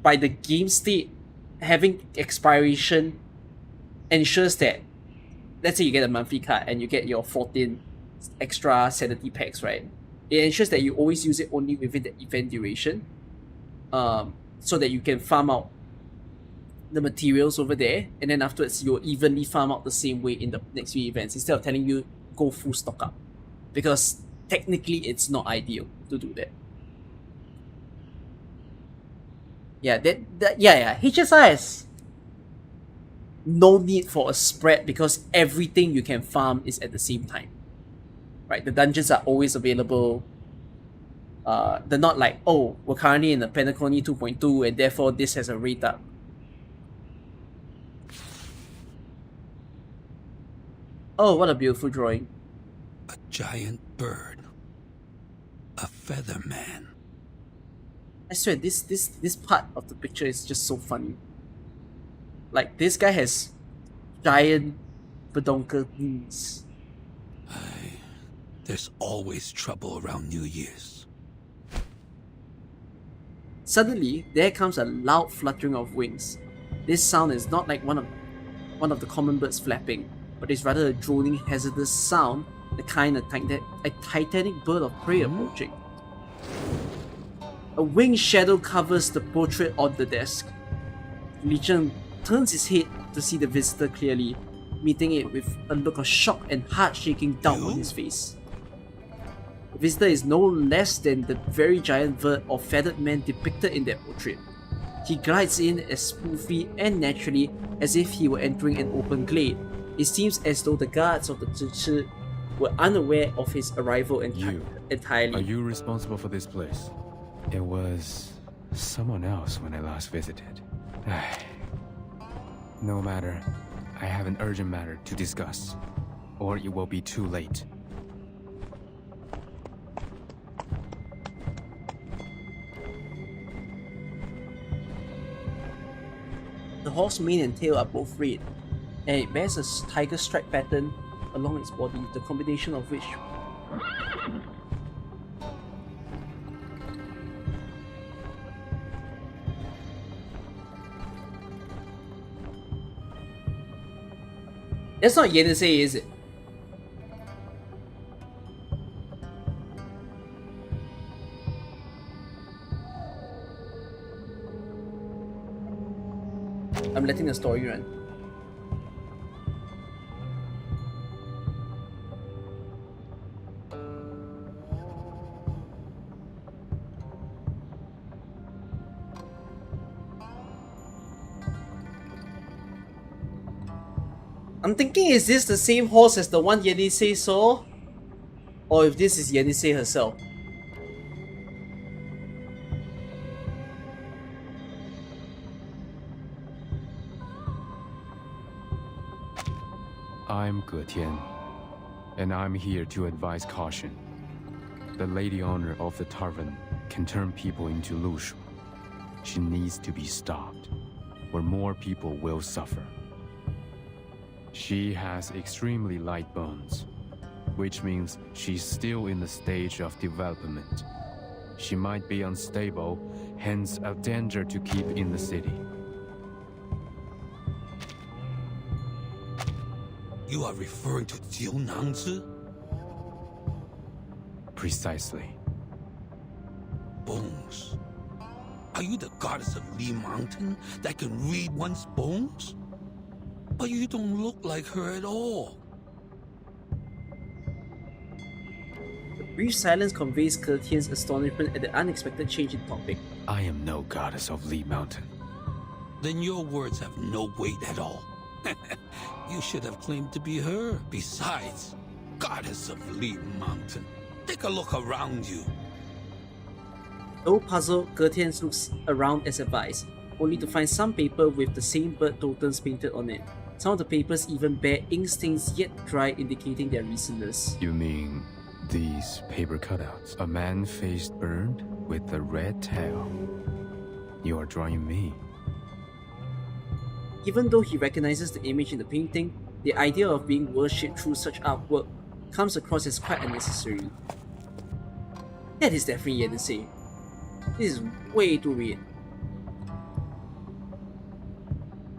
by the game state, having expiration ensures that, let's say you get a monthly card and you get your 14 extra sanity packs, right? It ensures that you always use it only within the event duration, so that you can farm out the materials over there, and then afterwards you'll evenly farm out the same way in the next few events instead of telling you go full stock up, because technically it's not ideal to do that. Yeah, yeah. HSIS, no need for a spread because everything you can farm is at the same time, right? The dungeons are always available. They're not like, oh, we're currently in the Pentacony 2.2 and therefore this has a rate up. Oh, what a beautiful drawing. A giant bird. A featherman. I swear, this part of the picture is just so funny. Like, this guy has giant pedonka wings. There's always trouble around New Year's. Suddenly, there comes a loud fluttering of wings. This sound is not like one of the common birds flapping, but is rather a droning, hazardous sound, the kind of a titanic bird of prey approaching. A winged shadow covers the portrait on the desk. Li Zheng turns his head to see the visitor clearly, meeting it with a look of shock and heart shaking down on his face. the visitor is no less than the very giant bird or feathered man depicted in that portrait. He glides in as smoothly and naturally as if he were entering an open glade. It seems as though the guards of the Zhichi were unaware of his arrival entirely. Are you responsible for this place? It was someone else when I last visited. No matter. I have an urgent matter to discuss, or it will be too late. The horse's mane and tail are both red, and it bears a tiger stripe pattern along its body, the combination of which that's not Yenisei, is it? I'm letting the story run. I'm thinking, is this the same horse as the one Yenisei saw? Or if this is Yenisei herself? I'm Getian, and I'm here to advise caution. The lady owner of the tavern can turn people into Lushu. She needs to be stopped, or more people will suffer. She has extremely light bones, which means she's still in the stage of development. She might be unstable, hence a danger to keep in the city. You are referring to Niangzi? Precisely. Bones. Are you the goddess of Lee Mountain that can read one's bones? But you don't look like her at all. The brief silence conveys Getian's astonishment at the unexpected change in topic. I am no goddess of Lee Mountain. Then your words have no weight at all. You should have claimed to be her. Besides, goddess of Lee Mountain. Take a look around you. Though puzzled, Getian looks around as advised, only to find some paper with the same bird totems painted on it. Some of the papers even bear ink stains yet dry, indicating their recentness. You mean these paper cutouts? A man-faced bird with a red tail. You are drawing me. Even though he recognizes the image in the painting, the idea of being worshipped through such artwork comes across as quite unnecessary. That is definitely Yenisei. This is way too weird.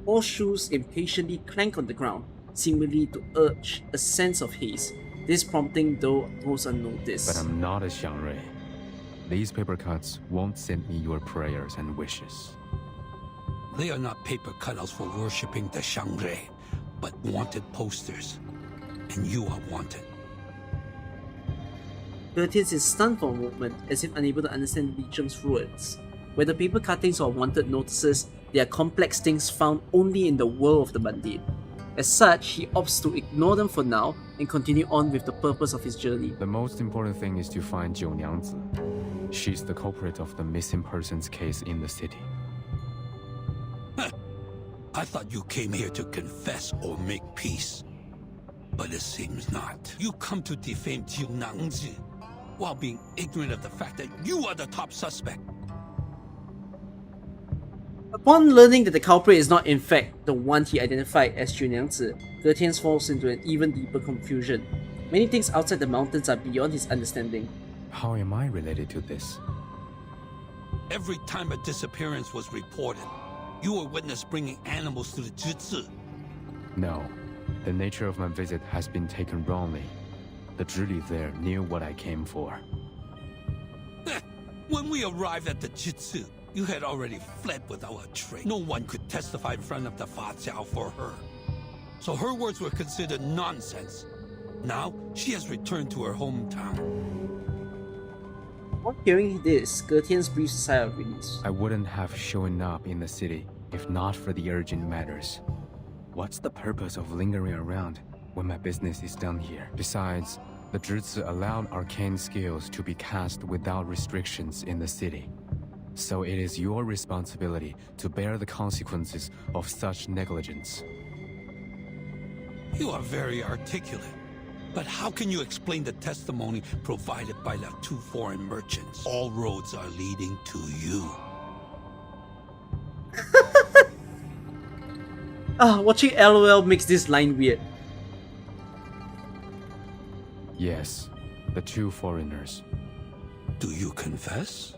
Horseshoes impatiently clank on the ground, seemingly to urge a sense of haste. This prompting though goes unnoticed. But I'm not a Xiangrui. These paper cuts won't send me your prayers and wishes. They are not paper cutouts for worshipping the Xiangrui, but wanted posters. And you are wanted. Getian is stunned for a moment, as if unable to understand Li Zheng's words. Whether paper cuttings or wanted notices, they are complex things found only in the world of the mundane. As such, he opts to ignore them for now and continue on with the purpose of his journey. The most important thing is to find Niangzi. She's the culprit of the missing persons case in the city. I thought you came here to confess or make peace. But it seems not. You come to defame Niangzi while being ignorant of the fact that you are the top suspect. Upon learning that the culprit is not in fact the one he identified as Niangzi, Getian falls into an even deeper confusion. Many things outside the mountains are beyond his understanding. How am I related to this? Every time a disappearance was reported, you were witness bringing animals to the Zhizi. No. The nature of my visit has been taken wrongly. The Zhili there knew what I came for. When we arrived at the Jitsu, you had already fled without a trace. No one could testify in front of the Fa Xiao for her. So her words were considered nonsense. Now, she has returned to her hometown. On hearing this, Gertian's breathed a sigh of release. I wouldn't have shown up in the city if not for the urgent matters. What's the purpose of lingering around when my business is done here? Besides, the Zhizi allowed arcane skills to be cast without restrictions in the city. So it is your responsibility to bear the consequences of such negligence. You are very articulate. But how can you explain the testimony provided by the two foreign merchants? All roads are leading to you. Watching LOL makes this line weird. Yes, the two foreigners. Do you confess?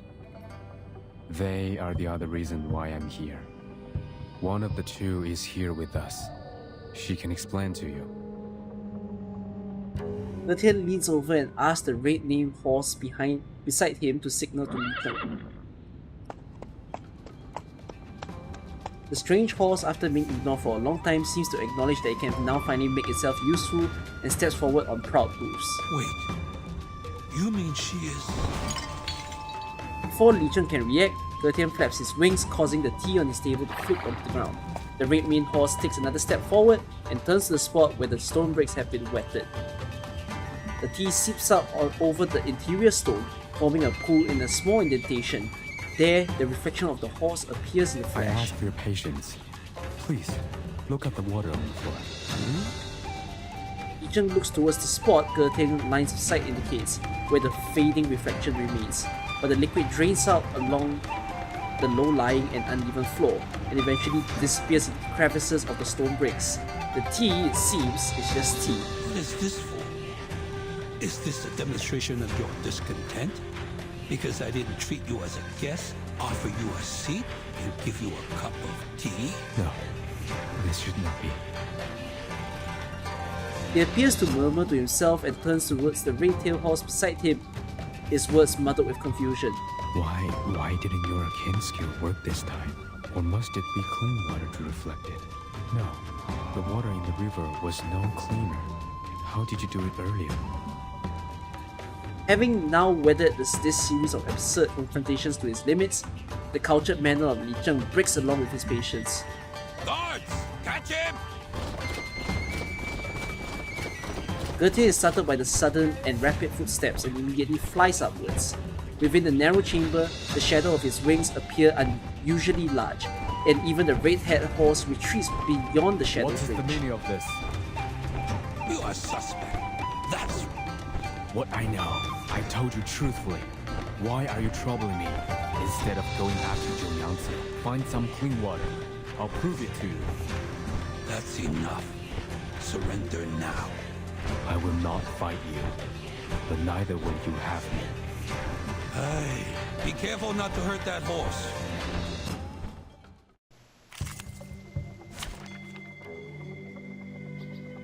They are the other reason why I'm here. One of the two is here with us. She can explain to you. Gertian leans over and asks the red-named horse beside him to signal to Li Zheng. The strange horse, after being ignored for a long time, seems to acknowledge that it can now finally make itself useful and steps forward on proud hooves. Wait, you mean she is... Before Li Zheng can react, Gertian flaps his wings, causing the tea on his table to flip onto the ground. The red-maned horse takes another step forward and turns to the spot where the stone bricks have been wetted. The tea seeps out over the interior stone, forming a pool in a small indentation. There, the reflection of the horse appears in the I flash. ask for your patience. Please, look at the water on the floor. Li Zheng looks towards the spot Gertian's lines of sight indicates, where the fading reflection remains, but the liquid drains out along the low-lying and uneven floor, and eventually disappears in the crevices of the stone bricks. The tea, it seems, is just tea. What is this for? Is this a demonstration of your discontent? Because I didn't treat you as a guest, offer you a seat, and give you a cup of tea? No, this should not be. He appears to murmur to himself and turns towards the red-tailed horse beside him, his words muddled with confusion. Why didn't your arcane skill work this time? Or must it be clean water to reflect it? No, the water in the river was no cleaner. How did you do it earlier? Having now weathered this series of absurd confrontations to his limits, the cultured manner of Li Zheng breaks along with his patience. Guards! Catch him! Gertian is startled by the sudden and rapid footsteps and immediately flies upwards. Within the narrow chamber, the shadow of his wings appear unusually large, and even the red-haired horse retreats beyond the shadow's What is the meaning of this? You are suspect. That's... What I know, I told you truthfully. Why are you troubling me? Instead of going after Niangzi, find some clean water. I'll prove it to you. That's enough. Surrender now. I will not fight you, but neither will you have me. Hey, be careful not to hurt that horse.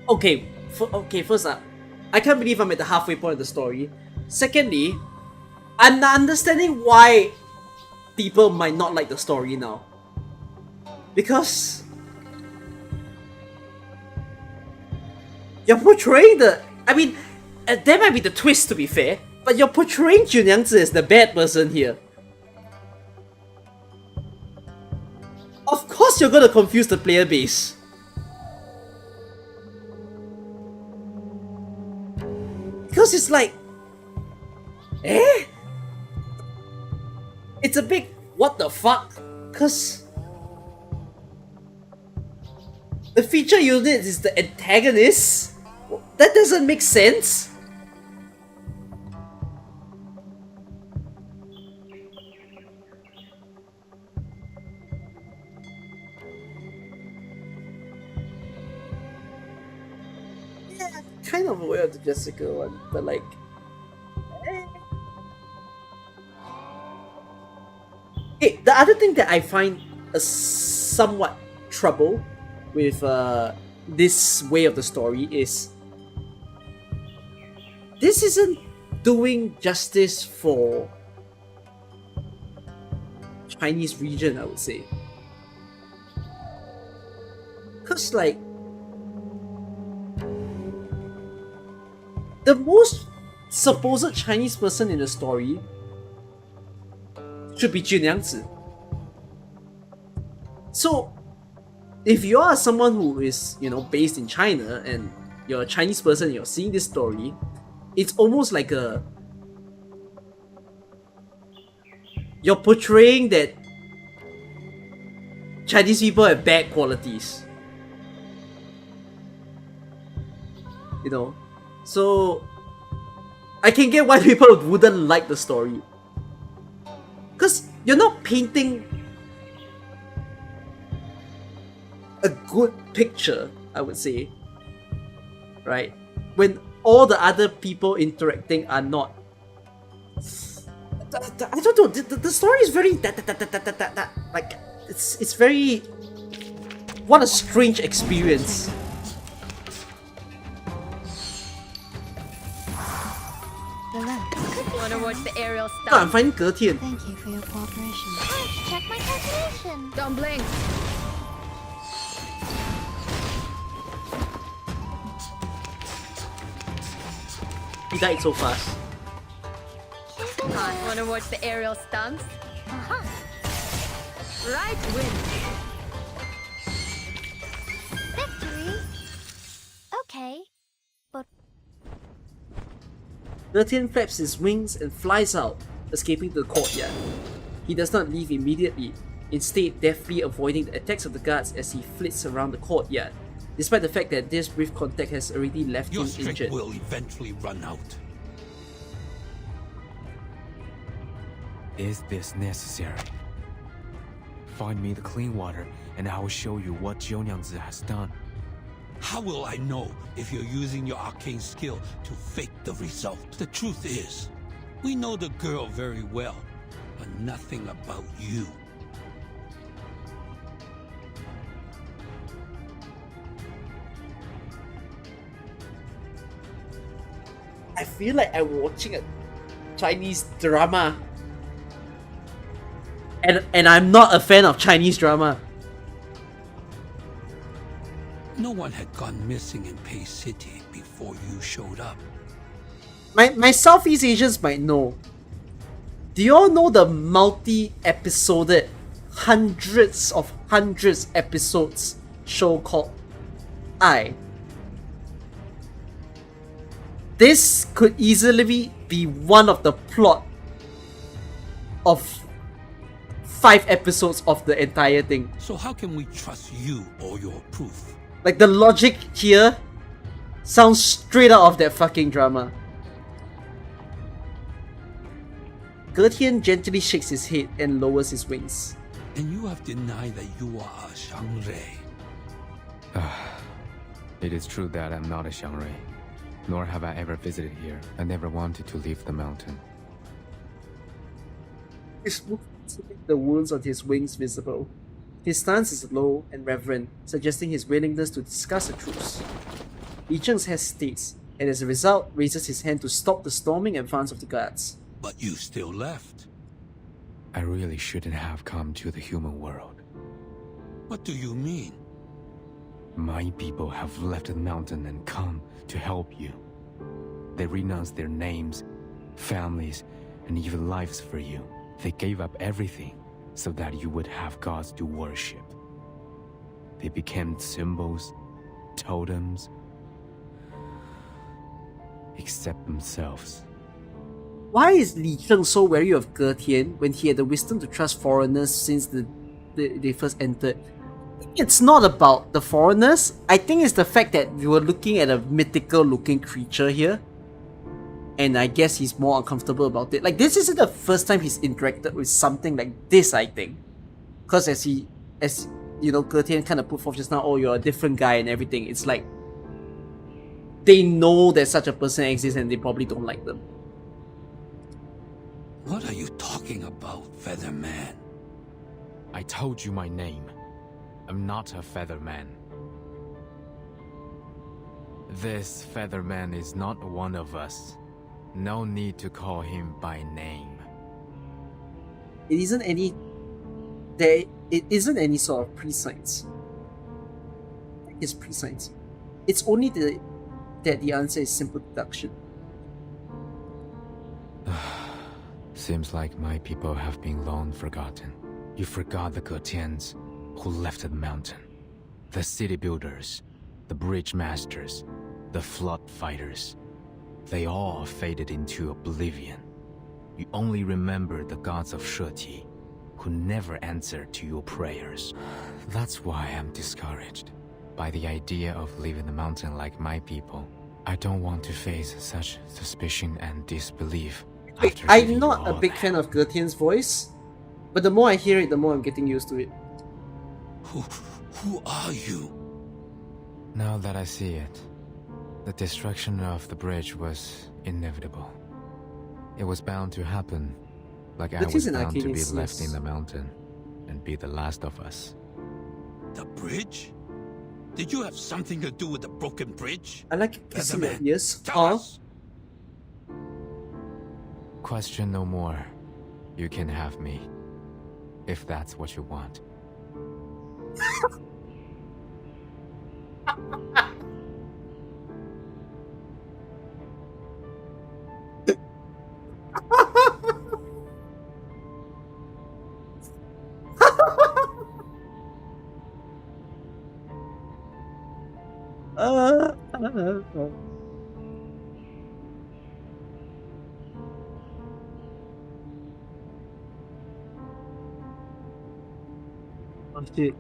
Okay, first up, I can't believe I'm at the halfway point of the story. Secondly, I'm not understanding why people might not like the story now. Because you're portraying there might be the twist to be fair, but you're portraying Niangzi as the bad person here. Of course you're gonna confuse the player base. Because it's like... It's a big what the fuck? Cause... the feature unit is the antagonist? That doesn't make sense. Yeah, kind of aware of the Jessica one, but like... Okay, the other thing that I find a somewhat trouble with this way of the story is this isn't doing justice for Chinese region, I would say. Cause like the most supposed Chinese person in the story should be Niangzi. So, if you are someone who is, you know, based in China and you're a Chinese person and you're seeing this story, it's almost like you're portraying that Chinese people have bad qualities. You know? So, I can get why people wouldn't like the story. Because you're not painting a good picture, I would say, right? When all the other people interacting are not. I don't know. The story is very like it's very. What a strange experience. Wanna watch the aerial stuff? I'm finding 隔天. Thank you for your cooperation. Check my calculation. Don't blink. He died so fast. Wanna watch the aerial stunts? Right win. Victory? Okay, but... 13 flaps his wings and flies out, escaping to the courtyard. He does not leave immediately, instead deftly avoiding the attacks of the guards as he flits around the courtyard, despite the fact that this brief contact has already left Your him strength injured. will eventually run out. Is this necessary? Find me the clean water, and I will show you what Niangzi has done. How will I know if you're using your arcane skill to fake the result? The truth is, we know the girl very well, but nothing about you. I feel like I'm watching a Chinese drama. And I'm not a fan of Chinese drama. No one had gone missing in Pei City before you showed up. My Southeast Asians might know. Do you all know the multi-episoded hundreds episodes show called I? This could easily be one of the plot of 5 episodes of the entire thing. So how can we trust you or your proof? Like, the logic here sounds straight out of that fucking drama. Gertian gently shakes his head and lowers his wings. And you have denied that you are a Shangri. It is true that I'm not a Shangri, nor have I ever visited here. I never wanted to leave the mountain. His movements make the wounds on his wings visible. His stance is low and reverent, suggesting his willingness to discuss a truce. Li Cheng hesitates, and as a result, raises his hand to stop the storming advance of the guards. But you still left. I really shouldn't have come to the human world. What do you mean? My people have left the mountain and come to help you. They renounced their names, families, and even lives for you. They gave up everything so that you would have gods to worship. They became symbols, totems, except themselves. Why is Li Cheng so wary of Gertian when he had the wisdom to trust foreigners since they first entered? It's not about the foreigners. I think it's the fact that we were looking at a mythical looking creature here. And I guess he's more uncomfortable about it. Like, this isn't the first time he's interacted with something like this, I think. Because as you know, Gertian kind of put forth just now, oh, you're a different guy and everything. It's like, they know that such a person exists and they probably don't like them. What are you talking about, Featherman? I told you my name. I'm not a featherman. This featherman is not one of us. No need to call him by name. It isn't any sort of pre-science. It's pre-science. It's only that the answer is simple deduction. Seems like my people have been long forgotten. You forgot the Gotians who left the mountain. The city builders, the bridge masters, the flood fighters. They all faded into oblivion. You only remember the gods of Sheti, who never answered to your prayers. That's why I'm discouraged by the idea of leaving the mountain like my people. I don't want to face such suspicion and disbelief. I'm not a big fan of Gertian's voice, but the more I hear it, the more I'm getting used to it. Who are you? Now that I see it, the destruction of the bridge was inevitable. It was bound to happen, like I was bound to be left in the mountain and be the last of us. The bridge? Did you have something to do with the broken bridge? I like kissing your Featherman, ears. tell us. Question no more. You can have me, if that's what you want. Oh shit.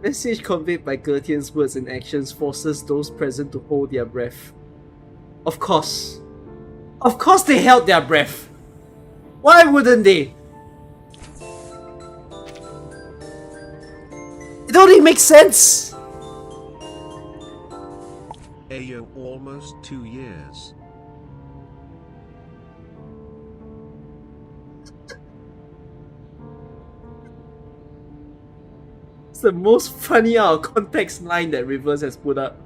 Message conveyed by Gertian's words and actions forces those present to hold their breath. Of course. Of course they held their breath. Why wouldn't they? It only makes sense. Ayo, almost 2 years. It's the most funny out of context line that Rivers has put up.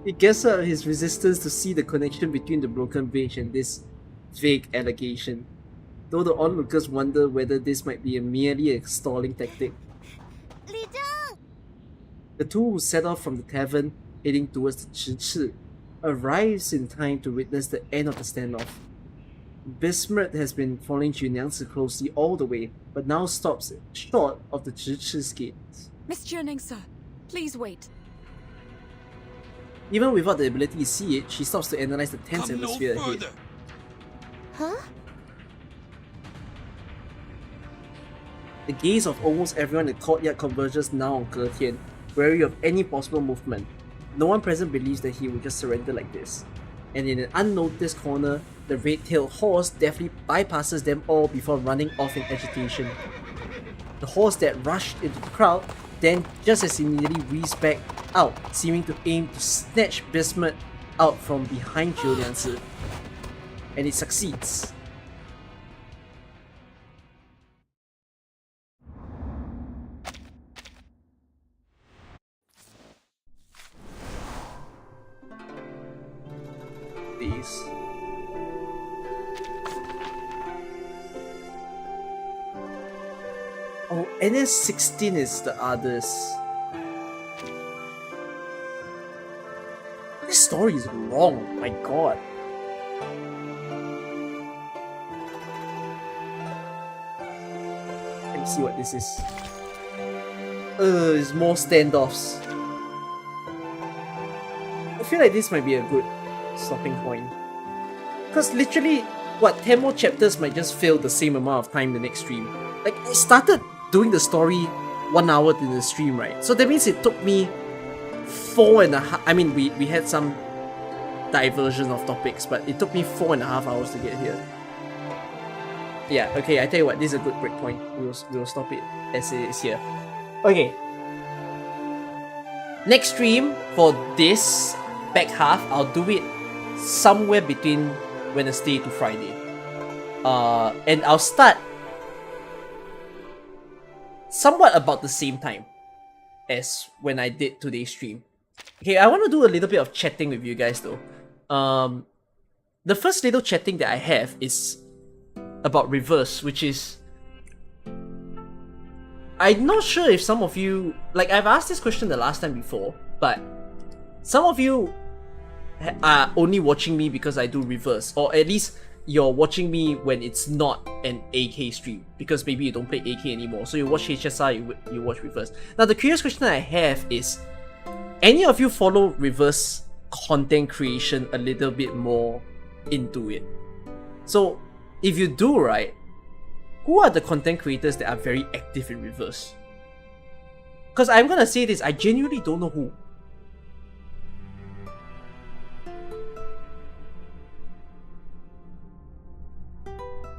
He gets out his resistance to see the connection between the broken bridge and this vague allegation, though the onlookers wonder whether this might be merely a stalling tactic. The two who set off from the tavern heading towards the Zhichi arrives in time to witness the end of the standoff. Bismuth has been following Niangzi closely all the way, but now stops short of the Zhichi's gates. Miss Jianing, sir, please wait. Even without the ability to see it, she stops to analyze the tense atmosphere ahead. Huh? The gaze of almost everyone in the courtyard converges now on Gertian, wary of any possible movement. No one present believes that he will just surrender like this. And in an unnoticed corner, the red-tailed horse deftly bypasses them all before running off in agitation. The horse that rushed into the crowd then just as immediately weaves back out, seeming to aim to snatch Bismuth out from behind Niangzi. And it succeeds. These. Oh, NS16 is the others. This story is long, my god. Let me see what this is. It's more standoffs. I feel like this might be a good stopping point. Because literally, 10 more chapters might just fill the same amount of time the next stream. Like, I started doing the story 1 hour into the stream, right? So that means it took me 4.5. I mean, we had some diversion of topics, but it took me 4.5 hours to get here. Yeah, okay, I tell you what, this is a good breakpoint. We'll stop it as it is here. Okay. Next stream for this back half, I'll do it somewhere between Wednesday to Friday. And I'll start somewhat about the same time as when I did today's stream. Okay, I want to do a little bit of chatting with you guys though. The first little chatting that I have is about reverse, which is I'm not sure if some of you, like, I've asked this question the last time before, but some of you are only watching me because I do reverse, or at least you're watching me when it's not an AK stream, because maybe you don't play AK anymore, so you watch HSR, you watch reverse. Now the curious question I have is, any of you follow reverse content creation a little bit more into it? So if you do, right, who are the content creators that are very active in reverse? Because I'm gonna say this, I genuinely don't know who.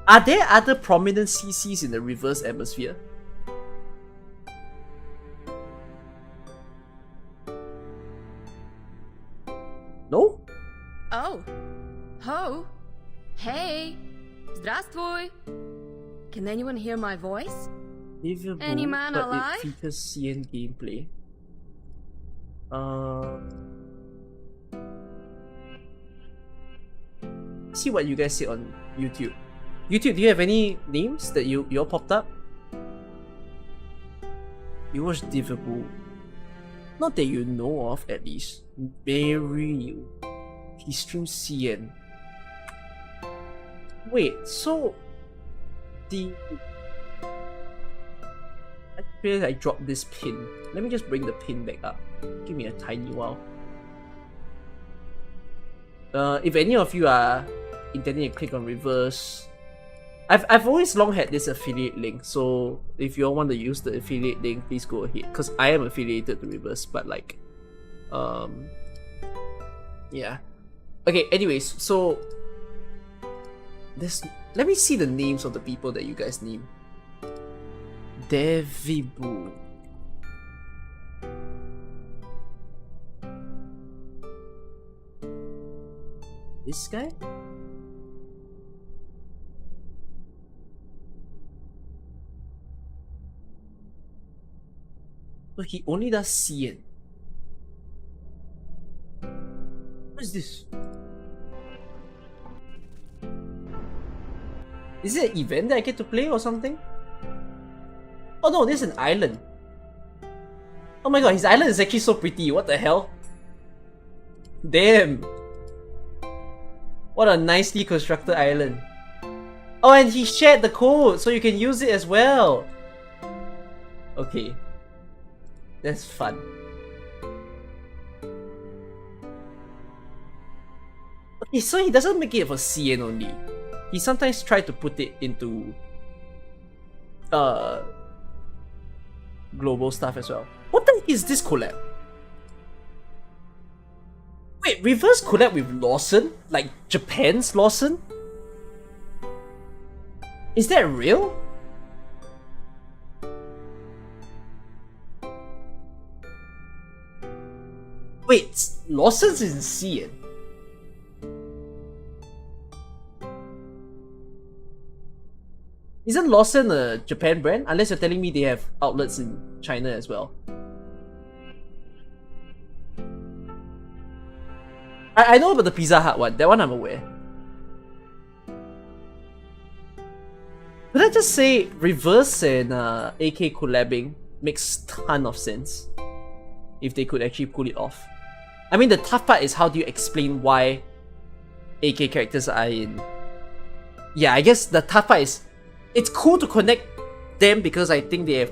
Are there other prominent CCs in the reverse atmosphere? No? Oh. Ho. Hey. Здравствуй. Can anyone hear my voice? Livable, Any man but alive? it features CN gameplay. See what you guys say on YouTube. YouTube, do you have any names that you all popped up? You watch Livable. Not that you know of, at least. Very new. He streams CN. Wait, so the I feel I dropped this pin. Let me just bring the pin back up. Give me a tiny while. If any of you are intending to click on reverse, I've always long had this affiliate link, so if you all want to use the affiliate link, please go ahead, because I am affiliated to reverse, but like yeah. Okay, anyways, so let me see the names of the people that you guys name. Devibu. This guy? So he only does CN. What is this? Is it an event that I get to play or something? Oh no, this is an island. Oh my god, his island is actually so pretty. What the hell? Damn. What a nicely constructed island. Oh, and he shared the code, so you can use it as well. Okay. That's fun. Okay, so he doesn't make it for CN only. He sometimes tries to put it into global stuff as well. What the heck is this collab? Wait, reverse collab with Lawson? Like Japan's Lawson? Is that real? Wait, Lawson's in CN. Isn't Lawson a Japan brand? Unless you're telling me they have outlets in China as well. I know about the Pizza Hut one. That one I'm aware. Could I just say Reverse and AK collabing makes ton of sense if they could actually pull it off. I mean, the tough part is how do you explain why AK characters are in... Yeah, I guess the tough part is it's cool to connect them because I think they have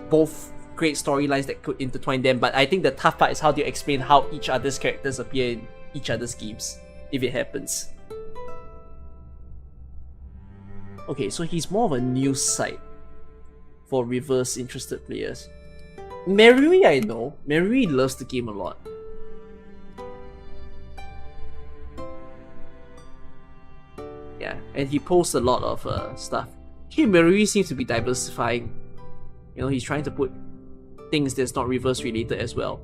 both great storylines that could intertwine them, but I think the tough part is how do you explain how each other's characters appear in each other's games, if it happens. Okay, so he's more of a news site for reverse interested players. Marui I know. Marui loves the game a lot. Yeah, and he posts a lot of stuff. Here, Marui seems to be diversifying. You know, he's trying to put things that's not reverse related as well.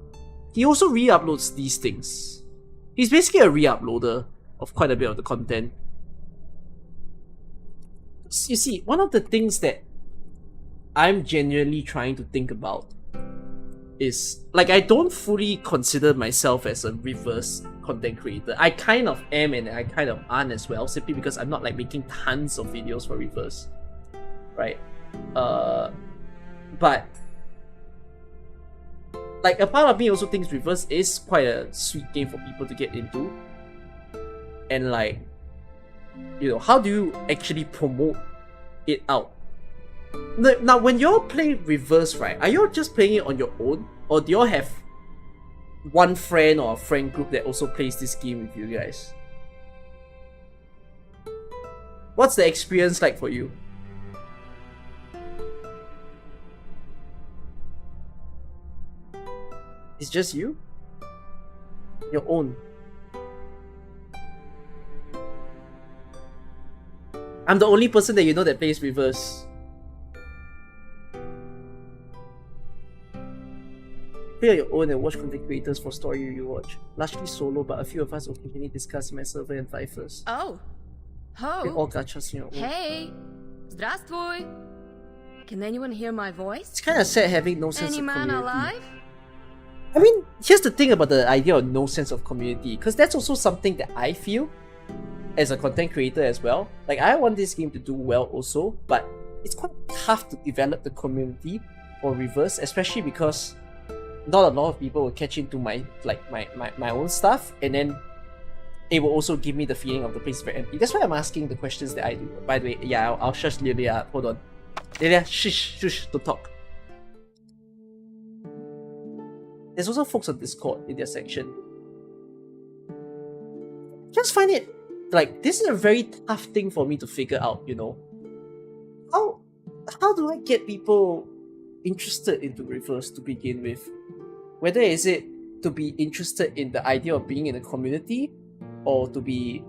He also re-uploads these things. He's basically a re-uploader of quite a bit of the content. You see, one of the things that I'm genuinely trying to think about is like I don't fully consider myself as a reverse content creator. I kind of am and I kind of aren't as well, simply because I'm not like making tons of videos for reverse, right? But like a part of me also thinks reverse is quite a sweet game for people to get into, and like, you know, how do you actually promote it out? Now, when y'all play reverse, right, are y'all just playing it on your own, or do y'all have one friend or a friend group that also plays this game with you guys? What's the experience like for you? It's just you? Your own. I'm the only person that you know that plays reverse. Play on your own and watch content creators for story you watch. Largely solo, but a few of us occasionally discuss my server and Vipers. Oh. Play all gachas on your own. Hey. Здравствуй. Can anyone hear my voice? It's kind of sad having no sense Any of man community. alive? I mean, here's the thing about the idea of no sense of community, because that's also something that I feel as a content creator as well. Like, I want this game to do well also, but it's quite tough to develop the community for reverse, especially because not a lot of people will catch into my own stuff, and then it will also give me the feeling of the place is very empty. That's why I'm asking the questions that I do. By the way, yeah, I'll shush Lilia up. Hold on. Lilia, shush, don't talk. There's also folks on Discord in their section. Just find it like, this is a very tough thing for me to figure out, you know. How do I get people interested into reverse to begin with? Whether is it to be interested in the idea of being in a community, or to be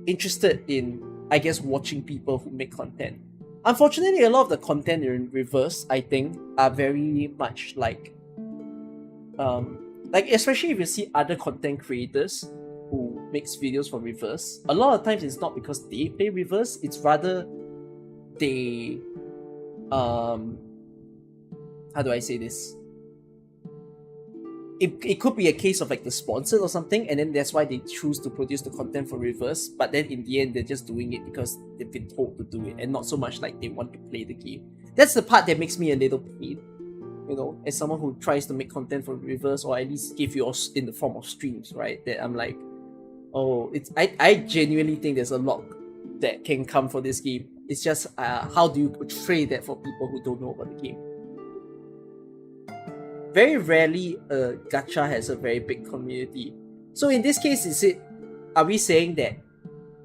interested in, I guess, watching people who make content. Unfortunately, a lot of the content in reverse, I think, are very much like especially if you see other content creators who makes videos for reverse, a lot of times it's not because they play reverse, it's rather they how do I say this? It could be a case of like the sponsor or something, and then that's why they choose to produce the content for reverse, but then in the end they're just doing it because they've been told to do it, and not so much like they want to play the game. That's the part that makes me a little pain, you know, as someone who tries to make content for reverse, or at least give you in the form of streams, right? That I'm like, oh, I genuinely think there's a lot that can come for this game. It's just how do you portray that for people who don't know about the game? Very rarely a gacha has a very big community. So in this case, are we saying that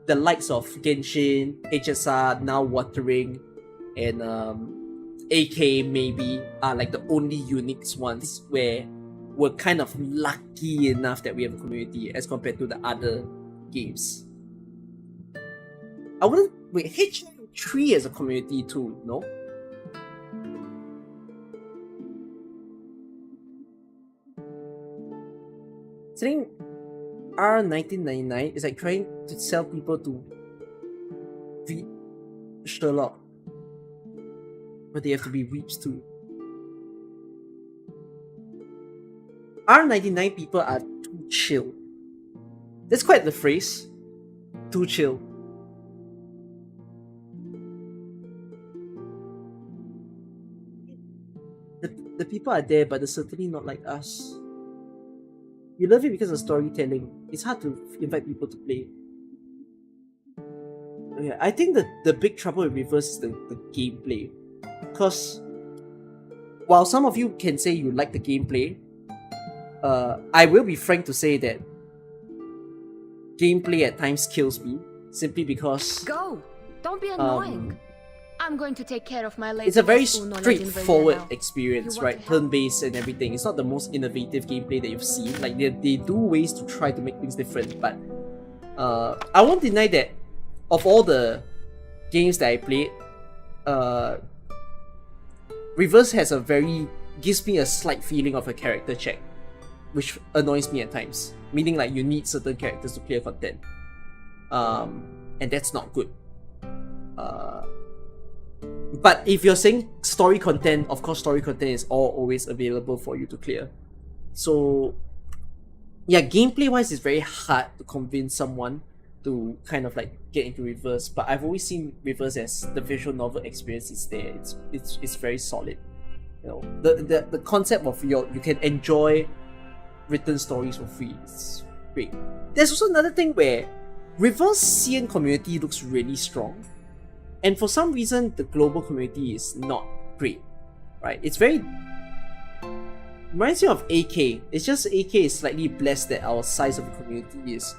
the likes of Genshin, HSR, now Watering, and AK maybe are like the only unique ones where we're kind of lucky enough that we have a community as compared to the other games? I wouldn't wait, H3 as a community too, no? Saying R1999 is like trying to sell people to read Sherlock, but they have to be reached too. R99 people are too chill. That's quite the phrase. Too chill. The people are there, but they're certainly not like us. You love it because of storytelling. It's hard to invite people to play. Okay, I think the big trouble with reverse is the gameplay. Because while some of you can say you like the gameplay, I will be frank to say that gameplay at times kills me, simply because Go! Don't be annoying. I'm going to take care of my lady. it's a very school knowledge in straightforward Virginia. experience, You want right? Turn-based and everything. It's not the most innovative gameplay that you've seen. Like, they do ways to try to make things different, but I won't deny that of all the games that I played, Reverse gives me a slight feeling of a character check, which annoys me at times. Meaning like you need certain characters to clear content. And that's not good. But if you're saying story content, of course story content is always available for you to clear. So yeah, gameplay wise it's very hard to convince someone to kind of like get into Reverse, but I've always seen Reverse as the visual novel experience is there. It's very solid. You know, the concept of you can enjoy written stories for free. It's great. There's also another thing where Reverse CN community looks really strong, and for some reason the global community is not great. Right? It's very reminds me of AK. It's just AK is slightly blessed that our size of the community is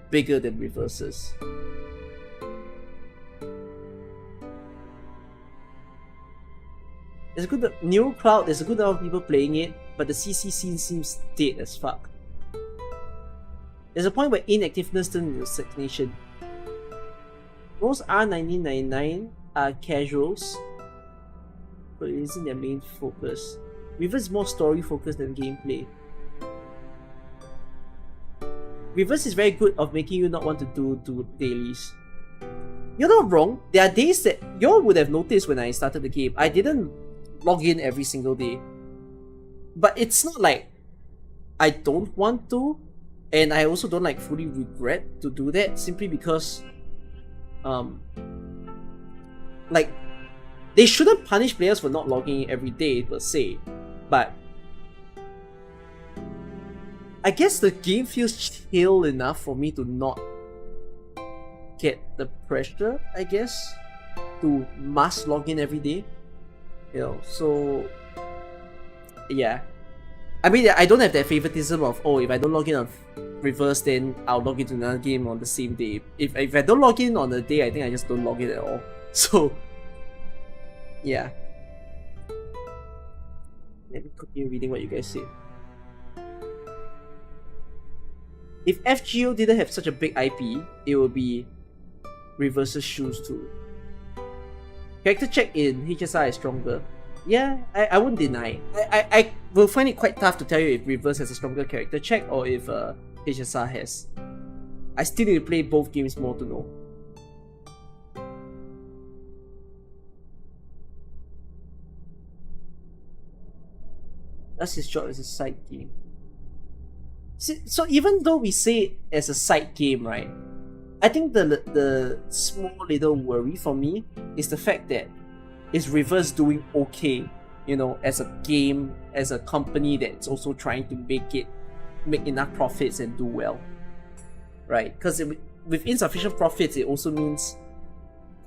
bigger than Reverse's. There's a good new crowd, there's a good number of people playing it, but the CC scene seems dead as fuck. There's a point where inactiveness turns into stagnation. Most R1999 are casuals, but it isn't their main focus. Reverse is more story focused than gameplay. Reverse is very good of making you not want to do dailies. You're not wrong. There are days that y'all would have noticed when I started the game. I didn't log in every single day. But it's not like I don't want to, and I also don't like fully regret to do that simply because like they shouldn't punish players for not logging in every day per se, but I guess the game feels chill enough for me to not get the pressure, I guess, to must log in every day. You know, so yeah. I mean, I don't have that favoritism of, oh, if I don't log in on Reverse, then I'll log into another game on the same day. If I don't log in on a day, I think I just don't log in at all. So yeah. Let me continue reading what you guys say. If FGO didn't have such a big IP, it would be Reverse's shoes too. Character check in HSR is stronger. Yeah, I won't deny. I will find it quite tough to tell you if Reverse has a stronger character check or if HSR has. I still need to play both games more to know. That's his job as a side game. So even though we say it as a side game, right? I think the small little worry for me is the fact that is Reverse doing okay, you know, as a game, as a company that's also trying to make enough profits and do well, right? Because with insufficient profits, it also means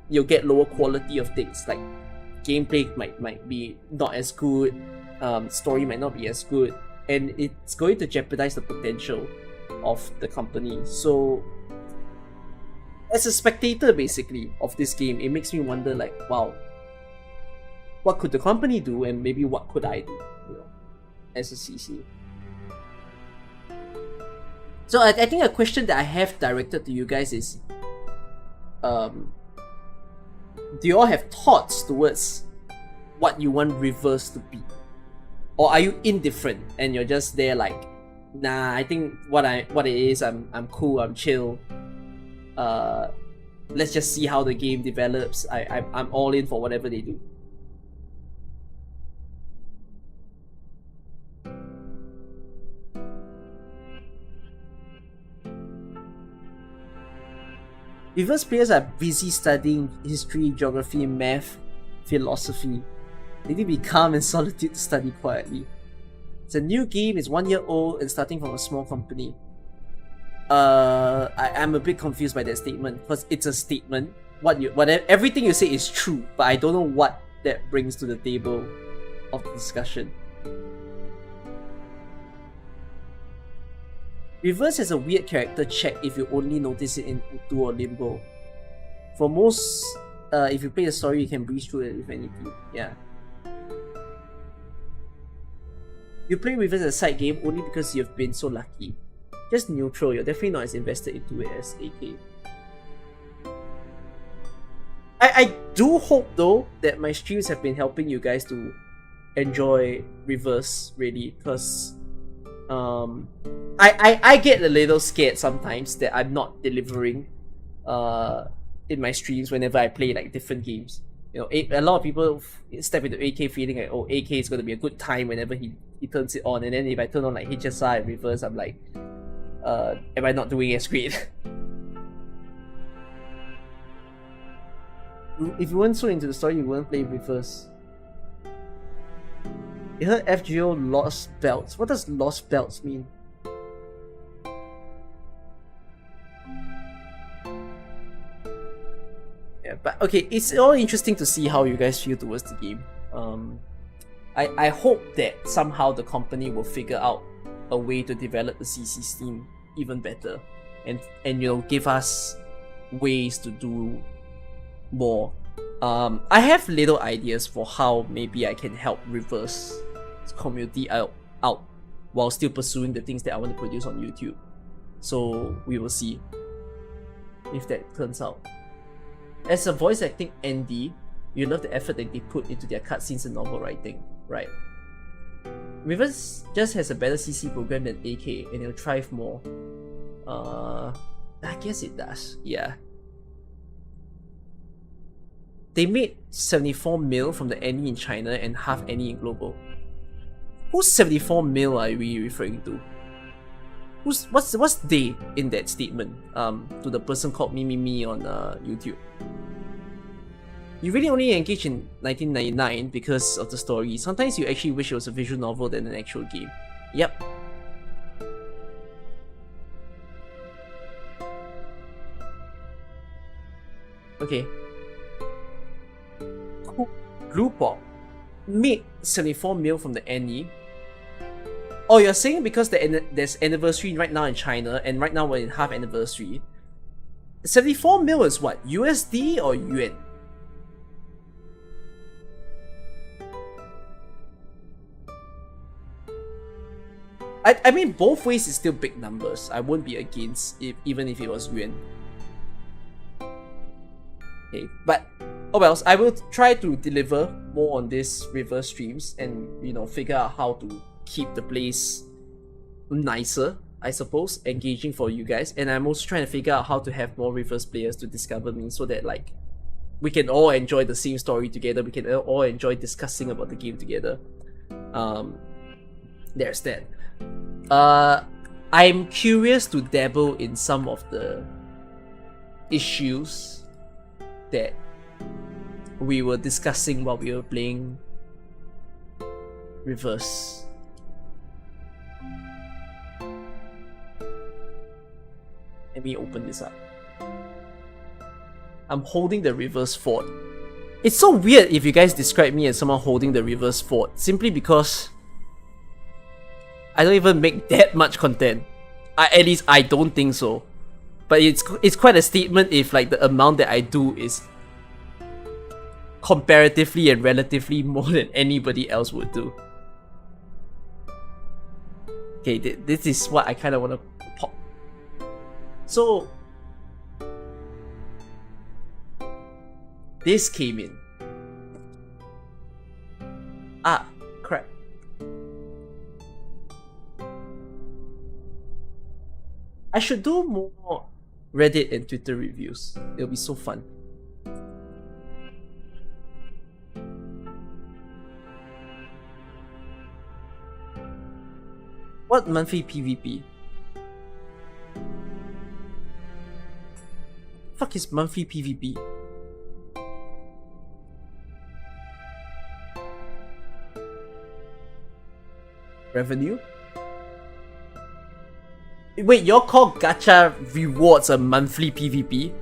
you'll get lower quality of things, like gameplay might be not as good, story might not be as good, and it's going to jeopardize the potential of the company. So as a spectator basically of this game, it makes me wonder like, wow, what could the company do and maybe what could I do, you know, as a CC. So I think a question that I have directed to you guys is, do you all have thoughts towards what you want Reverse to be? Or are you indifferent and you're just there like, nah, I think what it is, I'm cool, I'm chill. Let's just see how the game develops. I'm all in for whatever they do. Reverse players are busy studying history, geography, math, philosophy. They need to be calm and solitude to study quietly. It's a new game, it's 1 year old and starting from a small company. I'm a bit confused by that statement because it's a statement. Everything you say is true, but I don't know what that brings to the table of the discussion. Reverse has a weird character check if you only notice it in Utu or Limbo. For most, if you play the story, you can breeze through it if anything. Yeah. You play Reverse as a side game only because you've been so lucky. Just neutral, you're definitely not as invested into it as AK. I do hope though that my streams have been helping you guys to enjoy Reverse really, because I get a little scared sometimes that I'm not delivering in my streams whenever I play like different games. You know, a lot of people step into AK feeling like, oh, AK is going to be a good time whenever he turns it on, and then if I turn on like HSR and reverse, I'm like, am I not doing as great? If you weren't so into the story, you wouldn't play reverse. You heard FGO lost belts. What does lost belts mean? Yeah, but okay, it's all interesting to see how you guys feel towards the game. I hope that somehow the company will figure out a way to develop the CC Steam even better, and you know, give us ways to do more. I have little ideas for how maybe I can help reverse community out while still pursuing the things that I want to produce on YouTube. So we will see if that turns out. As a voice acting ND, you love the effort that they put into their cutscenes and novel writing, right? Reverse just has a better CC program than AK and it'll thrive more. I guess it does, yeah. They made 74 mil from the NE in China and half NE in global. Who's 74 mil are we referring to? What's they in that statement? To the person called me on YouTube. You really only engage in 1999 because of the story. Sometimes you actually wish it was a visual novel than an actual game. Yep. Okay. Blue Pop made 74 mil from the NE. Oh, you're saying because there's anniversary right now in China, and right now we're in half anniversary. 74 mil is what? USD or yuan? I mean, both ways is still big numbers. I wouldn't be against even if it was yuan. Okay, but oh well, I will try to deliver more on this reverse streams and, you know, figure out how to keep the place nicer, I suppose, engaging for you guys. And I'm also trying to figure out how to have more reverse players to discover me so that, like, we can all enjoy the same story together. We can all enjoy discussing about the game together. There's that. I'm curious to dabble in some of the issues that we were discussing while we were playing reverse. Let me open this up. I'm holding the reverse fort. It's so weird if you guys describe me as someone holding the reverse fort, simply because I don't even make that much content. At least I don't think so. But it's quite a statement if, like, the amount that I do is comparatively and relatively more than anybody else would do. Okay, this is what I kind of want to pop. So this came in. Ah, crap. I should do more Reddit and Twitter reviews. It'll be so fun. What monthly PvP? Fuck is monthly PvP? Revenue? Wait, y'all call gacha rewards a monthly PvP?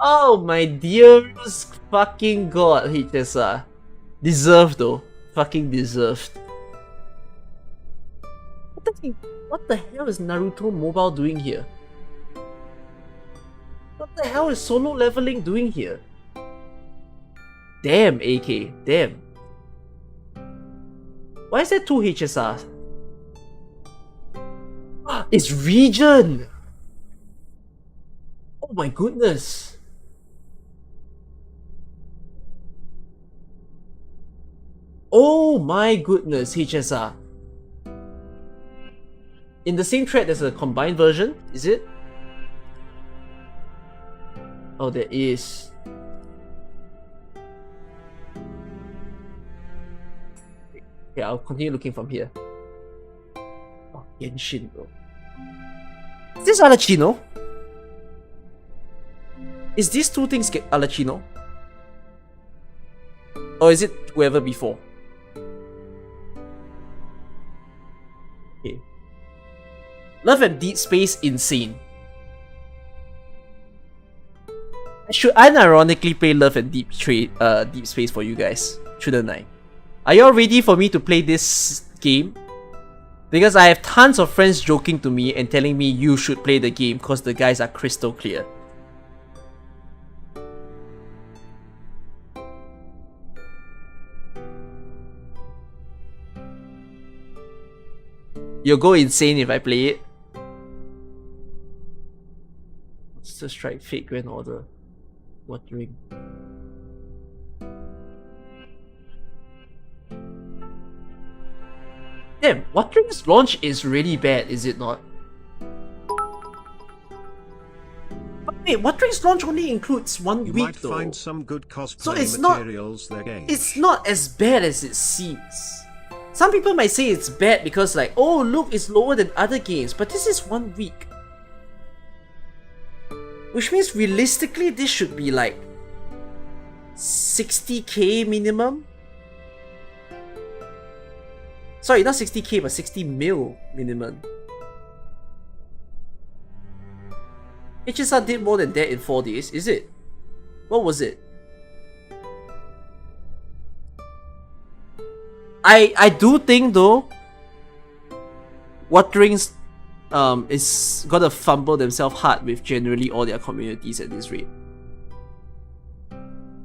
Oh my dearest fucking god, Hitesa. Deserved though. Fucking deserved. What the hell is Naruto Mobile doing here? What the hell is solo leveling doing here? Damn, AK. Damn. Why is there 2 HSRs? It's region! Oh my goodness. Oh my goodness, HSR. In the same thread, there's a combined version, is it? Oh, there is. Okay, I'll continue looking from here. Oh, Genshin, bro. Is this Alachino? Is these two things Alachino? Or is it whoever before? Okay. Love and Deep Space, insane. I should unironically play Love and Deep Space for you guys, shouldn't I? Are y'all ready for me to play this game? Because I have tons of friends joking to me and telling me you should play the game because the guys are crystal clear. You'll go insane if I play it. Monster Strike, Fate Grand Order, Watering. Damn, Watering's launch is really bad, is it not? But wait, Watering's launch only includes 1 You week might though. find some good cosplay So it's materials there, game. It's not as bad as it seems. Some people might say it's bad because like, oh look, it's lower than other games, but this is 1 week. Which means realistically this should be like 60k minimum. Sorry, not 60k, but 60 mil minimum. HSR did more than that in 4 days, is it? What was it? I do think though, Watering's is gonna fumble themselves hard with generally all their communities at this rate.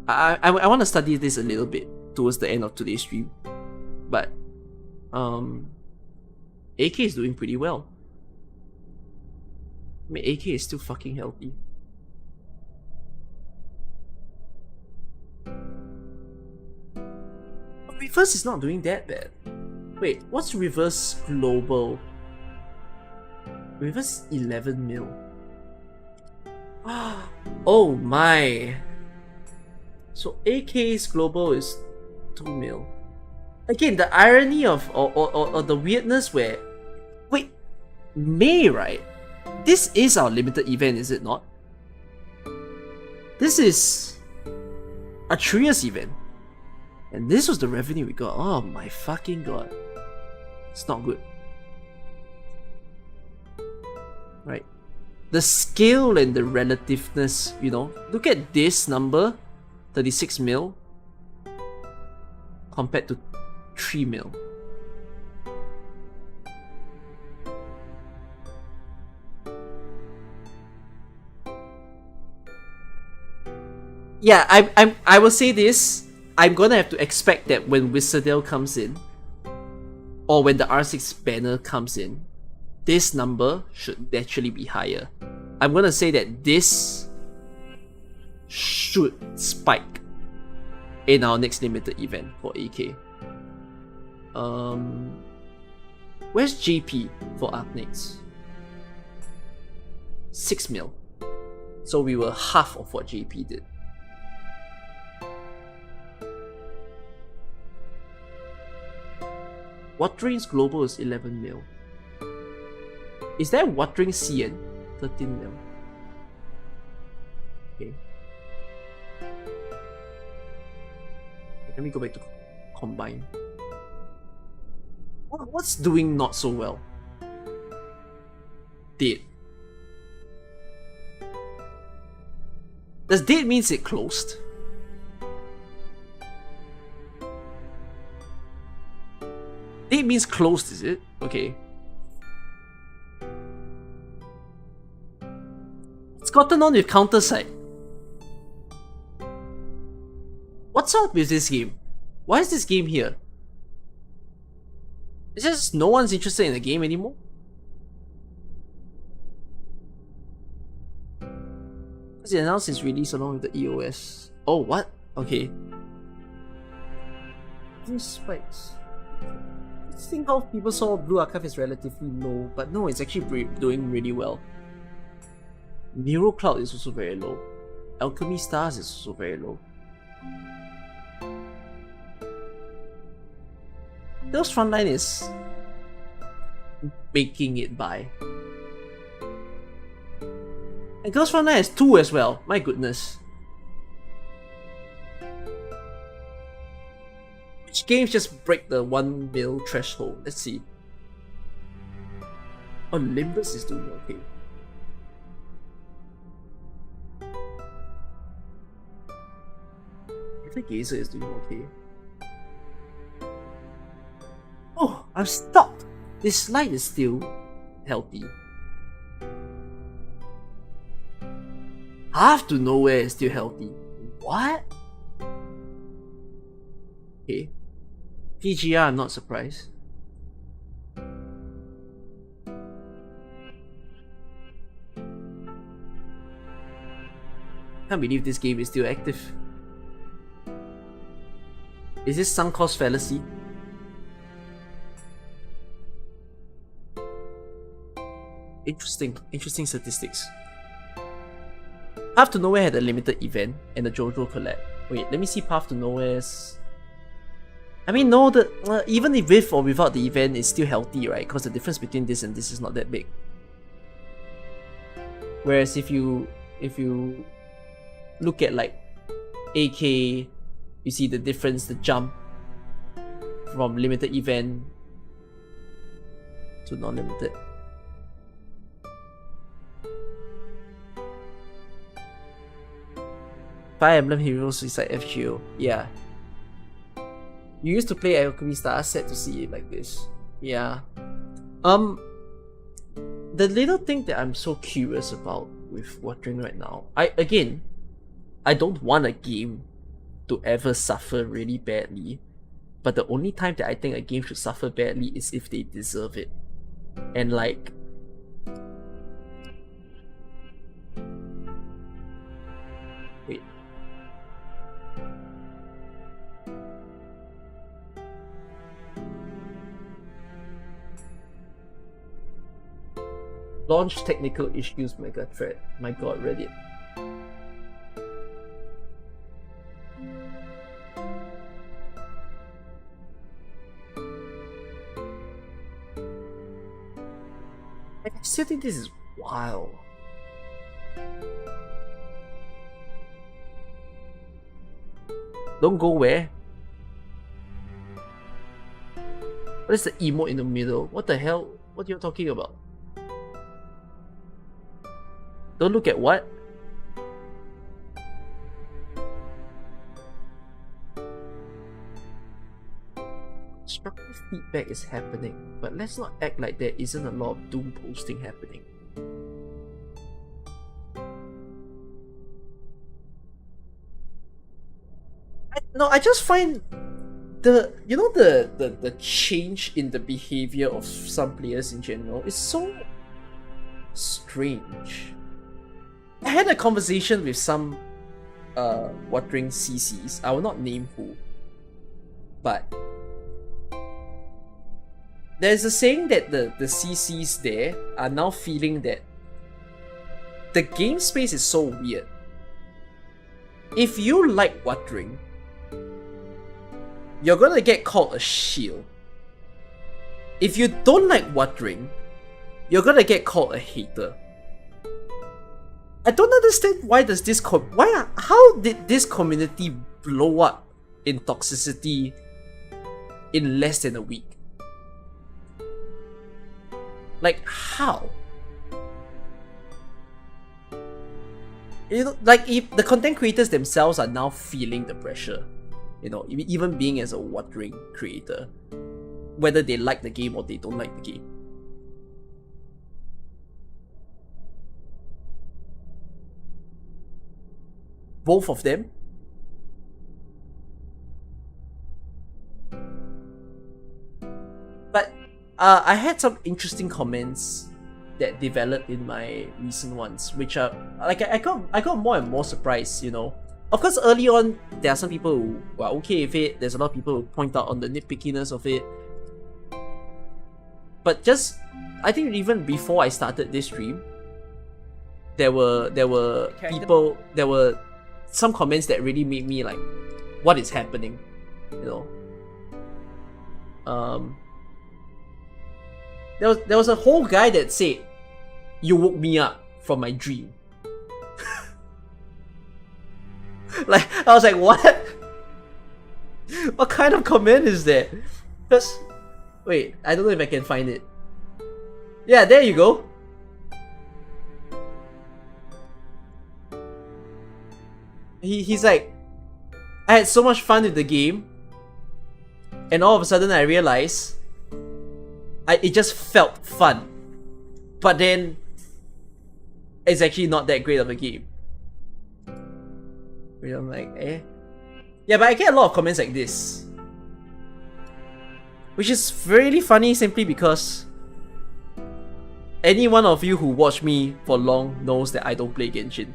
I want to study this a little bit towards the end of today's stream, but AK is doing pretty well. I mean, AK is still fucking healthy. But Reverse is not doing that bad. Wait, what's Reverse Global? Reverse 11 mil. Oh my. So AK's Global is 2 mil. Again, the irony of or the weirdness where, wait, May, right? This is our limited event, is it not? This is a 3 years event, and this was the revenue we got. Oh my fucking god, it's not good. Right, the scale and the relativeness, you know, look at this number, 36 mil compared to 3 mil. Yeah, I will say this. I'm gonna have to expect that when Wizardale comes in, or when the R6 banner comes in, this number should naturally be higher. I'm gonna say that this should spike in our next limited event for AK. Where's JP for Arknights? 6 mil. So we were half of what JP did. Watering's Global is 11 mil. Is there Watering CN? 13 mil. Okay. Let me go back to combine. What's doing not so well? Dead. Does dead means it closed? Dead means closed, is it? Okay. It's gotten on with counter side. What's up with this game? Why is this game here? It's just no one's interested in the game anymore? Because it announced its release along with the EOS. Oh, what? Okay. These spikes. think how people saw Blue Archive is relatively low, but no, it's actually doing really well. Nero Cloud is also very low. Alchemy Stars is also very low. Girls Frontline is making it by. And Girls Frontline has 2 as well, my goodness. Which games just break the 1 mil threshold? Let's see. Oh, Limbus is doing okay. I think Gazer is doing okay. Oh, I'm stopped! This slide is still healthy. Half to Nowhere is still healthy. What? Okay. PGR, I'm not surprised. Can't believe this game is still active. Is this sunk cost fallacy? Interesting statistics. Path to Nowhere had a limited event and a JoJo collab. Wait, let me see Path to Nowhere's. I mean, no, even if with or without the event, it's still healthy, right? Because the difference between this and this is not that big. Whereas if you look at like AK, you see the difference, the jump from limited event to non-limited. Fire Emblem Heroes Suicide FGO. Yeah. You used to play Alchemy Star, sad to see it like this. Yeah. The little thing that I'm so curious about with watching right now, I don't want a game to ever suffer really badly, but the only time that I think a game should suffer badly is if they deserve it. And like, wait. Launch technical issues mega thread. My god, Reddit. I still think this is wild. Don't go where? What is the emote in the middle? What the hell? What are you talking about? Don't look at what? Constructive feedback is happening, but let's not act like there isn't a lot of doom posting happening. I just find the change in the behavior of some players in general is so strange. I had a conversation with some watering CCs. I will not name who, but there's a saying that the CCs there are now feeling that the game space is so weird. If you like watering, you're gonna get called a shield. If you don't like watering, you're gonna get called a hater. I don't understand why does this how did this community blow up in toxicity in less than a week? Like, how? You know, like, if the content creators themselves are now feeling the pressure, you know, even being as a watering creator, whether they like the game or they don't like the game. Both of them. But I had some interesting comments that developed in my recent ones, which are like I got more and more surprised, you know. Of course, early on there are some people who are okay with it. There's a lot of people who point out on the nitpickiness of it. But just, I think even before I started this stream, there were people, there were some comments that really made me like, what is happening, you know? There was a whole guy that said, "You woke me up from my dream." Like, I was like, what? What kind of comment is that? Because, wait, I don't know if I can find it. Yeah, there you go. He's like, I had so much fun with the game, and all of a sudden I realized it just felt fun. But then it's actually not that great of a game. I'm like, eh. Yeah, but I get a lot of comments like this, which is really funny simply because any one of you who watch me for long knows that I don't play Genshin.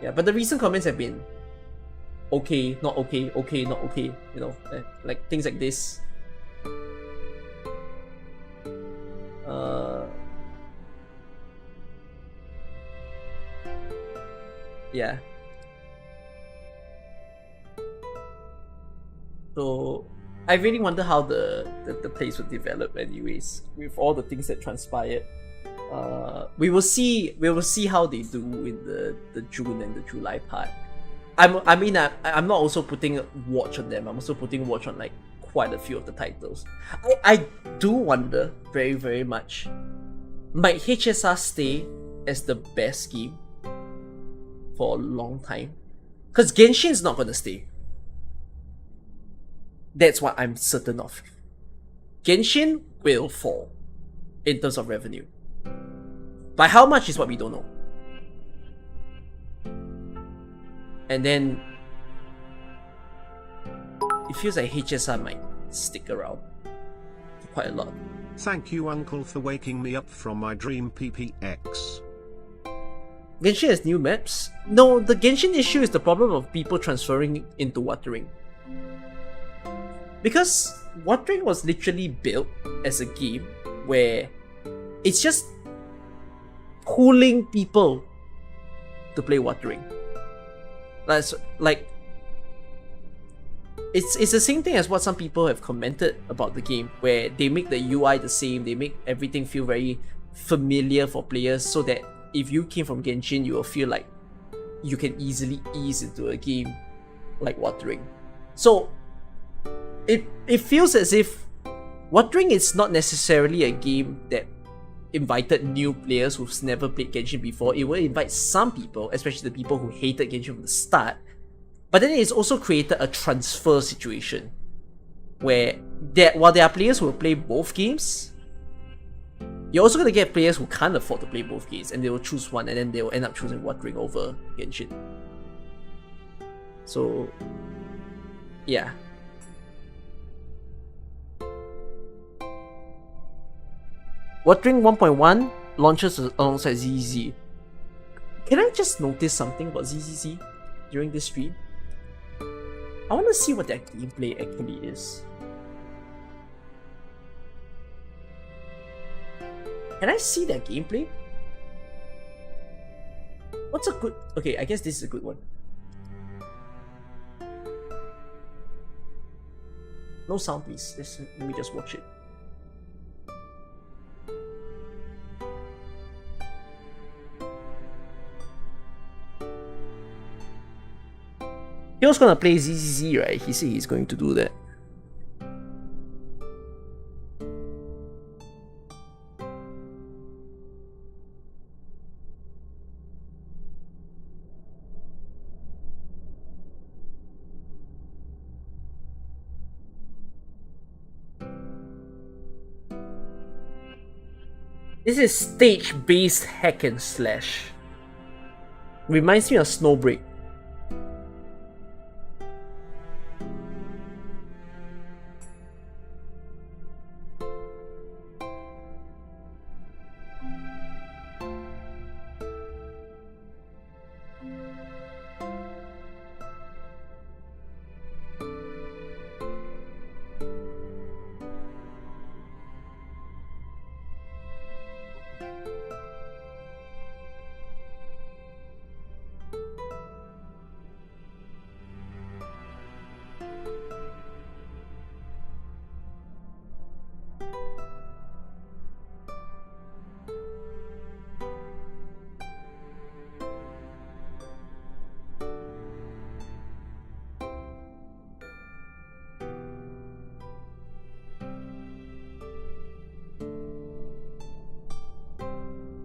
Yeah, but the recent comments have been okay, not okay, okay, not okay, you know, like things like this. Yeah. So I really wonder how the place will develop anyways, with all the things that transpired. We will see how they do in the June and the July part. I'm not also putting watch on them. I'm also putting watch on like quite a few of the titles. I do wonder very, very much, might HSR stay as the best game for a long time? Because Genshin's not gonna stay. That's what I'm certain of. Genshin will fall in terms of revenue. By how much is what we don't know. And then it feels like HSR might stick around quite a lot. Thank you, Uncle, for waking me up from my dream, PPX. Genshin has new maps? No, the Genshin issue is the problem of people transferring into Watering. Because Watering was literally built as a game where it's just pulling people to play Watering. That's like, it's the same thing as what some people have commented about the game, where they make the UI the same, they make everything feel very familiar for players, so that if you came from Genshin, you will feel like you can easily ease into a game like Watering. So it feels as if Watering is not necessarily a game that invited new players who've never played Genshin before. It will invite some people, especially the people who hated Genshin from the start. But then it's also created a transfer situation where while there are players who will play both games, you're also going to get players who can't afford to play both games, and they will choose one, and then they will end up choosing Watering over Genshin. So, yeah. Watering 1.1 launches alongside ZZZ. Can I just notice something about ZZZ during this stream? I want to see what their gameplay actually is. Can I see their gameplay? What's a good... Okay, I guess this is a good one. No sound, please. Let me just watch it. He was gonna play ZZZ, right? He said he's going to do that. This is stage-based hack and slash. Reminds me of Snowbreak.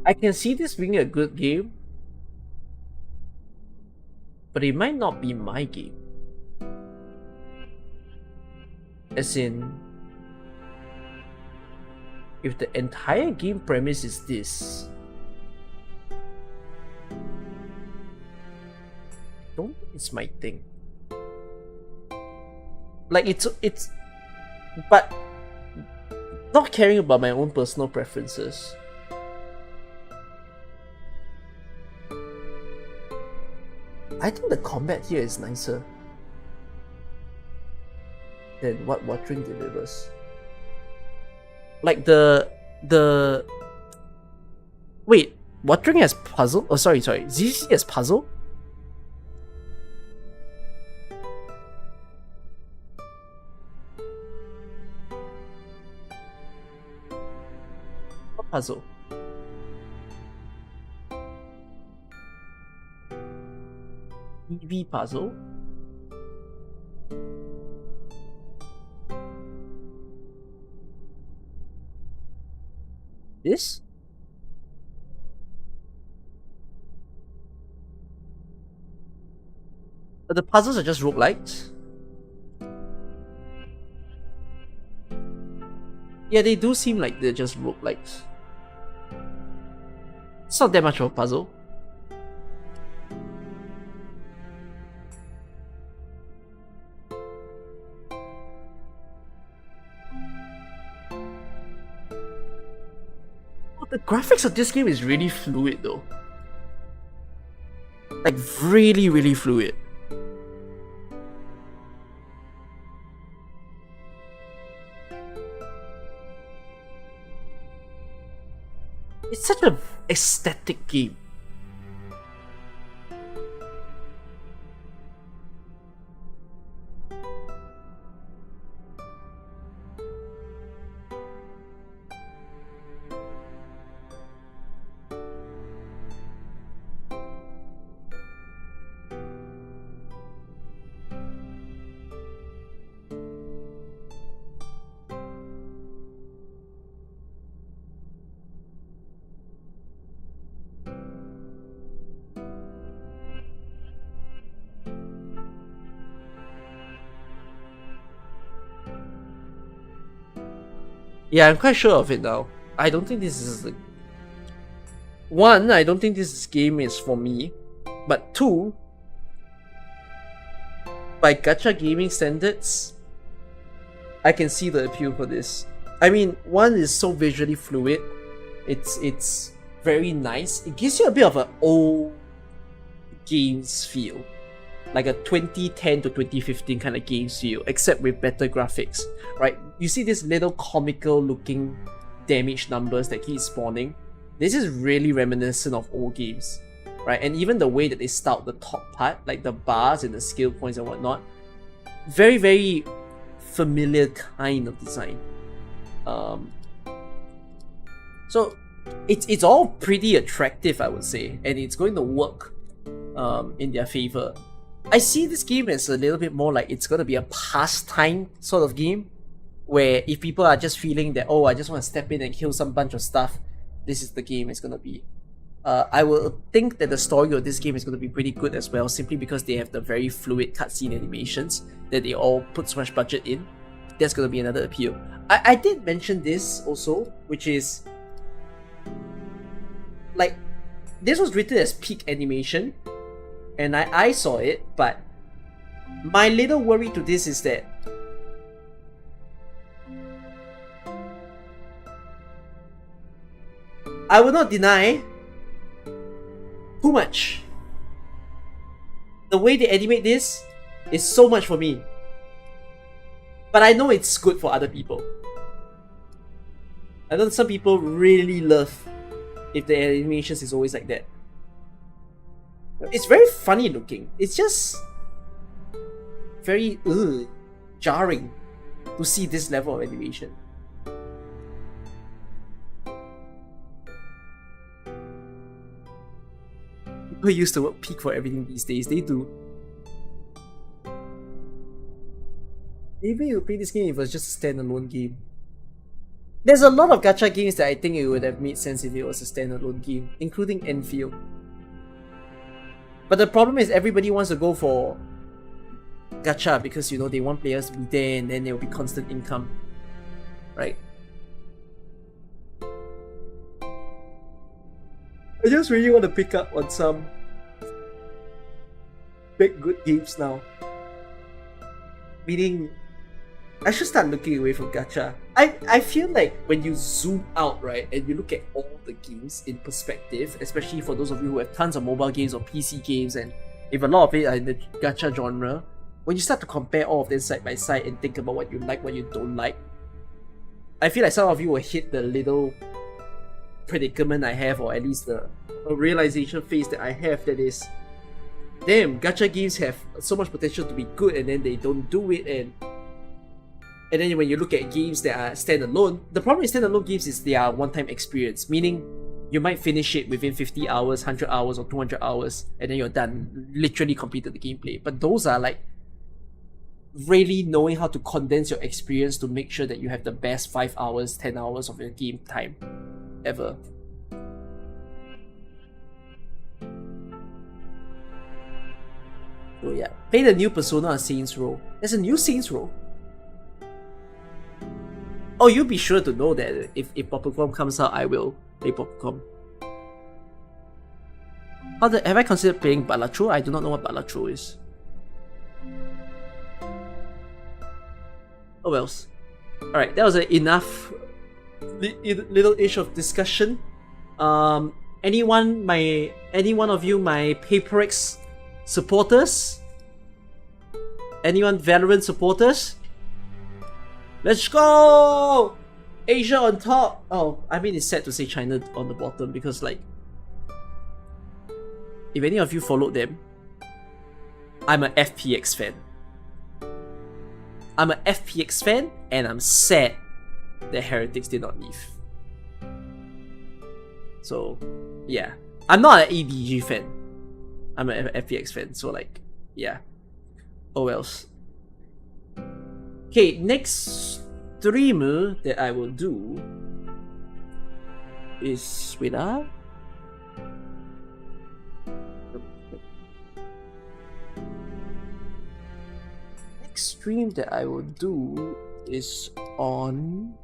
I can see this being a good game, but it might not be my game. As in, if the entire game premise is this, I don't think it's my thing. Like it's but not caring about my own personal preferences. I think the combat here is nicer than what Watering delivers. Like the wait, Watering has puzzle? Oh sorry, ZCC has puzzle? What puzzle? EV puzzle? This? But the puzzles are just roguelikes? Yeah, they do seem like they're just roguelikes. It's not that much of a puzzle. The graphics of this game is really fluid though. Like really, really fluid. It's such an aesthetic game. Yeah, I'm quite sure of it now. I don't think this is the... One, I don't think this game is for me. But two, by gacha gaming standards, I can see the appeal for this. I mean, one is so visually fluid. It's very nice. It gives you a bit of an old games feel. Like a 2010 to 2015 kind of games feel, except with better graphics, right? You see this little comical looking damage numbers that keep spawning. This is really reminiscent of old games, right? And even the way that they start the top part, like the bars and the skill points and whatnot, very, very familiar kind of design. So it's all pretty attractive, I would say, and it's going to work in their favor. I see this game as a little bit more like it's going to be a pastime sort of game, where if people are just feeling that, oh, I just want to step in and kill some bunch of stuff, this is the game it's going to be. I will think that the story of this game is going to be pretty good as well, simply because they have the very fluid cutscene animations that they all put so much budget in. That's going to be another appeal. I did mention this also, which is like, this was written as peak animation, and I saw it, but my little worry to this is that I will not deny too much. The way they animate this is so much for me. But I know it's good for other people. I know some people really love if the animations is always like that. It's very funny looking. It's just very jarring to see this level of animation. People used the word peak for everything these days. They do. Maybe you'll play this game if it was just a standalone game. There's a lot of gacha games that I think it would have made sense if it was a standalone game, including Enfield. But the problem is everybody wants to go for gacha because, you know, they want players to be there and then there will be constant income. Right? I just really want to pick up on some big good games now. Meaning, I should start looking away from gacha. I feel like when you zoom out, right, and you look at all the games in perspective, especially for those of you who have tons of mobile games or PC games, and if a lot of it are in the gacha genre, when you start to compare all of them side by side and think about what you like, what you don't like, I feel like some of you will hit the little predicament I have, or at least the realization phase that I have, that is, damn, gacha games have so much potential to be good and then they don't do it, and then when you look at games that are standalone, the problem with standalone games is they are one-time experience, meaning you might finish it within 50 hours, 100 hours, or 200 hours, and then you're done, literally completed the gameplay. But those are like really knowing how to condense your experience to make sure that you have the best 5 hours, 10 hours of your game time ever. So yeah, play the new Persona or Saints Row. There's a new Saints Row. Oh, you'll be sure to know that if Popcorn comes out, I will play Popcorn. Have I considered playing Balatro? I do not know what Balatro is. Oh wells. Alright, that was enough little ish of discussion. Any one of you, my PaperX supporters? Anyone Valorant supporters? Let's go! Asia on top! Oh, I mean, it's sad to say China on the bottom because, like, if any of you followed them, I'm an FPX fan. I'm an FPX fan, and I'm sad that Heretics did not leave. So, yeah. I'm not an ADG fan. I'm an FPX fan, so, like, yeah. Oh wells. Okay, next streamer that I will do is next stream that I will do is on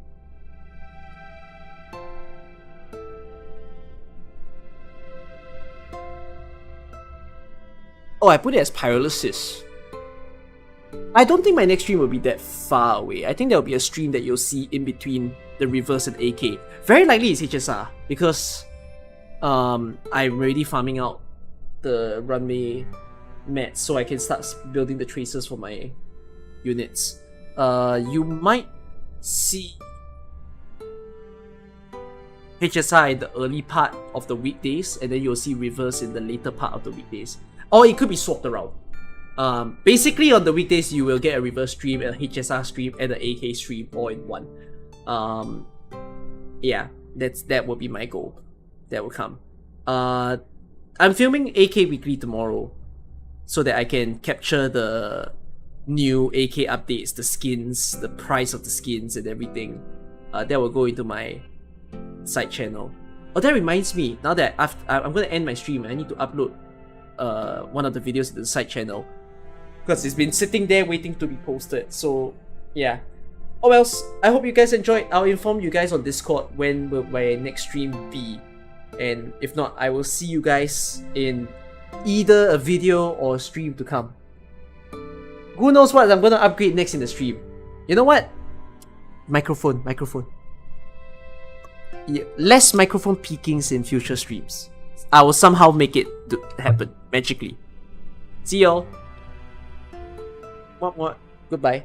I put it as Pyrolysis. I don't think my next stream will be that far away. I think there will be a stream that you'll see in between the Reverse and AK. Very likely it's HSR because I'm already farming out the runway mats so I can start building the traces for my units. You might see HSR in the early part of the weekdays, and then you'll see Reverse in the later part of the weekdays. Or it could be swapped around. Basically on the weekdays you will get a Reverse stream, a HSR stream, and an AK stream all in one. Yeah, that will be my goal. That will come. I'm filming AK Weekly tomorrow so that I can capture the new AK updates, the skins, the price of the skins and everything. That will go into my side channel. Oh, that reminds me, now that I'm going to end my stream, I need to upload one of the videos into the side channel because it's been sitting there waiting to be posted. So yeah. Oh wells, I hope you guys enjoyed. I'll inform you guys on Discord when will my next stream be, and if not, I will see you guys in either a video or a stream to come. Who knows what I'm gonna upgrade next in the stream? You know what? Microphone. Yeah, less microphone peakings in future streams. I will somehow make it happen magically. See y'all. What? Goodbye.